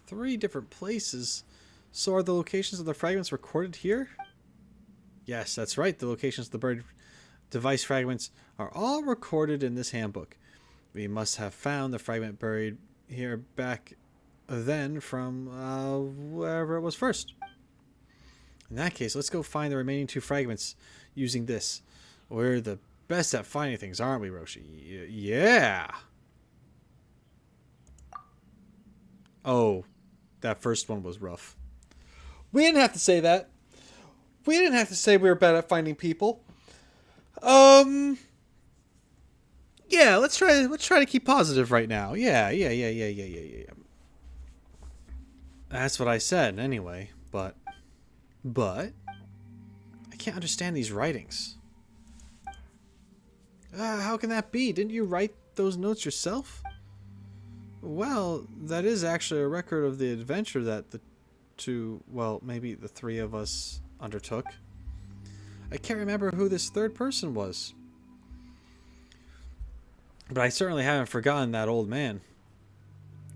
3 different places? So are the locations of the fragments recorded here? Yes, that's right. The locations of the buried device fragments are all recorded in this handbook. We must have found the fragment buried here back then from wherever it was first. In that case, let's go find the remaining 2 fragments using this. We're the best at finding things, aren't we, Roshi? Yeah! Oh, that first one was rough. We didn't have to say that. We didn't have to say we were bad at finding people. Yeah, let's try to keep positive right now. Yeah. That's what I said anyway, but I can't understand these writings. How can that be? Didn't you write those notes yourself? Well, that is actually a record of the adventure that the 2, well, maybe the 3 of us undertook. I can't remember who this 3rd person was. But I certainly haven't forgotten that old man.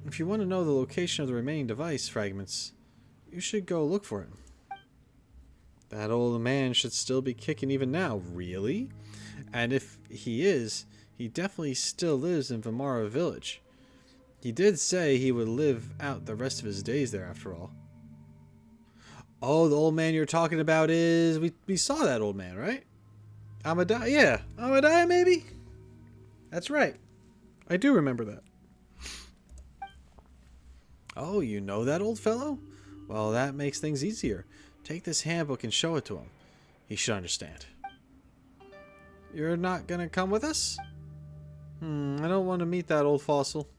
If you want to know the location of the remaining device fragments, you should go look for him. That old man should still be kicking even now. Really? And if he is, he definitely still lives in Vimara village. He did say he would live out the rest of his days there after all. Oh, the old man you're talking about is... We saw that old man, right? Amadai? Yeah. Amadai, maybe? That's right. I do remember that. Oh, you know that old fellow? Well, that makes things easier. Take this handbook and show it to him. He should understand. You're not gonna come with us? I don't want to meet that old fossil.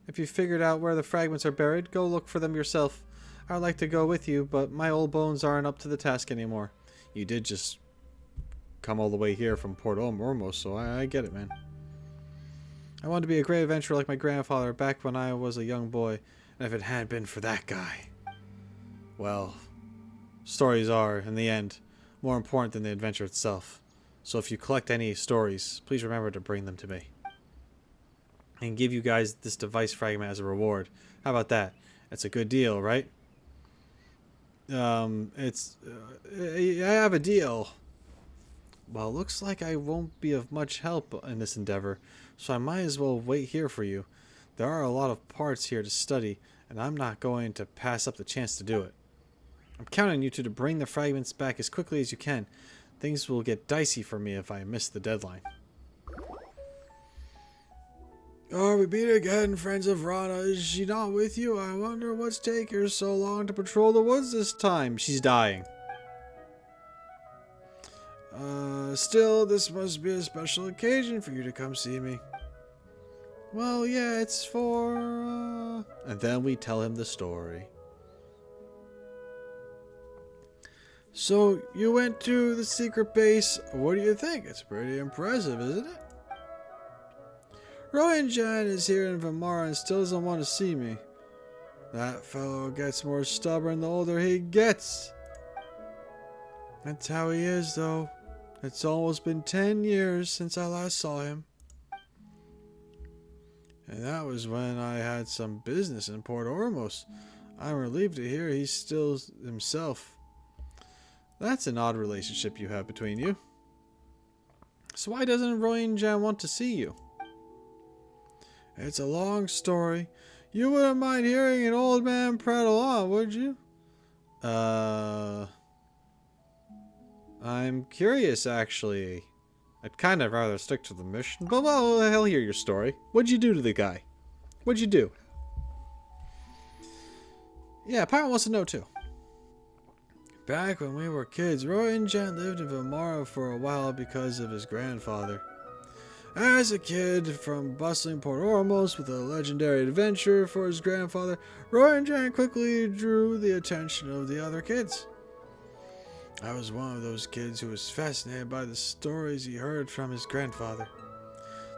If you figured out where the fragments are buried, go look for them yourself. I'd like to go with you, but my old bones aren't up to the task anymore. You did just come all the way here from Port Ormos, so I get it, man. I wanted to be a great adventurer like my grandfather back when I was a young boy, and if it hadn't been for that guy... Well, stories are, in the end, more important than the adventure itself. So if you collect any stories, please remember to bring them to me. And give you guys this device fragment as a reward. How about that? It's a good deal, right? I have a deal. Well, looks like I won't be of much help in this endeavor, so I might as well wait here for you. There are a lot of parts here to study, and I'm not going to pass up the chance to do it. I'm counting on you two to bring the fragments back as quickly as you can. Things will get dicey for me if I miss the deadline. Oh, we meet again, friends of Rana. Is she not with you? I wonder what's taking her so long to patrol the woods this time. She's dying. Still, this must be a special occasion for you to come see me. Well, yeah, it's for, And then we tell him the story. So, you went to the secret base. What do you think? It's pretty impressive, isn't it? Royan is here in Vimara and still doesn't want to see me. That fellow gets more stubborn the older he gets. That's how he is, though. It's almost been 10 years since I last saw him. And that was when I had some business in Port Ormos. I'm relieved to hear he's still himself. That's an odd relationship you have between you. So why doesn't Royan want to see you? It's a long story. You wouldn't mind hearing an old man prattle on, would you? I'm curious, actually. I'd kind of rather stick to the mission, but well, I'll hear your story. What'd you do to the guy? What'd you do? Yeah, Pirate wants to know too. Back when we were kids, Royan lived in Vimara for a while because of his grandfather. As a kid from bustling Port Ormos with a legendary adventure for his grandfather, Royan quickly drew the attention of the other kids. I was one of those kids who was fascinated by the stories he heard from his grandfather.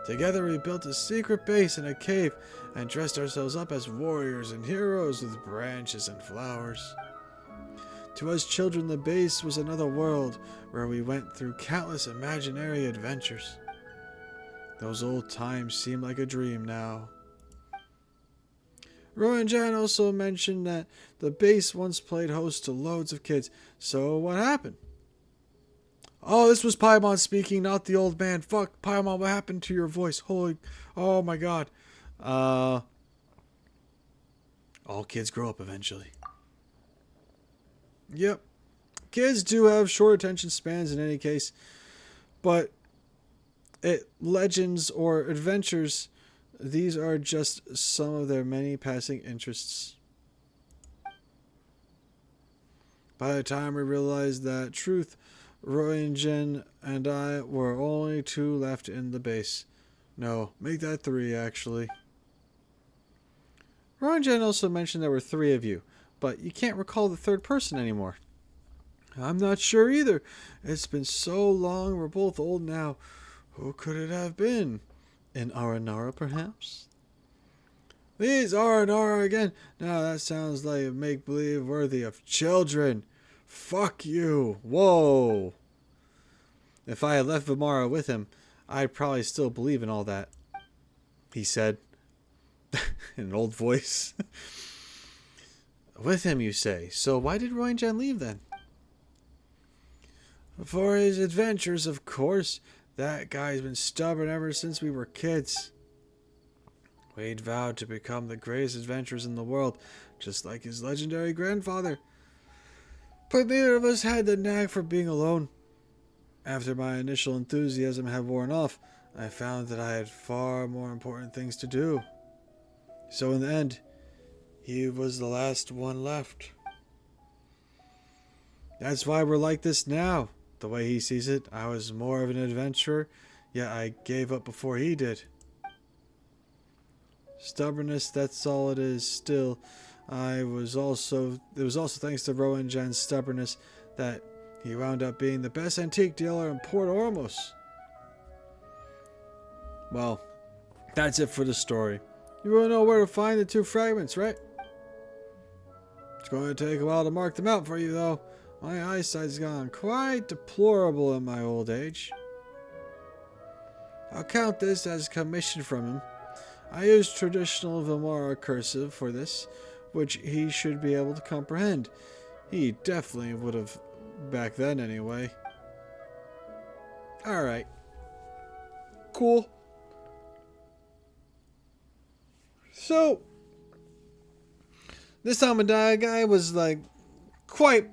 Together we built a secret base in a cave and dressed ourselves up as warriors and heroes with branches and flowers. To us children, the base was another world where we went through countless imaginary adventures. Those old times seem like a dream now. Royan also mentioned that the base once played host to loads of kids. So what happened? Oh, this was Paimon speaking, not the old man. Fuck, Paimon, what happened to your voice? Oh my god. All kids grow up eventually. Yep. Kids do have short attention spans in any case. But legends or adventures, these are just some of their many passing interests. By the time we realized that truth, Royan and I were only two left in the base. No, make that three, actually. Royan also mentioned there were three of you, but you can't recall the third person anymore. I'm not sure either. It's been so long, we're both old now. Who could it have been? An Aranara, perhaps? These Aranara again. Now that sounds like a make-believe worthy of children. Fuck you. Whoa. If I had left Vimara with him, I'd probably still believe in all that. He said. In an old voice. With him, you say. So why did Royan leave then? For his adventures, of course. That guy's been stubborn ever since we were kids. We'd vowed to become the greatest adventurers in the world, just like his legendary grandfather. But neither of us had the knack for being alone. After my initial enthusiasm had worn off, I found that I had far more important things to do. So in the end, he was the last one left. That's why we're like this now. The way he sees it, I was more of an adventurer, yet I gave up before he did. Stubbornness, that's all it is. Still, it was also thanks to Rowan Jan's stubbornness that he wound up being the best antique dealer in Port Ormos. Well, that's it for the story. You will know where to find the 2 fragments, right? It's going to take a while to mark them out for you, though. My eyesight's gone quite deplorable in my old age. I'll count this as commission from him. I used traditional Vimara cursive for this, which he should be able to comprehend. He definitely would have back then anyway. Alright. Cool. So, this Amadai guy was like quite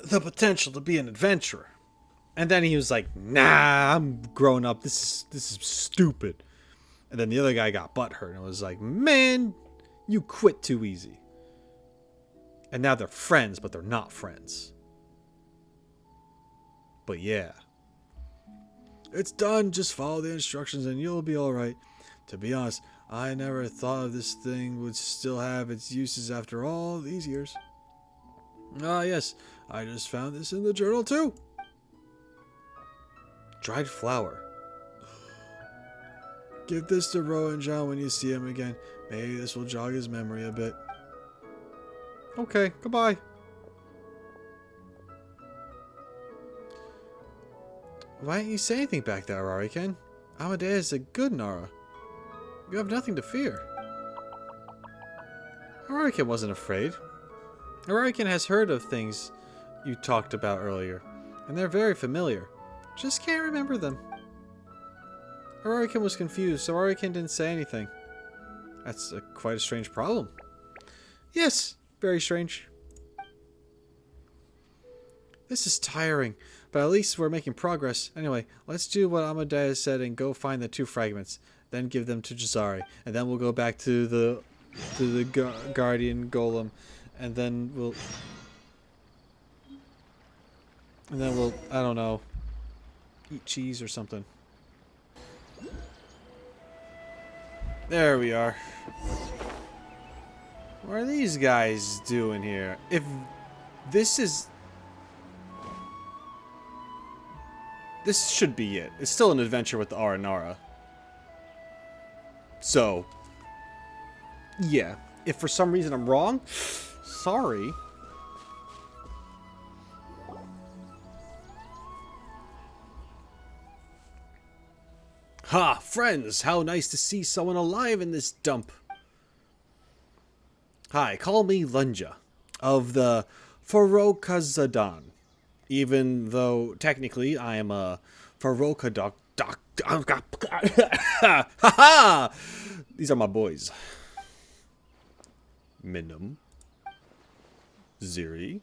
the potential to be an adventurer. And then he was like, nah, I'm grown up. This is stupid. And then the other guy got butthurt and was like, man, you quit too easy. And now they're friends, but they're not friends. But yeah. It's done. Just follow the instructions and you'll be alright. To be honest, I never thought this thing would still have its uses after all these years. Ah, yes. I just found this in the journal too. Dried flower. Give this to Rowan John when you see him again. Maybe this will jog his memory a bit. Okay, goodbye. Why didn't you say anything back there, Aranyaka? Amadeus is a good Nara. You have nothing to fear. Aranyaka wasn't afraid. Aranyaka has heard of things you talked about earlier, and they're very familiar. Just can't remember them. Aranyaka was confused, so Aranyaka didn't say anything. That's quite a strange problem. Yes, very strange. This is tiring, but at least we're making progress. Anyway, let's do what Amadeus said and go find the 2 fragments. Then give them to Jazari, and then we'll go back to the guardian golem, and then we'll I don't know, eat cheese or something. There we are. What are these guys doing here? If this is... This should be it. It's still an adventure with the Aranara. So, yeah. If for some reason I'm wrong, sorry. Ha! Friends! How nice to see someone alive in this dump. Hi, call me Lunja, of the Farokazadan. Even though, technically, I am a Farokadok... Ha ha! These are my boys. Minim. Ziri.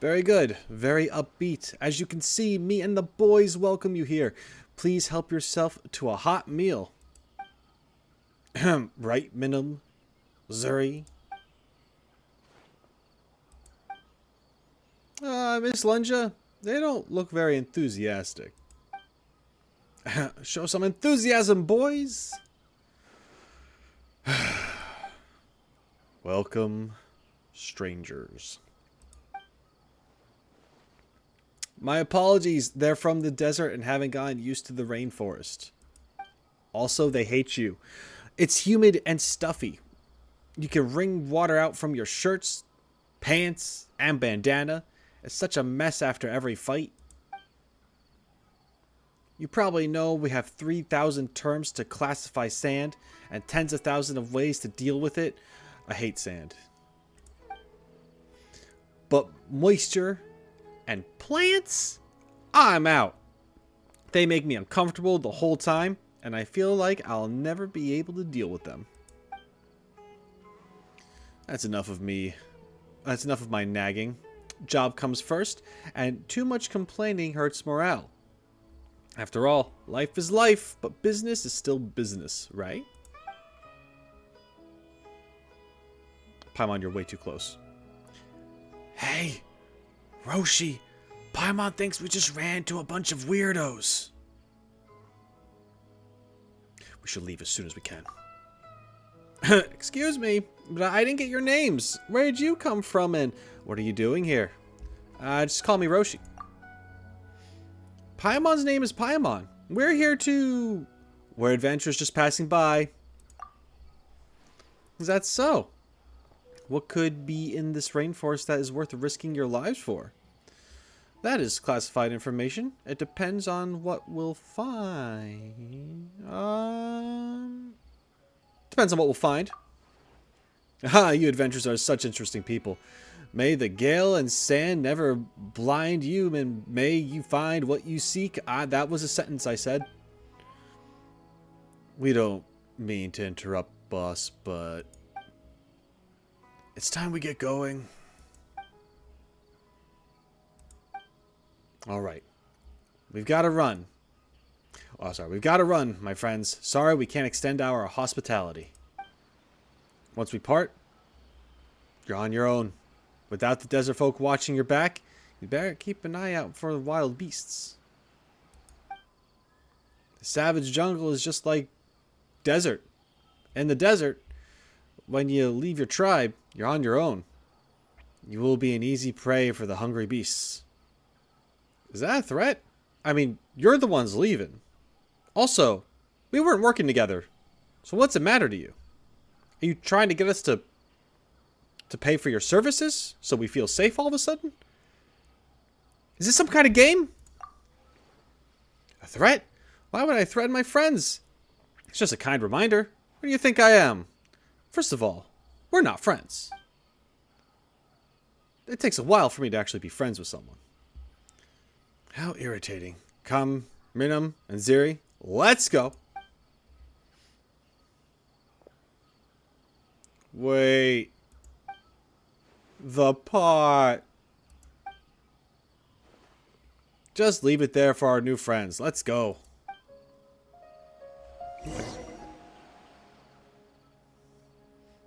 Very good. Very upbeat. As you can see, me and the boys welcome you here. Please help yourself to a hot meal. Right, Minim? Zuri? Miss Lunja, they don't look very enthusiastic. Show some enthusiasm, boys! Welcome, strangers. My apologies, they're from the desert and haven't gotten used to the rainforest. Also, they hate you. It's humid and stuffy. You can wring water out from your shirts, pants, and bandana. It's such a mess after every fight. You probably know we have 3,000 terms to classify sand and tens of thousands of ways to deal with it. I hate sand. But moisture, And plants? I'm out. They make me uncomfortable the whole time, and I feel like I'll never be able to deal with them. That's enough of me. That's enough of my nagging. Job comes first, and too much complaining hurts morale. After all, life is life, but business is still business, right? Paimon, you're way too close. Hey, Roshi, Paimon thinks we just ran into a bunch of weirdos. We should leave as soon as we can. Excuse me, but I didn't get your names. Where did you come from and what are you doing here? Just call me Roshi. Paimon's name is Paimon. We're here to... We're adventurers just passing by. Is that so? What could be in this rainforest that is worth risking your lives for? That is classified information. It depends on what we'll find. Depends on what we'll find. Ah, you adventurers are such interesting people. May the gale and sand never blind you, and may you find what you seek. That was a sentence I said. We don't mean to interrupt, boss, but it's time we get going. All right. We've got to run. Oh, sorry. We've got to run, my friends. Sorry, we can't extend our hospitality. Once we part, you're on your own. Without the desert folk watching your back, you better keep an eye out for the wild beasts. The savage jungle is just like desert. In the desert, when you leave your tribe, you're on your own. You will be an easy prey for the hungry beasts. Is that a threat? I mean, you're the ones leaving. Also, we weren't working together. So what's it matter to you? Are you trying to get us to pay for your services so we feel safe all of a sudden? Is this some kind of game? A threat? Why would I threaten my friends? It's just a kind reminder. Who do you think I am? First of all, we're not friends. It takes a while for me to actually be friends with someone. How irritating. Come, Minam, and Ziri, let's go. Wait. The pot. Just leave it there for our new friends. Let's go.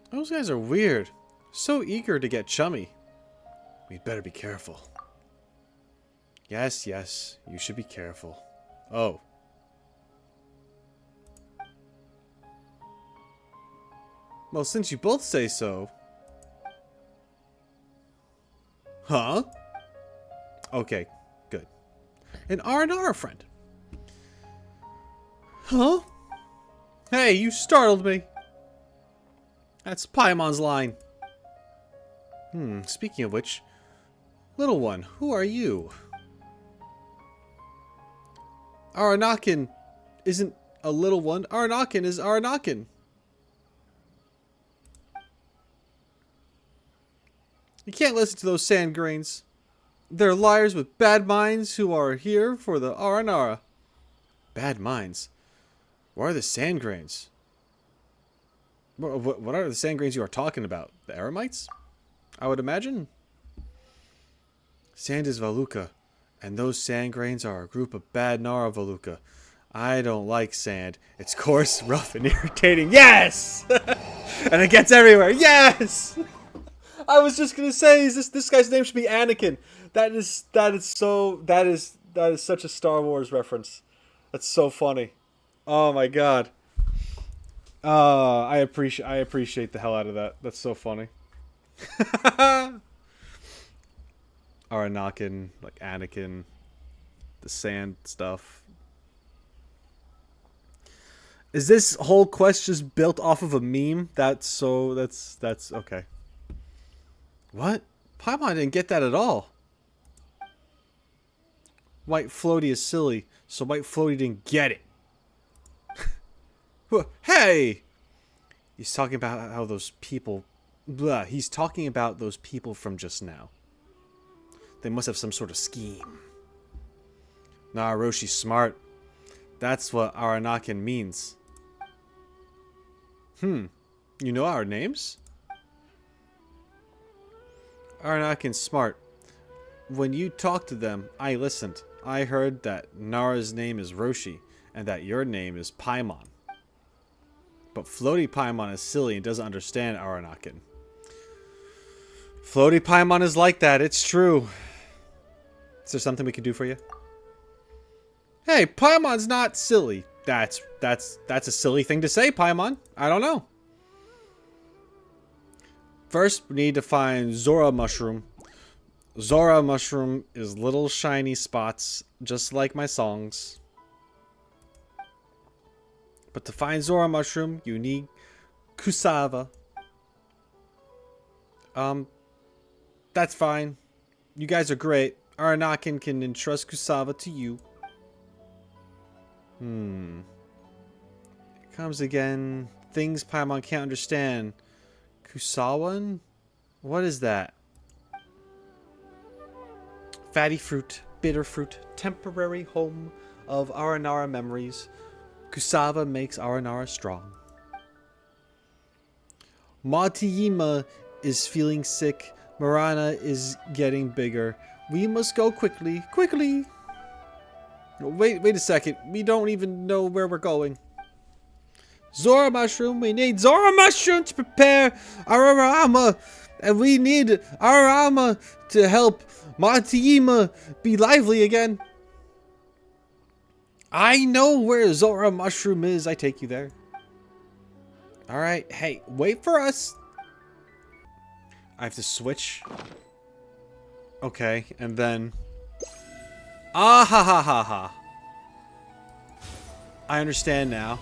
Those guys are weird. So eager to get chummy. We'd better be careful. Yes, yes, you should be careful. Oh. Well, since you both say so. Huh? Okay, good. An Aranara friend. Huh? Hey, you startled me. That's Paimon's line. Speaking of which, little one, who are you? Aranakan isn't a little one. Aranakan is Aranakan. You can't listen to those sand grains. They're liars with bad minds who are here for the Aranara. Bad minds? What are the sand grains? What are the sand grains you are talking about? The Eremites? I would imagine. Sand is Valuka, and those sand grains are a group of bad Nara Valuka. I don't like sand. It's coarse, rough, and irritating. Yes! And it gets everywhere. Yes! I was just gonna say, this guy's name should be Anakin. That is such a Star Wars reference. That's so funny. Oh my god. I appreciate the hell out of that. That's so funny. Aranakan, like Anakin, the sand stuff. Is this whole quest just built off of a meme? That's okay. What? Paimon didn't get that at all. White Floaty is silly, so White Floaty didn't get it. Hey! He's talking about how those people... Blah. He's talking about those people from just now. They must have some sort of scheme. TheRoschi's smart. That's what Aranyaka means. You know our names? Aranyaka's smart. When you talked to them, I listened. I heard that Nara's name is Roschi, and that your name is Paimon. But Floaty Paimon is silly and doesn't understand Aranyaka. Floaty Paimon is like that, it's true. Is there something we can do for you? Hey, Paimon's not silly. That's a silly thing to say, Paimon. I don't know. First, we need to find Zora Mushroom. Zora Mushroom is little shiny spots, just like my songs. But to find Zora Mushroom, you need Utsava. That's fine. You guys are great. Aranyaka can entrust Utsava to you. It comes again. Things Paimon can't understand. Kusawan? What is that? Fatty fruit, bitter fruit, temporary home of Aranara memories. Utsava makes Aranara strong. Matiyima is feeling sick. Rana is getting bigger. We must go quickly. Quickly! Wait a second. We don't even know where we're going. Zora Mushroom. We need Zora Mushroom to prepare Ararama. And we need Ararama to help Matiyima be lively again. I know where Zora Mushroom is. I take you there. Alright. Hey, wait for us. I have to switch. Okay, and then... Ah ha ha ha ha. I understand now.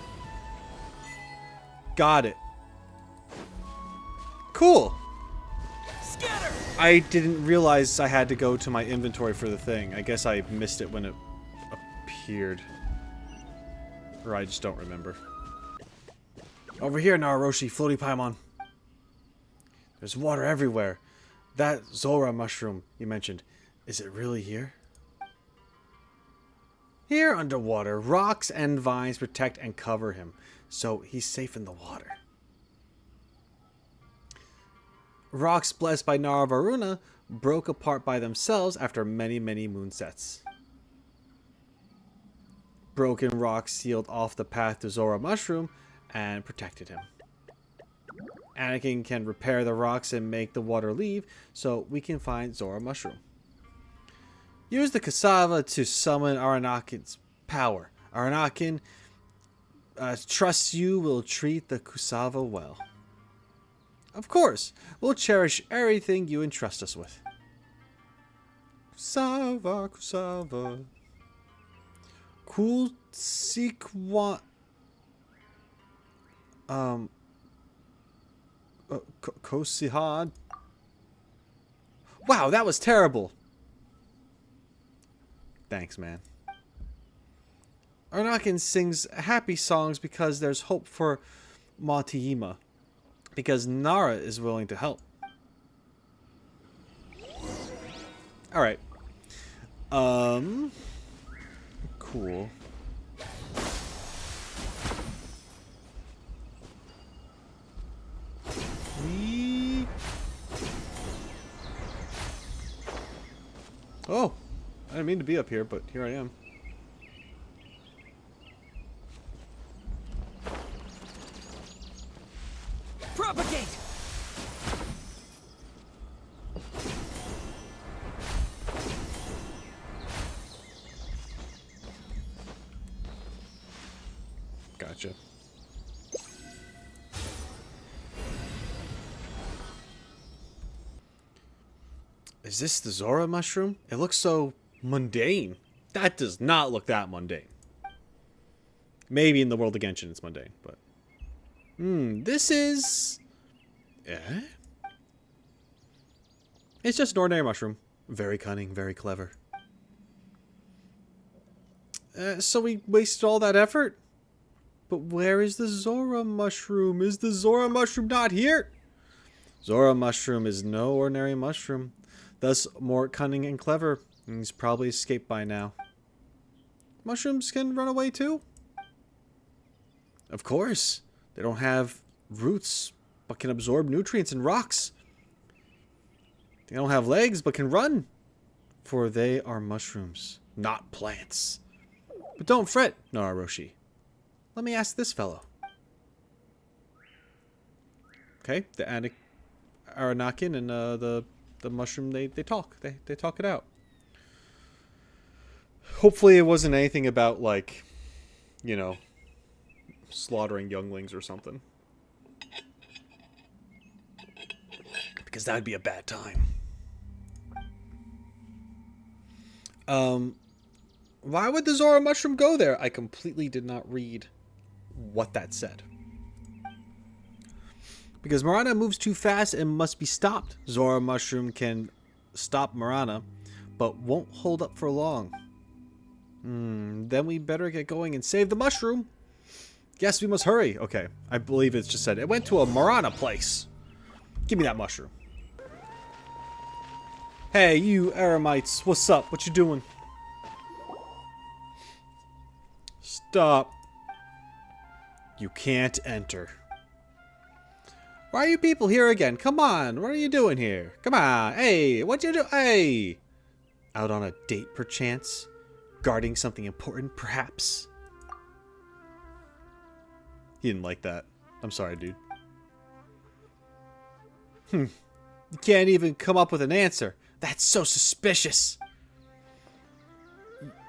Got it. Cool. Scatter! I didn't realize I had to go to my inventory for the thing. I guess I missed it when it appeared. Or I just don't remember. Over here, TheRoschi, Floaty Paimon. There's water everywhere. That Zora Mushroom you mentioned, is it really here? Here underwater, rocks and vines protect and cover him, so he's safe in the water. Rocks blessed by Vanarana broke apart by themselves after many, many moonsets. Broken rocks sealed off the path to Zora Mushroom and protected him. Anakin can repair the rocks and make the water leave, so we can find Zora Mushroom. Use the Utsava to summon Aranyakan's power. Aranyaka trusts you will treat the Utsava well. Of course, we'll cherish everything you entrust us with. Utsava, Utsava. Cool Sikwa. Kosihad. Wow, that was terrible. Thanks, man. Aranyaka sings happy songs because there's hope for Matiyima. Because Nara is willing to help. Alright. Cool. Oh, I didn't mean to be up here, but here I am. Propagate! Gotcha. Is this the Zora Mushroom? It looks so mundane. That does not look that mundane. Maybe in the world of Genshin it's mundane, but... this is... Eh? It's just an ordinary mushroom. Very cunning, very clever. So we wasted all that effort? But where is the Zora Mushroom? Is the Zora Mushroom not here? Zora Mushroom is no ordinary mushroom. thus more cunning and clever. He's probably escaped by now. Mushrooms can run away too? Of course. They don't have roots, but can absorb nutrients and rocks. They don't have legs, but can run. For they are mushrooms, not plants. But don't fret, TheRoschi. Let me ask this fellow. Okay, the Aranyaka and the mushroom, they talk. They talk it out. Hopefully it wasn't anything about, like, you know, slaughtering younglings or something. Because that would be a bad time. Why would the Zora mushroom go there? I completely did not read what that said. Because Marana moves too fast and must be stopped. Zora mushroom can stop Marana, but won't hold up for long. Then we better get going and save the mushroom. Yes, we must hurry. Okay, I believe it's just said it went to a Marana place. Give me that mushroom. Hey, you Eremites, what's up? What you doing? Stop. You can't enter. Why are you people here again? Come on, what are you doing here? Come on, hey, what you do? Hey! Out on a date, perchance? Guarding something important, perhaps? He didn't like that. I'm sorry, dude. You can't even come up with an answer. That's so suspicious.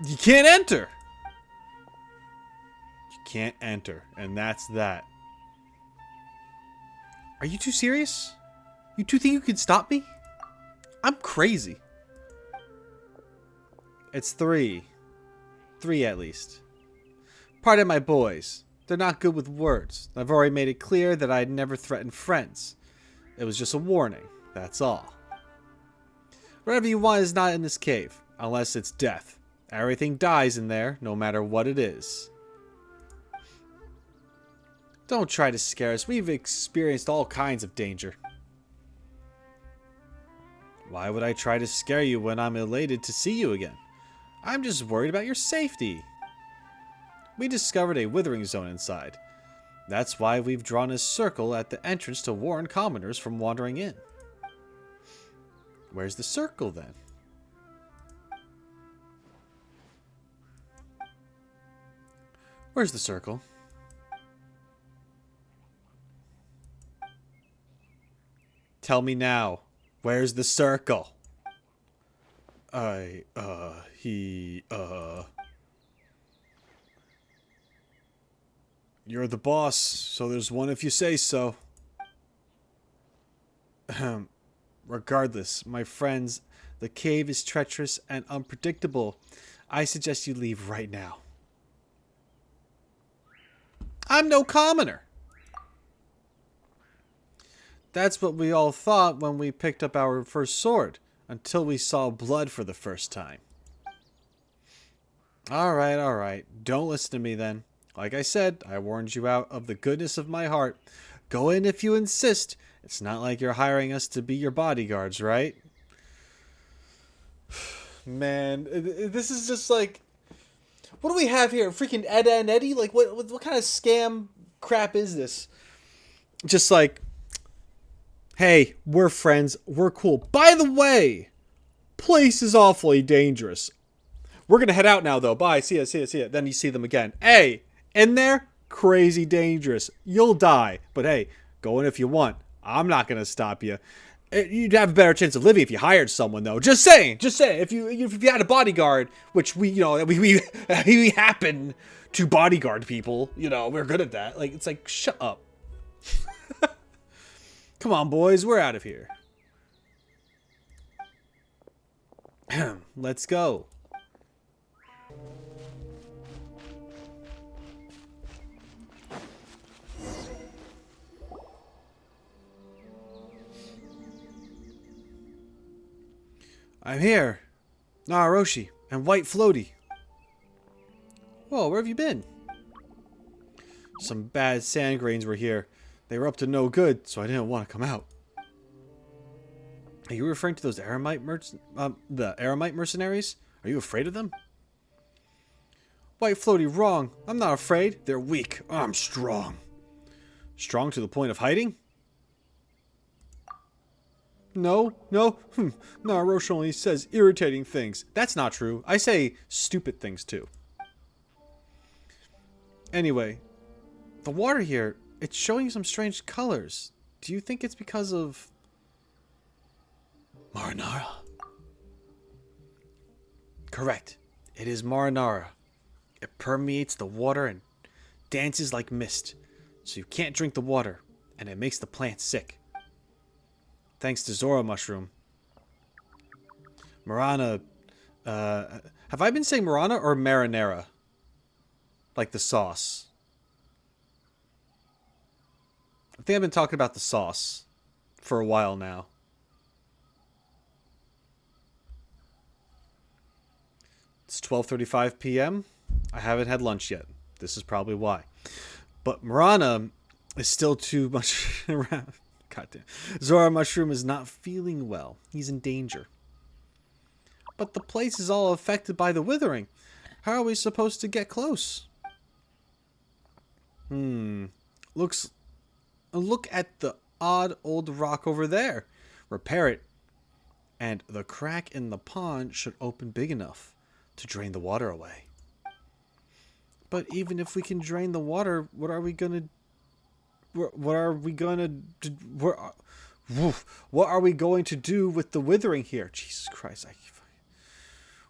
You can't enter. You can't enter, and that's that. Are you too serious? You two think you can stop me? I'm crazy. It's 3. 3 at least. Pardon my boys. They're not good with words. I've already made it clear that I'd never threaten friends. It was just a warning, that's all. Whatever you want is not in this cave, unless it's death. Everything dies in there, no matter what it is. Don't try to scare us. We've experienced all kinds of danger. Why would I try to scare you when I'm elated to see you again? I'm just worried about your safety. We discovered a withering zone inside. That's why we've drawn a circle at the entrance to warn commoners from wandering in. Where's the circle then? Where's the circle? Tell me now. Where's the circle? You're the boss, so there's one if you say so. Regardless, my friends, the cave is treacherous and unpredictable. I suggest you leave right now. I'm no commoner. That's what we all thought when we picked up our first sword, until we saw blood for the first time. Alright. Don't listen to me then. Like I said, I warned you out of the goodness of my heart. Go in if you insist. It's not like you're hiring us to be your bodyguards, right? Man, this is just like... What do we have here? Freaking Edda and Eddie? Like, what kind of scam crap is this? Just like... Hey, we're friends. We're cool. By the way, place is awfully dangerous. We're going to head out now, though. Bye. See ya. Then you see them again. Hey, in there? Crazy dangerous. You'll die. But hey, go in if you want. I'm not going to stop you. You'd have a better chance of living if you hired someone, though. Just saying. If you had a bodyguard, which we happen to bodyguard people. You know, we're good at that. Like, it's like, shut up. Come on, boys. We're out of here. Let's go. I'm here. TheRoschi and White Floaty. Whoa, where have you been? Some bad sand grains were here. They were up to no good, so I didn't want to come out. Are you referring to those the Aramite mercenaries? Are you afraid of them? White Floaty, wrong. I'm not afraid. They're weak. I'm strong. Strong to the point of hiding? No. TheRoschi only says irritating things. That's not true. I say stupid things too. Anyway, the water here, it's showing some strange colors. Do you think it's because of Marinara? Correct. It is Marinara. It permeates the water and dances like mist, so you can't drink the water, and it makes the plants sick. Thanks to Zora Mushroom. Marana, have I been saying Marana or Marinara? Like the sauce. I think I've been talking about the sauce for a while now. It's 12:35 p.m. I haven't had lunch yet. This is probably why. But Marana is still too much around. Goddamn. Zora Mushroom is not feeling well. He's in danger. But the place is all affected by the withering. How are we supposed to get close? Look at the odd old rock over there. Repair it. And the crack in the pond should open big enough to drain the water away. But even if we can drain the water, what are we going to do with the withering here? Jesus Christ.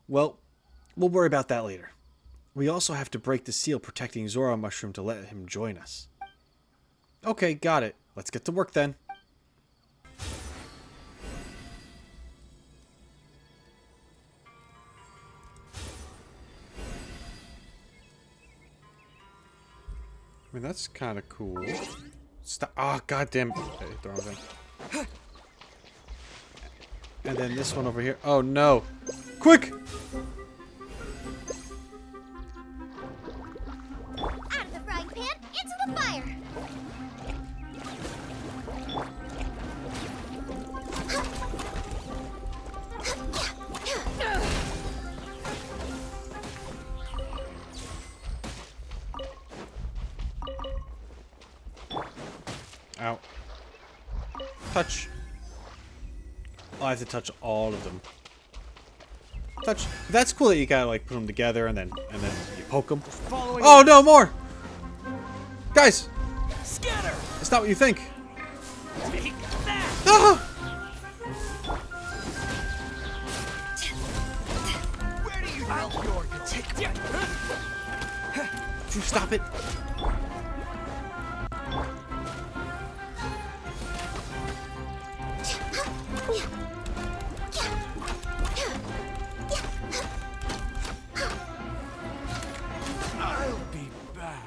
Well, we'll worry about that later. We also have to break the seal protecting Zora Mushroom to let him join us. Okay, got it. Let's get to work then. I mean, that's kind of cool. Stop. Ah, goddamn. Okay, the wrong thing. And then this one over here. Oh, no. Quick! Out of the frying pan, into the fire! Ow. Touch. Oh, I have to touch all of them. Touch. That's cool that you gotta like put them together and then you poke them. Oh no, more! Guys! Scatter! It's not what you think. Take that! Ah! Where do you think you're going? Take that! Would you stop it? I'll be back.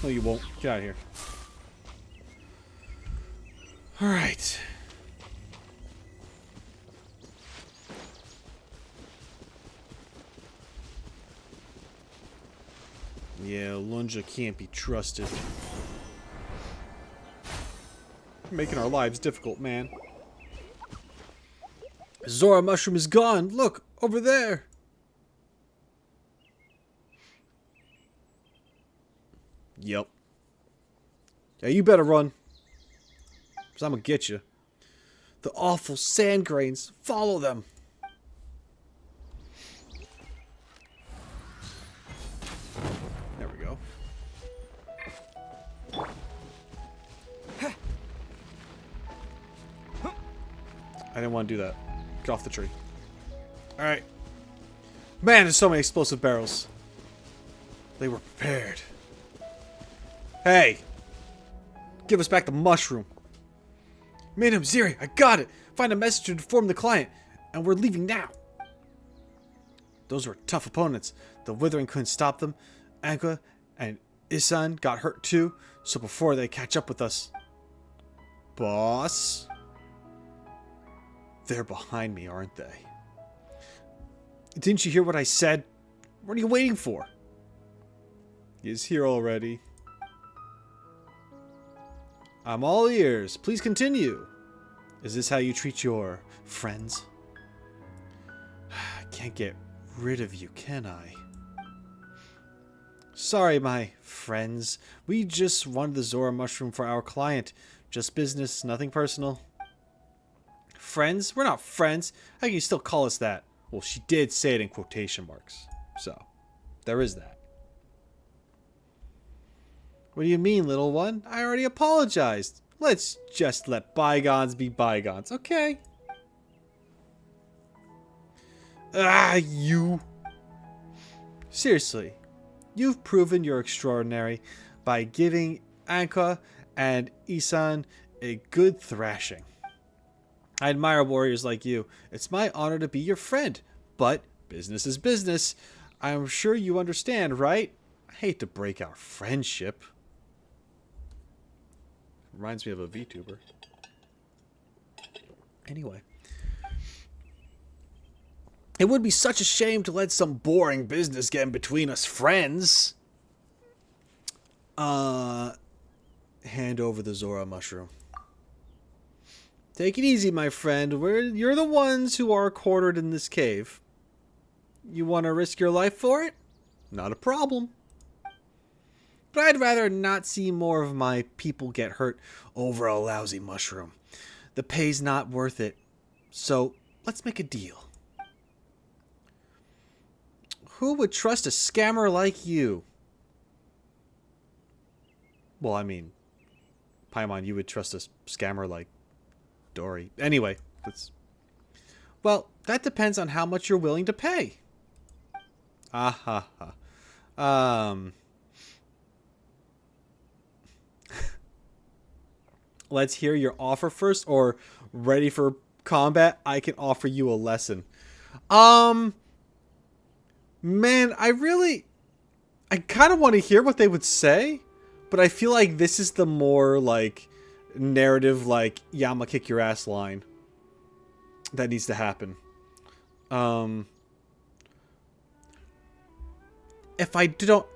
No, you won't. Get out of here. Alright. Yeah, Lunja can't be trusted. Making our lives difficult, man. Zora Mushroom is gone. Look, over there. Yep. Yeah, you better run. Because I'm going to get you. The awful sand grains. Follow them. There we go. I didn't want to do that. Get off the tree. Alright. Man, there's so many explosive barrels. They were prepared. Hey! Give us back the mushroom. Madam Ziri, I got it! Find a message to inform the client. And we're leaving now. Those were tough opponents. The withering couldn't stop them. Anka and Isan got hurt too. So before they catch up with us... Boss? They're behind me, aren't they? Didn't you hear what I said? What are you waiting for? He's here already. I'm all ears. Please continue. Is this how you treat your friends? I can't get rid of you, can I? Sorry, my friends. We just wanted the Zora mushroom for our client. Just business, nothing personal. Friends? We're not friends. How can you still call us that? Well, she did say it in quotation marks. So, there is that. What do you mean, little one? I already apologized. Let's just let bygones be bygones, okay? Ah, you. Seriously, you've proven you're extraordinary by giving Anka and Isan a good thrashing. I admire warriors like you. It's my honor to be your friend, but business is business. I'm sure you understand, right? I hate to break our friendship. Reminds me of a VTuber. Anyway. It would be such a shame to let some boring business get in between us friends. Hand over the Zora mushroom. Take it easy, my friend. You're the ones who are quartered in this cave. You want to risk your life for it? Not a problem. But I'd rather not see more of my people get hurt over a lousy mushroom. The pay's not worth it. So, let's make a deal. Who would trust a scammer like you? Well, I mean, Paimon, you would trust a scammer like Dory. Anyway, well, that depends on how much you're willing to pay. Ah ha ha. Let's hear your offer first, or ready for combat, I can offer you a lesson. Man, I kind of want to hear what they would say, but I feel like this is the more, like, narrative, like, yeah, I'ma kick your ass line that needs to happen. If I don't...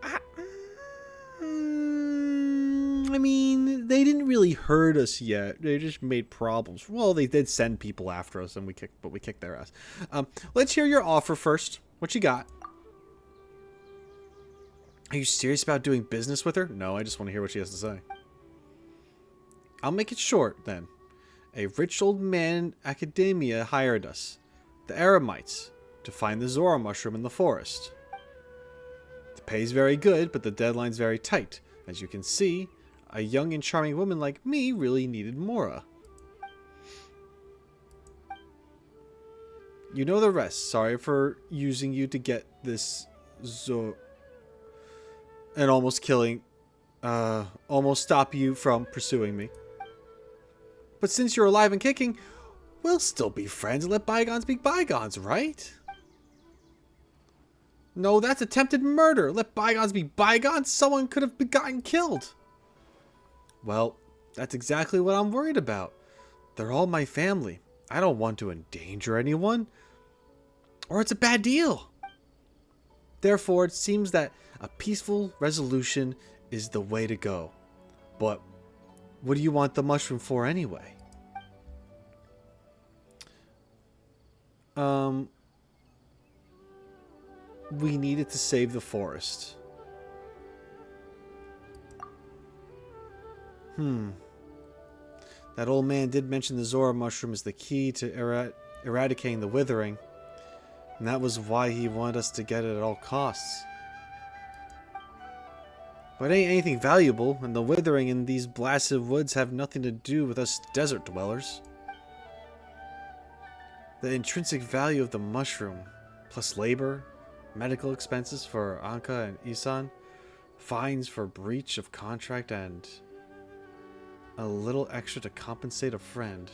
I mean, they didn't really hurt us yet. They just made problems. Well, they did send people after us, and we kicked their ass. Let's hear your offer first. What you got? Are you serious about doing business with her? No, I just want to hear what she has to say. I'll make it short, then. A rich old man in academia hired us, the Eremites, to find the Zora mushroom in the forest. The pay's very good, but the deadline's very tight. As you can see, a young and charming woman like me really needed Mora. You know the rest. Sorry for using you to get this and almost stop you from pursuing me. But since you're alive and kicking, we'll still be friends and let bygones be bygones, right? No, that's attempted murder. Let bygones be bygones. Someone could have gotten killed. Well, that's exactly what I'm worried about. They're all my family. I don't want to endanger anyone, or it's a bad deal. Therefore, it seems that a peaceful resolution is the way to go. But what do you want the mushroom for anyway? We needed to save the forest. That old man did mention the Zora mushroom is the key to eradicating the withering. And that was why he wanted us to get it at all costs. But it ain't anything valuable, and the withering in these blasted woods have nothing to do with us desert dwellers. The intrinsic value of the mushroom, plus labor, medical expenses for Anka and Isan, fines for breach of contract, and a little extra to compensate a friend.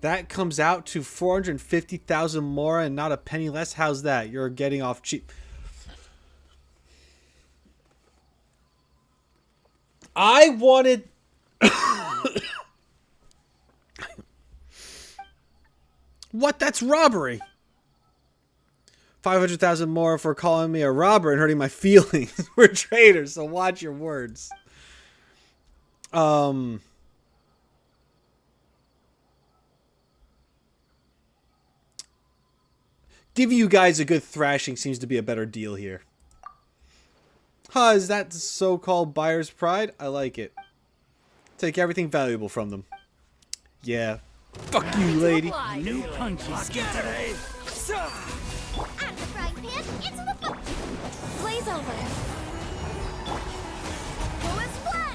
That comes out to 450,000 more and not a penny less. How's that? You're getting off cheap. I wanted... What? That's robbery. 500,000 more for calling me a robber and hurting my feelings. We're traitors, so watch your words. Um, Give you guys a good thrashing seems to be a better deal here. Huh, is that so-called buyer's pride? I like it. Take everything valuable from them. Yeah. Fuck you, lady. New punches. Scatter! Out of the frying pan, into the blaze over. Full splash!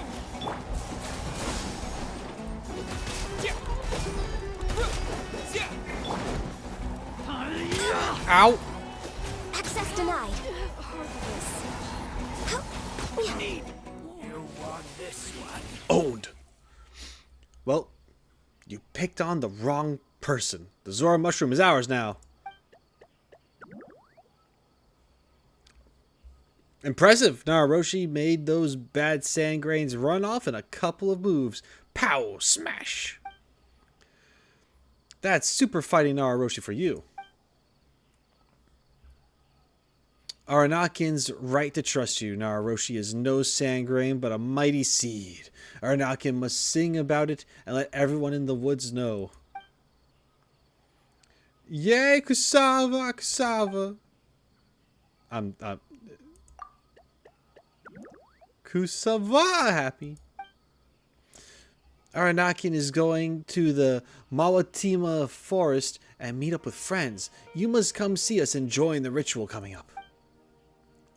Ow. Access denied. You want this one? Owned. Well, you picked on the wrong person. The Zora mushroom is ours now. Impressive. TheRoschi made those bad sand grains run off in a couple of moves. Pow! Smash! That's super fighting TheRoschi for you. Aranakin's right to trust you. TheRoschi is no sand grain, but a mighty seed. Aranakin must sing about it and let everyone in the woods know. Yay, Kusava, Kusava. I'm Kusava happy. Aranakin is going to the Mawatima forest and meet up with friends. You must come see us and join the ritual coming up.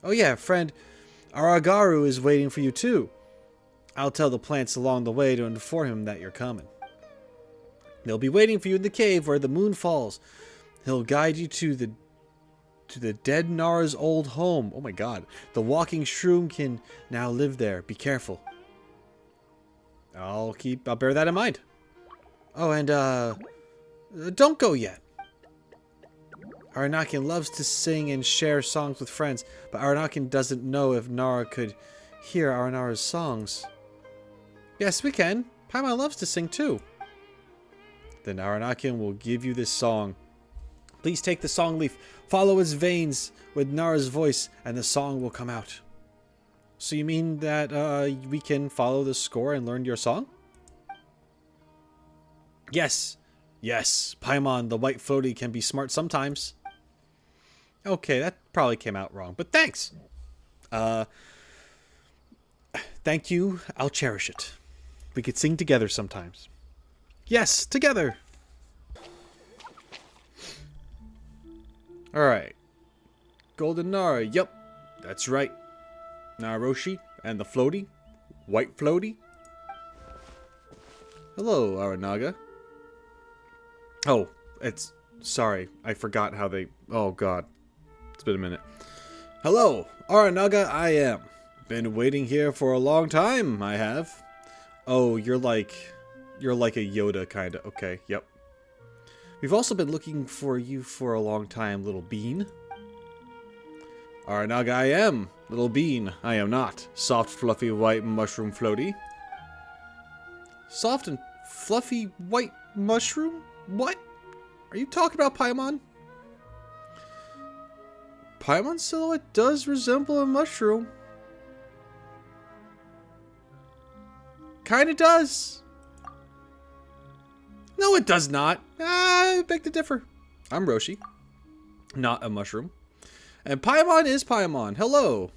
Oh yeah, friend Aragaru is waiting for you too. I'll tell the plants along the way to inform him that you're coming. They'll be waiting for you in the cave where the moon falls. He'll guide you to the dead Nara's old home. Oh my god. The walking shroom can now live there. Be careful. I'll bear that in mind. Oh, and don't go yet. Aranakin loves to sing and share songs with friends, but Aranakin doesn't know if Nara could hear Aranara's songs. Yes, we can. Paimon loves to sing too. Then Aranakin will give you this song. Please take the song leaf, follow its veins with Nara's voice, and the song will come out. So you mean that we can follow the score and learn your song? Yes. Yes, Paimon, the white floaty, can be smart sometimes. Okay, that probably came out wrong, but thanks. Thank you. I'll cherish it. We could sing together sometimes. Yes, together. Alright. Golden Nara. Yep, that's right. TheRoschi and the floaty. White floaty. Hello, Aranaga. Oh, it's... Sorry, I forgot how they... Oh, God. It's been a minute. Hello, Aranaga I am. Been waiting here for a long time, I have. Oh, you're like a Yoda, kinda. Okay, yep. We've also been looking for you for a long time, little bean. Aranaga I am. Little bean, I am not. Soft, fluffy, white mushroom floaty. Soft and fluffy white mushroom? What? Are you talking about Paimon? Paimon's silhouette does resemble a mushroom. Kinda does. No, it does not. I beg to differ. I'm Roshi, not a mushroom. And Paimon is Paimon. Hello.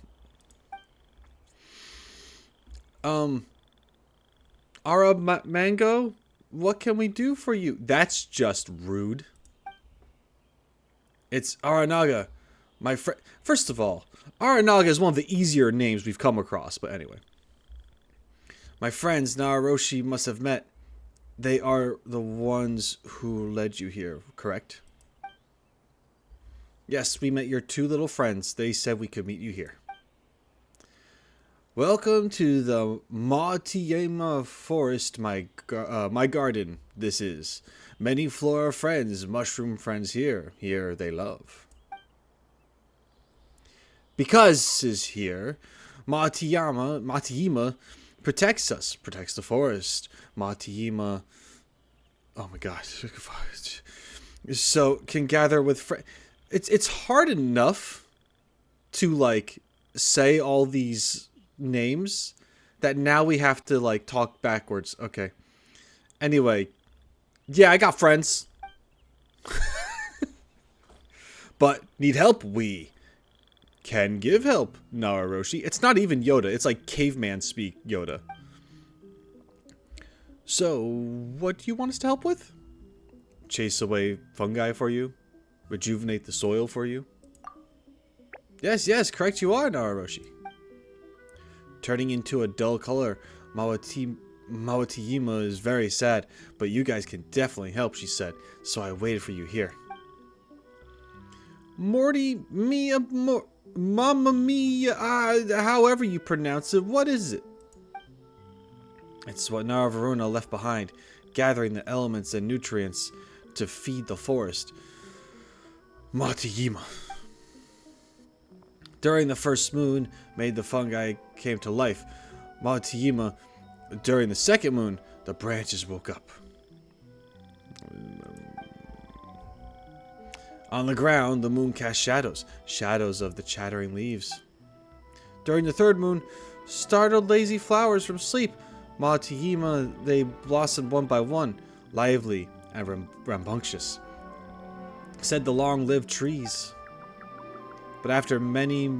Mango, what can we do for you? That's just rude. It's Aranaga, my friend. First of all, Aranaga is one of the easier names we've come across, but anyway. My friends TheRoschi must have met. They are the ones who led you here, correct? Yes, we met your two little friends. They said we could meet you here. Welcome to the Mawatima forest, my garden. This is many flora friends, mushroom friends here. Here they love. Because is here, Mawatima protects us, protects the forest. Mawatima, oh my god, so can gather with friends. It's hard enough to like say all these names that now we have to, like, talk backwards. Okay. Anyway. Yeah, I got friends. But need help? We can give help, TheRoschi. It's not even Yoda. It's like caveman speak Yoda. So, what do you want us to help with? Chase away fungi for you? Rejuvenate the soil for you? Yes, correct you are, TheRoschi. Turning into a dull color, Mawatiyima is very sad, but you guys can definitely help, she said, so I waited for you here. Mamma Mia, however you pronounce it, what is it? It's what Vanarana left behind, gathering the elements and nutrients to feed the forest. Mawatiyima. During the first moon, made the fungi came to life. Mawatiyima, during the second moon, the branches woke up. On the ground, the moon cast shadows, shadows of the chattering leaves. During the third moon, startled lazy flowers from sleep. Mawatiyima, they blossomed one by one, lively and rambunctious. Said the long-lived trees. But after many,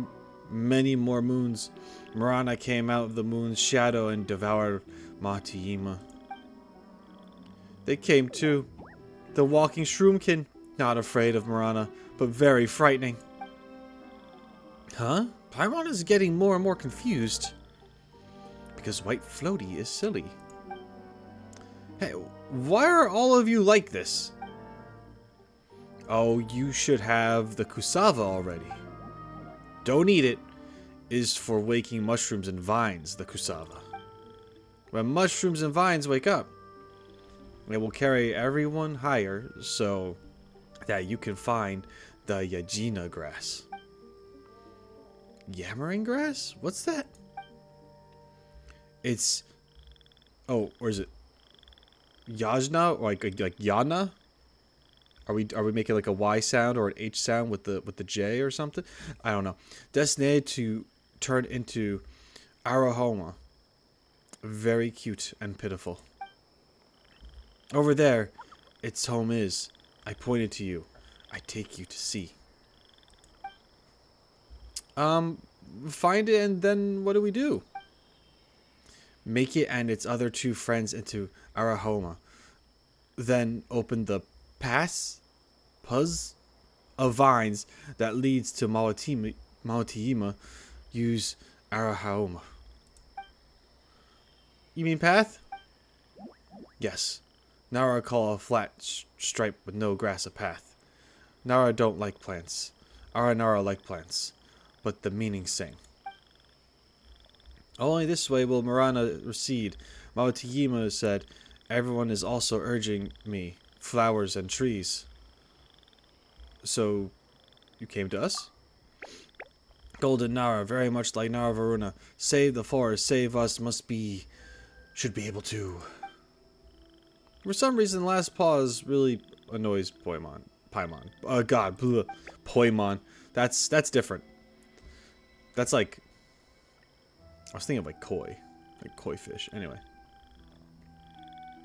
many more moons, Rana came out of the moon's shadow and devoured Mawatiyima. They came too. The walking shroomkin, not afraid of Rana, but very frightening. Huh? Paimon is getting more and more confused. Because White Floaty is silly. Hey, why are all of you like this? Oh, you should have the Utsava already. Don't eat it. Is for waking mushrooms and vines, the Utsava. When mushrooms and vines wake up, it will carry everyone higher so that you can find the Yajina grass. Yammering grass? What's that? It's... Oh, or is it... Yajna? Or like Yana? Are we making like a Y sound or an H sound with the J or something? I don't know. Destined to turn into Arahoma. Very cute and pitiful. Over there, its home is. I pointed to you. I take you to see. Find it and then what do we do? Make it and its other two friends into Arahoma. Then open the puz of vines that leads to Mawatiyima. Use Arahoma. You mean path? Yes. Nara call a flat stripe with no grass a path. Nara don't like plants. Aranara like plants. But the meaning's same. Only this way will Marana recede. Mawatiyima said, everyone is also urging me. Flowers and trees. So, you came to us? Golden Nara, very much like Vanarana. Save the forest, save us, should be able to. For some reason, last pause really annoys Paimon. Paimon. That's different. That's like, I was thinking of like koi fish. Anyway.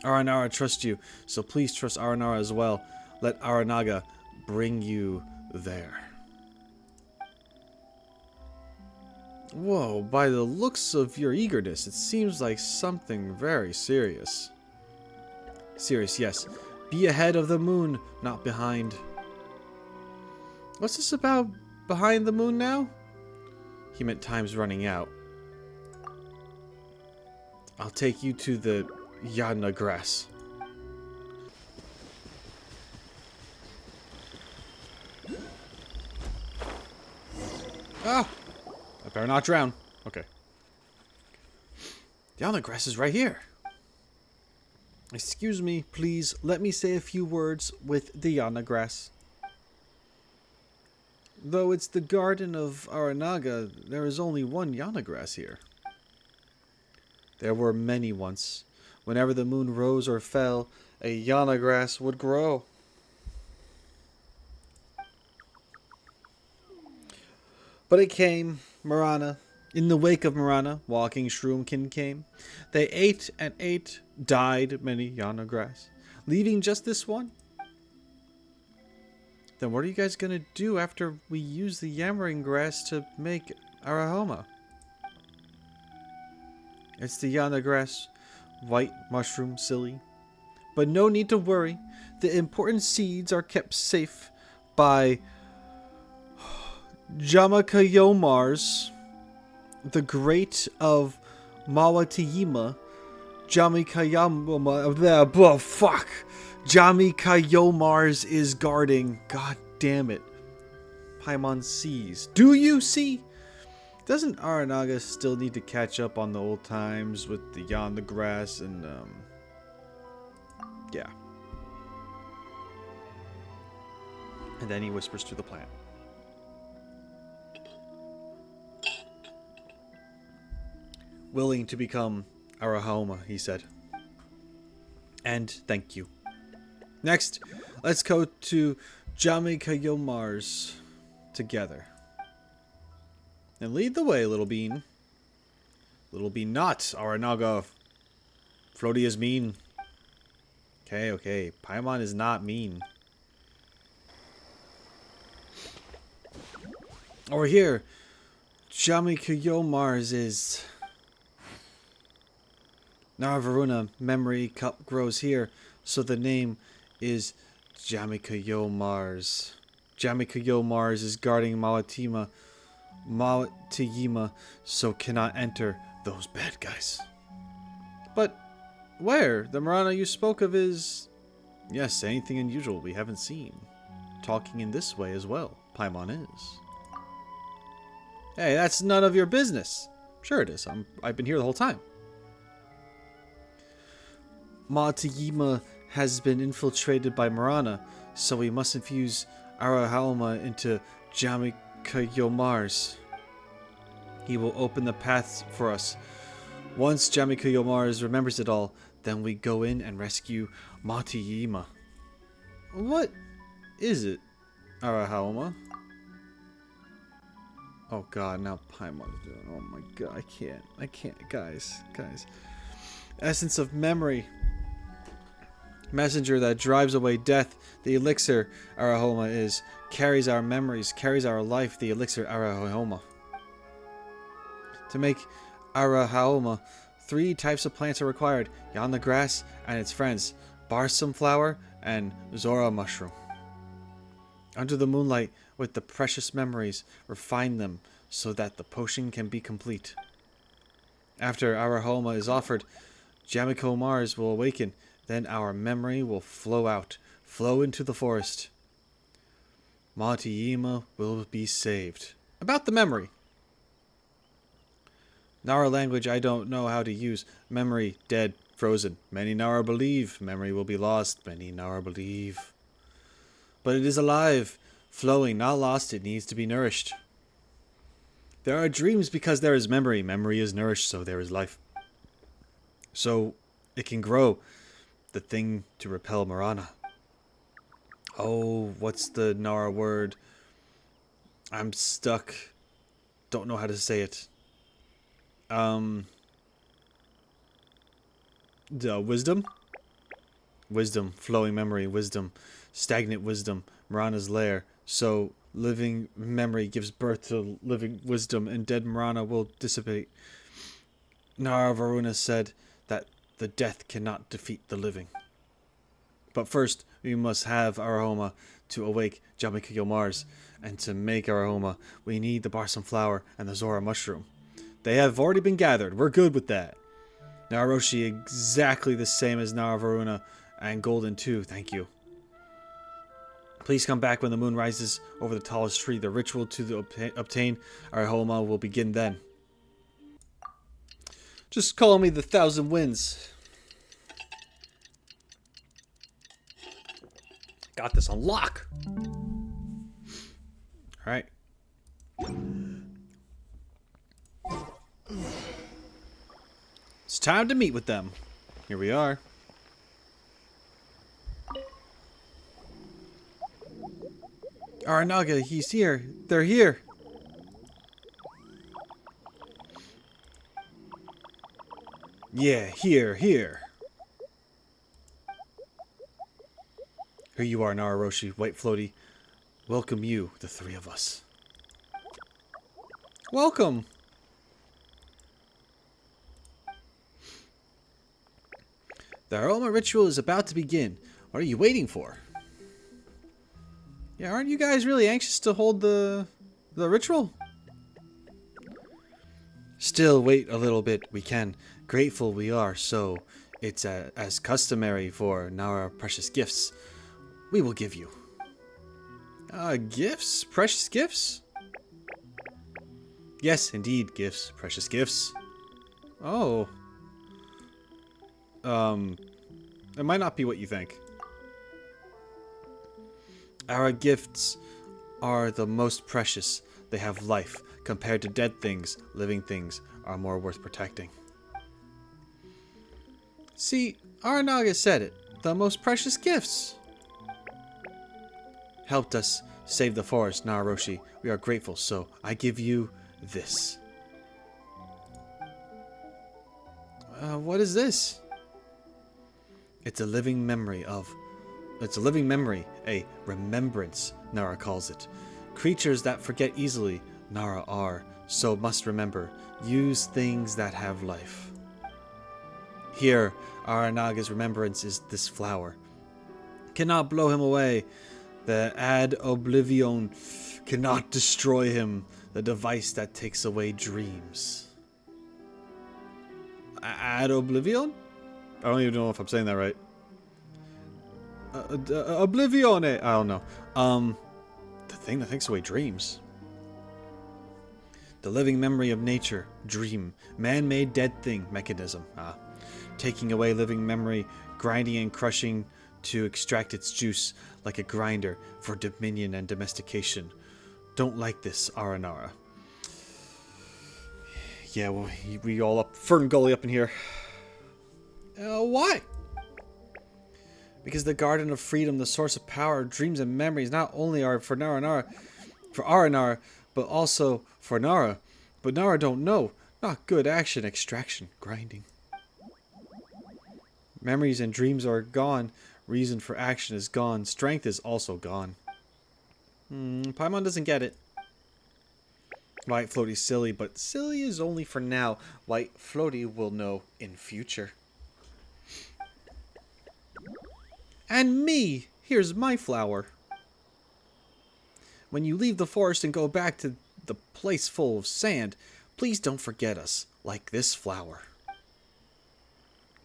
Aranara trusts you, so please trust Aranara as well. Let Aranaga bring you there. Whoa, by the looks of your eagerness, it seems like something very serious. Serious, yes. Be ahead of the moon, not behind. What's this about behind the moon now? He meant time's running out. I'll take you to the Yana grass. Ah! I better not drown. Okay. The Yana grass is right here. Excuse me, please. Let me say a few words with the Yana grass. Though it's the garden of Aranyaka, there is only one Yana grass here. There were many once. Whenever the moon rose or fell, a Yana grass would grow. But it came, Marana, In the wake of Marana, walking shroomkin came. They ate and ate, died many yana grass, leaving just this one. Then what are you guys gonna do after we use the yammering grass to make Arahoma? It's the yana grass, white mushroom, silly. But no need to worry. The important seeds are kept safe by Jamakayomars, the great of Mawatiyima. Jamikayomars is guarding. God damn it. Paimon sees. Do you see? Doesn't Aranyaka still need to catch up on the old times with the Yon the Grass and yeah. And then he whispers to the plant. Willing to become Arahoma, he said. And thank you. Next, let's go to Jamikayomars together. And lead the way, Little Bean. Little Bean not, Aranyaka. Floaty is mean. Okay. Paimon is not mean. Over here, Jamikayomars is... Navaruna memory cup grows here, so the name is Jamikayomars. Jamikayomars is guarding Mawatiyima, so cannot enter those bad guys. But where? The Marana you spoke of is... Yes, anything unusual we haven't seen. Talking in this way as well, Paimon is. Hey, that's none of your business. Sure it is. I've been here the whole time. Mawatiyima has been infiltrated by Marana, so we must infuse Arahoma into Jamikayomars. He will open the paths for us. Once Jamikayomars remembers it all, then we go in and rescue Mawatiyima. What is it, Arahoma? Oh god, now Paimon's doing it. Oh my god, I can't, guys. Essence of memory. Messenger that drives away death. The elixir Arahoma is. Carries our memories, carries our life. The elixir Arahoma. To make Arahoma, 3 types of plants are required. Yonder grass and its friends. Balsam flower and Zora mushroom. Under the moonlight, with the precious memories, refine them so that the potion can be complete. After Arahoma is offered, Jamikayomars will awaken. Then our memory will flow out, flow into the forest. Mawatiyima will be saved. About the memory. Nara language I don't know how to use. Memory, dead, frozen. Many Nara believe. Memory will be lost. Many Nara believe. But it is alive, flowing, not lost. It needs to be nourished. There are dreams because there is memory. Memory is nourished, so there is life. So it can grow. The thing to repel Marana. Oh, what's the Nara word? I'm stuck. Don't know how to say it. Wisdom? Wisdom, flowing memory, wisdom, stagnant wisdom, Marana's lair. So living memory gives birth to living wisdom, and dead Marana will dissipate. Navaruna said that the death cannot defeat the living. But first, we must have Arahoma to awake Jamikayomars, and to make Arahoma, we need the balsam flower and the Zora mushroom. They have already been gathered. We're good with that. TheRoschi exactly the same as Navaruna, and golden too. Thank you. Please come back when the moon rises over the tallest tree. The ritual to obtain Arahoma will begin then. Just call me the 1,000 Winds. Got this on lock. All right. It's time to meet with them. Here we are. Aranyaka, he's here. They're here. Yeah, here. Here you are, TheRoschi, White Floaty. Welcome you, the three of us. Welcome! The aroma ritual is about to begin. What are you waiting for? Yeah, aren't you guys really anxious to hold the ritual? Still wait a little bit, we can. Grateful we are, so it's as customary for our precious gifts. We will give you. Gifts? Precious gifts? Yes, indeed, gifts. Precious gifts. Oh. It might not be what you think. Our gifts are the most precious. They have life. Compared to dead things, living things are more worth protecting. See, Aranyaka said it. The most precious gifts. Helped us save the forest, TheRoschi. We are grateful, so I give you this. What is this? It's a living memory, a remembrance, Nara calls it. Creatures that forget easily, Nara are, so must remember. Use things that have life. Here, Aranaga's remembrance is this flower. Cannot blow him away. The ad oblivion cannot destroy him. The device that takes away dreams. Ad oblivion? I don't even know if I'm saying that right. Oblivione. I don't know. The thing that takes away dreams. The living memory of nature. Dream. Man-made dead thing. Mechanism. Taking away living memory. Grinding and crushing to extract its juice like a grinder for dominion and domestication. Don't like this, Aranara. Yeah, well, we all up Ferngully up in here. Why? Because the Garden of Freedom, the source of power, dreams, and memories, not only are for Aranara, but also for Nara. But Nara don't know. Not good action, extraction, grinding. Memories and dreams are gone. Reason for action is gone. Strength is also gone. Paimon doesn't get it. White Floaty's silly, but silly is only for now. White Floaty will know in future. And me! Here's my flower. When you leave the forest and go back to the place full of sand, please don't forget us, like this flower.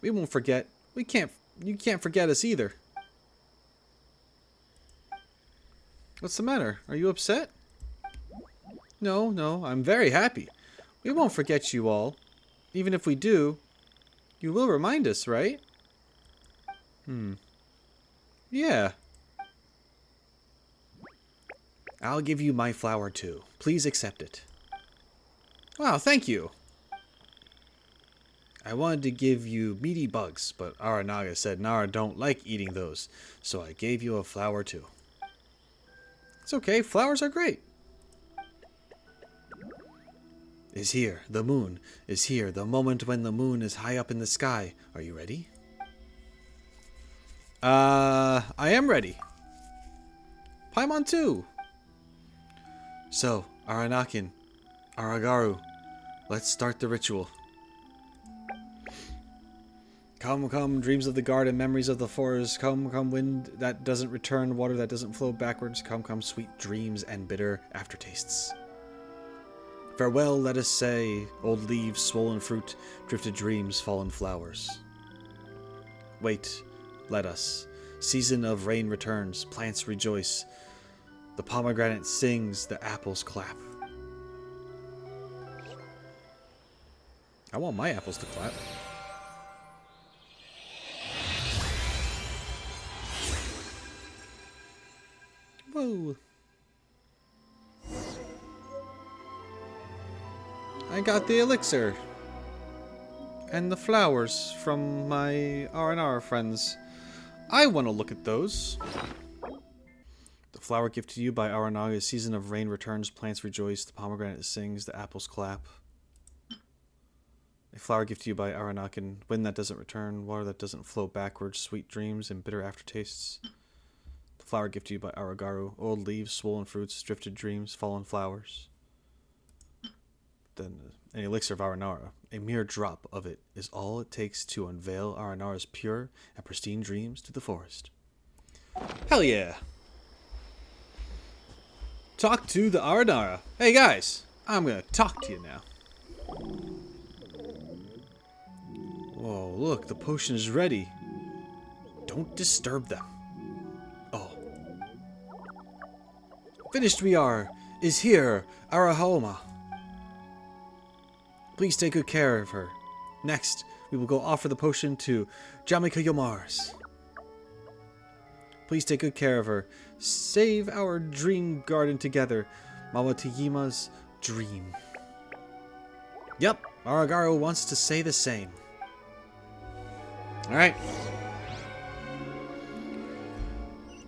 We won't forget. You can't forget us either. What's the matter? Are you upset? No, I'm very happy. We won't forget you all. Even if we do, you will remind us, right? Yeah. I'll give you my flower too. Please accept it. Wow, thank you. I wanted to give you meaty bugs, but Aranyaka said Nara don't like eating those, so I gave you a flower too. It's okay, flowers are great. Is here. The moon is here. The moment when the moon is high up in the sky. Are you ready? I am ready. Paimon too. So, Aranakin, Aragaru, let's start the ritual. Come, come, dreams of the garden, memories of the forest. Come, come, wind that doesn't return, water that doesn't flow backwards. Come, come, sweet dreams and bitter aftertastes. Farewell, let us say, old leaves, swollen fruit, drifted dreams, fallen flowers. Wait, let us. Season of rain returns, plants rejoice. The pomegranate sings, the apples clap. I want my apples to clap. Whoa. I got the elixir. And the flowers from my Aranara friends. I want to look at those. The flower gifted to you by Aranara. Season of rain returns, plants rejoice, the pomegranate sings, the apples clap. A flower gift to you by Aranyaka. Wind that doesn't return. Water that doesn't flow backwards. Sweet dreams and bitter aftertastes. The flower gift to you by Aragaru. Old leaves, swollen fruits, drifted dreams, fallen flowers. Then an elixir of Aranara. A mere drop of it is all it takes to unveil Aranara's pure and pristine dreams to the forest. Hell yeah! Talk to the Aranara. Hey guys, I'm gonna talk to you now. Whoa, look, the potion is ready. Don't disturb them. Oh. Finished we are. Is here, Arahoma. Please take good care of her. Next, we will go offer the potion to Jamika Yomars. Please take good care of her. Save our dream garden together. Mawatiyima's dream. Yep, Aragaru wants to say the same. Alright.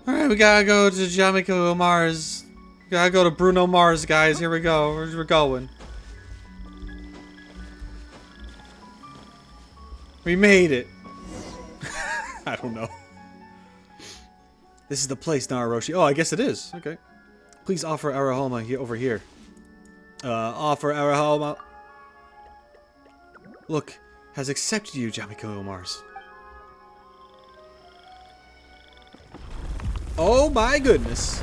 Alright, we gotta go to Jamika Mars. Gotta go to Bruno Mars, guys. Here we go. We're going. We made it. I don't know. This is the place, TheRoschi. Oh, I guess it is. Okay. Please offer Arahoma here over here. Offer Arahoma. Look, has accepted you, Jamiko Mars. Oh my goodness.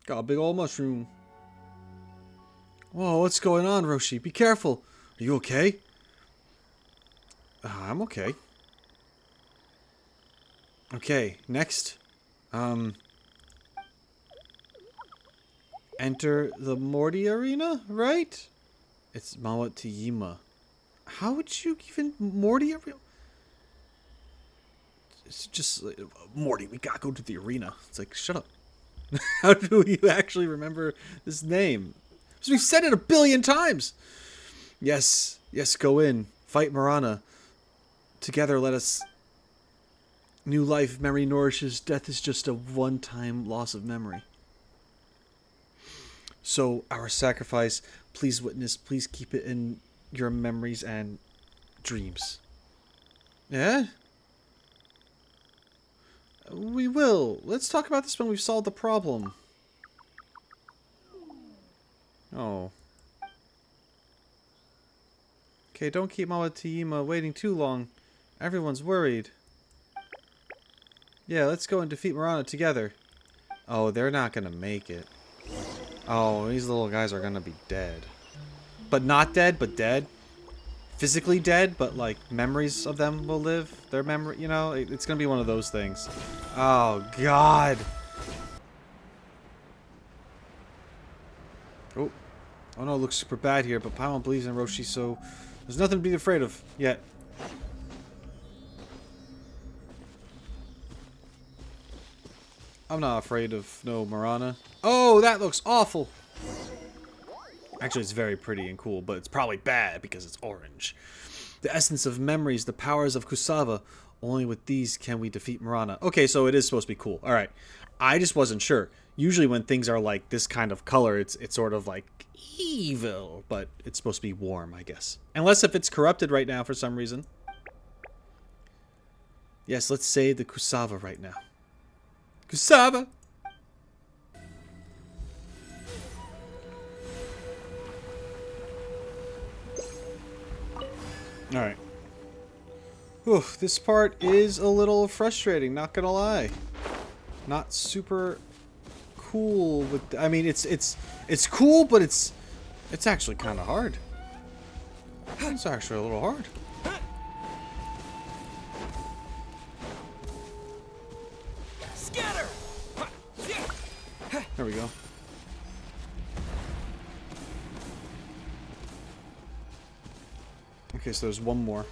Got a big old mushroom. Whoa, what's going on, Roshi? Be careful. Are you okay? I'm okay. Okay, next. Enter the Morty Arena, right? It's Mawatiyima. How would you even... Morty Arena? It's just... Morty, we gotta go to the arena. It's like, shut up. How do you actually remember this name? Because we've said it 1 billion times. Yes, yes, go in. Fight Marana. Together, let us... New life, memory nourishes. Death is just a one-time loss of memory. So, our sacrifice, please witness, please keep it in your memories and dreams. Yeah? We will. Let's talk about this when we've solved the problem. Oh. Okay, don't keep Mawatiyima waiting too long. Everyone's worried. Yeah, let's go and defeat Marana together. Oh, they're not gonna make it. Oh, these little guys are gonna be dead. But not dead, but dead. Physically dead, but like memories of them will live. Their memory, you know, it's gonna be one of those things. Oh God. Oh, oh no, it looks super bad here. But Paimon believes in Roshi, so there's nothing to be afraid of yet. I'm not afraid of no Marana. Oh, that looks awful. Actually, it's very pretty and cool, but it's probably bad because it's orange. The essence of memories, the powers of Utsava. Only with these can we defeat Marana. Okay, so it is supposed to be cool. Alright. I just wasn't sure. Usually when things are like this kind of color, it's sort of like evil. But it's supposed to be warm, I guess. Unless if it's corrupted right now for some reason. Yes, let's say the Utsava right now. Utsava! Alright. Oof, this part is a little frustrating, not gonna lie. Not super cool with... I mean, it's cool, but it's actually kind of hard. It's actually a little hard. Scatter! There we go. Okay, so there's one more.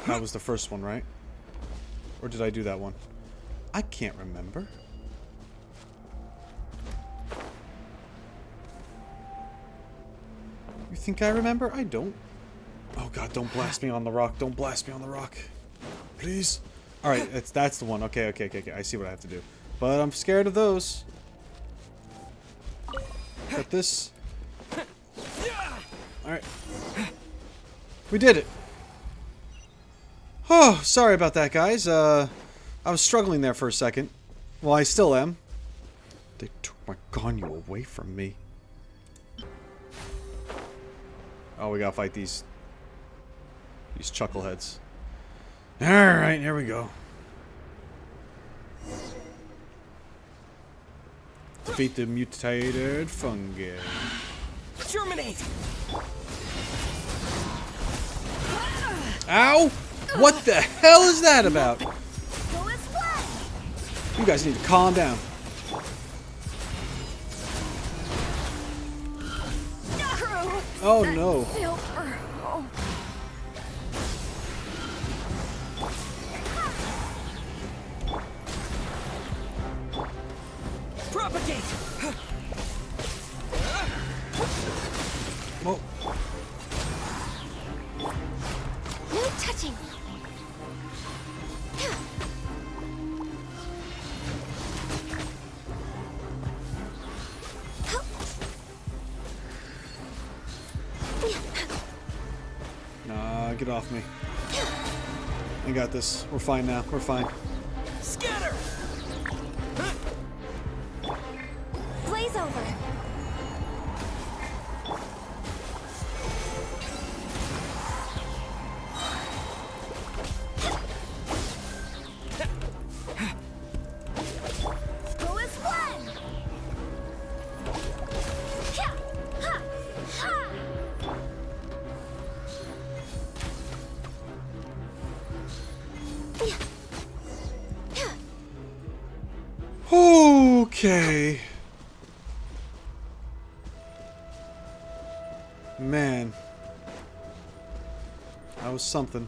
That was the first one, right? Or did I do that one? I can't remember. You think I remember? I don't. Oh god, don't blast me on the rock. Don't blast me on the rock. Please. Alright, that's the one. Okay. I see what I have to do. But I'm scared of those. Got this. Alright. We did it. Oh, sorry about that, guys. I was struggling there for a second. Well, I still am. They took my Ganyu away from me. Oh, we gotta fight these chuckleheads. Alright, here we go. Defeat the mutated fungi. Germinate! Ow! What the hell is that about? Go as one. You guys need to calm down. Oh no. Propagate! Whoa. No touching. Nah, get off me. I got this. We're fine now. We're fine. Scatter! Blaze over. Go as one. Ha! Ha! Ha! Okay. Man. That was something.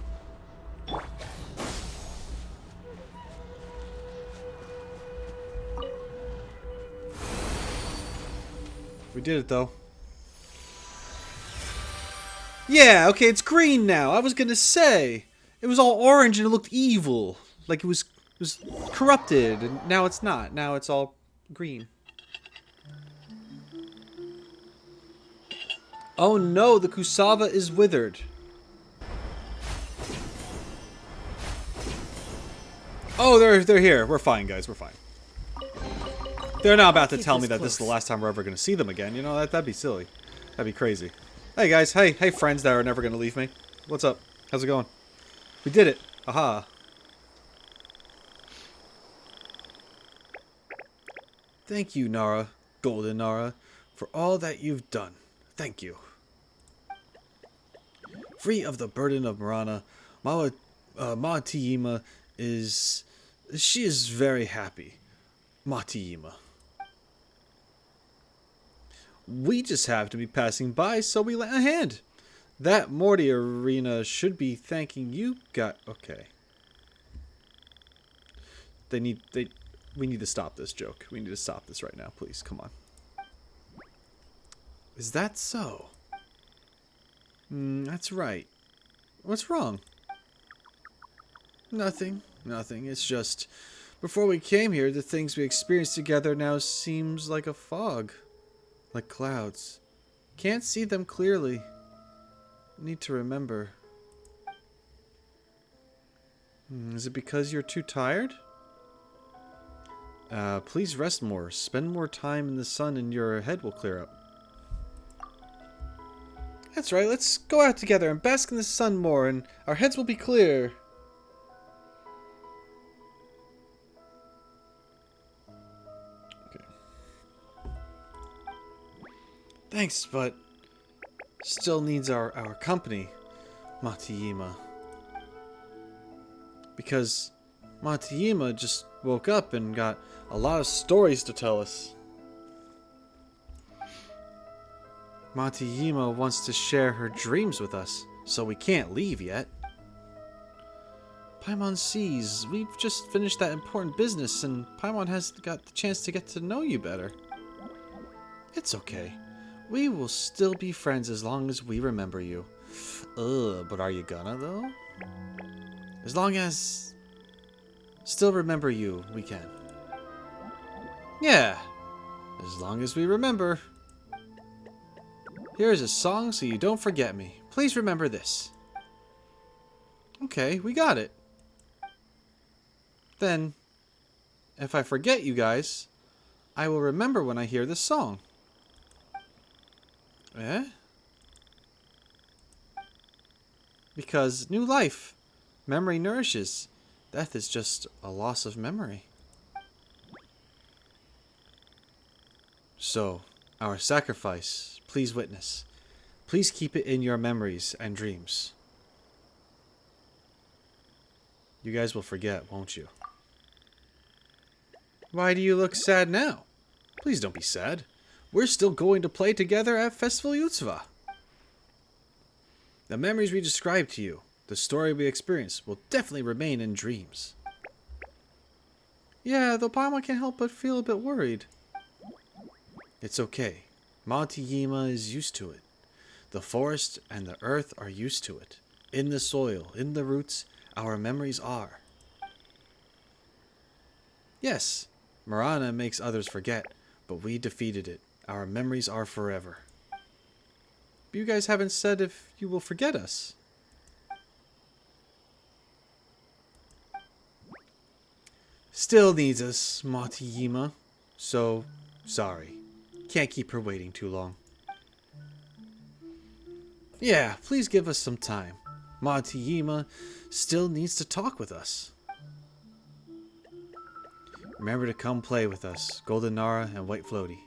We did it though. Yeah, okay, it's green now. I was gonna say. It was all orange and it looked evil. Like it was corrupted, and now it's not. Now it's all green. Oh no, the Utsava is withered. Oh, they're here. We're fine, guys. We're fine. They're not about to tell me that this is the last time we're ever going to see them again. You know, that'd be silly. That'd be crazy. Hey, guys. Hey, friends that are never going to leave me. What's up? How's it going? We did it. Aha. Thank you, Nara, Golden Nara, for all that you've done. Thank you. Free of the burden of Rana, Matiyima is... She is very happy. Matiyima. We just have to be passing by, so we lent a hand. That Morty Arena should be thanking you. Okay. We need to stop this joke. We need to stop this right now, please. Come on. Is that so? That's right. What's wrong? Nothing. It's just, before we came here, the things we experienced together now seems like a fog. Like clouds. Can't see them clearly. Need to remember. Is it because you're too tired? Please rest more. Spend more time in the sun and your head will clear up. That's right, let's go out together and bask in the sun more and our heads will be clear. Okay. Thanks, but still needs our company, Matiyima. Because Matiyima just woke up and got a lot of stories to tell us. Matiyima wants to share her dreams with us, so we can't leave yet. Paimon sees, we've just finished that important business and Paimon has got the chance to get to know you better. It's okay. We will still be friends as long as we remember you. Ugh, but are you gonna, though? As long as... Still remember you, we can. Yeah, as long as we remember. Here's a song so you don't forget me. Please remember this. Okay, we got it. Then, if I forget you guys, I will remember when I hear this song. Eh? Because new life, memory nourishes. Death is just a loss of memory. So, our sacrifice, please witness. Please keep it in your memories and dreams. You guys will forget, won't you? Why do you look sad now? Please don't be sad. We're still going to play together at Festival Utsava. The memories we described to you, the story we experienced, will definitely remain in dreams. Yeah, though Paimon can't help but feel a bit worried. It's okay. Monty Yima is used to it. The forest and the earth are used to it. In the soil, in the roots, our memories are. Yes, Marana makes others forget, but we defeated it. Our memories are forever. But you guys haven't said if you will forget us. Still needs us, Monty Yima. So, sorry. Can't keep her waiting too long. Yeah, please give us some time. Monty Yima still needs to talk with us. Remember to come play with us, Goldenara and White Floaty.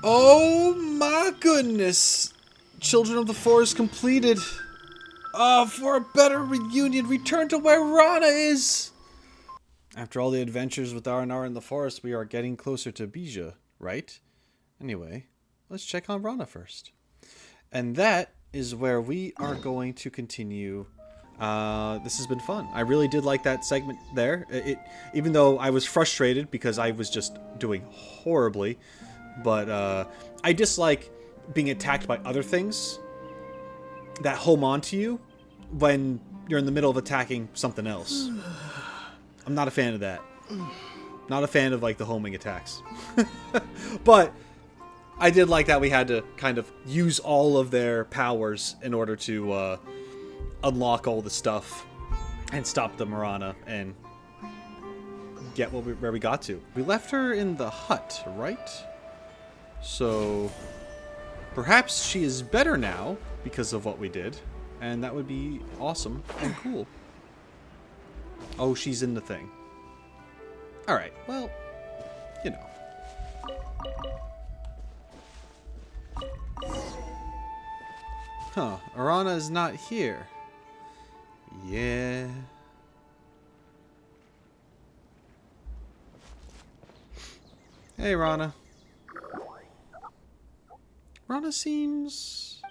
Oh my goodness! Children of the Forest completed. For a better reunion, return to where Rana is! After all the adventures with Aranara in the forest, we are getting closer to Bija, right? Anyway, let's check on Rana first. And that is where we are going to continue. This has been fun. I really did like that segment there. Even though I was frustrated because I was just doing horribly. But I dislike being attacked by other things that home onto you when you're in the middle of attacking something else. I'm not a fan of that. Not a fan of like the homing attacks. But I did like that we had to kind of use all of their powers in order to unlock all the stuff and stop the Marana and get where we got to. We left her in the hut, right? So perhaps she is better now because of what we did, and that would be awesome and cool. Oh, she's in the thing. Alright, well, you know. Huh, Arana is not here. Yeah. Hey, Rana. Rana seems...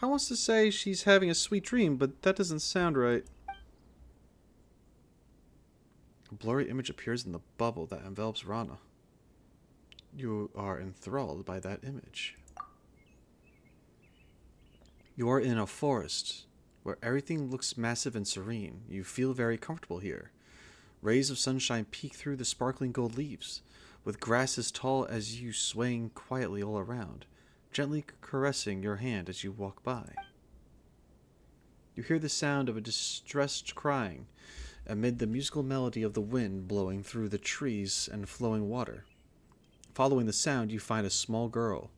I wants to say she's having a sweet dream, but that doesn't sound right. A blurry image appears in the bubble that envelops Rana. You are enthralled by that image. You are in a forest where everything looks massive and serene. You feel very comfortable here. Rays of sunshine peek through the sparkling gold leaves, with grass as tall as you swaying quietly all around, gently caressing your hand as you walk by. You hear the sound of a distressed crying amid the musical melody of the wind blowing through the trees and flowing water. Following the sound, you find a small girl.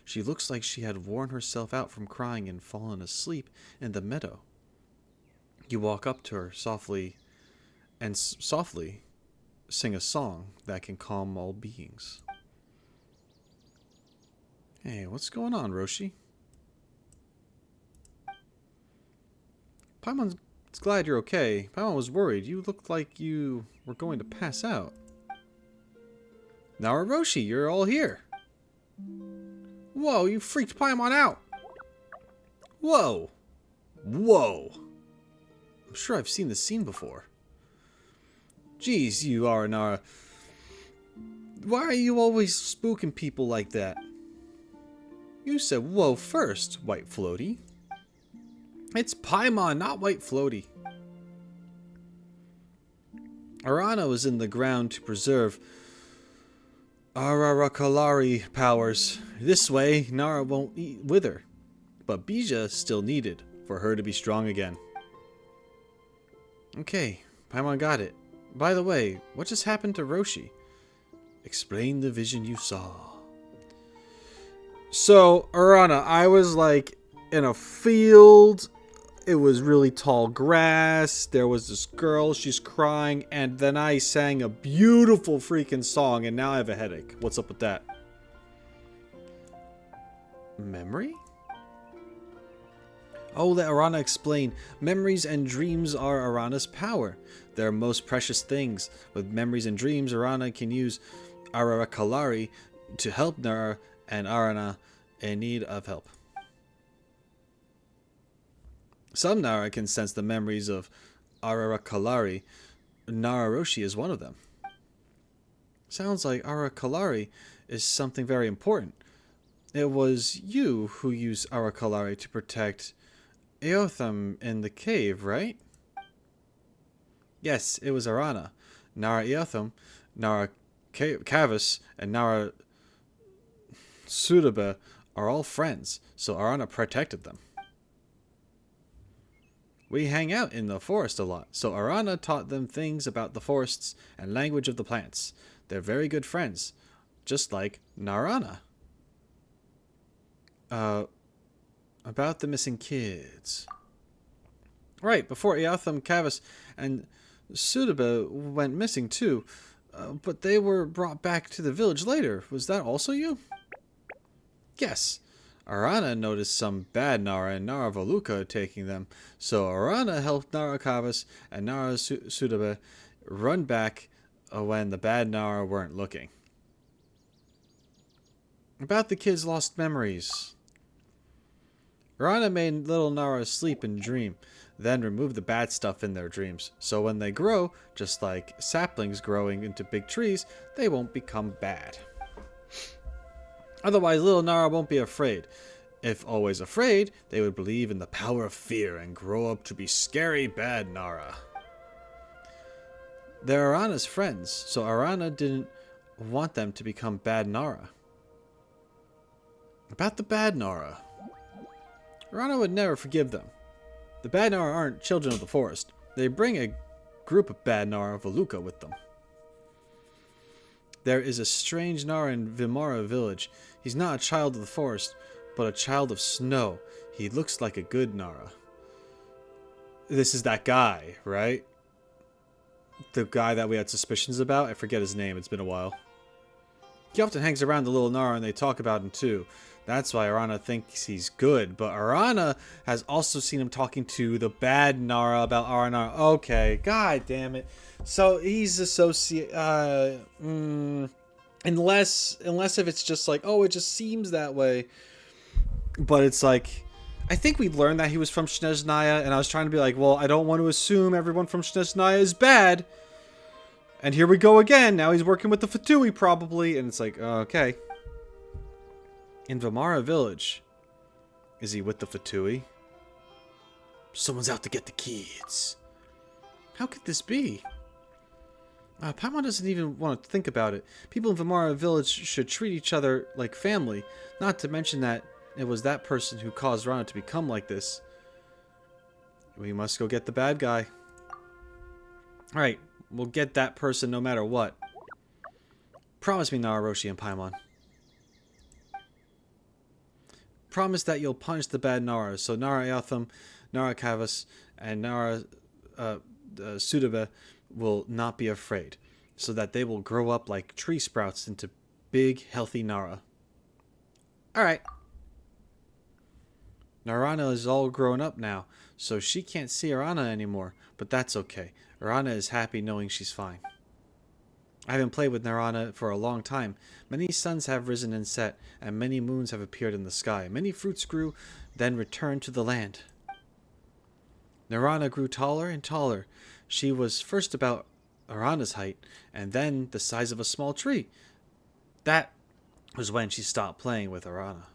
She looks like she had worn herself out from crying and fallen asleep in the meadow. You walk up to her softly and softly sing a song that can calm all beings. Hey, what's going on, Roshi? Paimon's glad you're okay. Paimon was worried. You looked like you were going to pass out. Now, Roshi, you're all here. Whoa, you freaked Paimon out. Whoa. Whoa. I'm sure I've seen this scene before. Jeez, you Aranara. Why are you always spooking people like that? You said whoa first, White Floaty. It's Paimon, not White Floaty. Arana was in the ground to preserve Arakalari powers. This way, Nara won't wither. But Bija still needed for her to be strong again. Okay, Paimon got it. By the way, what just happened to Roshi? Explain the vision you saw. So, Arana, I was like in a field. It was really tall grass. There was this girl. She's crying. And then I sang a beautiful freaking song. And now I have a headache. What's up with that? Memory? Oh, let Arana explain. Memories and dreams are Arana's power. They're most precious things. With memories and dreams, Arana can use Arakalari to help Nara and Arana in need of help. Some Nara can sense the memories of Arakalari. TheRoschi is one of them. Sounds like Arakalari is something very important. It was you who used Arakalari to protect Iotham in the cave, right? Yes, it was Arana. Nara Iotham, Nara Kavas, and Nara Sudaba are all friends, so Arana protected them. We hang out in the forest a lot, so Arana taught them things about the forests and language of the plants. They're very good friends, just like Narana. About the missing kids. Right, before Iotham, Kavas, and Sudaba went missing too, but they were brought back to the village later. Was that also you? Yes. Arana noticed some bad Nara and Nara Valuka taking them, so Arana helped Nara Kavas and Nara Sudaba run back when the bad Nara weren't looking. About the kids' lost memories. Rana made little Nara sleep and dream, then remove the bad stuff in their dreams, so when they grow, just like saplings growing into big trees, they won't become bad. Otherwise, little Nara won't be afraid. If always afraid, they would believe in the power of fear and grow up to be scary bad Nara. They're Arana's friends, so Arana didn't want them to become bad Nara. About the bad Nara. Rana would never forgive them. The bad Nara aren't children of the forest. They bring a group of bad Nara Valuka with them. There is a strange Nara in Vimara village. He's not a child of the forest, but a child of snow. He looks like a good Nara. This is that guy, right? The guy that we had suspicions about? I forget his name. It's been a while. He often hangs around the little Nara and they talk about him too. That's why Arana thinks he's good. But Arana has also seen him talking to the bad Nara about Aranara. Okay, god damn it. So he's associate. Unless if it's just like, oh, it just seems that way. But it's like, I think we learned that he was from Sneznaya, and I was trying to be like, well, I don't want to assume everyone from Sneznaya is bad. And here we go again. Now he's working with the Fatui probably, and it's like, okay. In Vimara village, is he with the Fatui? Someone's out to get the kids. How could this be? Paimon doesn't even want to think about it. People in Vimara village should treat each other like family. Not to mention that it was that person who caused Rana to become like this. We must go get the bad guy. Alright, we'll get that person no matter what. Promise me, TheRoschi and Paimon. Promise that you'll punish the bad Nara, so Nara Iotham, Nara Kavas, and Nara Sudaba will not be afraid, so that they will grow up like tree sprouts into big, healthy Nara. Alright. Narana is all grown up now, so she can't see Arana anymore, but that's okay. Arana is happy knowing she's fine. I haven't played with Narana for a long time. Many suns have risen and set, and many moons have appeared in the sky. Many fruits grew, then returned to the land. Narana grew taller and taller. She was first about Arana's height, and then the size of a small tree. That was when she stopped playing with Arana.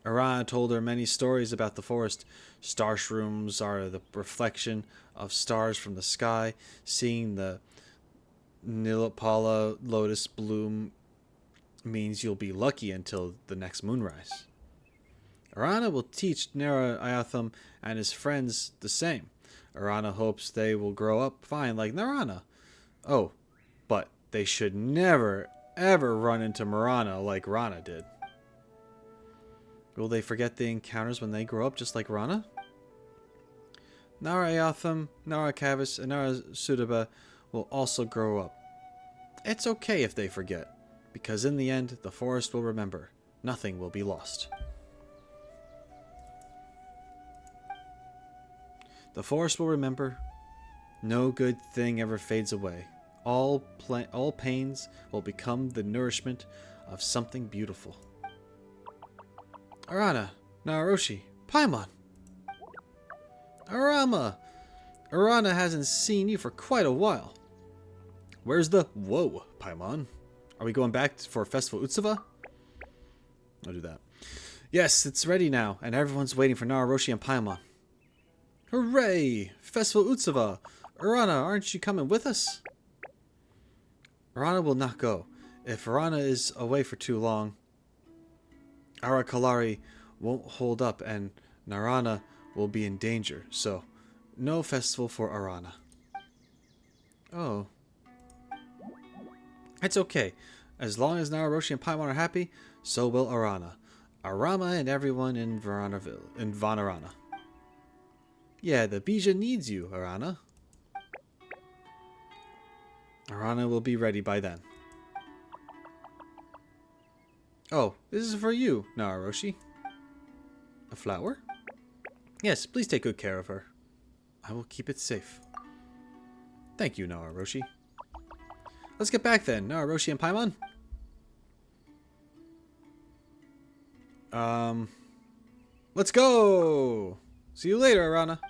Arana told her many stories about the forest. Star shrooms are the reflection of stars from the sky. Seeing the Nilapala lotus bloom means you'll be lucky until the next moonrise. Arana will teach Nara Iotham and his friends the same. Arana hopes they will grow up fine like Narana. Oh, but they should never, ever run into Marana like Rana did. Will they forget the encounters when they grow up just like Rana? Nara Iotham, Nara Kavis, and Nara Sudaba will also grow up. It's okay if they forget, because in the end, the forest will remember. Nothing will be lost. The forest will remember. No good thing ever fades away. All pains will become the nourishment of something beautiful. Arana, TheRoschi, Paimon. Arama! Arana hasn't seen you for quite a while. Where's the... Whoa, Paimon. Are we going back for Festival Utsava? I'll do that. Yes, it's ready now, and everyone's waiting for TheRoschi and Paimon. Hooray! Festival Utsava! Arana, aren't you coming with us? Arana will not go. If Arana is away for too long, Arakalari won't hold up and Narana will be in danger, so no festival for Arana. Oh. It's okay. As long as TheRoschi and Paimon are happy, so will Arana. Arama and everyone in Vanarana. Yeah, the Bija needs you, Arana. Arana will be ready by then. Oh, this is for you, TheRoschi. A flower? Yes, please take good care of her. I will keep it safe. Thank you, TheRoschi. Let's get back then, TheRoschi and Paimon. Let's go! See you later, Arana.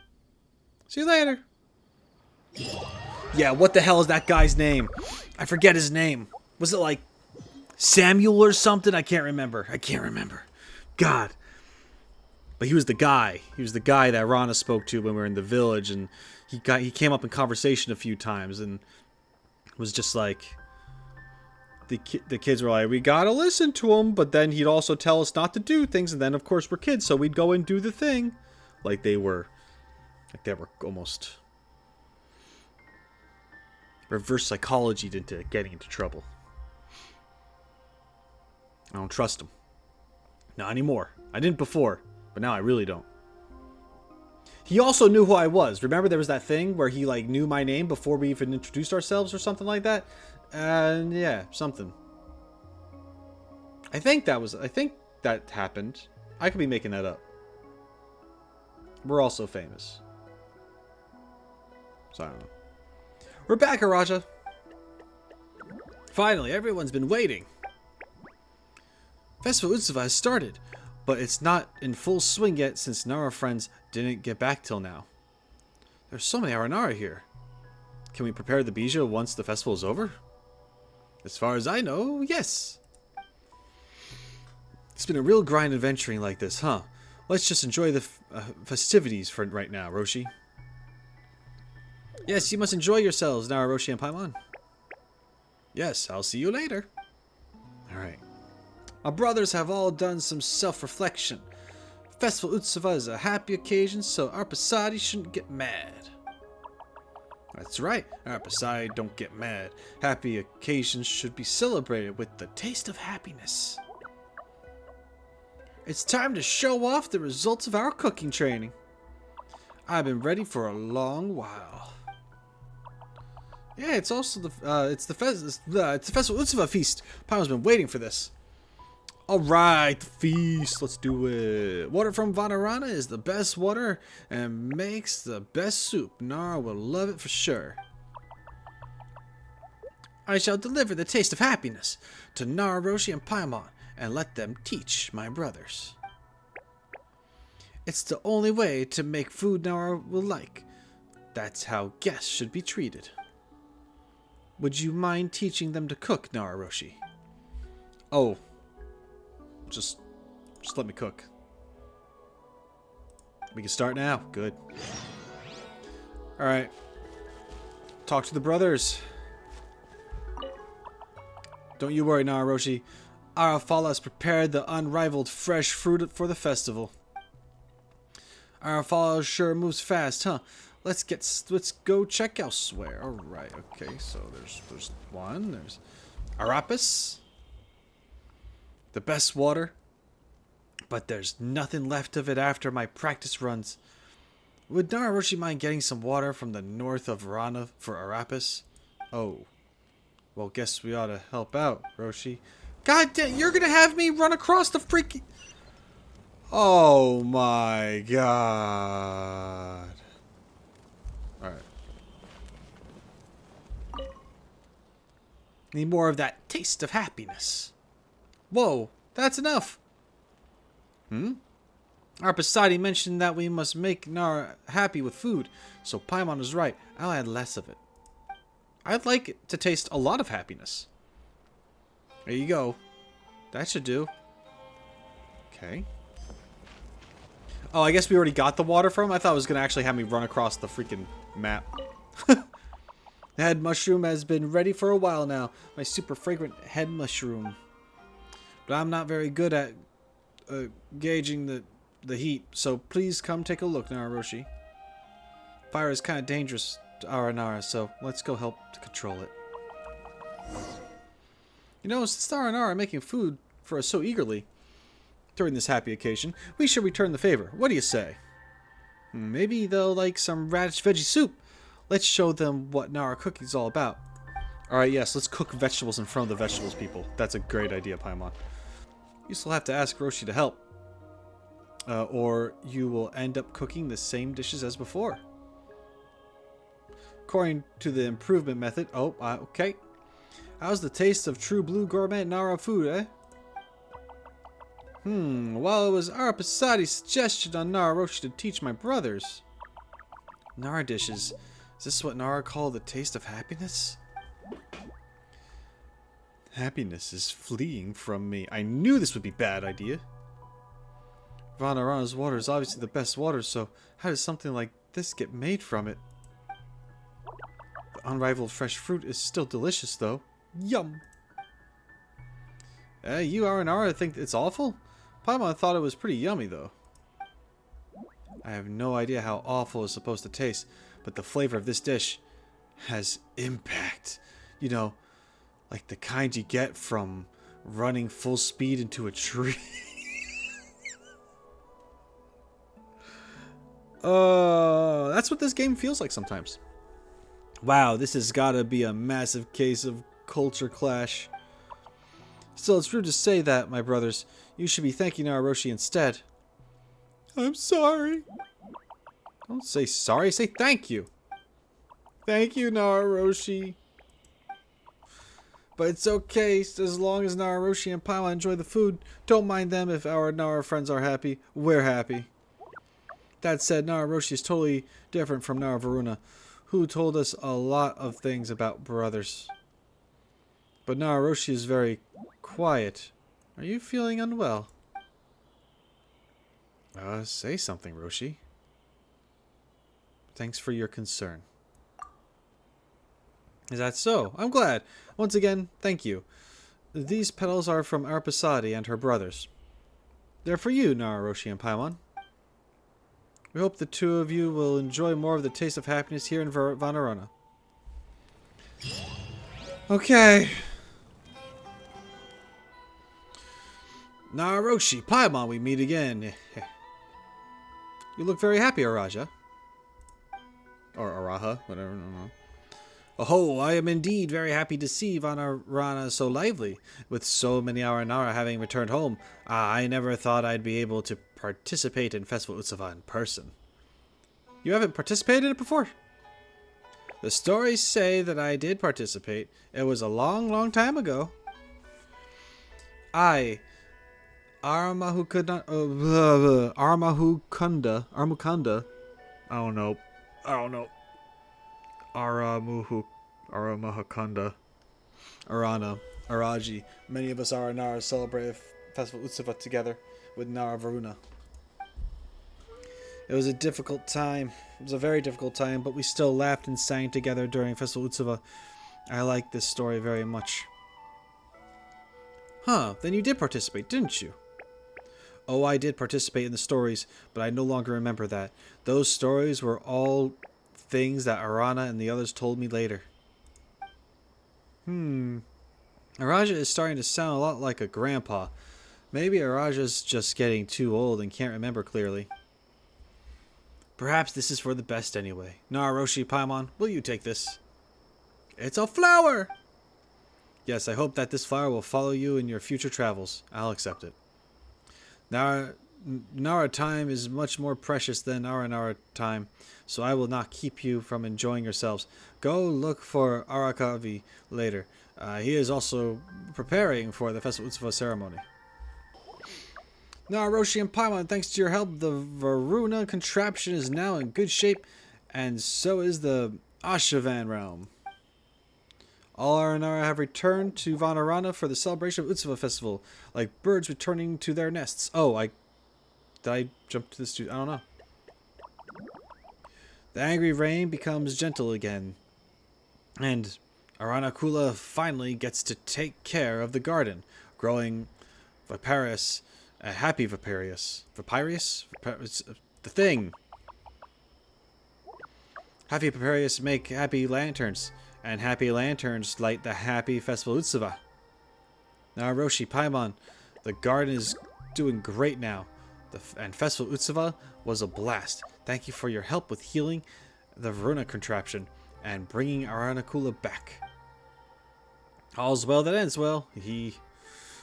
See you later. Yeah, what the hell is that guy's name? I forget his name. Was it like Samuel or something? I can't remember. God. But he was the guy. He was the guy that Rana spoke to when we were in the village, and he came up in conversation a few times and was just like, the kids were like, we gotta listen to him, but then he'd also tell us not to do things, and then of course we're kids, so we'd go and do the thing. Like they were almost reverse psychology into getting into trouble. I don't trust him. Not anymore. I didn't before, but now I really don't. He also knew who I was. Remember there was that thing where he like knew my name before we even introduced ourselves or something like that? And yeah, something. I think that happened. I could be making that up. We're also famous. So I don't know. We're back, Araja. Finally, everyone's been waiting. Festival Utsava has started, but it's not in full swing yet since Nara friends didn't get back till now. There's so many Aranara here. Can we prepare the Bija once the festival is over? As far as I know, yes. It's been a real grind adventuring like this, huh? Let's just enjoy the festivities for right now, Roshi. Yes, you must enjoy yourselves, TheRoschi and Paimon. Yes, I'll see you later. Alright. Our brothers have all done some self-reflection. Festival Utsava is a happy occasion, so our Pasadi shouldn't get mad. That's right, our Pasadi don't get mad. Happy occasions should be celebrated with the taste of happiness. It's time to show off the results of our cooking training. I've been ready for a long while. Yeah, it's also the Festival Utsava feast. Paimon's been waiting for this. All right, the feast. Let's do it. Water from Vanarana is the best water and makes the best soup. Nara will love it for sure. I shall deliver the taste of happiness to TheRoschi and Paimon and let them teach my brothers. It's the only way to make food Nara will like. That's how guests should be treated. Would you mind teaching them to cook, TheRoschi? Oh. Just let me cook. We can start now. Good. Alright. Talk to the brothers. Don't you worry, TheRoschi. Arafala has prepared the unrivaled fresh fruit for the festival. Arafala sure moves fast, huh? Let's go check elsewhere. Alright, okay, so there's one. There's Arapis. The best water. But there's nothing left of it after my practice runs. Would TheRoschi mind getting some water from the north of Rana for Arapis? Oh. Well, guess we ought to help out, Roshi. God damn, you're gonna have me run across the freaking... Oh my god. Alright. Need more of that taste of happiness. Whoa, that's enough. Our Poseidon mentioned that we must make Nara happy with food, so Paimon is right. I'll add less of it. I'd like it to taste a lot of happiness. There you go. That should do. Okay. Oh, I guess we already got the water from him? I thought it was going to actually have me run across the freaking map. The head mushroom has been ready for a while now. My super fragrant head mushroom. But I'm not very good at gauging the heat, so please come take a look, TheRoschi. Fire is kind of dangerous to Aranara, so let's go help to control it. You know, since Aranara are making food for us so eagerly during this happy occasion, we should return the favor. What do you say? Maybe they'll like some radish veggie soup. Let's show them what Nara cooking's all about. Alright, yes, let's cook vegetables in front of the vegetables people. That's a great idea, Paimon. You still have to ask Roshi to help. Or you will end up cooking the same dishes as before. According to the improvement method... Oh, okay. How's the taste of true blue gourmet Nara food, eh? Well, it was Arapasadi's suggestion on TheRoschi to teach my brothers. Nara dishes. Is this what Nara call the taste of happiness? Happiness is fleeing from me. I knew this would be a bad idea. Vanarana's water is obviously the best water, so how does something like this get made from it? The unrivaled fresh fruit is still delicious, though. Yum! You Aranara think it's awful? Paimon thought it was pretty yummy, though. I have no idea how awful it's supposed to taste, but the flavor of this dish has impact. You know, like the kind you get from running full speed into a tree. That's what this game feels like sometimes. Wow, this has gotta be a massive case of culture clash. Still, it's rude to say that, my brothers. You should be thanking TheRoschi instead. I'm sorry. Don't say sorry, say thank you. Thank you, TheRoschi. But it's okay, as long as TheRoschi and Paimon enjoy the food. Don't mind them if our Nara friends are happy. We're happy. That said, TheRoschi is totally different from Varuna, who told us a lot of things about brothers. But TheRoschi is very quiet. Are you feeling unwell? Say something, Roshi. Thanks for your concern. Is that so? I'm glad. Once again, thank you. These petals are from Arapasadi and her brothers. They're for you, TheRoschi and Paimon. We hope the two of you will enjoy more of the taste of happiness here in Vanarana. Okay. TheRoschi, Paimon, we meet again. You look very happy, Araja. Or Araha, whatever, I don't know. Oh, I am indeed very happy to see Vanarana so lively. With so many Aranara having returned home, I never thought I'd be able to participate in Festival Utsava in person. You haven't participated in it before? The stories say that I did participate. It was a long, long time ago. Armahukunda. I don't know. Aramahakanda, Arana, Araji. Many of us Aranara celebrate Festival Utsava together with Nara Varuna. It was a difficult time. It was a very difficult time, but we still laughed and sang together during Festival Utsava. I like this story very much. Huh, then you did participate, didn't you? Oh, I did participate in the stories, but I no longer remember that. Those stories were all things that Arana and the others told me later. Araja is starting to sound a lot like a grandpa. Maybe Araja's just getting too old and can't remember clearly. Perhaps this is for the best anyway. TheRoschi, Paimon, will you take this? It's a flower! Yes, I hope that this flower will follow you in your future travels. I'll accept it. Nara time is much more precious than Aranara time, so I will not keep you from enjoying yourselves. Go look for Arakavi later. He is also preparing for the Festival Utsava ceremony. TheRoschi and Paimon, thanks to your help, the Varuna contraption is now in good shape, and so is the Ashavan realm. All Aranara have returned to Vanarana for the celebration of Utsava festival, like birds returning to their nests. Oh, did I jump to this? I don't know. The angry rain becomes gentle again, and Aranakula finally gets to take care of the garden, growing Viparius, a happy Viparius. Viparius? The thing. Happy Viparius make happy lanterns, and happy lanterns light the happy festival Utsava. TheRoschi, Paimon, the garden is doing great now, and festival Utsava was a blast. Thank you for your help with healing the Varuna contraption and bringing Aranakula back. All's well that ends well.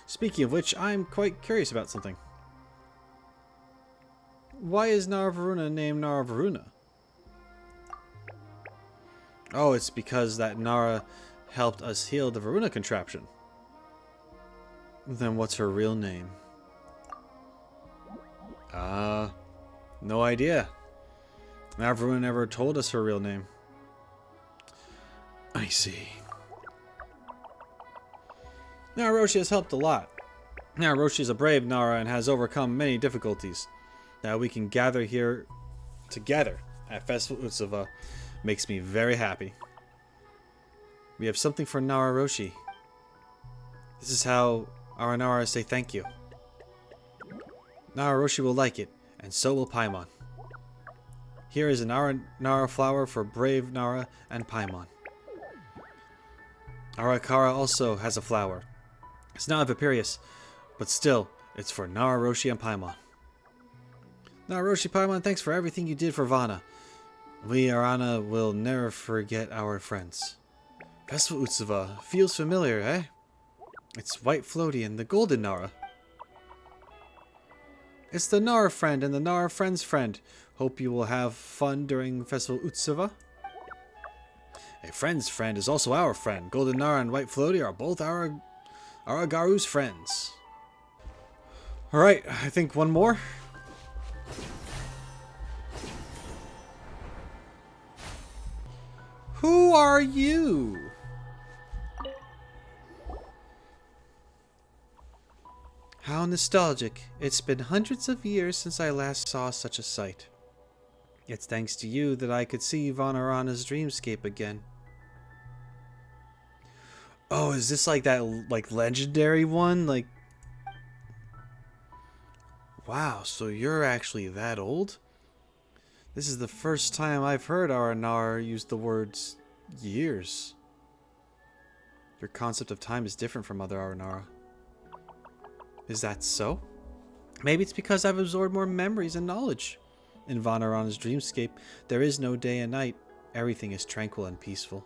Speaking of which, I'm quite curious about something. Why is Nara Varuna named Nara Varuna? Oh, it's because that Nara helped us heal the Varuna contraption. Then what's her real name? No idea. Nara Varuna never told us her real name. I see. TheRoschi has helped a lot. TheRoschi is a brave Nara and has overcome many difficulties. Now we can gather here together at Festival Utsava makes me very happy. We have something for TheRoschi. This is how Aranara say thank you. TheRoschi will like it, and so will Paimon. Here is an Aranara flower for brave Nara and Paimon. Arakara also has a flower. It's not a Viparius, but still, it's for TheRoschi and Paimon. TheRoschi, Paimon, thanks for everything you did for Vana. We, Arana, will never forget our friends. Festival Utsava feels familiar, eh? It's White Floaty and the Golden Nara. It's the Nara friend and the Nara friend's friend. Hope you will have fun during Festival Utsava. A friend's friend is also our friend. Golden Nara and White Floaty are both Aragaru's friends. Alright, I think one more. Who are you? How nostalgic. It's been hundreds of years since I last saw such a sight. It's thanks to you that I could see Vanarana's dreamscape again. Oh, is this like that legendary one? Wow, so you're actually that old? This is the first time I've heard Aranara use the words years. Your concept of time is different from other Aranara. Is that so? Maybe it's because I've absorbed more memories and knowledge. In Vanarana's dreamscape, there is no day and night. Everything is tranquil and peaceful.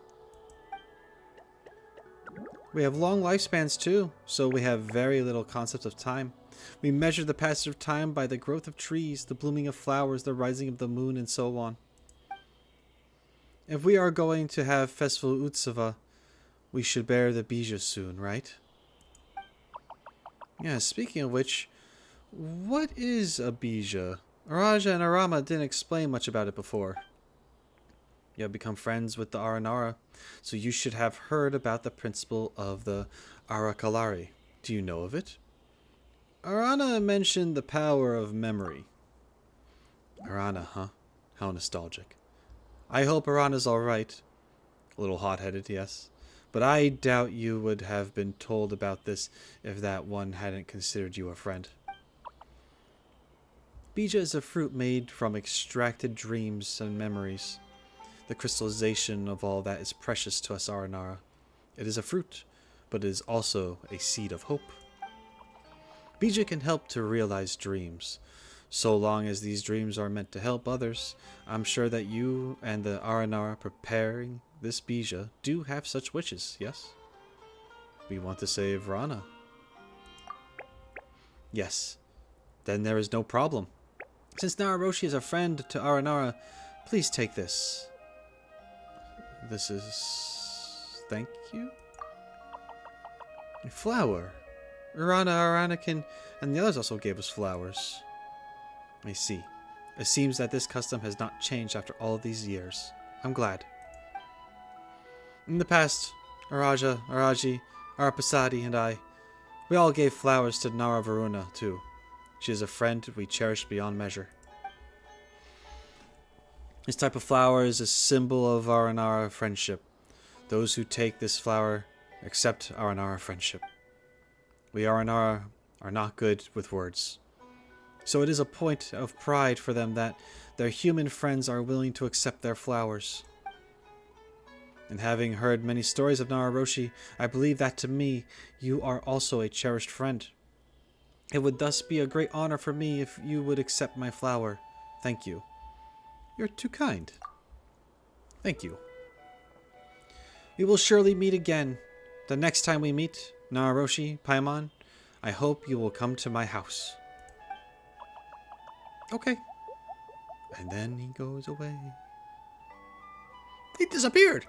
We have long lifespans too, so we have very little concept of time. We measure the passage of time by the growth of trees, the blooming of flowers, the rising of the moon, and so on. If we are going to have Festival Utsava, we should bear the bija soon, right? Yeah, speaking of which, what is a bija? Araja and Arama didn't explain much about it before. You have become friends with the Aranara, so you should have heard about the principle of the Arakalari. Do you know of it? Arana mentioned the power of memory. Arana, huh? How nostalgic. I hope Arana's alright. A little hot-headed, yes. But I doubt you would have been told about this if that one hadn't considered you a friend. Bija is a fruit made from extracted dreams and memories. The crystallization of all that is precious to us Aranara. It is a fruit, but it is also a seed of hope. Bija can help to realize dreams. So long as these dreams are meant to help others, I'm sure that you and the Aranara preparing this Bija do have such wishes, yes? We want to save Rana. Yes. Then there is no problem. Since TheRoschi is a friend to Aranara, please take this. This is... thank you? A flower. Rana, Aranyaka, and the others also gave us flowers. I see. It seems that this custom has not changed after all these years. I'm glad. In the past, Araja, Araji, Arapasadi, and I, we all gave flowers to Nara Varuna, too. She is a friend we cherish beyond measure. This type of flower is a symbol of Aranara friendship. Those who take this flower accept Aranara friendship. We Aranara are not good with words. So it is a point of pride for them that their human friends are willing to accept their flowers. And having heard many stories of TheRoschi, I believe that to me, you are also a cherished friend. It would thus be a great honor for me if you would accept my flower. Thank you. You're too kind. Thank you. We will surely meet again. The next time we meet, TheRoschi, Paimon, I hope you will come to my house. Okay. And then he goes away. He disappeared!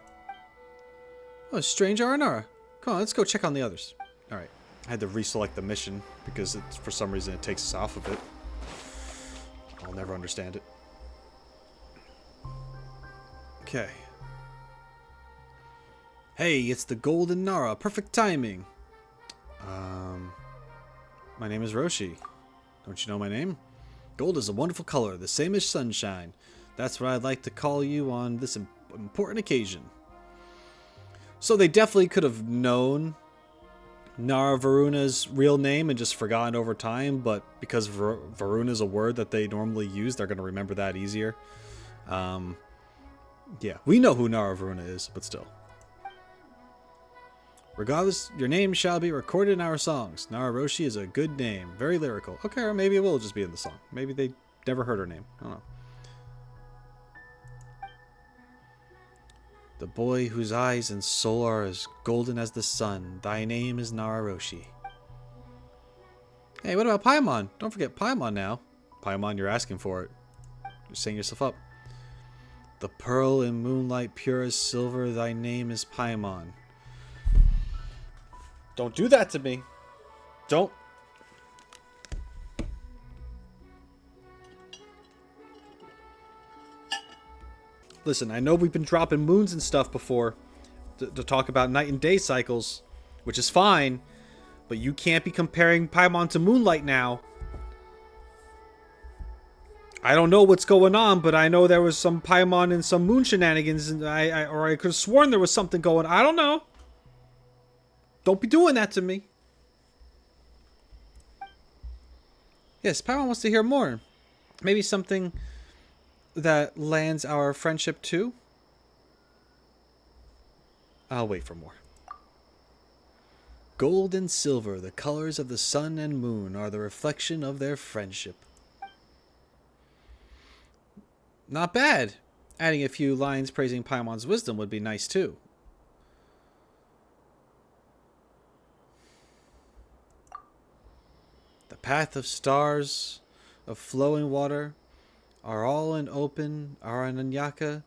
Oh, strange Aranara. Come on, let's go check on the others. Alright. I had to reselect the mission because for some reason it takes us off of it. I'll never understand it. Okay. Hey, it's the Golden Nara. Perfect timing. My name is Roshi. Don't you know my name? Gold is a wonderful color, the same as sunshine. That's what I'd like to call you on this important occasion. So they definitely could have known Nara Varuna's real name and just forgotten over time, but because Varuna is a word that they normally use, they're going to remember that easier. Yeah, we know who Nara Varuna is, but still. Regardless, your name shall be recorded in our songs. TheRoschi is a good name, very lyrical. Okay, or maybe it will just be in the song. Maybe they never heard her name. I don't know. The boy whose eyes and soul are as golden as the sun. Thy name is TheRoschi. Hey, what about Paimon? Don't forget Paimon now. Paimon, you're asking for it. You're setting yourself up. The pearl in moonlight pure as silver. Thy name is Paimon. Don't do that to me. Don't. Listen, I know we've been dropping moons and stuff before to talk about night and day cycles, which is fine, but you can't be comparing Paimon to Moonlight now. I don't know what's going on, but I know there was some Paimon and some moon shenanigans, and I could have sworn there was something going on. I don't know. Don't be doing that to me. Yes, Paimon wants to hear more. Maybe something that lands our friendship too. I'll wait for more. Gold and silver, the colors of the sun and moon, are the reflection of their friendship. Not bad. Adding a few lines praising Paimon's wisdom would be nice too. The path of stars, of flowing water, are all in open Aranyaka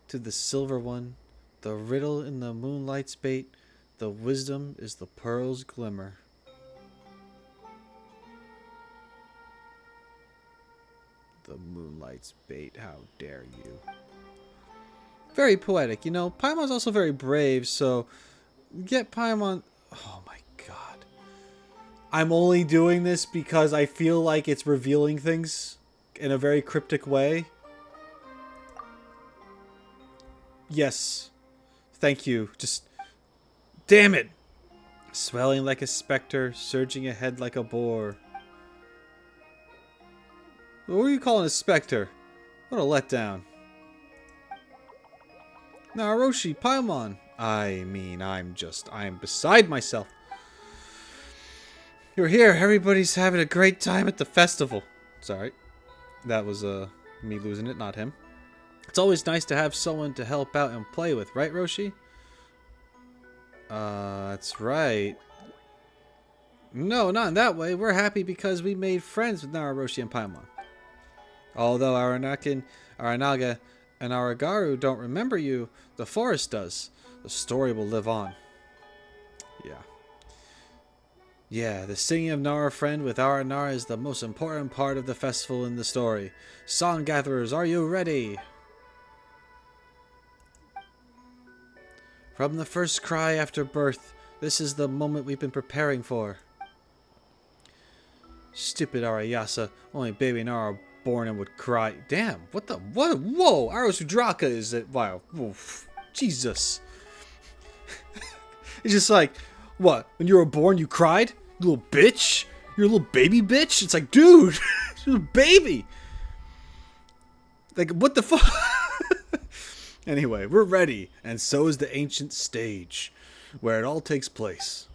to the silver one. The riddle in the moonlight's bait, the wisdom is the pearl's glimmer. The moonlight's bait, how dare you. Very poetic, you know. Paimon's also very brave, so get Paimon. Oh my god. I'm only doing this because I feel like it's revealing things in a very cryptic way. Yes. Thank you. Just... Damn it! Swelling like a specter, surging ahead like a boar. What are you calling a specter? What a letdown. TheRoschi, Paimon. I mean, I'm beside myself. You're here. Everybody's having a great time at the festival. Sorry. That was me losing it, not him. It's always nice to have someone to help out and play with, right, Roshi? That's right. No, not in that way. We're happy because we made friends with TheRoschi and Paimon. Although Aranyaka and Aragaru don't remember you, the forest does. The story will live on. Yeah, the singing of Nara Friend with Aranara is the most important part of the festival in the story. Song gatherers, are you ready? From the first cry after birth, this is the moment we've been preparing for. Stupid Arayasa, only baby Nara born and would cry. Damn, what? Whoa, Arasudraka is it? Wow, oof, Jesus. It's just like, what? When you were born, you cried? You little bitch? You're a little baby bitch? It's like, dude, you're a baby. Like, what the fuck? Anyway, we're ready, and so is the ancient stage, where it all takes place.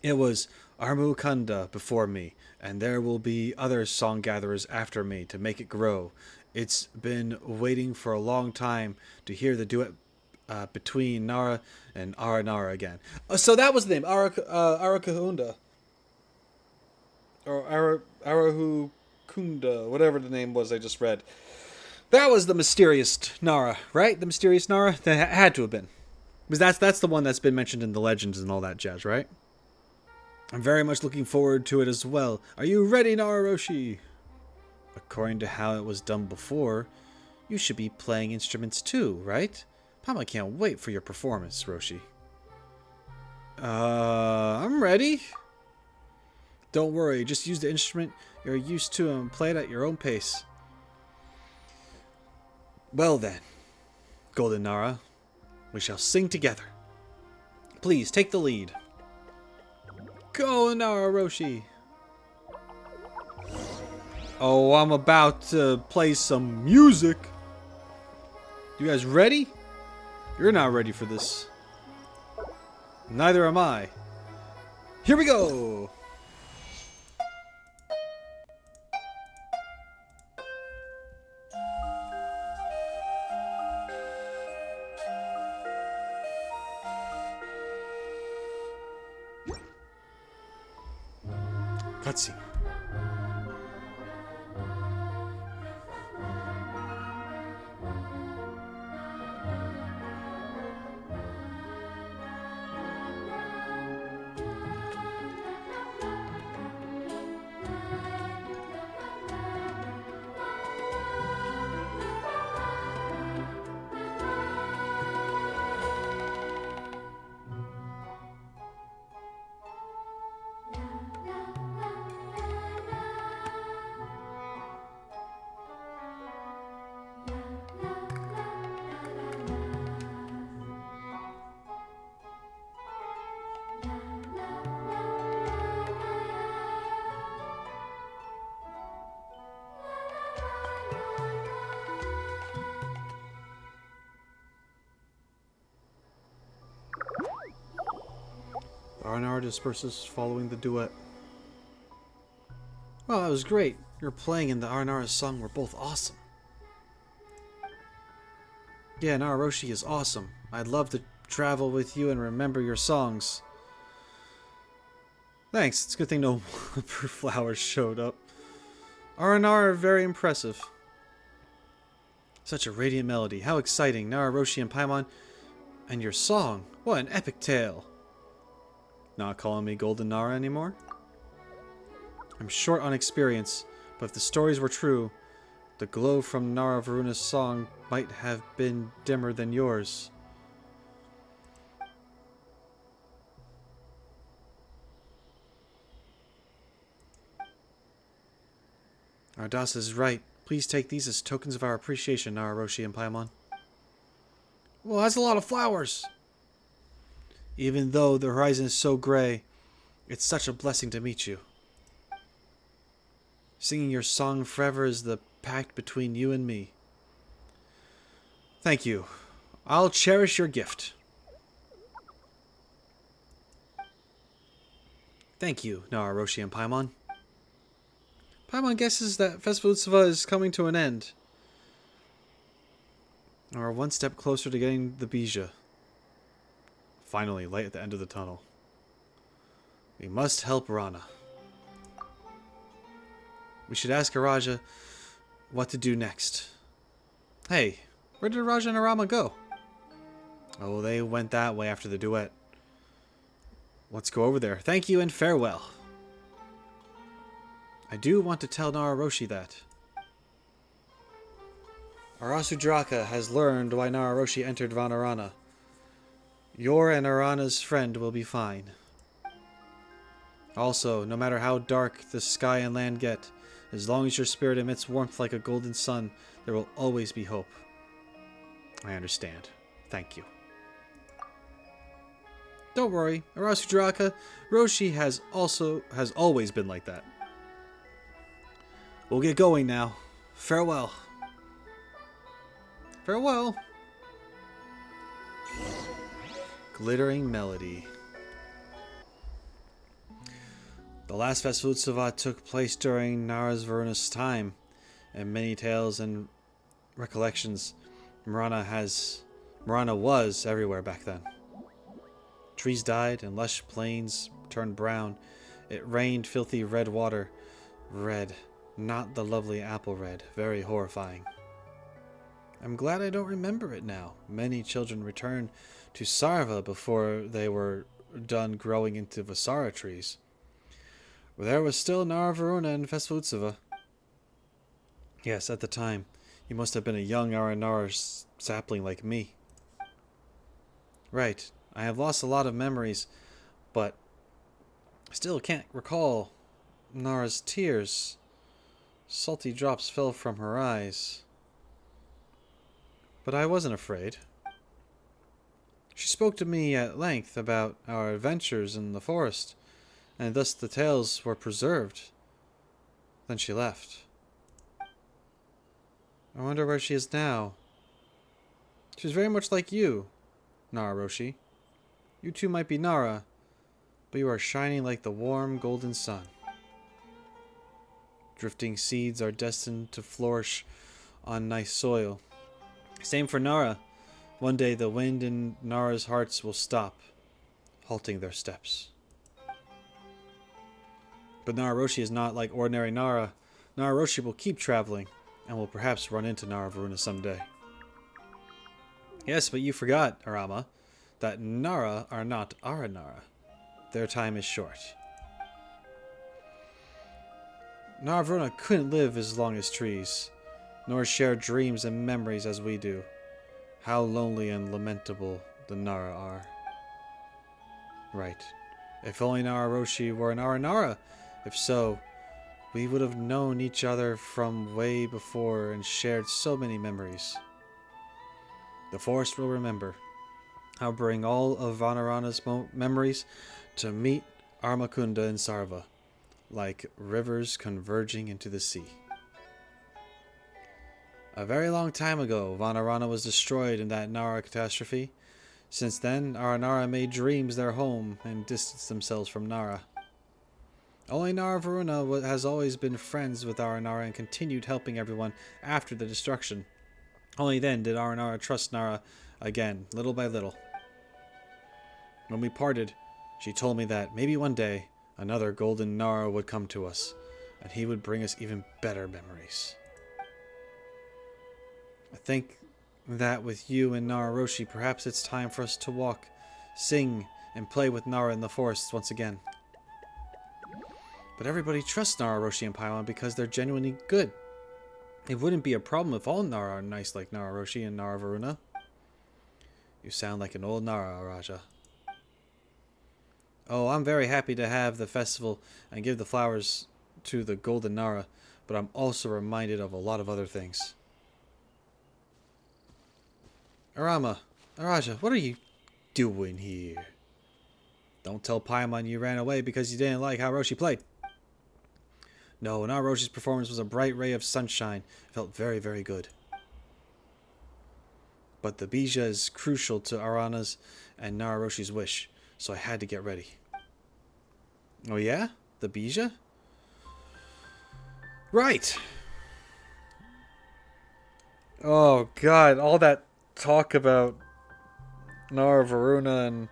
It was Armukanda before me, and there will be other song gatherers after me to make it grow. It's been waiting for a long time to hear the duet between Nara and Aranara again. So that was the name, Arakahunda. Or Arahukunda, whatever the name was I just read. That was the mysterious Nara, right? The mysterious Nara? That had to have been. Because that's the one that's been mentioned in the legends and all that jazz, right? I'm very much looking forward to it as well. Are you ready, TheRoschi? According to how it was done before, you should be playing instruments too, right? Pama can't wait for your performance, Roshi. I'm ready. Don't worry, just use the instrument you're used to and play it at your own pace. Well then, Golden Nara, we shall sing together. Please, take the lead. Go, TheRoschi. Oh, I'm about to play some music. You guys ready? You're not ready for this. Neither am I. Here we go! Cutscene. Aranara disperses following the duet. Well, that was great. Your playing and the Aranara song were both awesome. Yeah, TheRoschi is awesome. I'd love to travel with you and remember your songs. Thanks. It's a good thing no flowers showed up. Aranara, very impressive. Such a radiant melody. How exciting. TheRoschi and Paimon. And your song. What an epic tale. Not calling me Golden Nara anymore? I'm short on experience, but if the stories were true, The glow from Nararuna's song might have been dimmer than yours. Ardasa is right. Please take these as tokens of our appreciation, TheRoschi and Paimon. Well, that's a lot of flowers! Even though the horizon is so gray, it's such a blessing to meet you. Singing your song forever is the pact between you and me. Thank you. I'll cherish your gift. Thank you, TheRoschi and Paimon. Paimon guesses that Festival Utsava is coming to an end. We're one step closer to getting the Bija. Finally, light at the end of the tunnel. We must help Rana. We should ask Araja what to do next. Hey, where did Araja and Arama go? Oh, they went that way after the duet. Let's go over there. Thank you and farewell. I do want to tell TheRoschi that. Arasudraka has learned why TheRoschi entered Vanarana. Your and Arana's friend will be fine. Also, no matter how dark the sky and land get, as long as your spirit emits warmth like a golden sun, there will always be hope. I understand. Thank you. Don't worry, Arasudraka, Roshi has always been like that. We'll get going now. Farewell. Farewell. Glittering Melody. The last Festival Utsava took place during Nararuna's time, and many tales and recollections. Marana was everywhere back then. Trees died and lush plains turned brown. It rained filthy red water. Red. Not the lovely apple red. Very horrifying. I'm glad I don't remember it now. Many children returned to Sarva before they were done growing into Vasara trees. There was still Naravaruna and Festival Utsava. Yes, at the time, you must have been a young Aranara sapling like me. Right. I have lost a lot of memories, but I still can't recall Nara's tears. Salty drops fell from her eyes. But I wasn't afraid. She spoke to me at length about our adventures in the forest, and thus the tales were preserved. Then she left. I wonder where she is now. She's very much like you, TheRoschi. You too might be Nara, but you are shining like the warm golden sun. Drifting seeds are destined to flourish on nice soil. Same for Nara. One day the wind in Nara's hearts will stop, halting their steps. But TheRoschi is not like ordinary Nara. TheRoschi will keep traveling, and will perhaps run into Naravaruna someday. Yes, but you forgot, Arama, that Nara are not Aranara. Their time is short. Naravaruna couldn't live as long as trees, nor share dreams and memories as we do. How lonely and lamentable the Nara are. Right. If only TheRoschi were an Aranara. If so, we would have known each other from way before and shared so many memories. The forest will remember. I'll bring all of Vanarana's memories to meet Armakunda and Sarva, like rivers converging into the sea. A very long time ago, Vanarana was destroyed in that Nara catastrophe. Since then, Aranara made dreams their home and distanced themselves from Nara. Only Naravaruna has always been friends with Aranara and continued helping everyone after the destruction. Only then did Aranara trust Nara again, little by little. When we parted, she told me that maybe one day another golden Nara would come to us, and he would bring us even better memories. I think that with you and TheRoschi, perhaps it's time for us to walk, sing, and play with Nara in the forests once again. But everybody trusts TheRoschi and Paimon because they're genuinely good. It wouldn't be a problem if all Nara are nice like TheRoschi and Varuna. You sound like an old Nara, Raja. Oh, I'm very happy to have the festival and give the flowers to the Golden Nara, but I'm also reminded of a lot of other things. Arama, Araja, what are you doing here? Don't tell Paimon you ran away because you didn't like how Roshi played. No, TheRoschi's performance was a bright ray of sunshine. It felt very, very good. But the Bija is crucial to Arana's and TheRoschi's wish, so I had to get ready. Oh yeah? The Bija? Right! Oh god, all that talk about Varuna and...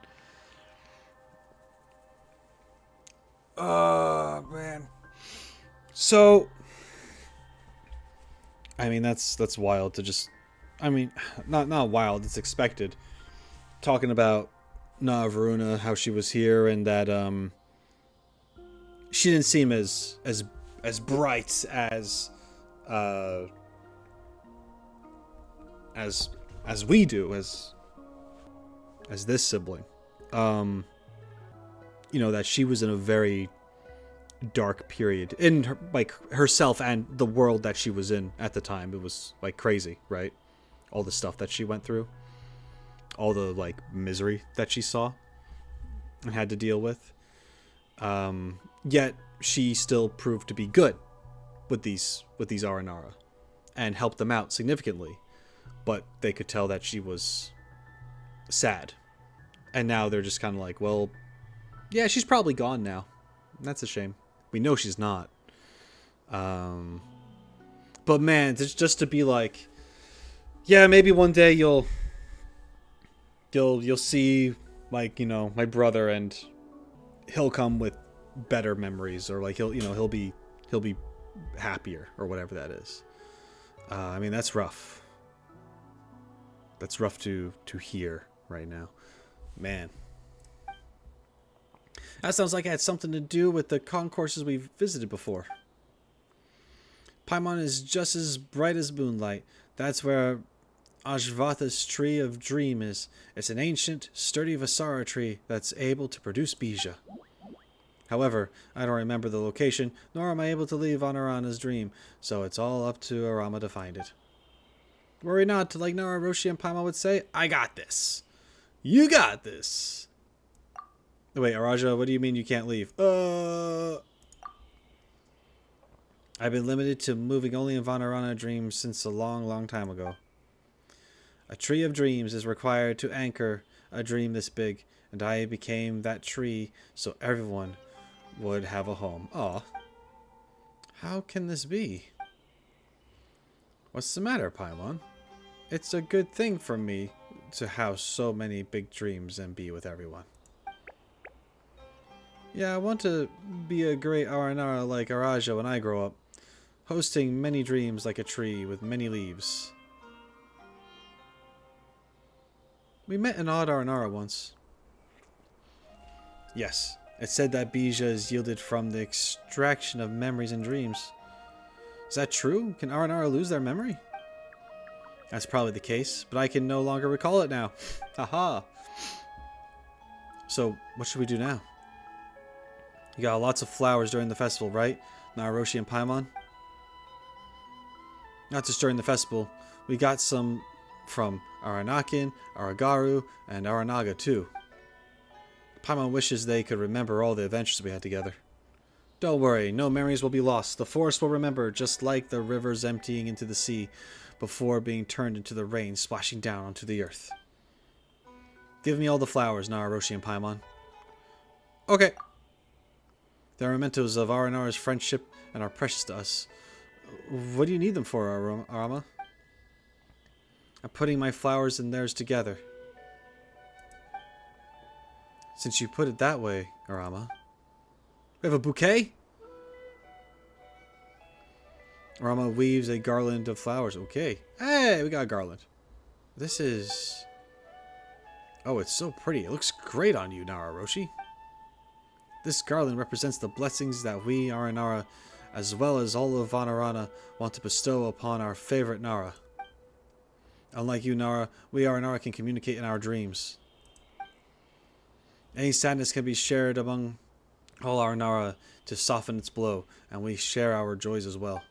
Oh, man. So... I mean, that's wild to just... I mean, not wild, it's expected. Talking about Varuna, how she was here, and that, she didn't seem as bright as we do, as this sibling. You know, that she was in a very dark period in her, like, herself and the world that she was in at the time. It was like crazy, right? All the stuff that she went through, all the like misery that she saw and had to deal with. Yet she still proved to be good with these Aranara and helped them out significantly. But they could tell that she was sad. And now they're just kind of like, well, yeah, she's probably gone now. That's a shame. We know she's not. But man, just to be like, yeah, maybe one day you'll see, like, you know, my brother, and he'll come with better memories, or like he'll be happier, or whatever that is. I mean, that's rough. That's rough to hear right now, man. That sounds like it had something to do with the concourses we've visited before. Paimon is just as bright as moonlight. That's where Ashvatha's Tree of Dream is. It's an ancient, sturdy Vasara tree that's able to produce Bija. However, I don't remember the location, nor am I able to leave Vanarana's dream, so it's all up to Arama to find it. Worry not, like TheRoschi and Paimon would say, I got this. You got this. Wait, Araja, what do you mean you can't leave? I've been limited to moving only in Vanarana dreams since a long, long time ago. A tree of dreams is required to anchor a dream this big, and I became that tree so everyone would have a home. Aw. How can this be? What's the matter, Paimon? It's a good thing for me to house so many big dreams and be with everyone. Yeah, I want to be a great Aranara like Araja when I grow up, hosting many dreams like a tree with many leaves. We met an odd Aranara once. Yes, it said that Bija is yielded from the extraction of memories and dreams. Is that true? Can Aranara lose their memory? That's probably the case, but I can no longer recall it now. Haha. So, what should we do now? You got lots of flowers during the festival, right? TheRoschi and Paimon? Not just during the festival. We got some from Aranakin, Aragaru, and Aranaga too. Paimon wishes they could remember all the adventures we had together. Don't worry, no memories will be lost. The forest will remember, just like the rivers emptying into the sea before being turned into the rain splashing down onto the earth. Give me all the flowers, TheRoschi and Paimon. Okay. They're mementos of Aranara's friendship and are precious to us. What do you need them for, Arama? I'm putting my flowers and theirs together. Since you put it that way, Arama. We have a bouquet? Arama weaves a garland of flowers. Okay. Hey, we got a garland. This is... Oh, it's so pretty. It looks great on you, TheRoschi. This garland represents the blessings that we, Aranara, as well as all of Vanarana, want to bestow upon our favorite Nara. Unlike you, Nara, we Aranara can communicate in our dreams. Any sadness can be shared among all our Nara to soften its blow, and we share our joys as well.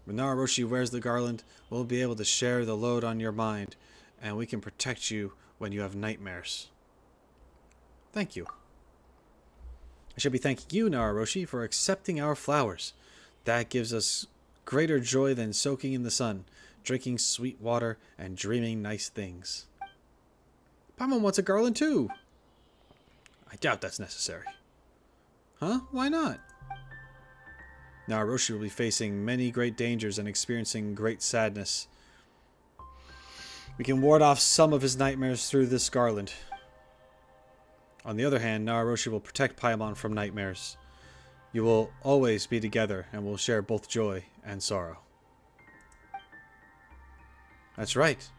When TheRoschi wears the garland, we'll be able to share the load on your mind, and we can protect you when you have nightmares. Thank you. I should be thanking you, TheRoschi, for accepting our flowers. That gives us greater joy than soaking in the sun, drinking sweet water, and dreaming nice things. Paimon wants a garland too. I doubt that's necessary. Huh? Why not? TheRoschi will be facing many great dangers and experiencing great sadness. We can ward off some of his nightmares through this garland. On the other hand, TheRoschi will protect Paimon from nightmares. You will always be together and will share both joy and sorrow. That's right.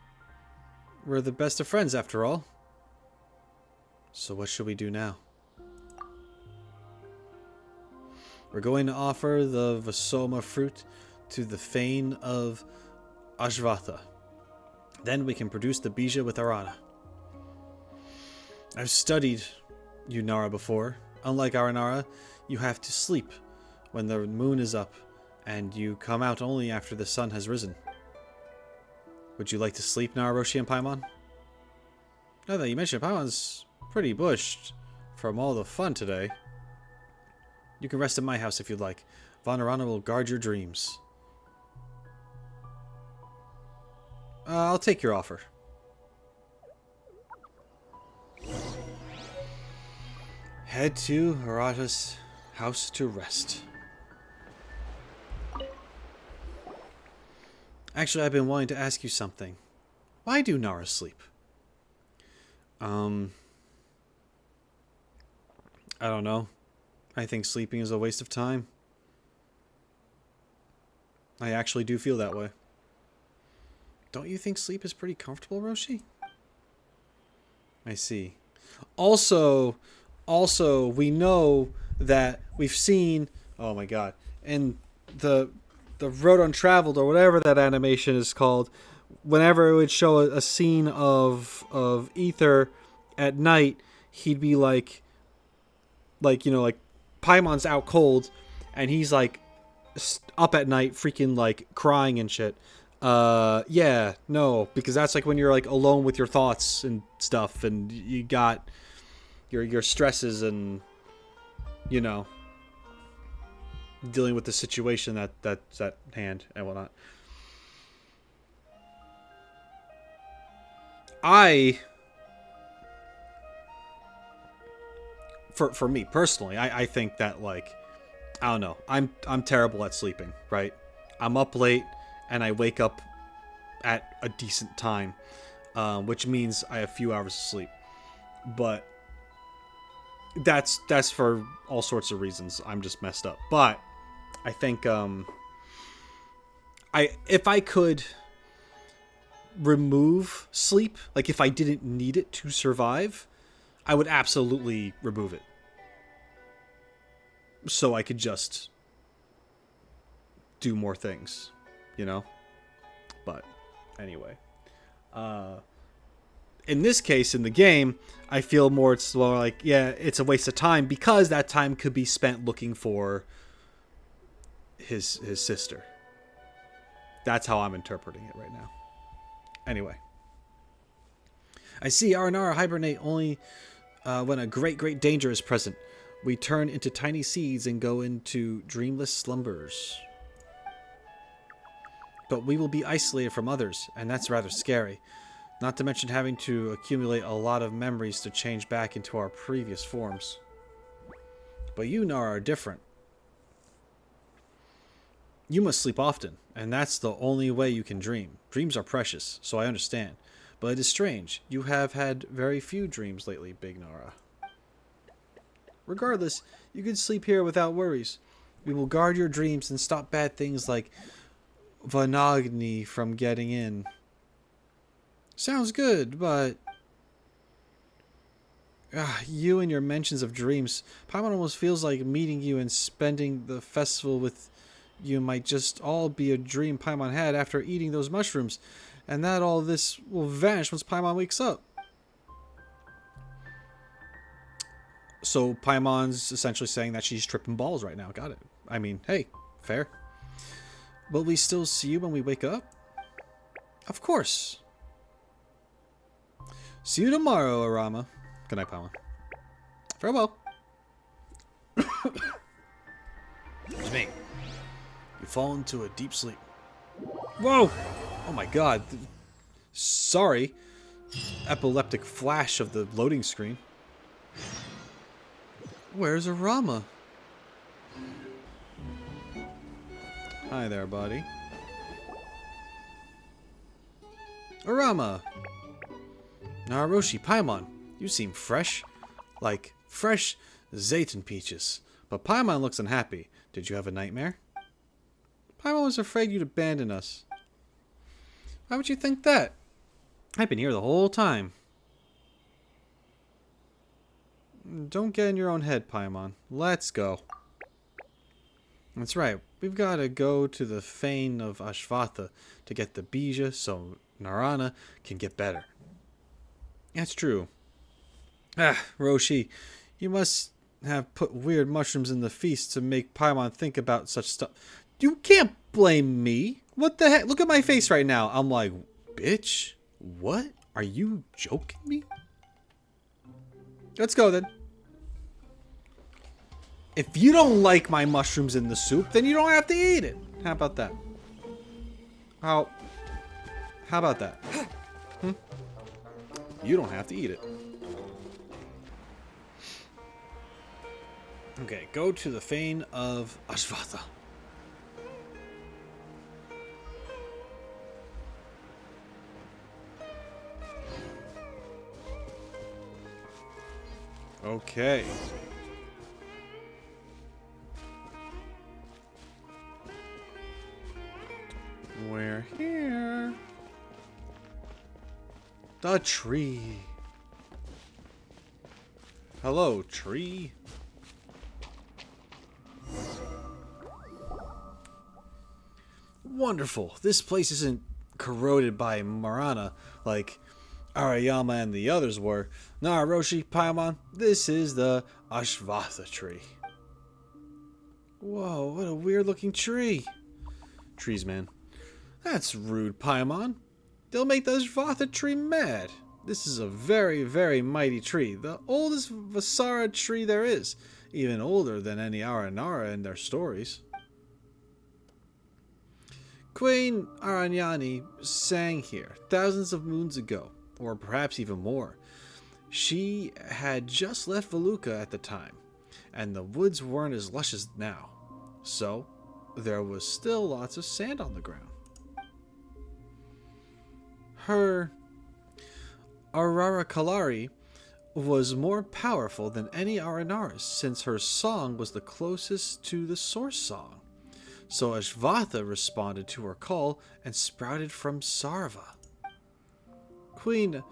We're the best of friends after all. So what should we do now? We're going to offer the Vasoma fruit to the Fane of Ashvatha. Then we can produce the Bija with Arana. I've studied you Nara before. Unlike Aranara, you have to sleep when the moon is up, and you come out only after the sun has risen. Would you like to sleep, TheRoschi and Paimon? Now that you mention it, Paimon's pretty bushed from all the fun today. You can rest in my house if you'd like. Vanarana will guard your dreams. I'll take your offer. Head to Harada's house to rest. Actually, I've been wanting to ask you something. Why do Nara sleep? I don't know. I think sleeping is a waste of time. I actually do feel that way. Don't you think sleep is pretty comfortable, Roshi? I see. Also, we know that we've seen... Oh my god. In the Road Untraveled, or whatever that animation is called, whenever it would show a scene of Ether at night, he'd be like Paimon's out cold, and he's like up at night freaking like crying and shit. Yeah, no, because that's like when you're like alone with your thoughts and stuff, and you got your stresses and, you know, dealing with the situation that's at hand and whatnot. For me personally, I think that, like, I don't know, I'm terrible at sleeping, right? I'm up late and I wake up at a decent time, which means I have a few hours of sleep. But that's for all sorts of reasons. I'm just messed up. But I think if I could remove sleep, like if I didn't need it to survive, I would absolutely remove it. So I could just do more things, you know? But anyway. In this case, in the game, I feel it's more like, yeah, it's a waste of time, because that time could be spent looking for his sister. That's how I'm interpreting it right now. Anyway. I see Aranara hibernate only when a great danger is present. We turn into tiny seeds and go into dreamless slumbers. But we will be isolated from others, and that's rather scary. Not to mention having to accumulate a lot of memories to change back into our previous forms. But you, Nara, are different. You must sleep often, and that's the only way you can dream. Dreams are precious, so I understand. But it is strange. You have had very few dreams lately, Big Nara. Regardless, you can sleep here without worries. We will guard your dreams and stop bad things like Vanagni from getting in. Sounds good, but You and your mentions of dreams. Paimon almost feels like meeting you and spending the festival with you might just all be a dream Paimon had after eating those mushrooms, and that all this will vanish once Paimon wakes up. So Paimon's essentially saying that she's tripping balls right now. Got it. I mean, hey, fair. Will we still see you when we wake up? Of course. See you tomorrow, Arama. Good night, Paimon. Farewell. It's me. You fall into a deep sleep. Whoa! Oh my god. Sorry. Epileptic flash of the loading screen. Where's Arama? Hi there, buddy. Arama! TheRoschi, Paimon, you seem fresh. Like fresh Zayton peaches. But Paimon looks unhappy. Did you have a nightmare? Paimon was afraid you'd abandon us. Why would you think that? I've been here the whole time. Don't get in your own head, Paimon. Let's go. That's right. We've got to go to the fane of Ashvatha to get the bija so Vanarana can get better. That's true. Roshi, you must have put weird mushrooms in the feast to make Paimon think about such stuff. You can't blame me. What the heck? Look at my face right now. I'm like, bitch, what? Are you joking me? Let's go then. If you don't like my mushrooms in the soup, then you don't have to eat it. How about that? How about that? You don't have to eat it. Okay, go to the fane of Ashvatha. Okay. We're here. The tree. Hello, tree. Wonderful. This place isn't corroded by Marana like Aranyaka and the others were. TheRoschi, Paimon, this is the Ashvatha tree. Whoa, what a weird looking tree. Trees, man. That's rude, Paimon. They'll make the Ashvatha tree mad. This is a very, very mighty tree. The oldest Vasara tree there is. Even older than any Aranara in their stories. Queen Aranyani sang here thousands of moons ago, or perhaps even more. She had just left Veluca at the time, and the woods weren't as lush as now. So, there was still lots of sand on the ground. Her Kalari was more powerful than any Aranara's, since her song was the closest to the source song. So Ashvatha responded to her call and sprouted from Sarva. Queen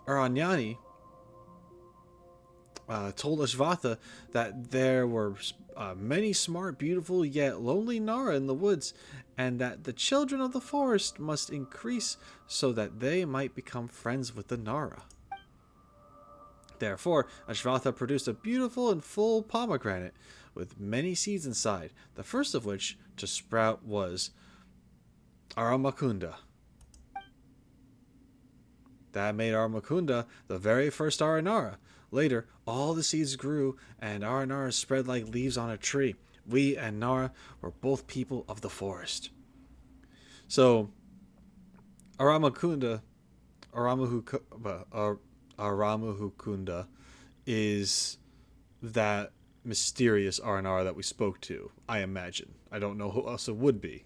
Aranyani told Ashvatha that there were many smart, beautiful, yet lonely Nara in the woods, and that the children of the forest must increase so that they might become friends with the Nara. Therefore, Ashvatha produced a beautiful and full pomegranate with many seeds inside, the first of which to sprout was Aramakunda. That made Aramakunda the very first Aranara. Later, all the seeds grew, and Aranara spread like leaves on a tree. We and Nara were both people of the forest. So, Aramakunda is that mysterious Aranara that we spoke to, I imagine. I don't know who else it would be.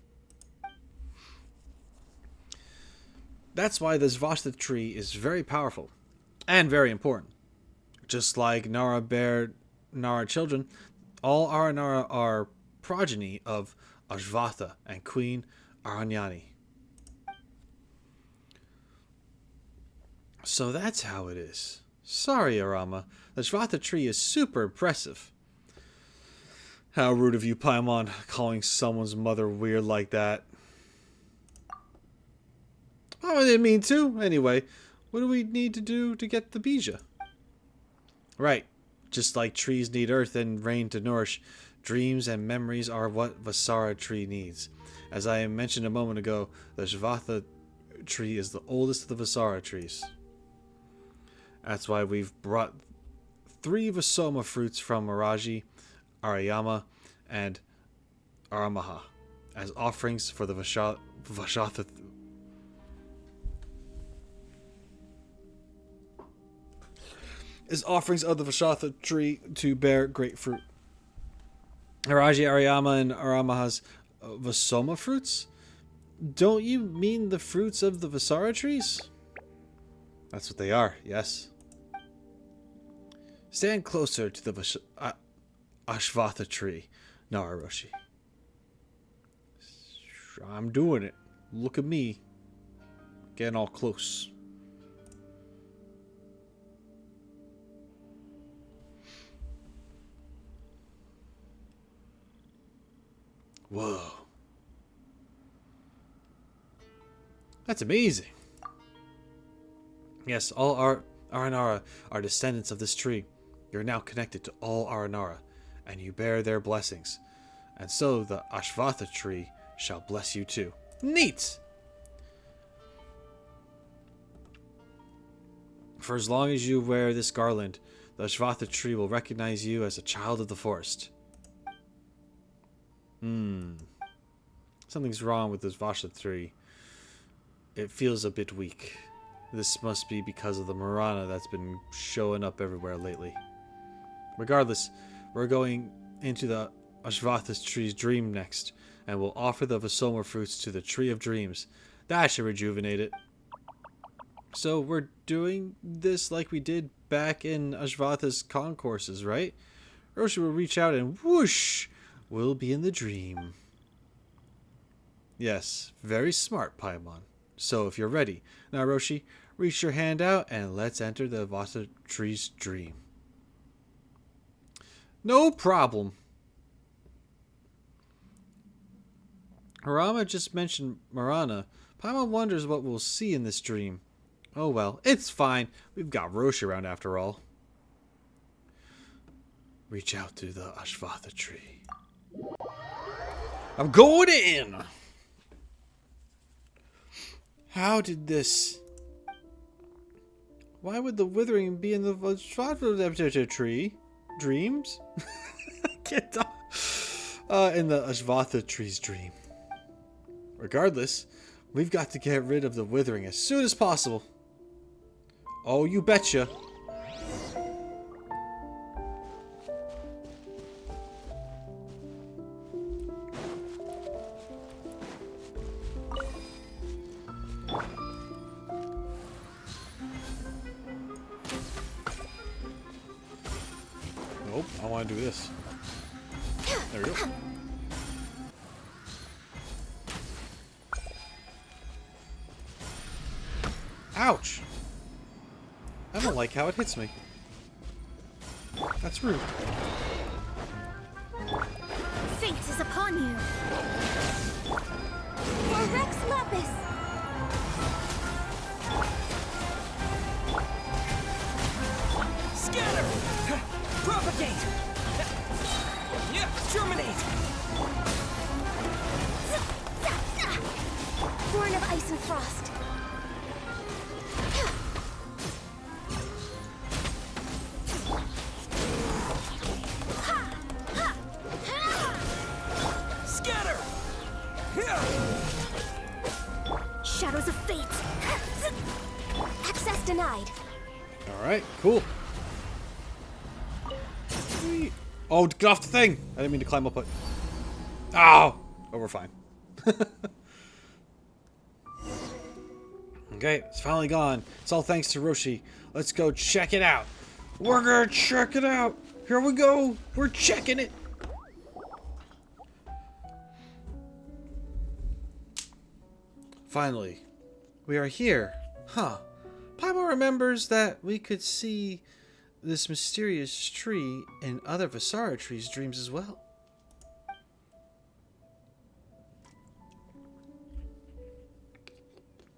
That's why this Vasta tree is very powerful and very important. Just like Nara bear Nara children, all Aranara are progeny of Ashvatha and Queen Aranyani. So that's how it is. Sorry, Arama. The Shvatha tree is super impressive. How rude of you, Paimon, calling someone's mother weird like that. Oh, I didn't mean to. Anyway, what do we need to do to get the Bija? Right. Just like trees need earth and rain to nourish, dreams and memories are what Vasara tree needs. As I mentioned a moment ago, the Shvatha tree is the oldest of the Vasara trees. That's why we've brought 3 Vasoma fruits from Miraji, Arayama, and Aramaha as offerings for the Vashatha. As offerings of the Vashatha tree to bear great fruit. Miraji, Arayama, and Aramaha's Vasoma fruits? Don't you mean the fruits of the Vasara trees? That's what they are, yes. Stand closer to the Ashvatha tree, TheRoschi. I'm doing it. Look at me. Getting all close. Whoa. That's amazing. Yes, all Aranara are descendants of this tree. You are now connected to all Aranara, and you bear their blessings. And so the Ashvatha tree shall bless you too. Neat! For as long as you wear this garland, the Ashvatha tree will recognize you as a child of the forest. Something's wrong with this Vasha tree. It feels a bit weak. This must be because of the Marana that's been showing up everywhere lately. Regardless, we're going into the Ashvatha tree's dream next, and we'll offer the Vasoma fruits to the Tree of Dreams. That should rejuvenate it. So we're doing this like we did back in Ashvatha's concourses, right? Roshi will reach out and whoosh! We'll be in the dream. Yes, very smart, Paimon. So if you're ready, now Roshi, reach your hand out and let's enter the Vasha tree's dream. No problem. Harama just mentioned Marana. Paimon wonders what we'll see in this dream. Oh well, it's fine. We've got Roshi around after all. Reach out to the Ashvatha tree. I'm going in! How did this... Why would the withering be in the Ashvatha tree? Dreams? Can't talk. In the Ashvatha tree's dream. Regardless, we've got to get rid of the withering as soon as possible. Oh, you betcha. Nope, I want to do this. There we go. Ouch! I don't like how it hits me. That's rude. Fate is upon you. For Rex Lapis! Scatter! Propagate! Yeah, germinate! Born of ice and frost. Scatter! Shadows of fate. Access denied. Alright, cool. Sweet. Oh, get off the thing! I didn't mean to climb up it. Oh! Oh, we're fine. Okay, it's finally gone. It's all thanks to Roshi. Let's go check it out. We're gonna check it out. Here we go. We're checking it. Finally, we are here. Huh. Paimon remembers that we could see this mysterious tree in other Visara trees' dreams as well.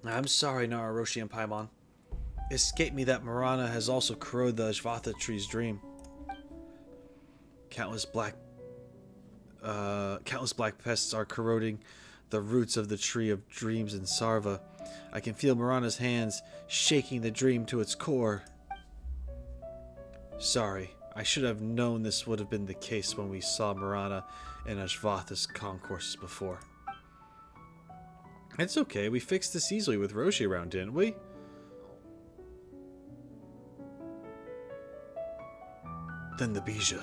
I'm sorry, TheRoschi and Paimon. It escaped me that Marana has also corroded the Iotham tree's dream. Countless black pests are corroding the roots of the tree of dreams in Sarva. I can feel Marana's hands shaking the dream to its core. Sorry, I should have known this would have been the case when we saw Marana in Iotham concourses before. It's okay, we fixed this easily with Roshi around, didn't we? Then the Bija.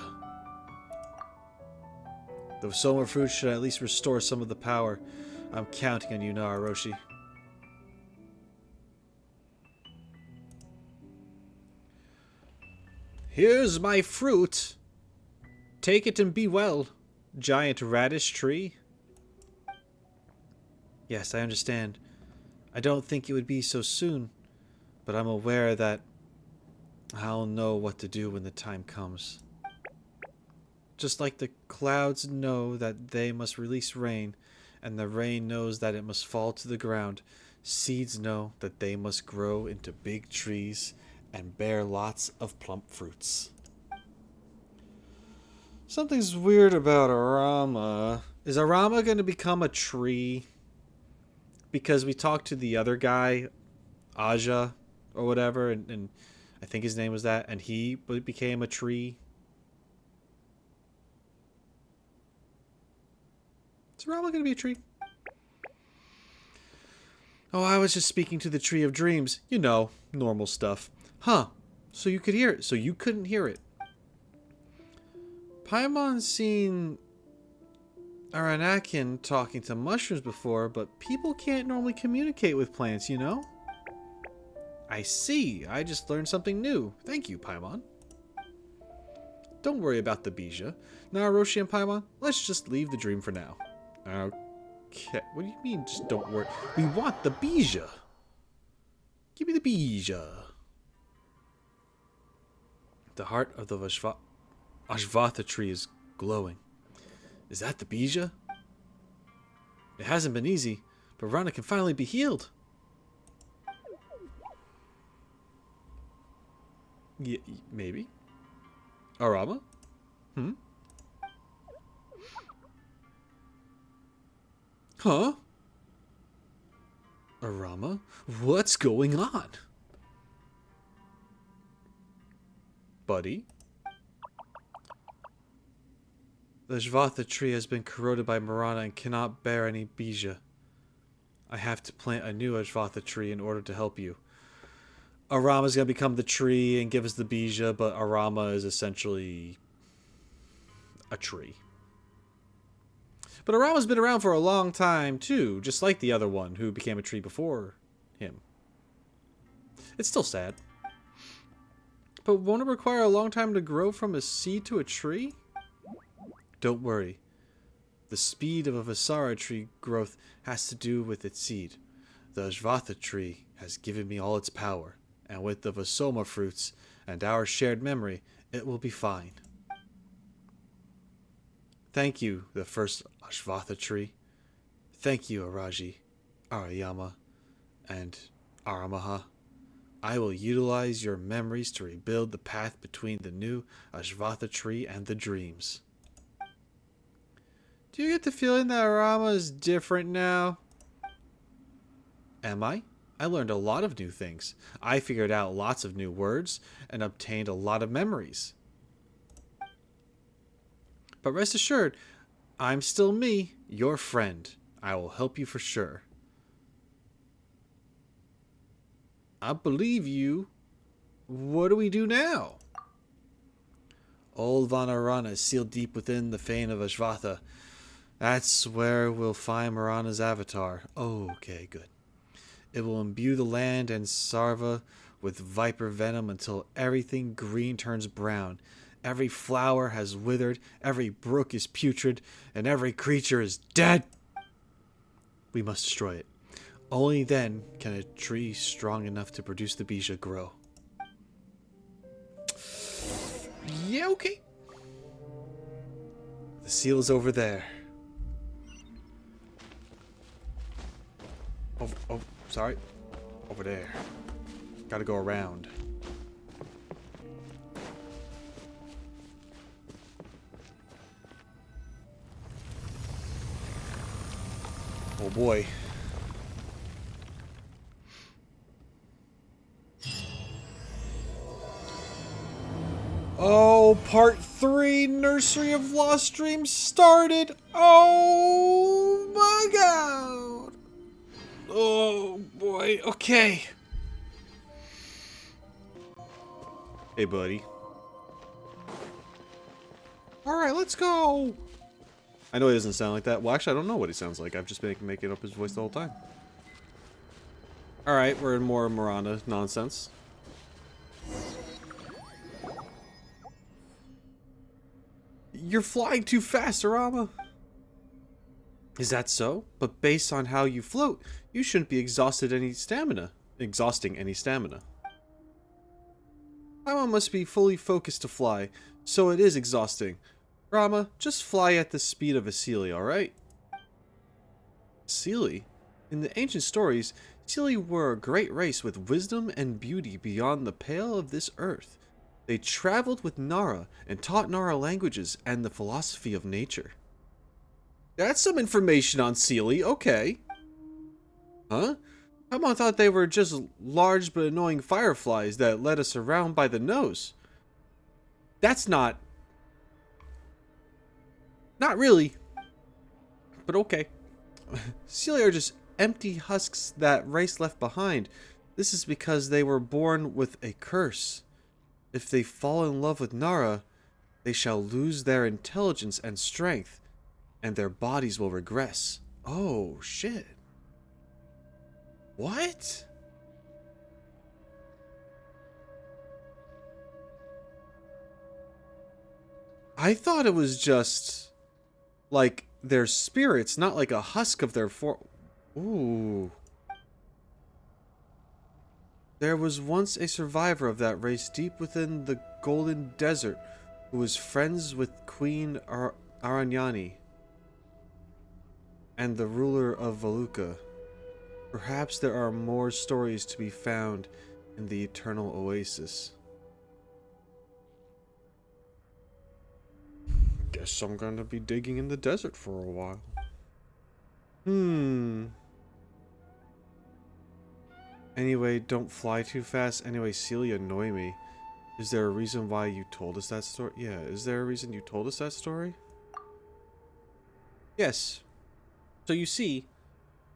The Soma fruit should at least restore some of the power. I'm counting on you, TheRoschi. Here's my fruit. Take it and be well, giant radish tree. Yes, I understand. I don't think it would be so soon, but I'm aware that I'll know what to do when the time comes. Just like the clouds know that they must release rain, and the rain knows that it must fall to the ground, seeds know that they must grow into big trees and bear lots of plump fruits. Something's weird about Arama. Is Arama going to become a tree? Because we talked to the other guy, Aja, or whatever, and I think his name was that, and he became a tree. Is Arama going to be a tree? Oh, I was just speaking to the Tree of Dreams. You know, normal stuff. Huh. So you could hear it. So you couldn't hear it. Paimon's seen Aranyaka talking to mushrooms before, but people can't normally communicate with plants, you know? I see. I just learned something new. Thank you, Paimon. Don't worry about the Bija. TheRoschi and Paimon, let's just leave the dream for now. Okay. What do you mean, just don't worry? We want the Bija. Give me the Bija. The heart of the Iotham tree is glowing. Is that the Bija? It hasn't been easy, but Rana can finally be healed. Yeah, maybe. Arama? Huh? Arama? What's going on? Buddy? The Iotham tree has been corroded by Marana and cannot bear any Bija. I have to plant a new Iotham tree in order to help you. Arama's going to become the tree and give us the Bija, but Arama is essentially a tree. But Arama's been around for a long time, too, just like the other one who became a tree before him. It's still sad. But won't it require a long time to grow from a seed to a tree? Don't worry. The speed of a Visara tree growth has to do with its seed. The Iotham tree has given me all its power, and with the Visoma fruits and our shared memory, it will be fine. Thank you, the first Iotham tree. Thank you, Araji, Arayama, and Aramaha. I will utilize your memories to rebuild the path between the new Iotham tree and the dreams. Do you get the feeling that Arama is different now? Am I? I learned a lot of new things. I figured out lots of new words and obtained a lot of memories. But rest assured, I'm still me, your friend. I will help you for sure. I believe you. What do we do now? Old Vanarana is sealed deep within the fane of Iotham. That's where we'll find Marana's avatar. Oh, okay, good. It will imbue the land and Sarva with viper venom until everything green turns brown. Every flower has withered, every brook is putrid, and every creature is dead. We must destroy it. Only then can a tree strong enough to produce the bija grow. Yeah, okay. The seal is over there. Oh, sorry. Over there. Gotta go around. Oh boy. Oh, part 3, Nursery of Lost Dreams started. Oh my god. Oh boy. Okay. Hey, buddy. Alright, let's go. I know he doesn't sound like that. Well, actually, I don't know what he sounds like. I've just been making up his voice the whole time. Alright, we're in more Marana nonsense. You're flying too fast, Arama. Is that so? But based on how you float, you shouldn't be exhausting any stamina. Paimon must be fully focused to fly, so it is exhausting. Rama, just fly at the speed of a Seelie, alright? Seelie? In the ancient stories, Seelie were a great race with wisdom and beauty beyond the pale of this earth. They traveled with Nara and taught Nara languages and the philosophy of nature. That's some information on Seelie, okay. Huh? Paimon thought they were just large but annoying fireflies that led us around by the nose. That's not really. But okay. Seelie are just empty husks that race left behind. This is because they were born with a curse. If they fall in love with Nara, they shall lose their intelligence and strength, and their bodies will regress. Oh, shit. What? I thought it was just like their spirits, not like a husk of their Ooh. There was once a survivor of that race deep within the Golden Desert who was friends with Queen Aranyaka and the ruler of Valuka. Perhaps there are more stories to be found in the Eternal Oasis. Guess I'm gonna be digging in the desert for a while. Anyway, don't fly too fast. Anyway, Seelie annoy me. Is there a reason why you told us that story? Yeah, is there a reason you told us that story? Yes. So you see,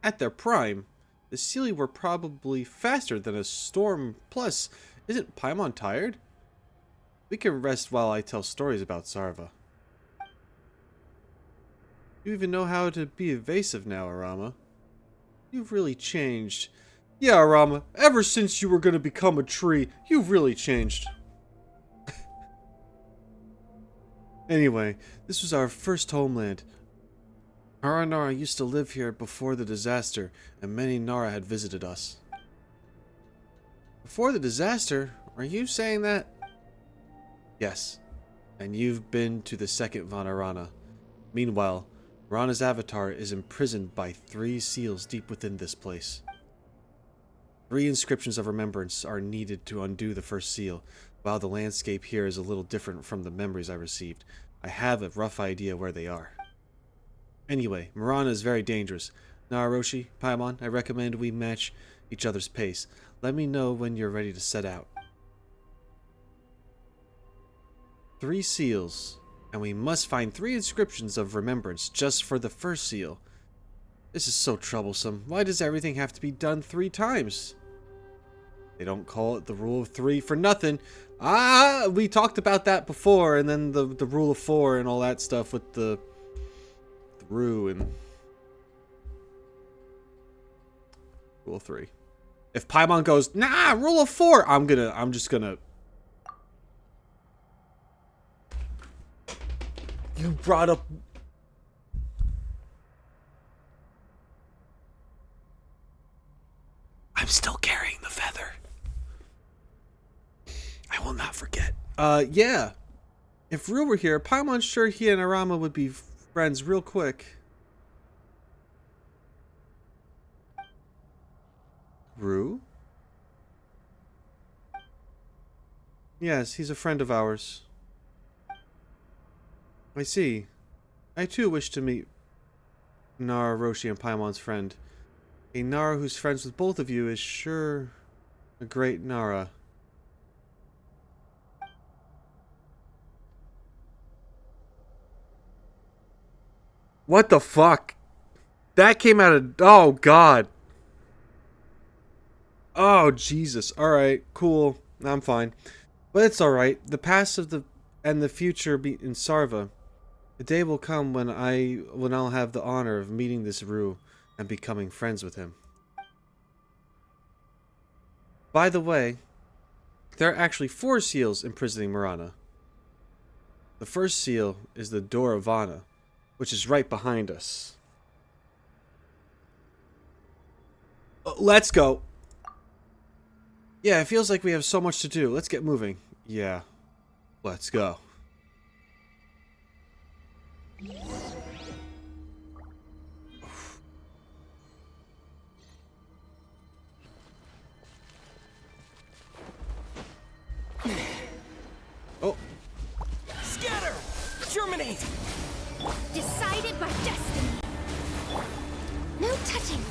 at their prime, the Seelie were probably faster than a storm. Plus, isn't Paimon tired? We can rest while I tell stories about Sarva. You even know how to be evasive now, Arama. You've really changed. Yeah, Arama, ever since you were going to become a tree, you've really changed. Anyway, this was our first homeland. Aranara used to live here before the disaster, and many Nara had visited us. Before the disaster? Are you saying that? Yes. And you've been to the second Vanarana. Meanwhile, Rana's avatar is imprisoned by 3 seals deep within this place. 3 inscriptions of remembrance are needed to undo the first seal. While the landscape here is a little different from the memories I received, I have a rough idea where they are. Anyway, Marana is very dangerous. TheRoschi, Paimon, I recommend we match each other's pace. Let me know when you're ready to set out. 3 seals, and we must find 3 inscriptions of remembrance just for the first seal. This is so troublesome. Why does everything have to be done 3 times? They don't call it the rule of 3 for nothing. Ah, we talked about that before, and then the rule of 4 and all that stuff with the Rue and rule of 3. If Paimon goes, nah, rule of 4, I'm just gonna. You brought up. I'm still carrying the feather. I will not forget. Yeah. If Rue were here, Paimon's sure he and Arama would be friends real quick. Rue? Yes, he's a friend of ours. I see. I too wish to meet TheRoschi and Paimon's friend. A Nara who's friends with both of you is sure a great Nara. What the fuck? That came out of... Oh, God. Oh, Jesus. Alright, cool. I'm fine. But it's alright. The past of the... and the future be in Sarva. The day will come when I'll have the honor of meeting this Rue and becoming friends with him. By the way, there are actually 4 seals imprisoning Marana. The first seal is the Door of Vana, which is right behind us. Let's go. Yeah, it feels like we have so much to do. Let's get moving. Yeah. Let's go. Oh. Scatter! Germinate! Decided by destiny. No touching.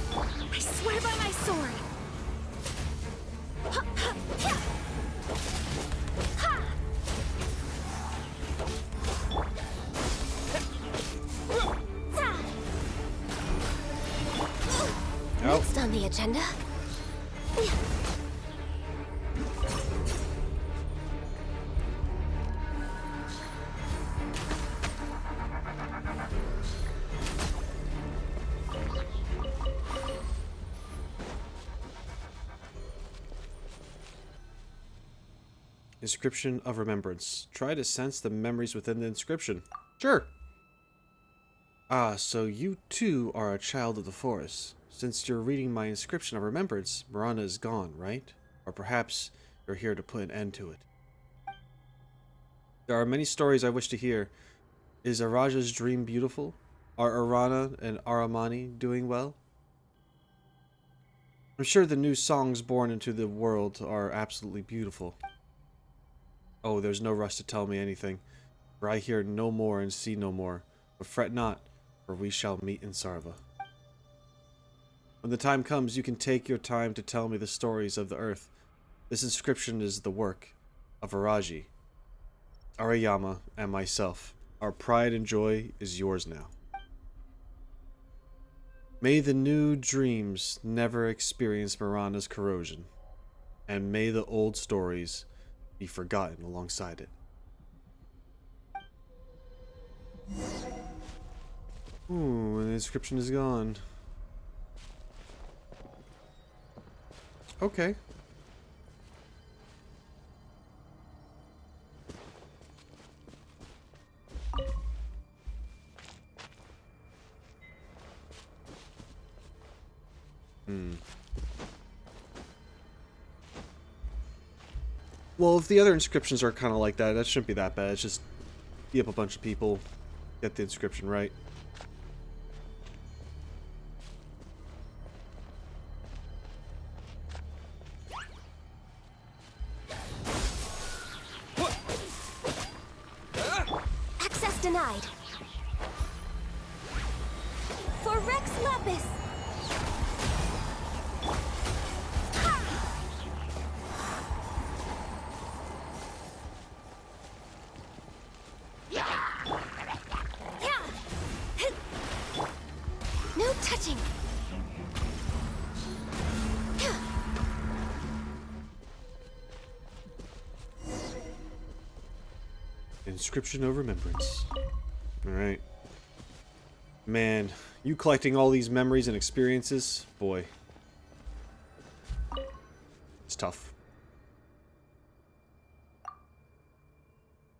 I swear by my sword. Ha, ha, ha. Ha. Next on the agenda. Inscription of Remembrance. Try to sense the memories within the inscription. Sure. Ah, so you too are a child of the forest. Since you're reading my inscription of remembrance, Marana is gone, right? Or perhaps you're here to put an end to it. There are many stories I wish to hear. Is Araja's dream beautiful? Are Arana and Aramani doing well? I'm sure the new songs born into the world are absolutely beautiful. Oh, there's no rush to tell me anything, for I hear no more and see no more. But fret not, for we shall meet in Sarva. When the time comes, you can take your time to tell me the stories of the earth. This inscription is the work of Araji, Arayama, and myself. Our pride and joy is yours now. May the new dreams never experience Marana's corrosion, and may the old stories be forgotten alongside it. Ooh, and the inscription is gone. Okay. Well, if the other inscriptions are kind of like that, that shouldn't be that bad. It's just beat up a bunch of people, get the inscription right. Access denied. For Rex Lapis. No touching. Inscription of Remembrance. Alright. Man, you collecting all these memories and experiences, boy. It's tough.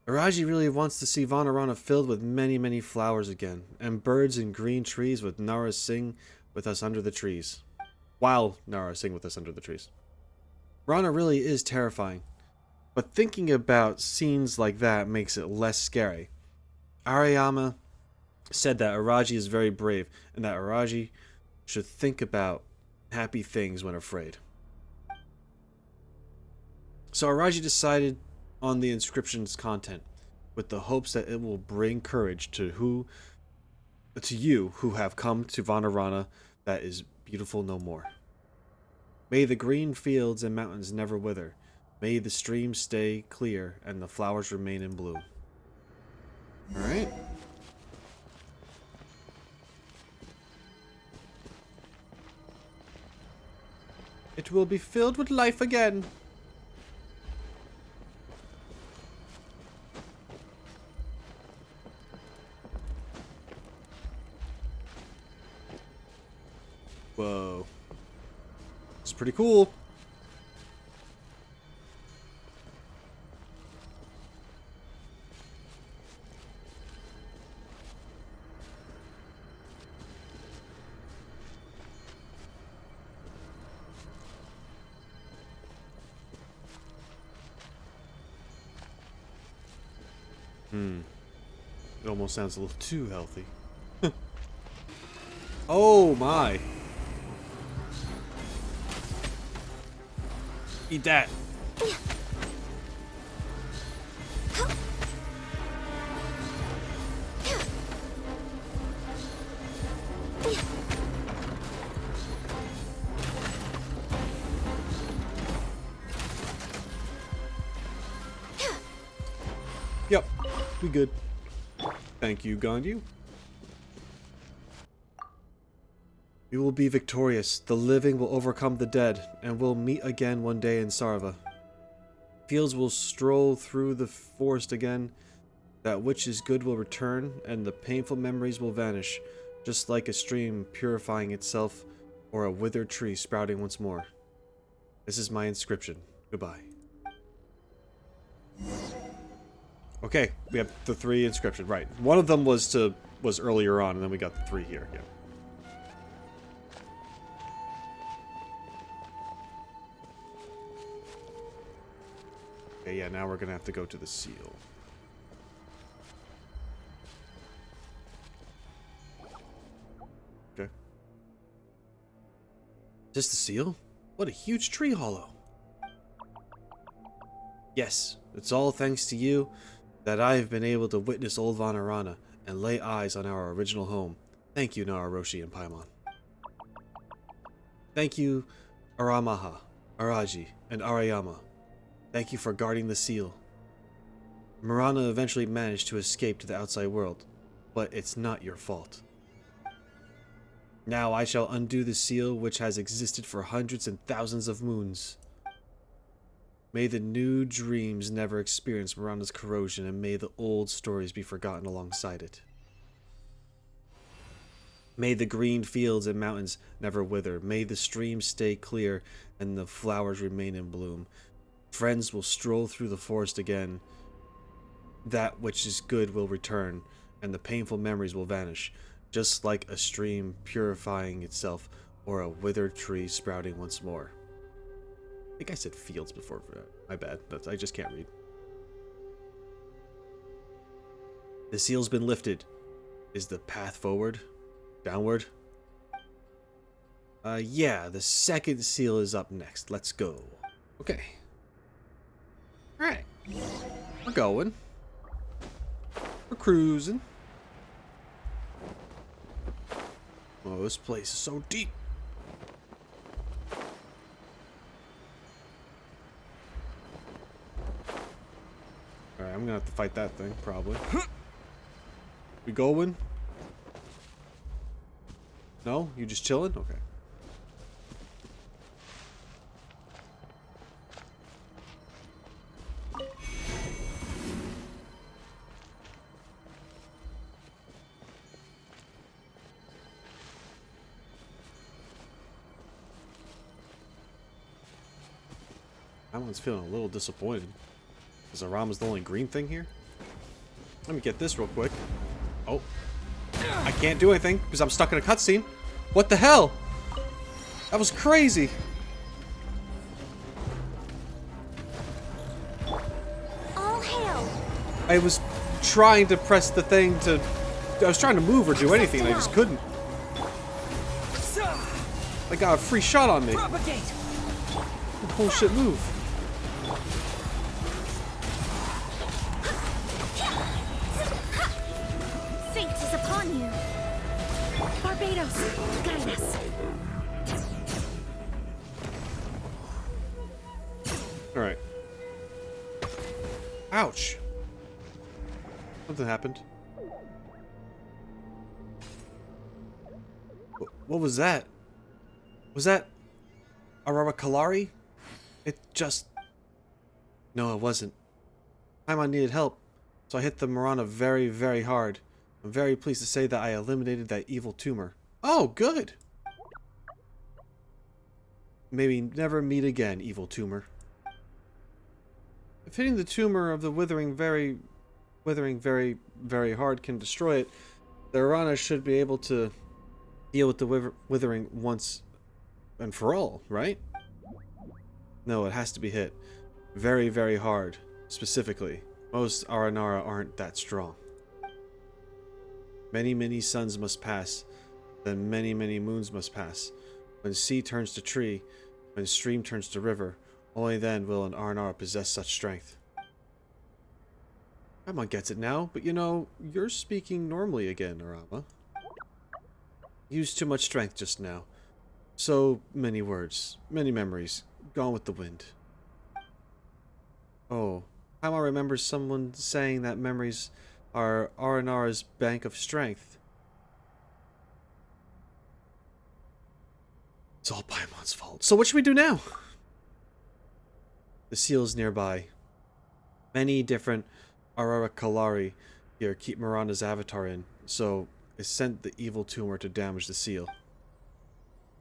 Araji really wants to see Vanarana filled with many, many flowers again, and birds and green trees with Nara sing with us under the trees. while Nara sing with us under the trees. Rana really is terrifying, but thinking about scenes like that makes it less scary. Arayama said that Araji is very brave, and that Araji should think about happy things when afraid. So Araji decided on the inscription's content, with the hopes that it will bring courage to you who have come to Vanarana that is beautiful no more. May the green fields and mountains never wither. May the streams stay clear and the flowers remain in bloom. Alright. It will be filled with life again. Whoa. It's pretty cool. It almost sounds a little too healthy. Oh my. Eat that. Yep, we good. Thank you, Gandu. We will be victorious. The living will overcome the dead, and we'll meet again one day in Sarva. Fields will stroll through the forest again. That which is good will return, and the painful memories will vanish, just like a stream purifying itself, or a withered tree sprouting once more. This is my inscription. Goodbye. Okay, we have the 3 inscriptions. Right. One of them was earlier on, and then we got the 3 here. Yeah. Okay, yeah, now we're gonna have to go to the seal. Okay. Is this the seal? What a huge tree hollow. Yes, it's all thanks to you that I have been able to witness old Vanarana and lay eyes on our original home. Thank you, TheRoschi and Paimon. Thank you, Aramaha, Araji, and Arayama. Thank you for guarding the seal. Marana eventually managed to escape to the outside world, but it's not your fault. Now I shall undo the seal which has existed for hundreds and thousands of moons. May the new dreams never experience Marana's corrosion, and may the old stories be forgotten alongside it. May the green fields and mountains never wither. May the streams stay clear and the flowers remain in bloom. Friends will stroll through the forest again. That which is good will return, and the painful memories will vanish, just like a stream purifying itself or a withered tree sprouting once more. I think I said fields before. My bad. I just can't read. The seal's been lifted. Is the path forward? Downward? Yeah, the second seal is up next. Let's go. Okay. Alright. We're going. We're cruising. Oh, this place is so deep. Alright, I'm gonna have to fight that thing, probably. We going? No? You just chilling? Okay. That one's feeling a little disappointed. Is Arama's the only green thing here? Let me get this real quick. Oh. I can't do anything because I'm stuck in a cutscene. What the hell? That was crazy. All hail. I was trying to press the thing to... I was trying to move or do anything, and I just couldn't. I got a free shot on me. Propagate. Bullshit move. Fate is upon you. Barbados, guide us. Alright. Ouch. Something happened. What was that? Was that Aranyaka? It just... No, it wasn't. Paimon needed help, so I hit the Marana very, very hard. I'm very pleased to say that I eliminated that evil tumor. Oh, good! Maybe never meet again, evil tumor. If hitting the tumor of the withering very, very hard can destroy it, the Rana should be able to deal with the withering once and for all, right? No, it has to be hit very, very hard, specifically. Most Aranara aren't that strong. Many, many suns must pass, then many, many moons must pass. When sea turns to tree, when stream turns to river, only then will an Aranara possess such strength. Rama gets it now, but you know, you're speaking normally again, Rama. Used too much strength just now. So many words, many memories, gone with the wind. Oh, Paimon remembers someone saying that memories are Aranara's bank of strength. It's all Paimon's fault. So what should we do now? The seal's nearby. Many different Aranyaka here keep Marana's avatar in, so it sent the evil tumor to damage the seal.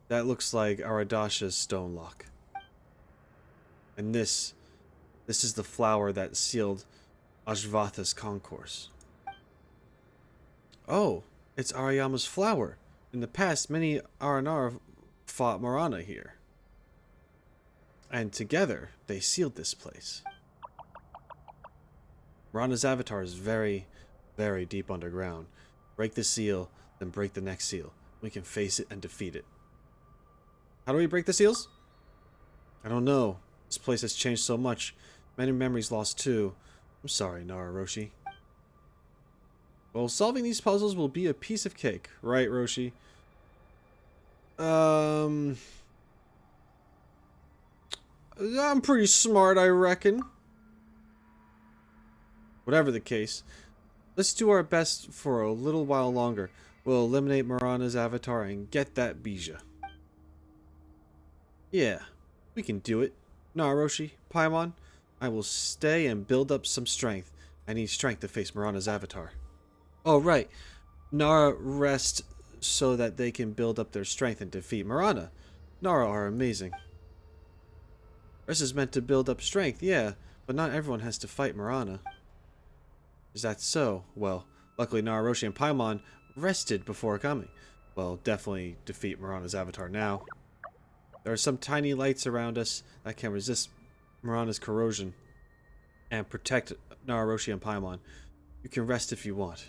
That looks like Aradasha's stone lock. And this is the flower that sealed Ashvatha's concourse. Oh, it's Ariyama's flower. In the past, many Aranara fought Marana here. And together, they sealed this place. Marana's avatar is very, very deep underground. Break the seal, then break the next seal. We can face it and defeat it. How do we break the seals? I don't know. This place has changed so much. Many memories lost too. I'm sorry, TheRoschi. Well, solving these puzzles will be a piece of cake, right, Roshi? I'm pretty smart, I reckon. Whatever the case, let's do our best for a little while longer. We'll eliminate Marana's avatar and get that Bija. Yeah, we can do it. TheRoschi, Paimon, I will stay and build up some strength. I need strength to face Marana's avatar. Oh, right. Nara rest so that they can build up their strength and defeat Marana. Nara are amazing. Rest is meant to build up strength, yeah, but not everyone has to fight Marana. Is that so? Well, luckily TheRoschi and Paimon rested before coming. Well, definitely defeat Marana's avatar now. There are some tiny lights around us that can resist Marana's corrosion and protect TheRoschi and Paimon. You can rest if you want.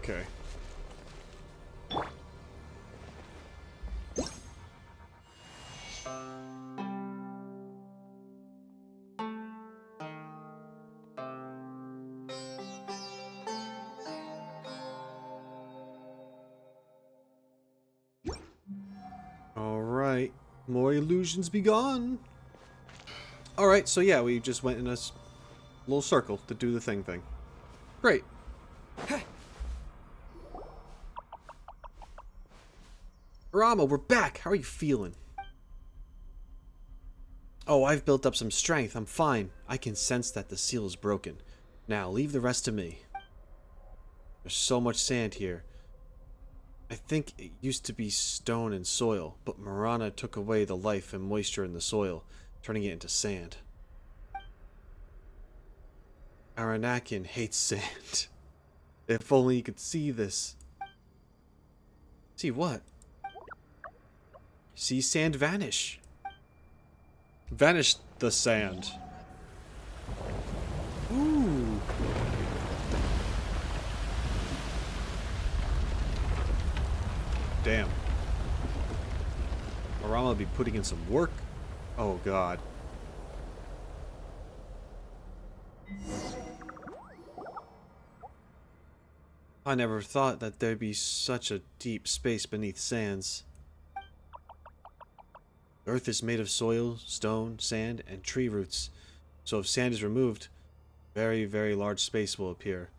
Okay. Alright. More illusions be gone. Alright, so yeah, we just went in a little circle to do the thing. Great. Rama, we're back! How are you feeling? Oh, I've built up some strength. I'm fine. I can sense that the seal is broken. Now, leave the rest to me. There's so much sand here. I think it used to be stone and soil, but Marana took away the life and moisture in the soil, turning it into sand. Aranyaka hates sand. If only you could see this. See what? See sand vanish. Vanish the sand. Ooh. Damn. Arama will be putting in some work. Oh god. I never thought that there'd be such a deep space beneath sands. Earth is made of soil, stone, sand, and tree roots. So if sand is removed, very, very large space will appear.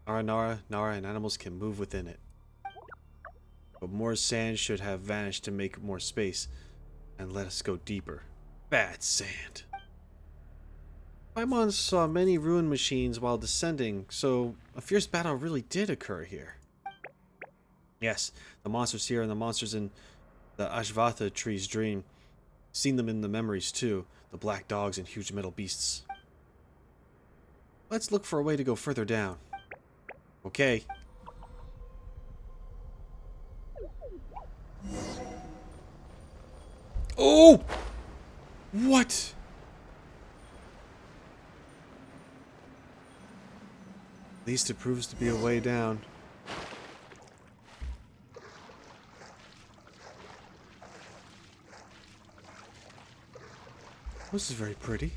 Aranara, Nara, and animals can move within it. But more sand should have vanished to make more space, and let us go deeper. Bad sand. Paimon saw many ruined machines while descending, so a fierce battle really did occur here. Yes, the monsters here and the monsters in the Ashvatha tree's dream. Seen them in the memories too, the black dogs and huge metal beasts. Let's look for a way to go further down. Okay. Oh! What? At least it proves to be a way down. This is very pretty.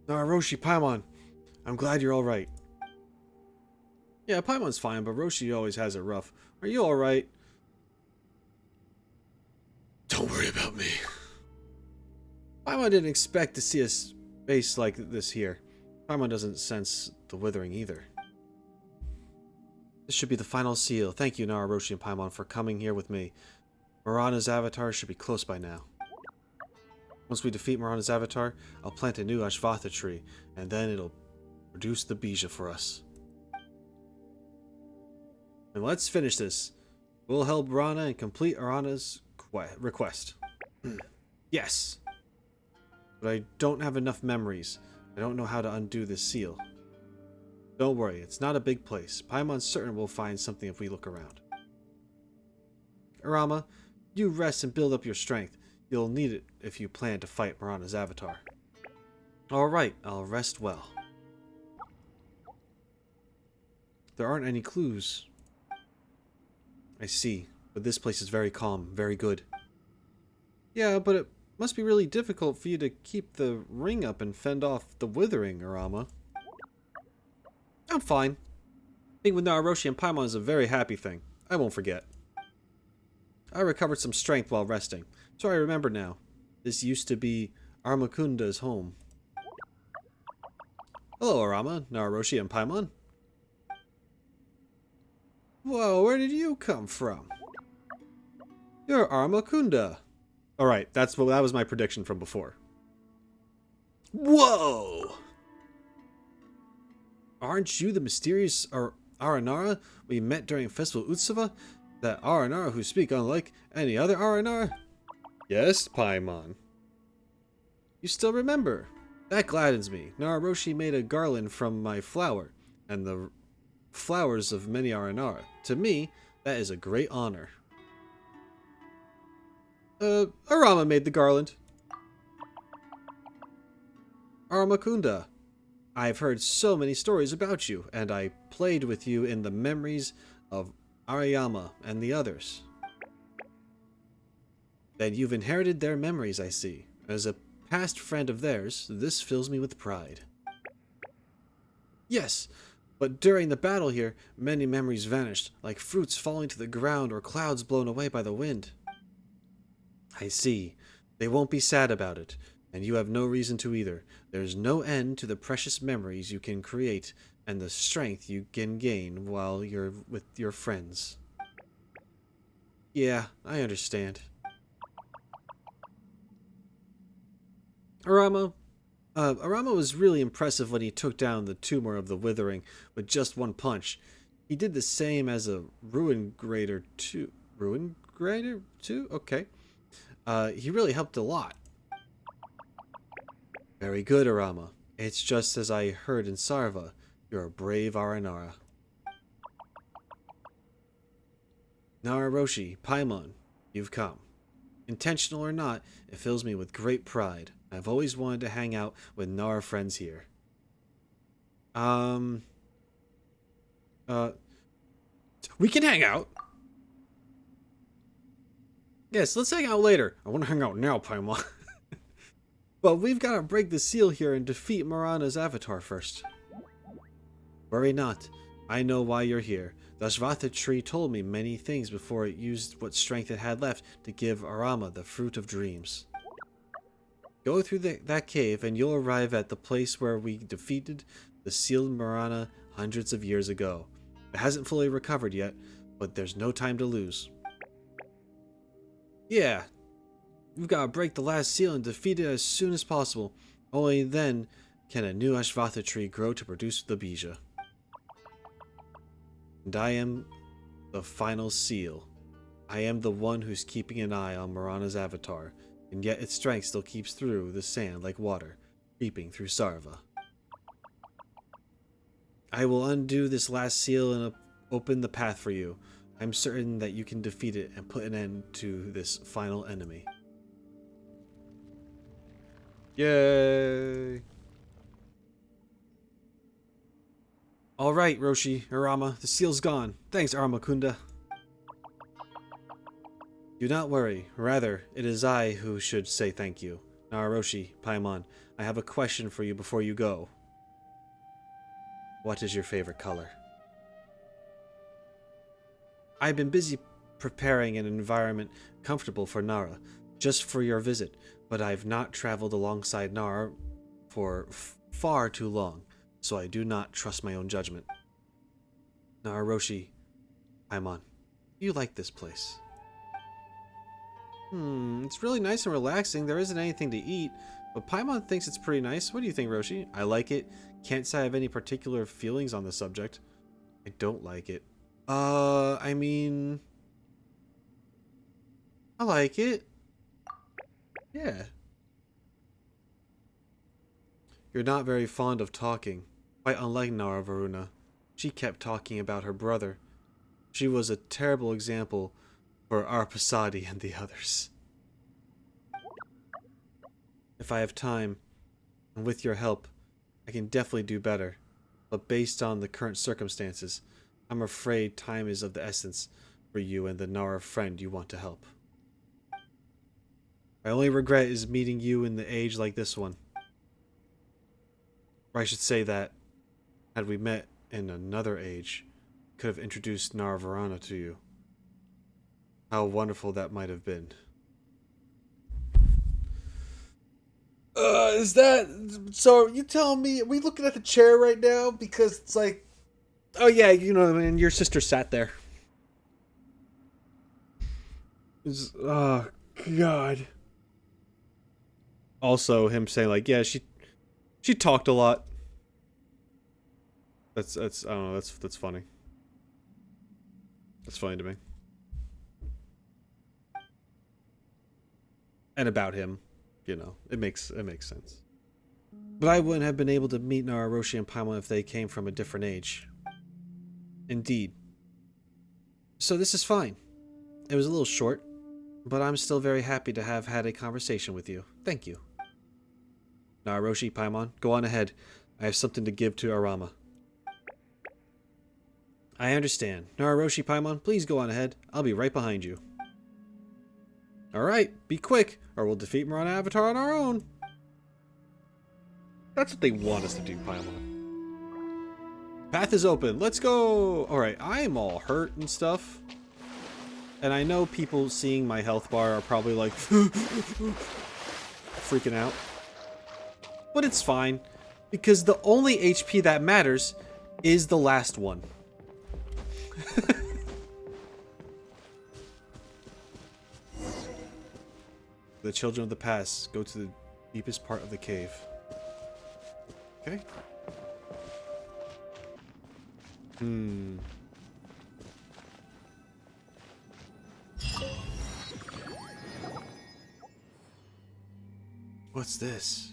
TheRoschi, Paimon, I'm glad you're alright. Yeah, Paimon's fine, but Roshi always has it rough. Are you alright? Don't worry about me. Paimon didn't expect to see a space like this here. Paimon doesn't sense the withering either. This should be the final seal. Thank you, TheRoschi and Paimon, for coming here with me. Marana's avatar should be close by now. Once we defeat Marana's avatar, I'll plant a new Ashvatha tree, and then it'll produce the Bija for us. And let's finish this. We'll help Rana and complete Arana's request. Yes! But I don't have enough memories. I don't know how to undo this seal. Don't worry, it's not a big place. Paimon's certain we'll find something if we look around. Arama, you rest and build up your strength. You'll need it if you plan to fight Marana's avatar. Alright, I'll rest well. There aren't any clues. I see, but this place is very calm, very good. Yeah, but it must be really difficult for you to keep the ring up and fend off the withering, Arama. I'm fine. Being with TheRoschi and Paimon is a very happy thing. I won't forget. I recovered some strength while resting, so I remember now. This used to be Armakunda's home. Hello, Arama, TheRoschi, and Paimon. Whoa, where did you come from? You're Armakunda. Alright, that was my prediction from before. Whoa! Aren't you the mysterious Aranara we met during Festival Utsava? That Aranara who speak unlike any other Aranara? Yes, Paimon. You still remember? That gladdens me. TheRoschi made a garland from my flower, and the flowers of many Aranara. To me, that is a great honor. Arama made the garland. Aramakunda. I've heard so many stories about you, and I played with you in the memories of Arayama and the others. Then you've inherited their memories, I see. As a past friend of theirs, this fills me with pride. Yes, but during the battle here, many memories vanished, like fruits falling to the ground or clouds blown away by the wind. I see. They won't be sad about it, and you have no reason to either. There's no end to the precious memories you can create, and the strength you can gain while you're with your friends. Yeah, I understand. Arama was really impressive when he took down the tumor of the withering with just one punch. He did the same as a ruin grader too. Ruin grader too? Okay. He really helped a lot. Very good, Arama. It's just as I heard in Sarva. You're a brave Aranara. TheRoschi, Paimon, you've come. Intentional or not, it fills me with great pride. I've always wanted to hang out with Nara friends here. We can hang out. Yes, let's hang out later. I want to hang out now, Paimon. But we've got to break the seal here and defeat Marana's avatar first. Worry not. I know why you're here. The Ashvatha tree told me many things before it used what strength it had left to give Arama the fruit of dreams. Go through that cave and you'll arrive at the place where we defeated the sealed Marana hundreds of years ago. It hasn't fully recovered yet, but there's no time to lose. Yeah, we've got to break the last seal and defeat it as soon as possible. Only then can a new Ashvatha tree grow to produce the Bija. And I am the final seal. I am the one who's keeping an eye on Marana's avatar, and yet its strength still keeps through the sand like water, creeping through Sarva. I will undo this last seal and open the path for you. I'm certain that you can defeat it and put an end to this final enemy. Yay! Alright, Roshi, Arama, the seal's gone. Thanks, Aramakunda. Do not worry. Rather, it is I who should say thank you. TheRoschi, Paimon, I have a question for you before you go. What is your favorite color? I've been busy preparing an environment comfortable for Nara, just for your visit, but I've not traveled alongside Nara for far too long, so I do not trust my own judgment. TheRoschi, Paimon, do you like this place? It's really nice and relaxing. There isn't anything to eat, but Paimon thinks it's pretty nice. What do you think, Roshi? I like it. Can't say I have any particular feelings on the subject. I don't like it. I mean, I like it. Yeah. You're not very fond of talking. Quite unlike Nara Varuna. She kept talking about her brother. She was a terrible example for Arpasadi and the others. If I have time, and with your help, I can definitely do better. But based on the current circumstances, I'm afraid time is of the essence for you and the Nara friend you want to help. My only regret is meeting you in the age like this one. Or I should say that, had we met in another age, I could have introduced Nara Varana to you. How wonderful that might have been. Is that... So, you telling me... Are we looking at the chair right now? Because it's like... Oh yeah, you know, and your sister sat there. Oh, God. Also, him saying like, yeah, she talked a lot. That's I don't know, that's funny. That's funny to me. And about him, you know, it makes sense. But I wouldn't have been able to meet TheRoschi and Paimon if they came from a different age. Indeed. So this is fine. It was a little short, but I'm still very happy to have had a conversation with you. Thank you. TheRoschi, Paimon, go on ahead. I have something to give to Arama. I understand. TheRoschi, Paimon, please go on ahead. I'll be right behind you. Alright, be quick, or we'll defeat Marana Avatar on our own. That's what they want us to do, Paimon. Path is open. Let's go! Alright, I am all hurt and stuff. And I know people seeing my health bar are probably like... freaking out. But it's fine. Because the only HP that matters is the last one. The children of the past go to the deepest part of the cave. Okay. What's this?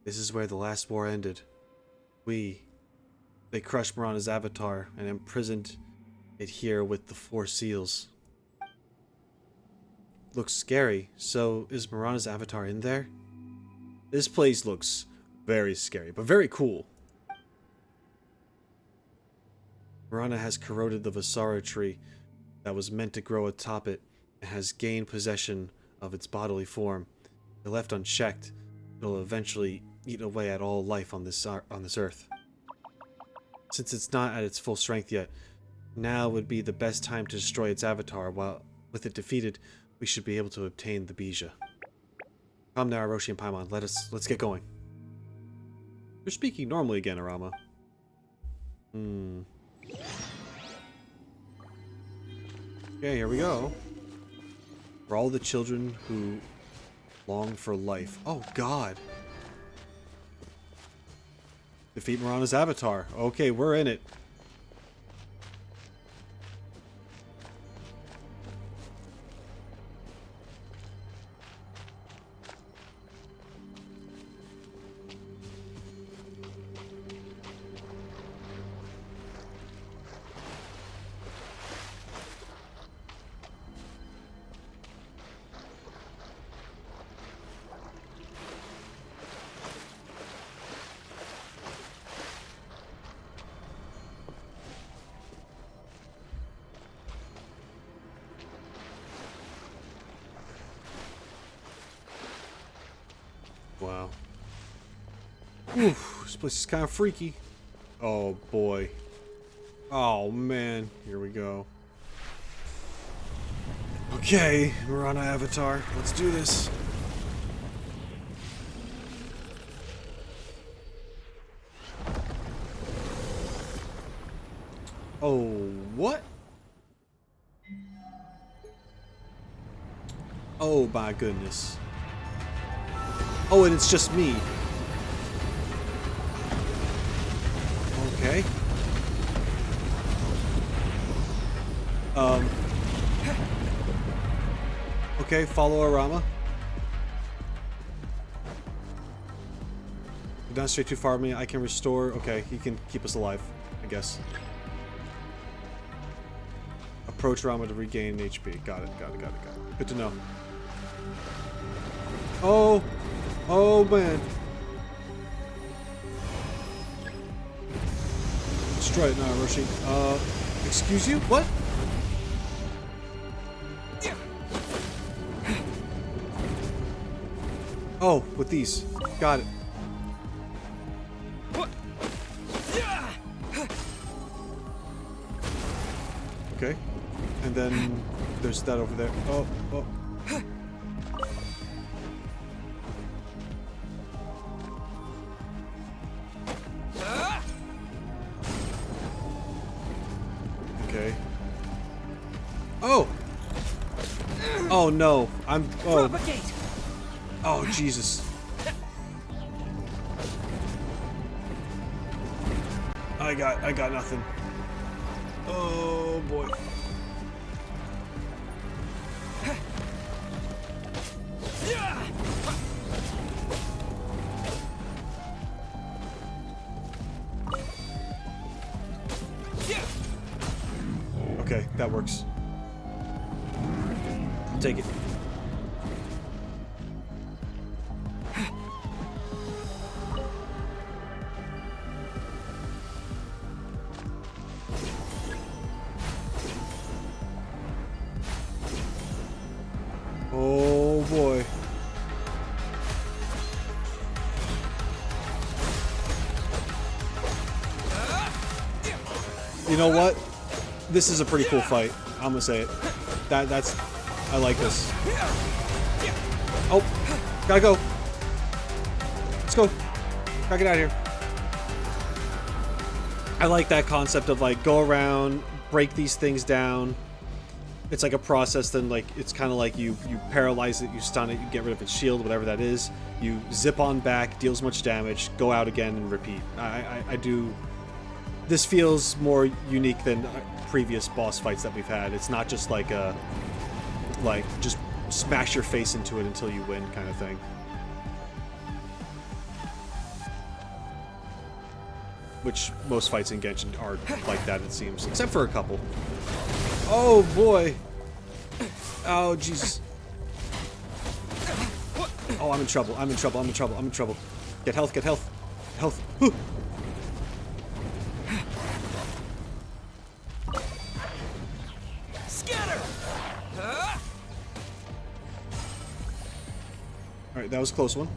This is where the last war ended. They crushed Marana's avatar and imprisoned it here with the 4 seals. Looks scary. So is Marana's avatar in there? This place looks very scary, but very cool. Rana has corroded the Visara tree that was meant to grow atop it and has gained possession of its bodily form. If left unchecked, it'll eventually eat away at all life on this earth. Since it's not at its full strength yet, now would be the best time to destroy its avatar. While with it defeated, we should be able to obtain the Bija. Come now, Roshi and Paimon. Let's get going. You're speaking normally again, Arama. Okay, here we go. For all the children who long for life. Oh, God. Defeat Marana's avatar. Okay, we're in it. Wow. Oof, this place is kind of freaky. Oh boy. Oh man, here we go. Okay, we're on an avatar. Let's do this. Oh, what? Oh my goodness. Oh, and it's just me. Okay. Okay, follow Arama. You're not straight too far from me. I can restore. Okay, he can keep us alive, I guess. Approach Rama to regain HP. Got it. Good to know. Oh! Oh, man. Destroy it now, Roshi. Excuse you? What? Oh, with these. Got it. Okay. And then there's that over there. Oh, oh. Okay. Oh! Oh no. I'm. Oh. Oh, Jesus. I got nothing. Oh boy. Okay, that works. Take it. Oh boy. You know what? This is a pretty cool fight. I'm gonna say it. That's I like this. Oh, gotta go. Let's go. Gotta get out of here. I like that concept of like go around, break these things down. It's like a process. Then like it's kind of like you paralyze it, you stun it, you get rid of its shield, whatever that is. You zip on back, deals much damage, go out again, and repeat. I do. This feels more unique than previous boss fights that we've had. It's not just like a just smash your face into it until you win kind of thing. Which most fights in Genshin are like that, it seems. Except for a couple. Oh, boy. Oh, Jesus. Oh, I'm in trouble. I'm in trouble. I'm in trouble. I'm in trouble. Get health. Get health. Health. Whew. Scatter! Alright, that was a close one.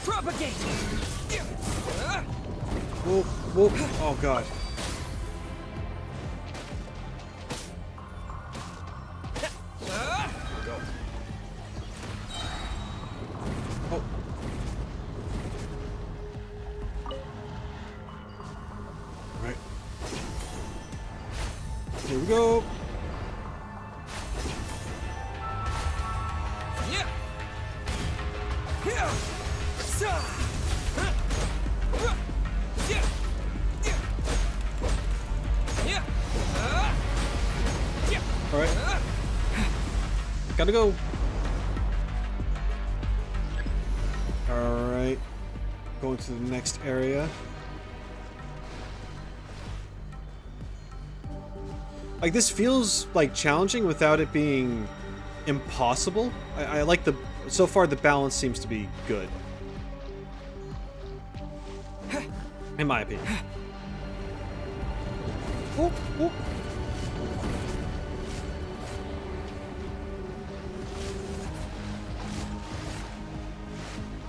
Propagate! Whoa, whoa. Oh, God. Oh. Right. Here we go. Yeah! Yeah! Sa! Yeah! Yeah! Yeah! All right. Gotta go. All right. Going to the next area. Like, this feels like challenging without it being impossible. I like the... So far, the balance seems to be good. In my opinion. Whoop, whoop.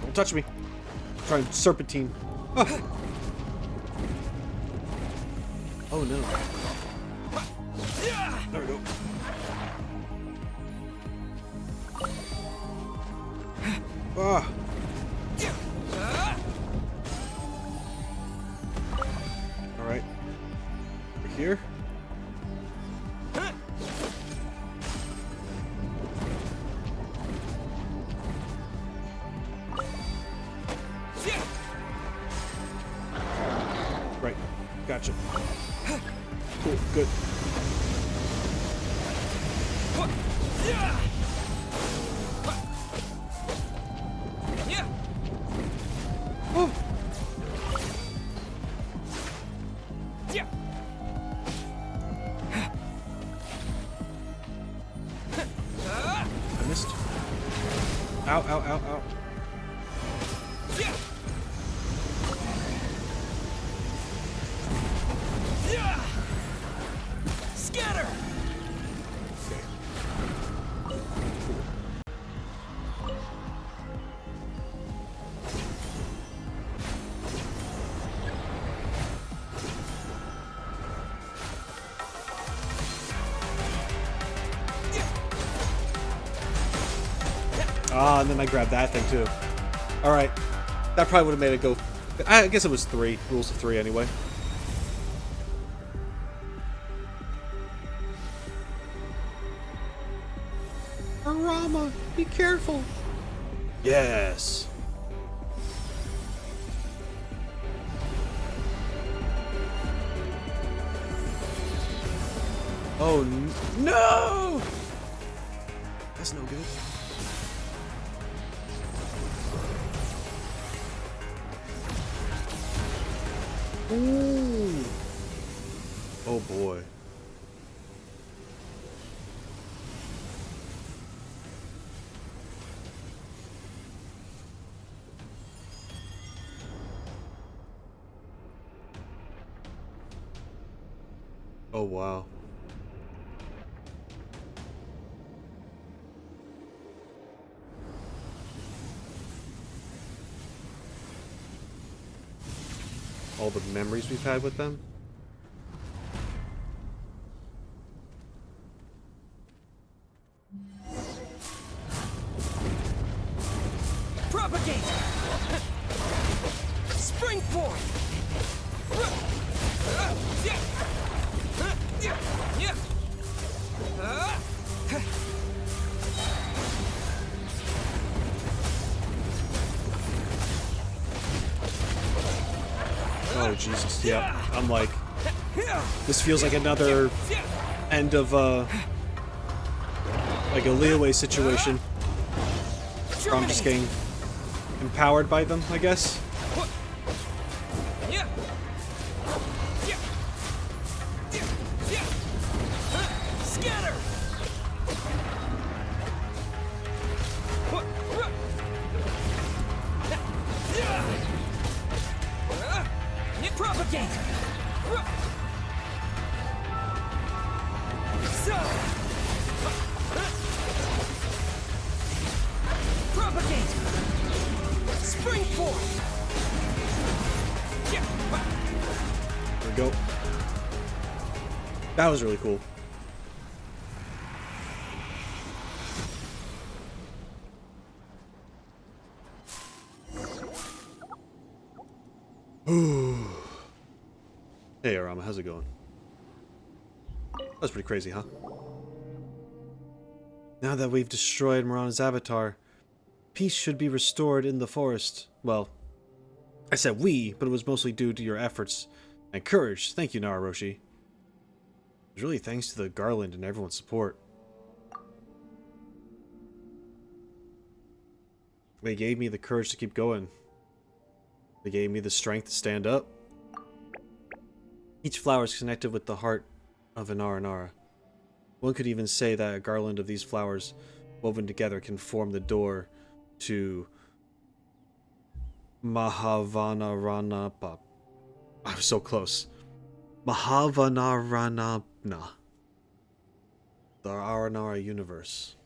Don't touch me. I'm trying serpentine. Ah. Oh no. There we go. Ah. All right. We're here. Right. Gotcha. Cool. Good. Oh. I missed. Ow, ow, ow, ow. Scatter! Okay. Ah, and then I grabbed that thing too. Alright. That probably would have made it go... I guess it was 3. Rules of 3 anyway. Arama, be careful. Yes. Oh, no! That's no good. Ooh. Oh boy. Oh wow. all the memories we've had with them. Propagate! Spring forth! Oh Jesus, yeah. I'm like, this feels like another end of like a leeway situation. Where I'm just getting empowered by them, I guess. Scatter! Propagate! Propagate! Spring forth! There we go. That was really cool. Hey Arama, how's it going? That's pretty crazy, huh? Now that we've destroyed Marana's avatar, peace should be restored in the forest. Well, I said we, but it was mostly due to your efforts and courage. Thank you, TheRoschi. It was really thanks to the Garland and everyone's support. They gave me the courage to keep going. They gave me the strength to stand up. Each flower is connected with the heart of an Aranara. One could even say that a garland of these flowers woven together can form the door to Vanarana. I was so close. Vanarana. The Aranara universe.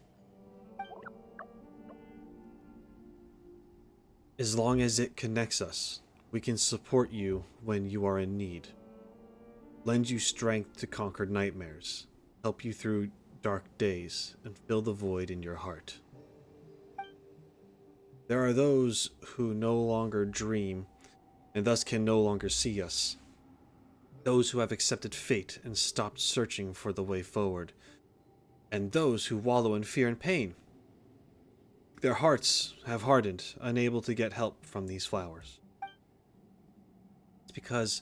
As long as it connects us, we can support you when you are in need. Lend you strength to conquer nightmares, help you through dark days, and fill the void in your heart. There are those who no longer dream, and thus can no longer see us. Those who have accepted fate and stopped searching for the way forward. And those who wallow in fear and pain. Their hearts have hardened, unable to get help from these flowers. It's because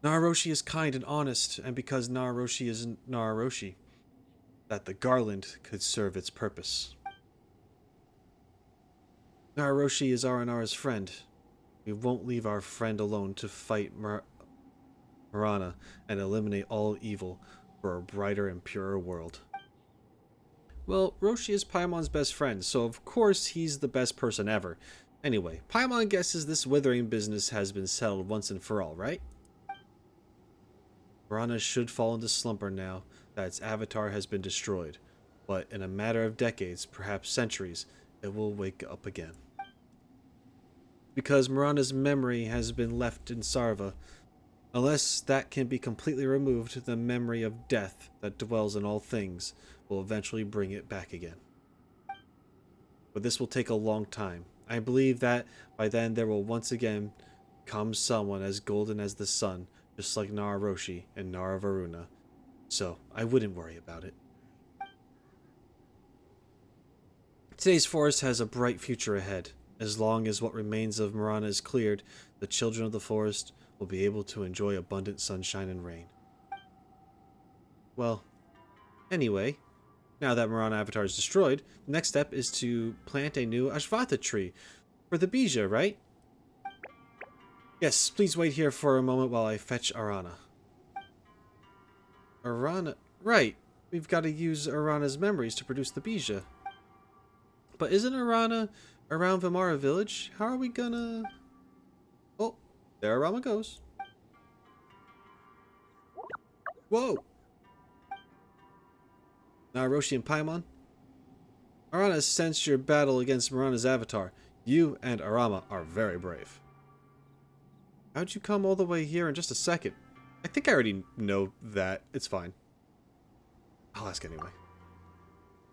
TheRoschi is kind and honest, and because TheRoschi is TheRoschi, that the garland could serve its purpose. TheRoschi is Aranara's friend. We won't leave our friend alone to fight Rana and eliminate all evil for a brighter and purer world. Well, Roshi is Paimon's best friend, so of course he's the best person ever. Anyway, Paimon guesses this withering business has been settled once and for all, right? Rana should fall into slumber now that its avatar has been destroyed, but in a matter of decades, perhaps centuries, it will wake up again. Because Marana's memory has been left in Sarva, unless that can be completely removed, the memory of death that dwells in all things will eventually bring it back again. But this will take a long time. I believe that by then there will once again come someone as golden as the sun, just like TheRoschi and Varuna. So I wouldn't worry about it. Today's forest has a bright future ahead. As long as what remains of Marana is cleared, the children of the forest will be able to enjoy abundant sunshine and rain. Well, anyway, now that Marana Avatar is destroyed, the next step is to plant a new Ashvata tree for the Bija, right? Yes, please wait here for a moment while I fetch Arana. Arana? Right, we've got to use Arana's memories to produce the Bija. But isn't Arana around Vimara village? How are we gonna... Oh, there Arama goes. Whoa! TheRoschi and Paimon. Arana sensed your battle against Marana's avatar. You and Arama are very brave. How'd you come all the way here in just a second? I think I already know that. It's fine. I'll ask anyway.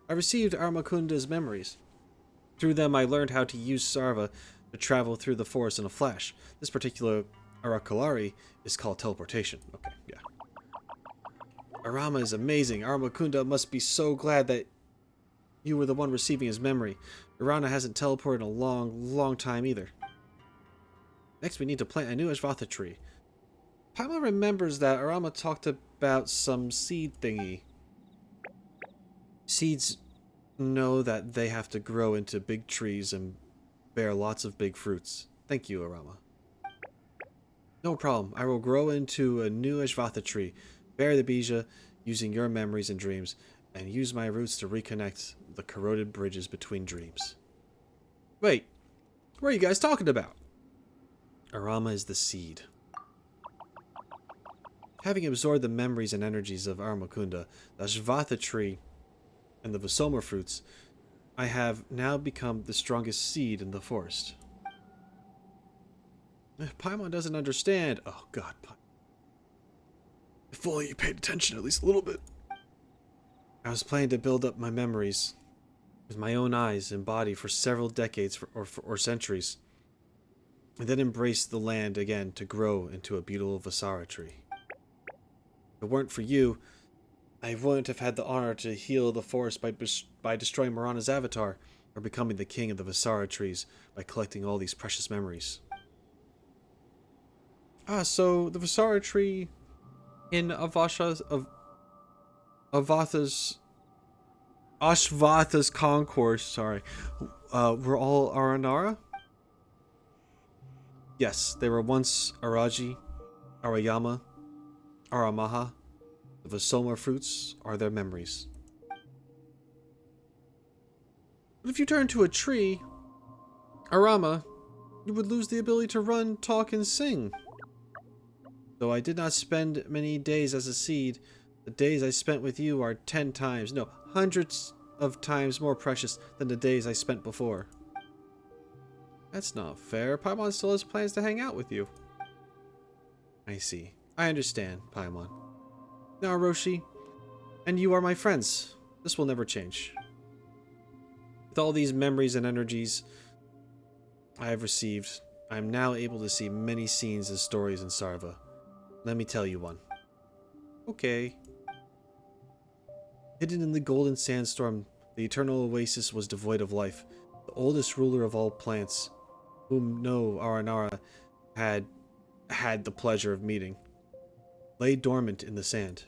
I received Armakunda's memories. Through them, I learned how to use Sarva to travel through the forest in a flash. This particular Arakalari is called teleportation. Okay, yeah. Arama is amazing. Armakunda must be so glad that you were the one receiving his memory. Rana hasn't teleported in a long time either. Next, we need to plant a new Ashvatha tree. Paimon remembers that Arama talked about some seed thingy. Seeds know that they have to grow into big trees and bear lots of big fruits. Thank you, Arama. No problem. I will grow into a new Ashvatha tree, bear the bija using your memories and dreams, and use my roots to reconnect the corroded bridges between dreams. Wait, what are you guys talking about? Arama is the seed. Having absorbed the memories and energies of Armakunda, the Ashvatha tree, and the Vasoma fruits, I have now become the strongest seed in the forest. Paimon doesn't understand. Oh god, if only you paid attention at least a little bit. I was planning to build up my memories with my own eyes and body for several decades or centuries, and then embrace the land again to grow into a beautiful Vasara tree. If it weren't for you, I wouldn't have had the honor to heal the forest by destroying Marana's avatar, or becoming the king of the Vasara trees by collecting all these precious memories. So the Vasara tree in Ashvatha's concourse, were all Aranara? Yes, they were once Araji, Arayama, Aramaha. The Vasoma fruits are their memories. But if you turn to a tree, Arama, you would lose the ability to run, talk, and sing. Though I did not spend many days as a seed, the days I spent with you are 10 times, no, hundreds of times more precious than the days I spent before. That's not fair. Paimon still has plans to hang out with you. I see. I understand, Paimon. Now, Roshi, and you are my friends. This will never change. With all these memories and energies I have received, I am now able to see many scenes and stories in Sarva. Let me tell you one. Okay. Hidden in the golden sandstorm, the eternal oasis was devoid of life. The oldest ruler of all plants, whom no Aranara had the pleasure of meeting, lay dormant in the sand.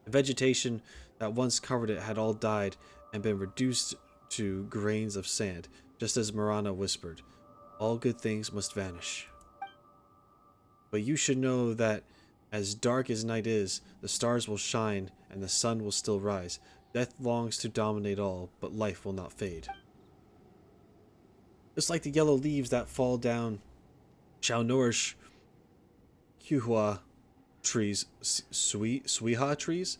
The vegetation that once covered it had all died and been reduced to grains of sand, just as Marana whispered. All good things must vanish. But you should know that as dark as night is, the stars will shine and the sun will still rise. Death longs to dominate all, but life will not fade. Just like the yellow leaves that fall down shall nourish Kyuhua trees, Suiha trees,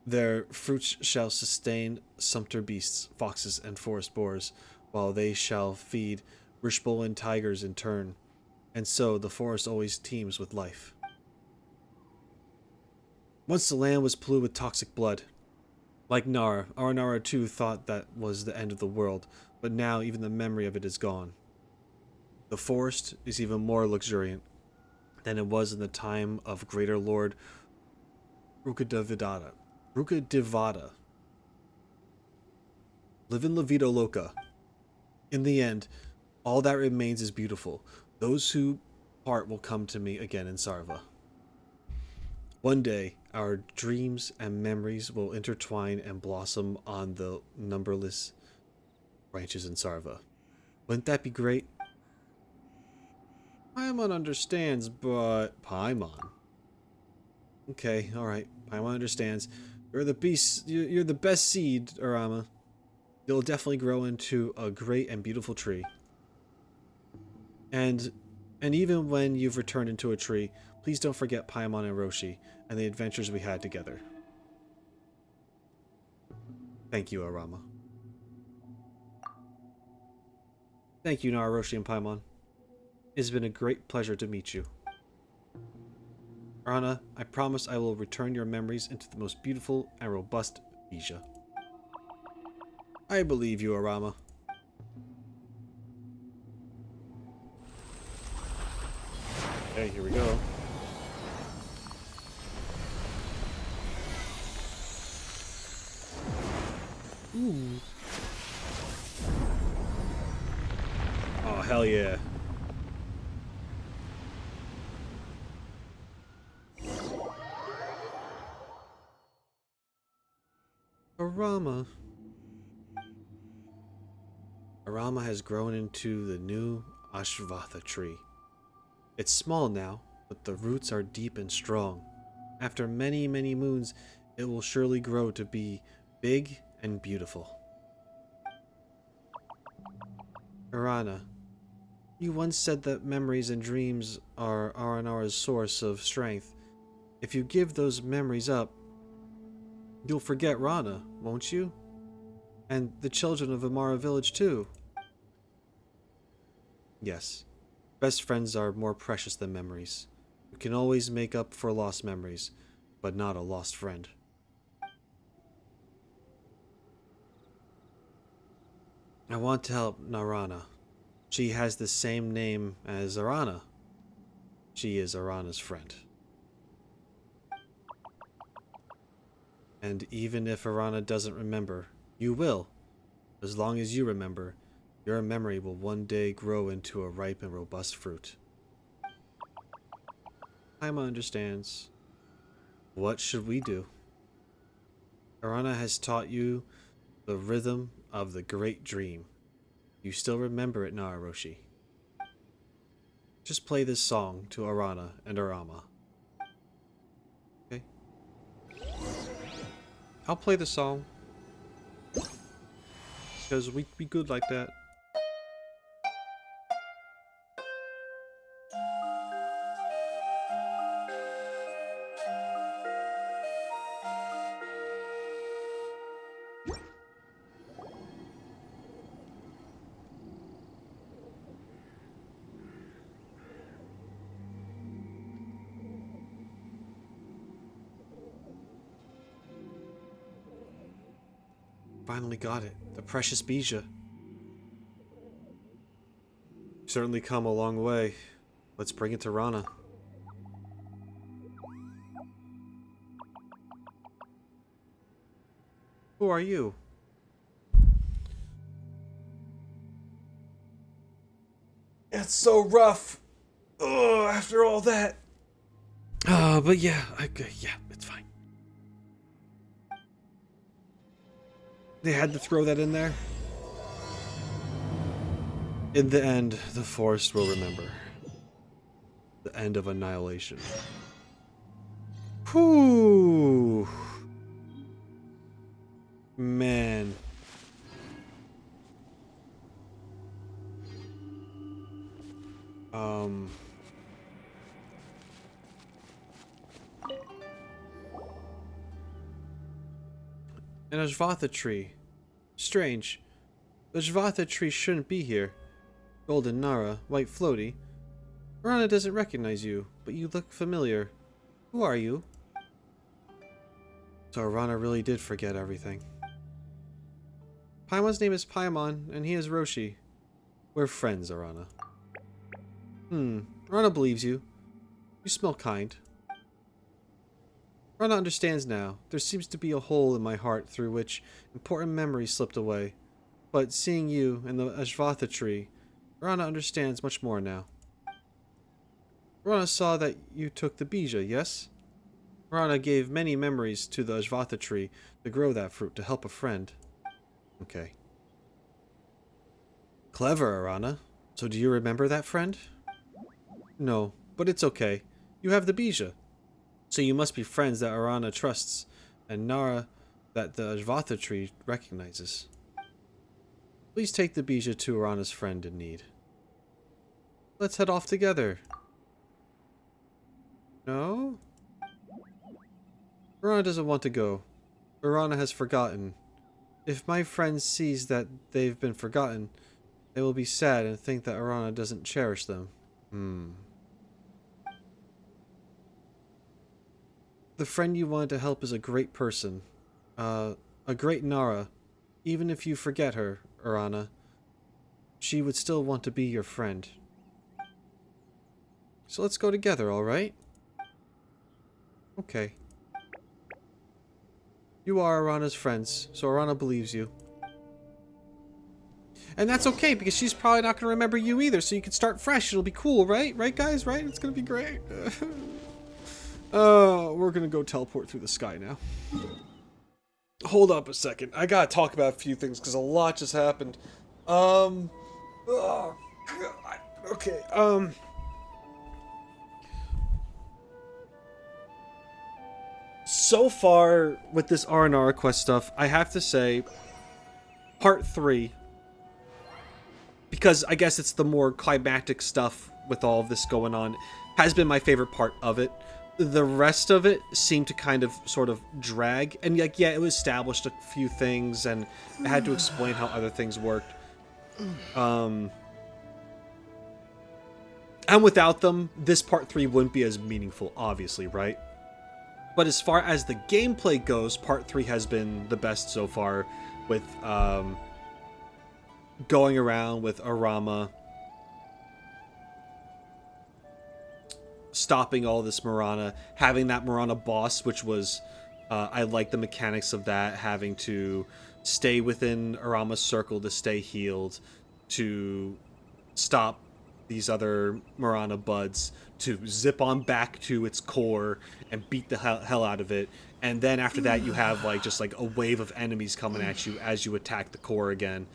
their fruits shall sustain sumpter beasts, foxes, and forest boars, while they shall feed Rishbolan tigers in turn, and so the forest always teems with life. Once the land was polluted with toxic blood. Like Nara, Aranara too thought that was the end of the world, but now even the memory of it is gone. The forest is even more luxuriant than it was in the time of Greater Lord Rukadivada. Live in La Vida Loca. In the end, all that remains is beautiful. Those who part will come to me again in Sarva. One day, our dreams and memories will intertwine and blossom on the numberless branches in Sarva. Wouldn't that be great? Paimon understands, but... Paimon? Okay, alright. Paimon understands. You're the beast. You're the best seed, Arama. You'll definitely grow into a great and beautiful tree. And even when you've returned into a tree, please don't forget Paimon and Roshi and the adventures we had together. Thank you, Arama. Thank you, Nara, Roshi, and Paimon. It has been a great pleasure to meet you. Rana, I promise I will return your memories into the most beautiful and robust Bija. I believe you, Arama. Okay, here we go. Ooh. Oh, hell yeah. Arama. Arama has grown into the new Ashvatha tree. It's small now, but the roots are deep and strong. After many, many moons, it will surely grow to be big and beautiful. Arana, you once said that memories and dreams are Aranara's source of strength. If you give those memories up, you'll forget Rana, won't you? And the children of Vimara village too. Yes, best friends are more precious than memories. You can always make up for lost memories, but not a lost friend. I want to help Narana. She has the same name as Arana. She is Arana's friend. And even if Arana doesn't remember, you will. As long as you remember, your memory will one day grow into a ripe and robust fruit. Paima understands. What should we do? Arana has taught you the rhythm of the great dream. You still remember it, TheRoschi. Just play this song to Arana and Arama. Okay? I'll play the song. Because we be good like that. Finally got it. The precious Bija. Certainly come a long way. Let's bring it to Rana. Who are you? It's so rough. Oh, after all that. But yeah, yeah, it's fine. They had to throw that in there. In the end, the forest will remember. The end of annihilation. Whew. Man. An Ashvatha tree. Strange. The Ashvatha tree shouldn't be here. Golden Nara, white floaty. Rana doesn't recognize you, but you look familiar. Who are you? So Rana really did forget everything. Paimon's name is Paimon, and he is Roshi. We're friends, Arana. Rana believes you. You smell kind. Rana understands now. There seems to be a hole in my heart through which important memories slipped away. But seeing you and the Ashvatha tree, Rana understands much more now. Rana saw that you took the Bija, yes? Rana gave many memories to the Ashvatha tree to grow that fruit to help a friend. Okay. Clever, Arana. So do you remember that friend? No, but it's okay. You have the Bija. So you must be friends that Arana trusts, and Nara that the Ashvatha tree recognizes. Please take the Bija to Arana's friend in need. Let's head off together. No? Arana doesn't want to go. Arana has forgotten. If my friend sees that they've been forgotten, they will be sad and think that Arana doesn't cherish them. The friend you wanted to help is a great person. A great Nara. Even if you forget her, Arana, she would still want to be your friend. So let's go together, alright? Okay. You are Arana's friends, so Arana believes you. And that's okay, because she's probably not going to remember you either, so you can start fresh. It'll be cool, right? Right, guys? Right? It's going to be great. We're going to go teleport through the sky now. Hold up a second. I got to talk about a few things, because a lot just happened. Oh, God. Okay, so far, with this Aranara quest stuff, I have to say, part 3, because I guess it's the more climactic stuff with all of this going on, has been my favorite part of it. The rest of it seemed to kind of sort of drag, and like, yeah, it established a few things, and I had to explain how other things worked. And without them, this part 3 wouldn't be as meaningful, obviously, right? But as far as the gameplay goes, part 3 has been the best so far, with going around with Arama, stopping all this Marana, having that Marana boss, which was, I like the mechanics of that, having to stay within Arama's circle to stay healed, to stop these other Marana buds, to zip on back to its core and beat the hell out of it. And then after that, you have like just like a wave of enemies coming at you as you attack the core again.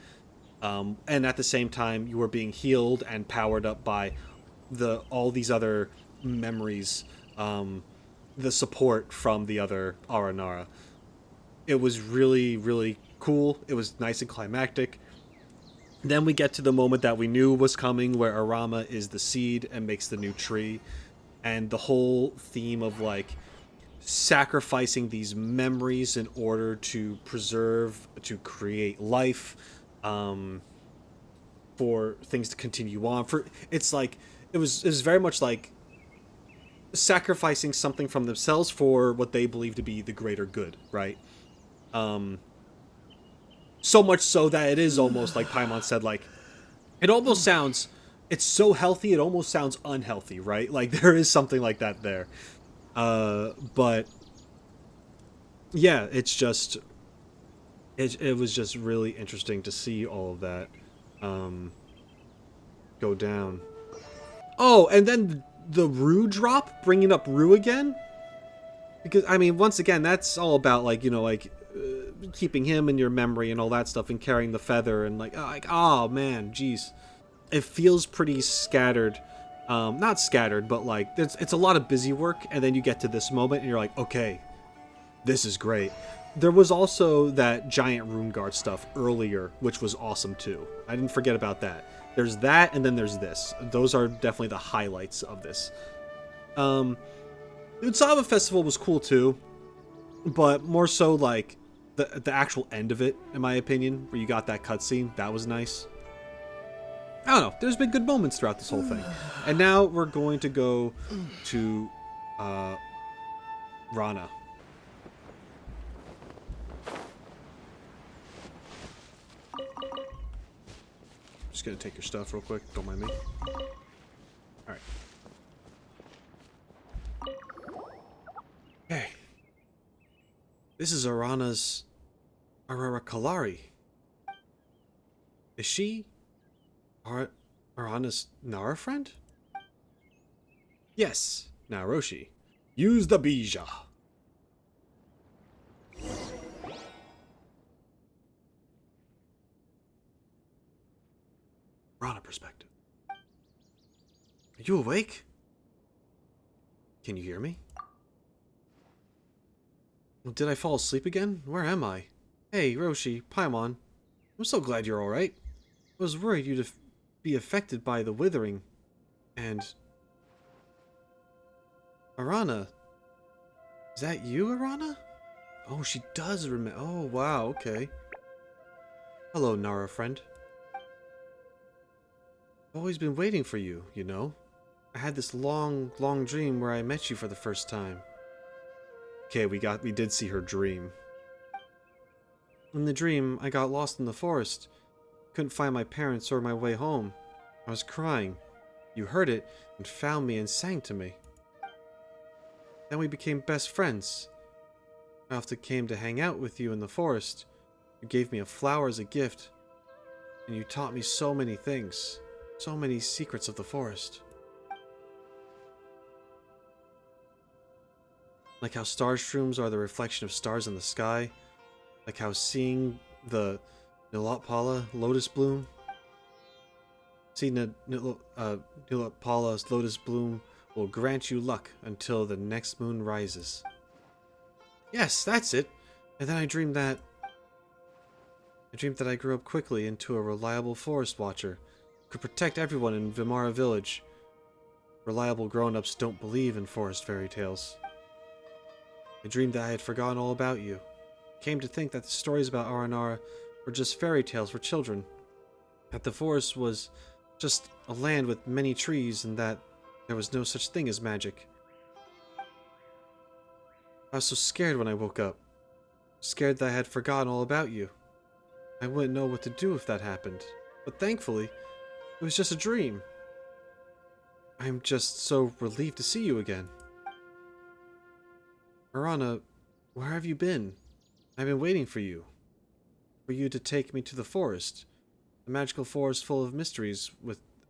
And at the same time, you are being healed and powered up by all these other memories, the support from the other Aranara. It was really, really cool. It was nice and climactic. Then we get to the moment that we knew was coming, where Arama is the seed and makes the new tree. And the whole theme of, like, sacrificing these memories in order to preserve, to create life, for things to continue on. It's like, it was very much like sacrificing something from themselves for what they believe to be the greater good, right? So much so that it is almost like Paimon said, like, it almost sounds, it's so healthy, it almost sounds unhealthy, right? Like, there is something like that there. But, yeah, it's just, it was just really interesting to see all of that, go down. Oh, and then the Rue drop, bringing up Rue again? Because, I mean, once again, that's all about, like, you know, like, keeping him in your memory and all that stuff, and carrying the feather, and like, oh man, jeez, it feels pretty scattered. Not scattered, but like it's a lot of busy work, and then you get to this moment and you're like, okay, this is great. There was also that giant rune guard stuff earlier, which was awesome too. I didn't forget about that. There's that, and then there's this. Those are definitely the highlights of this. The Utsava festival was cool too, but more so like the actual end of it, in my opinion, where you got that cutscene. That was nice. I don't know. There's been good moments throughout this whole thing. And now we're going to go to Rana. Just gonna take your stuff real quick. Don't mind me. Alright. Okay. This is Arana's Ararakalari. Is she Arana's Nara friend? Yes, TheRoschi. Use the Bija. Rana perspective. Are you awake? Can you hear me? Did I fall asleep again? Where am I? Hey, Roshi, Paimon. I'm so glad you're alright. I was worried you'd be affected by the withering. And... Arana. Is that you, Arana? Oh, she does remember. Oh, wow, okay. Hello, Nara friend. I've always been waiting for you, you know? I had this long, long dream where I met you for the first time. Okay, we did see her dream. In the dream, I got lost in the forest. Couldn't find my parents or my way home. I was crying. You heard it and found me and sang to me. Then we became best friends. I often came to hang out with you in the forest. You gave me a flower as a gift. And you taught me so many things. So many secrets of the forest. Like how star streams are the reflection of stars in the sky. Like how seeing the Nilotpala lotus bloom. Seeing Nilotpala's lotus bloom will grant you luck until the next moon rises. Yes, that's it. And then I dreamed that I grew up quickly into a reliable forest watcher. Could protect everyone in Vimara village. Reliable grown-ups don't believe in forest fairy tales. I dreamed that I had forgotten all about you. Came to think that the stories about Aranara were just fairy tales for children. That the forest was just a land with many trees and that there was no such thing as magic. I was so scared when I woke up. Scared that I had forgotten all about you. I wouldn't know what to do if that happened. But thankfully, it was just a dream. I'm just so relieved to see you again. Rana, where have you been? I've been waiting for you. For you to take me to the forest. The magical forest full of mysteries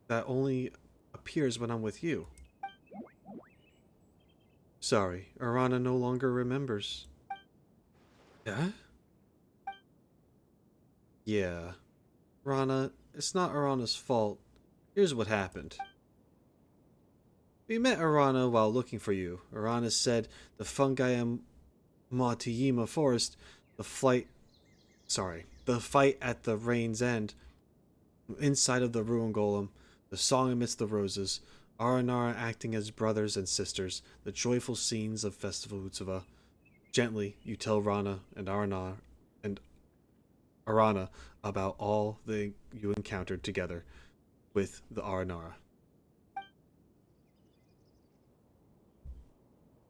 that only appears when I'm with you. Sorry, Rana no longer remembers. Yeah? Yeah. Rana, it's not Arana's fault. Here's what happened. We met Arana while looking for you. Arana said the fungi in Matiyima Forest, the fight at the rain's end, inside of the ruin golem, the song amidst the roses, Aranara acting as brothers and sisters, the joyful scenes of Festival Utsava. Gently, you tell Rana and Arana about all you encountered together with the Aranara.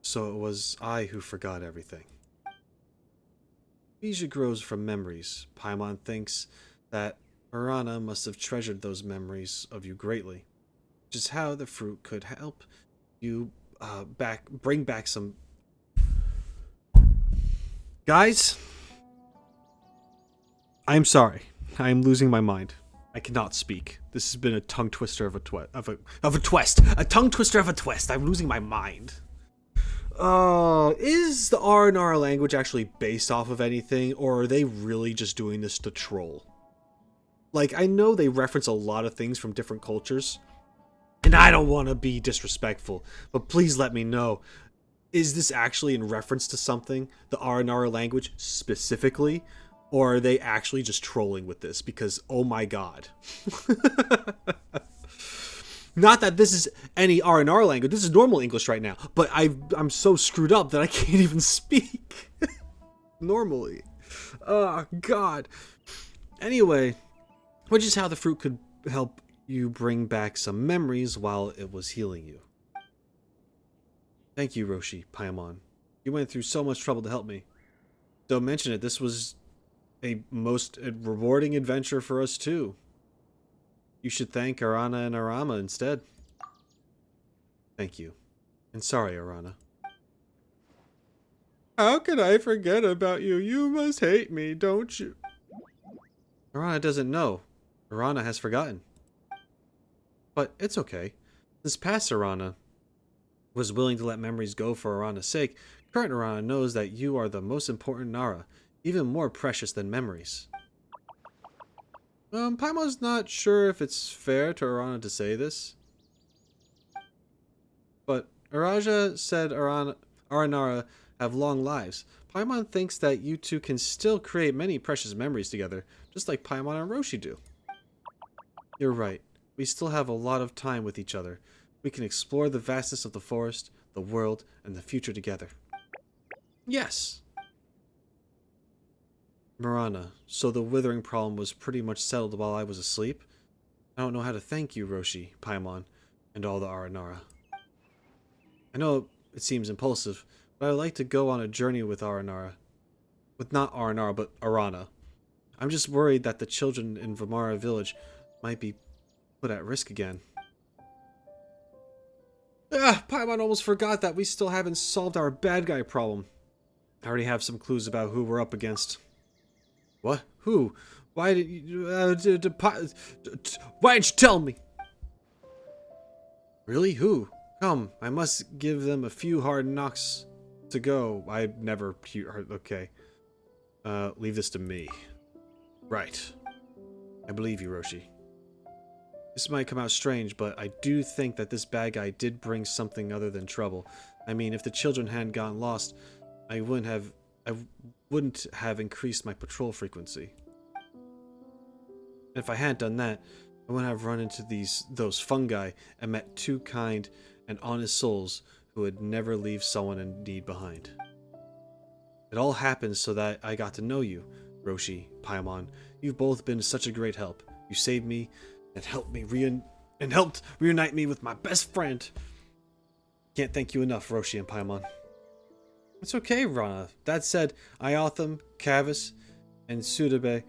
So it was I who forgot everything. Bijou grows from memories. Paimon thinks that Arana must have treasured those memories of you greatly, which is how the fruit could help you bring back some... Guys, I'm sorry. I am losing my mind. I cannot speak. This has been a tongue twister of a twist. A tongue twister of a twist. I'm losing my mind. Is the Aranara language actually based off of anything, or are they really just doing this to troll? Like, I know they reference a lot of things from different cultures, and I don't want to be disrespectful, but please let me know. Is this actually in reference to something, the Aranara language specifically, or are they actually just trolling with this? Because, oh my god. Not that this is any Aranara language. This is normal English right now. But I'm so screwed up that I can't even speak normally. Oh, God. Anyway, which is how the fruit could help you bring back some memories while it was healing you. Thank you, Roshi, Paimon. You went through so much trouble to help me. Don't mention it. This was a most rewarding adventure for us, too. You should thank Arana and Arama instead. Thank you. And sorry, Arana. How could I forget about you? You must hate me, don't you? Arana doesn't know. Arana has forgotten. But it's okay. This past Arana was willing to let memories go for Arana's sake. Current Arana knows that you are the most important Nara, even more precious than memories. Paimon's not sure if it's fair to Arana to say this. But Araja said Aranara have long lives. Paimon thinks that you two can still create many precious memories together, just like Paimon and Roshi do. You're right. We still have a lot of time with each other. We can explore the vastness of the forest, the world, and the future together. Yes. Marana, so the withering problem was pretty much settled while I was asleep? I don't know how to thank you, Roshi, Paimon, and all the Aranara. I know it seems impulsive, but I would like to go on a journey with Aranara. With not Aranara, but Arana. I'm just worried that the children in Vimara village might be put at risk again. Paimon almost forgot that we still haven't solved our bad guy problem. I already have some clues about who we're up against. What? Who? Why did you... why didn't you tell me? Really? Who? Come, I must give them a few hard knocks to go. I never... Okay. Leave this to me. Right. I believe you, Roshi. This might come out strange, but I do think that this bad guy did bring something other than trouble. I mean, if the children hadn't gotten lost, I wouldn't have increased my patrol frequency. And if I hadn't done that, I wouldn't have run into those fungi and met two kind and honest souls who would never leave someone in need behind. It all happened so that I got to know you, Roshi, Paimon. You've both been such a great help. You saved me and helped reunite me with my best friend. Can't thank you enough, Roshi and Paimon. It's okay, Rana. That said, Iotham, Kavis, and Sudabe,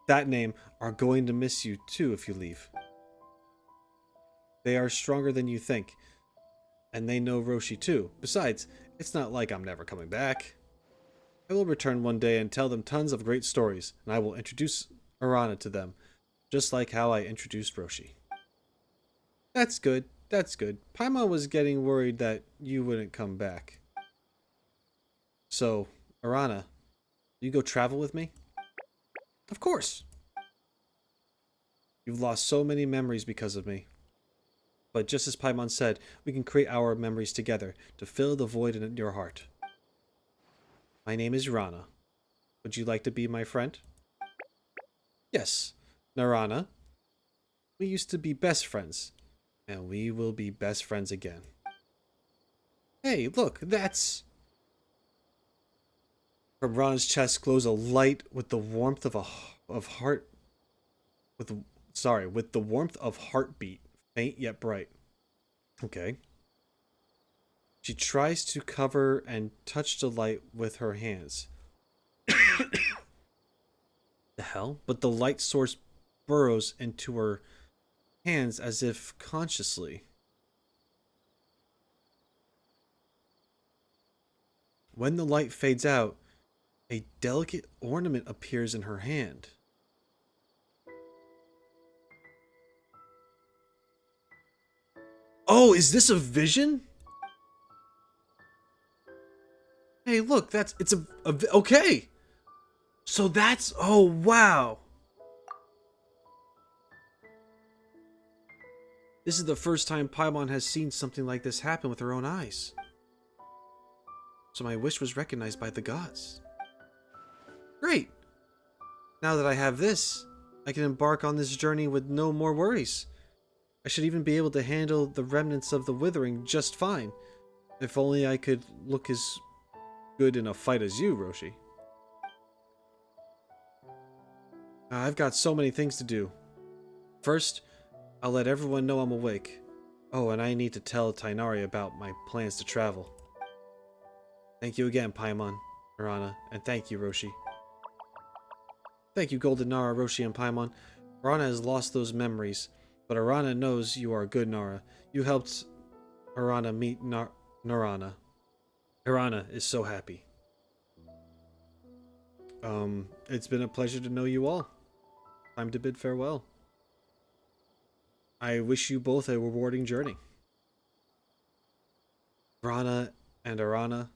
that name, are going to miss you too if you leave. They are stronger than you think, and they know Roshi too. Besides, it's not like I'm never coming back. I will return one day and tell them tons of great stories, and I will introduce Arana to them, just like how I introduced Roshi. That's good. That's good. Paimon was getting worried that you wouldn't come back. So, Arana, you go travel with me? Of course. You've lost so many memories because of me. But just as Paimon said, we can create our memories together to fill the void in your heart. My name is Rana. Would you like to be my friend? Yes, Narana. We used to be best friends, and we will be best friends again. Hey, look, that's... From Rana's chest glows a light with the warmth of with the warmth of heartbeat, faint yet bright. Okay. She tries to cover and touch the light with her hands. The hell? But the light source burrows into her hands as if consciously. When the light fades out, a delicate ornament appears in her hand. Oh, is this a vision? Hey, look, okay. So that's, oh, wow. This is the first time Paimon has seen something like this happen with her own eyes. So my wish was recognized by the gods. Great. Now that I have this, I can embark on this journey with no more worries. I should even be able to handle the remnants of the withering just fine. If only I could look as good in a fight as you, Roshi. I've got so many things to do. First, I'll let everyone know I'm awake. Oh, and I need to tell Tighnari about my plans to travel. Thank you again, Paimon, Rana, and thank you, Roshi. Thank you, Golden Nara, Roshi, and Paimon. Rana has lost those memories, but Arana knows you are a good Nara. You helped Arana meet Narana. Arana is so happy. It's been a pleasure to know you all. Time to bid farewell. I wish you both a rewarding journey. Rana and Arana,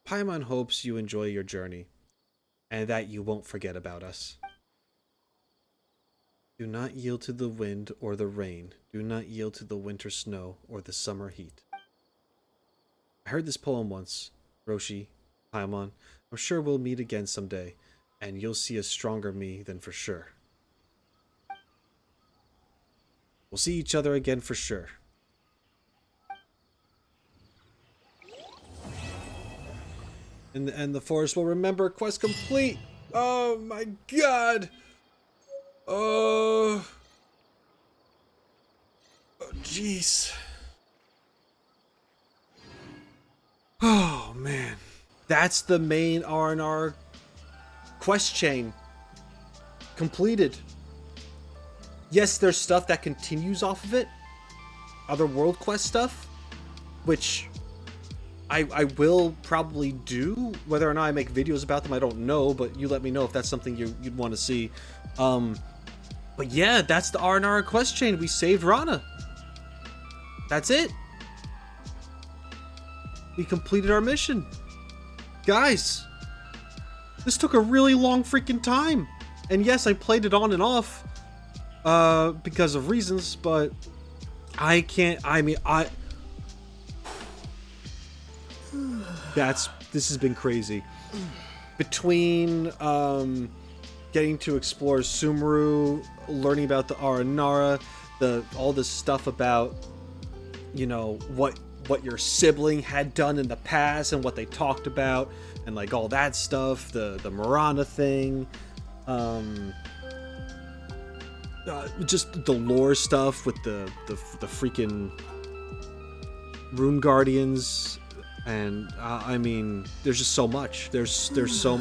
Paimon hopes you enjoy your journey, and that you won't forget about us. Do not yield to the wind or the rain. Do not yield to the winter snow or the summer heat. I heard this poem once, Roshi, Paimon. I'm sure we'll meet again someday, and you'll see a stronger me than for sure. We'll see each other again for sure. And the forest will remember. Quest complete. Oh my god. Oh. jeez. Oh, man. That's the main Aranara quest chain. Completed. Yes, there's stuff that continues off of it. Other world quest stuff. Which I will probably do. Whether or not I make videos about them, I don't know. But you let me know if that's something you'd want to see. But yeah, that's the Aranara quest chain. We saved Rana. That's it. We completed our mission. Guys, this took a really long freaking time. And yes, I played it on and off because of reasons, but I can't, this has been crazy. Between getting to explore Sumeru, learning about the Aranara, all this stuff about, you know, what your sibling had done in the past and what they talked about, and like all that stuff, the Marana thing, just the lore stuff with the freaking Rune Guardians, and I mean, there's just so much. There's so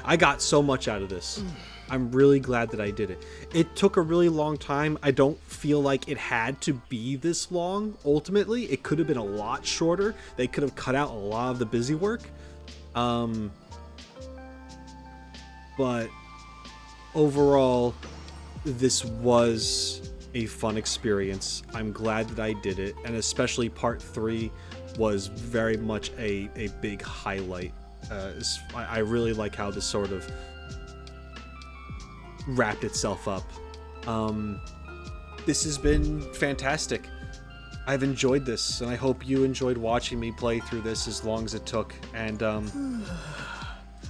I got so much out of this. I'm really glad that I did it. It took a really long time. I don't feel like it had to be this long. Ultimately, it could have been a lot shorter. They could have cut out a lot of the busy work. But overall, this was a fun experience. I'm glad that I did it, and especially part 3 was very much a big highlight. I really like how this sort of wrapped itself up. This has been fantastic. I've enjoyed this, and I hope you enjoyed watching me play through this as long as it took. And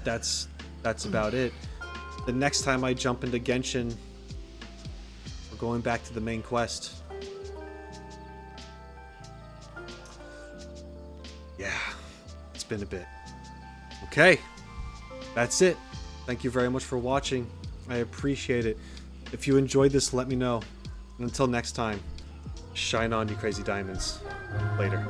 that's about it. The next time I jump into Genshin, we're going back to the main quest. Yeah, it's been a bit. Okay, that's it. Thank you very much for watching. I appreciate it. If you enjoyed this, let me know. And until next time, shine on, you crazy diamonds. Later.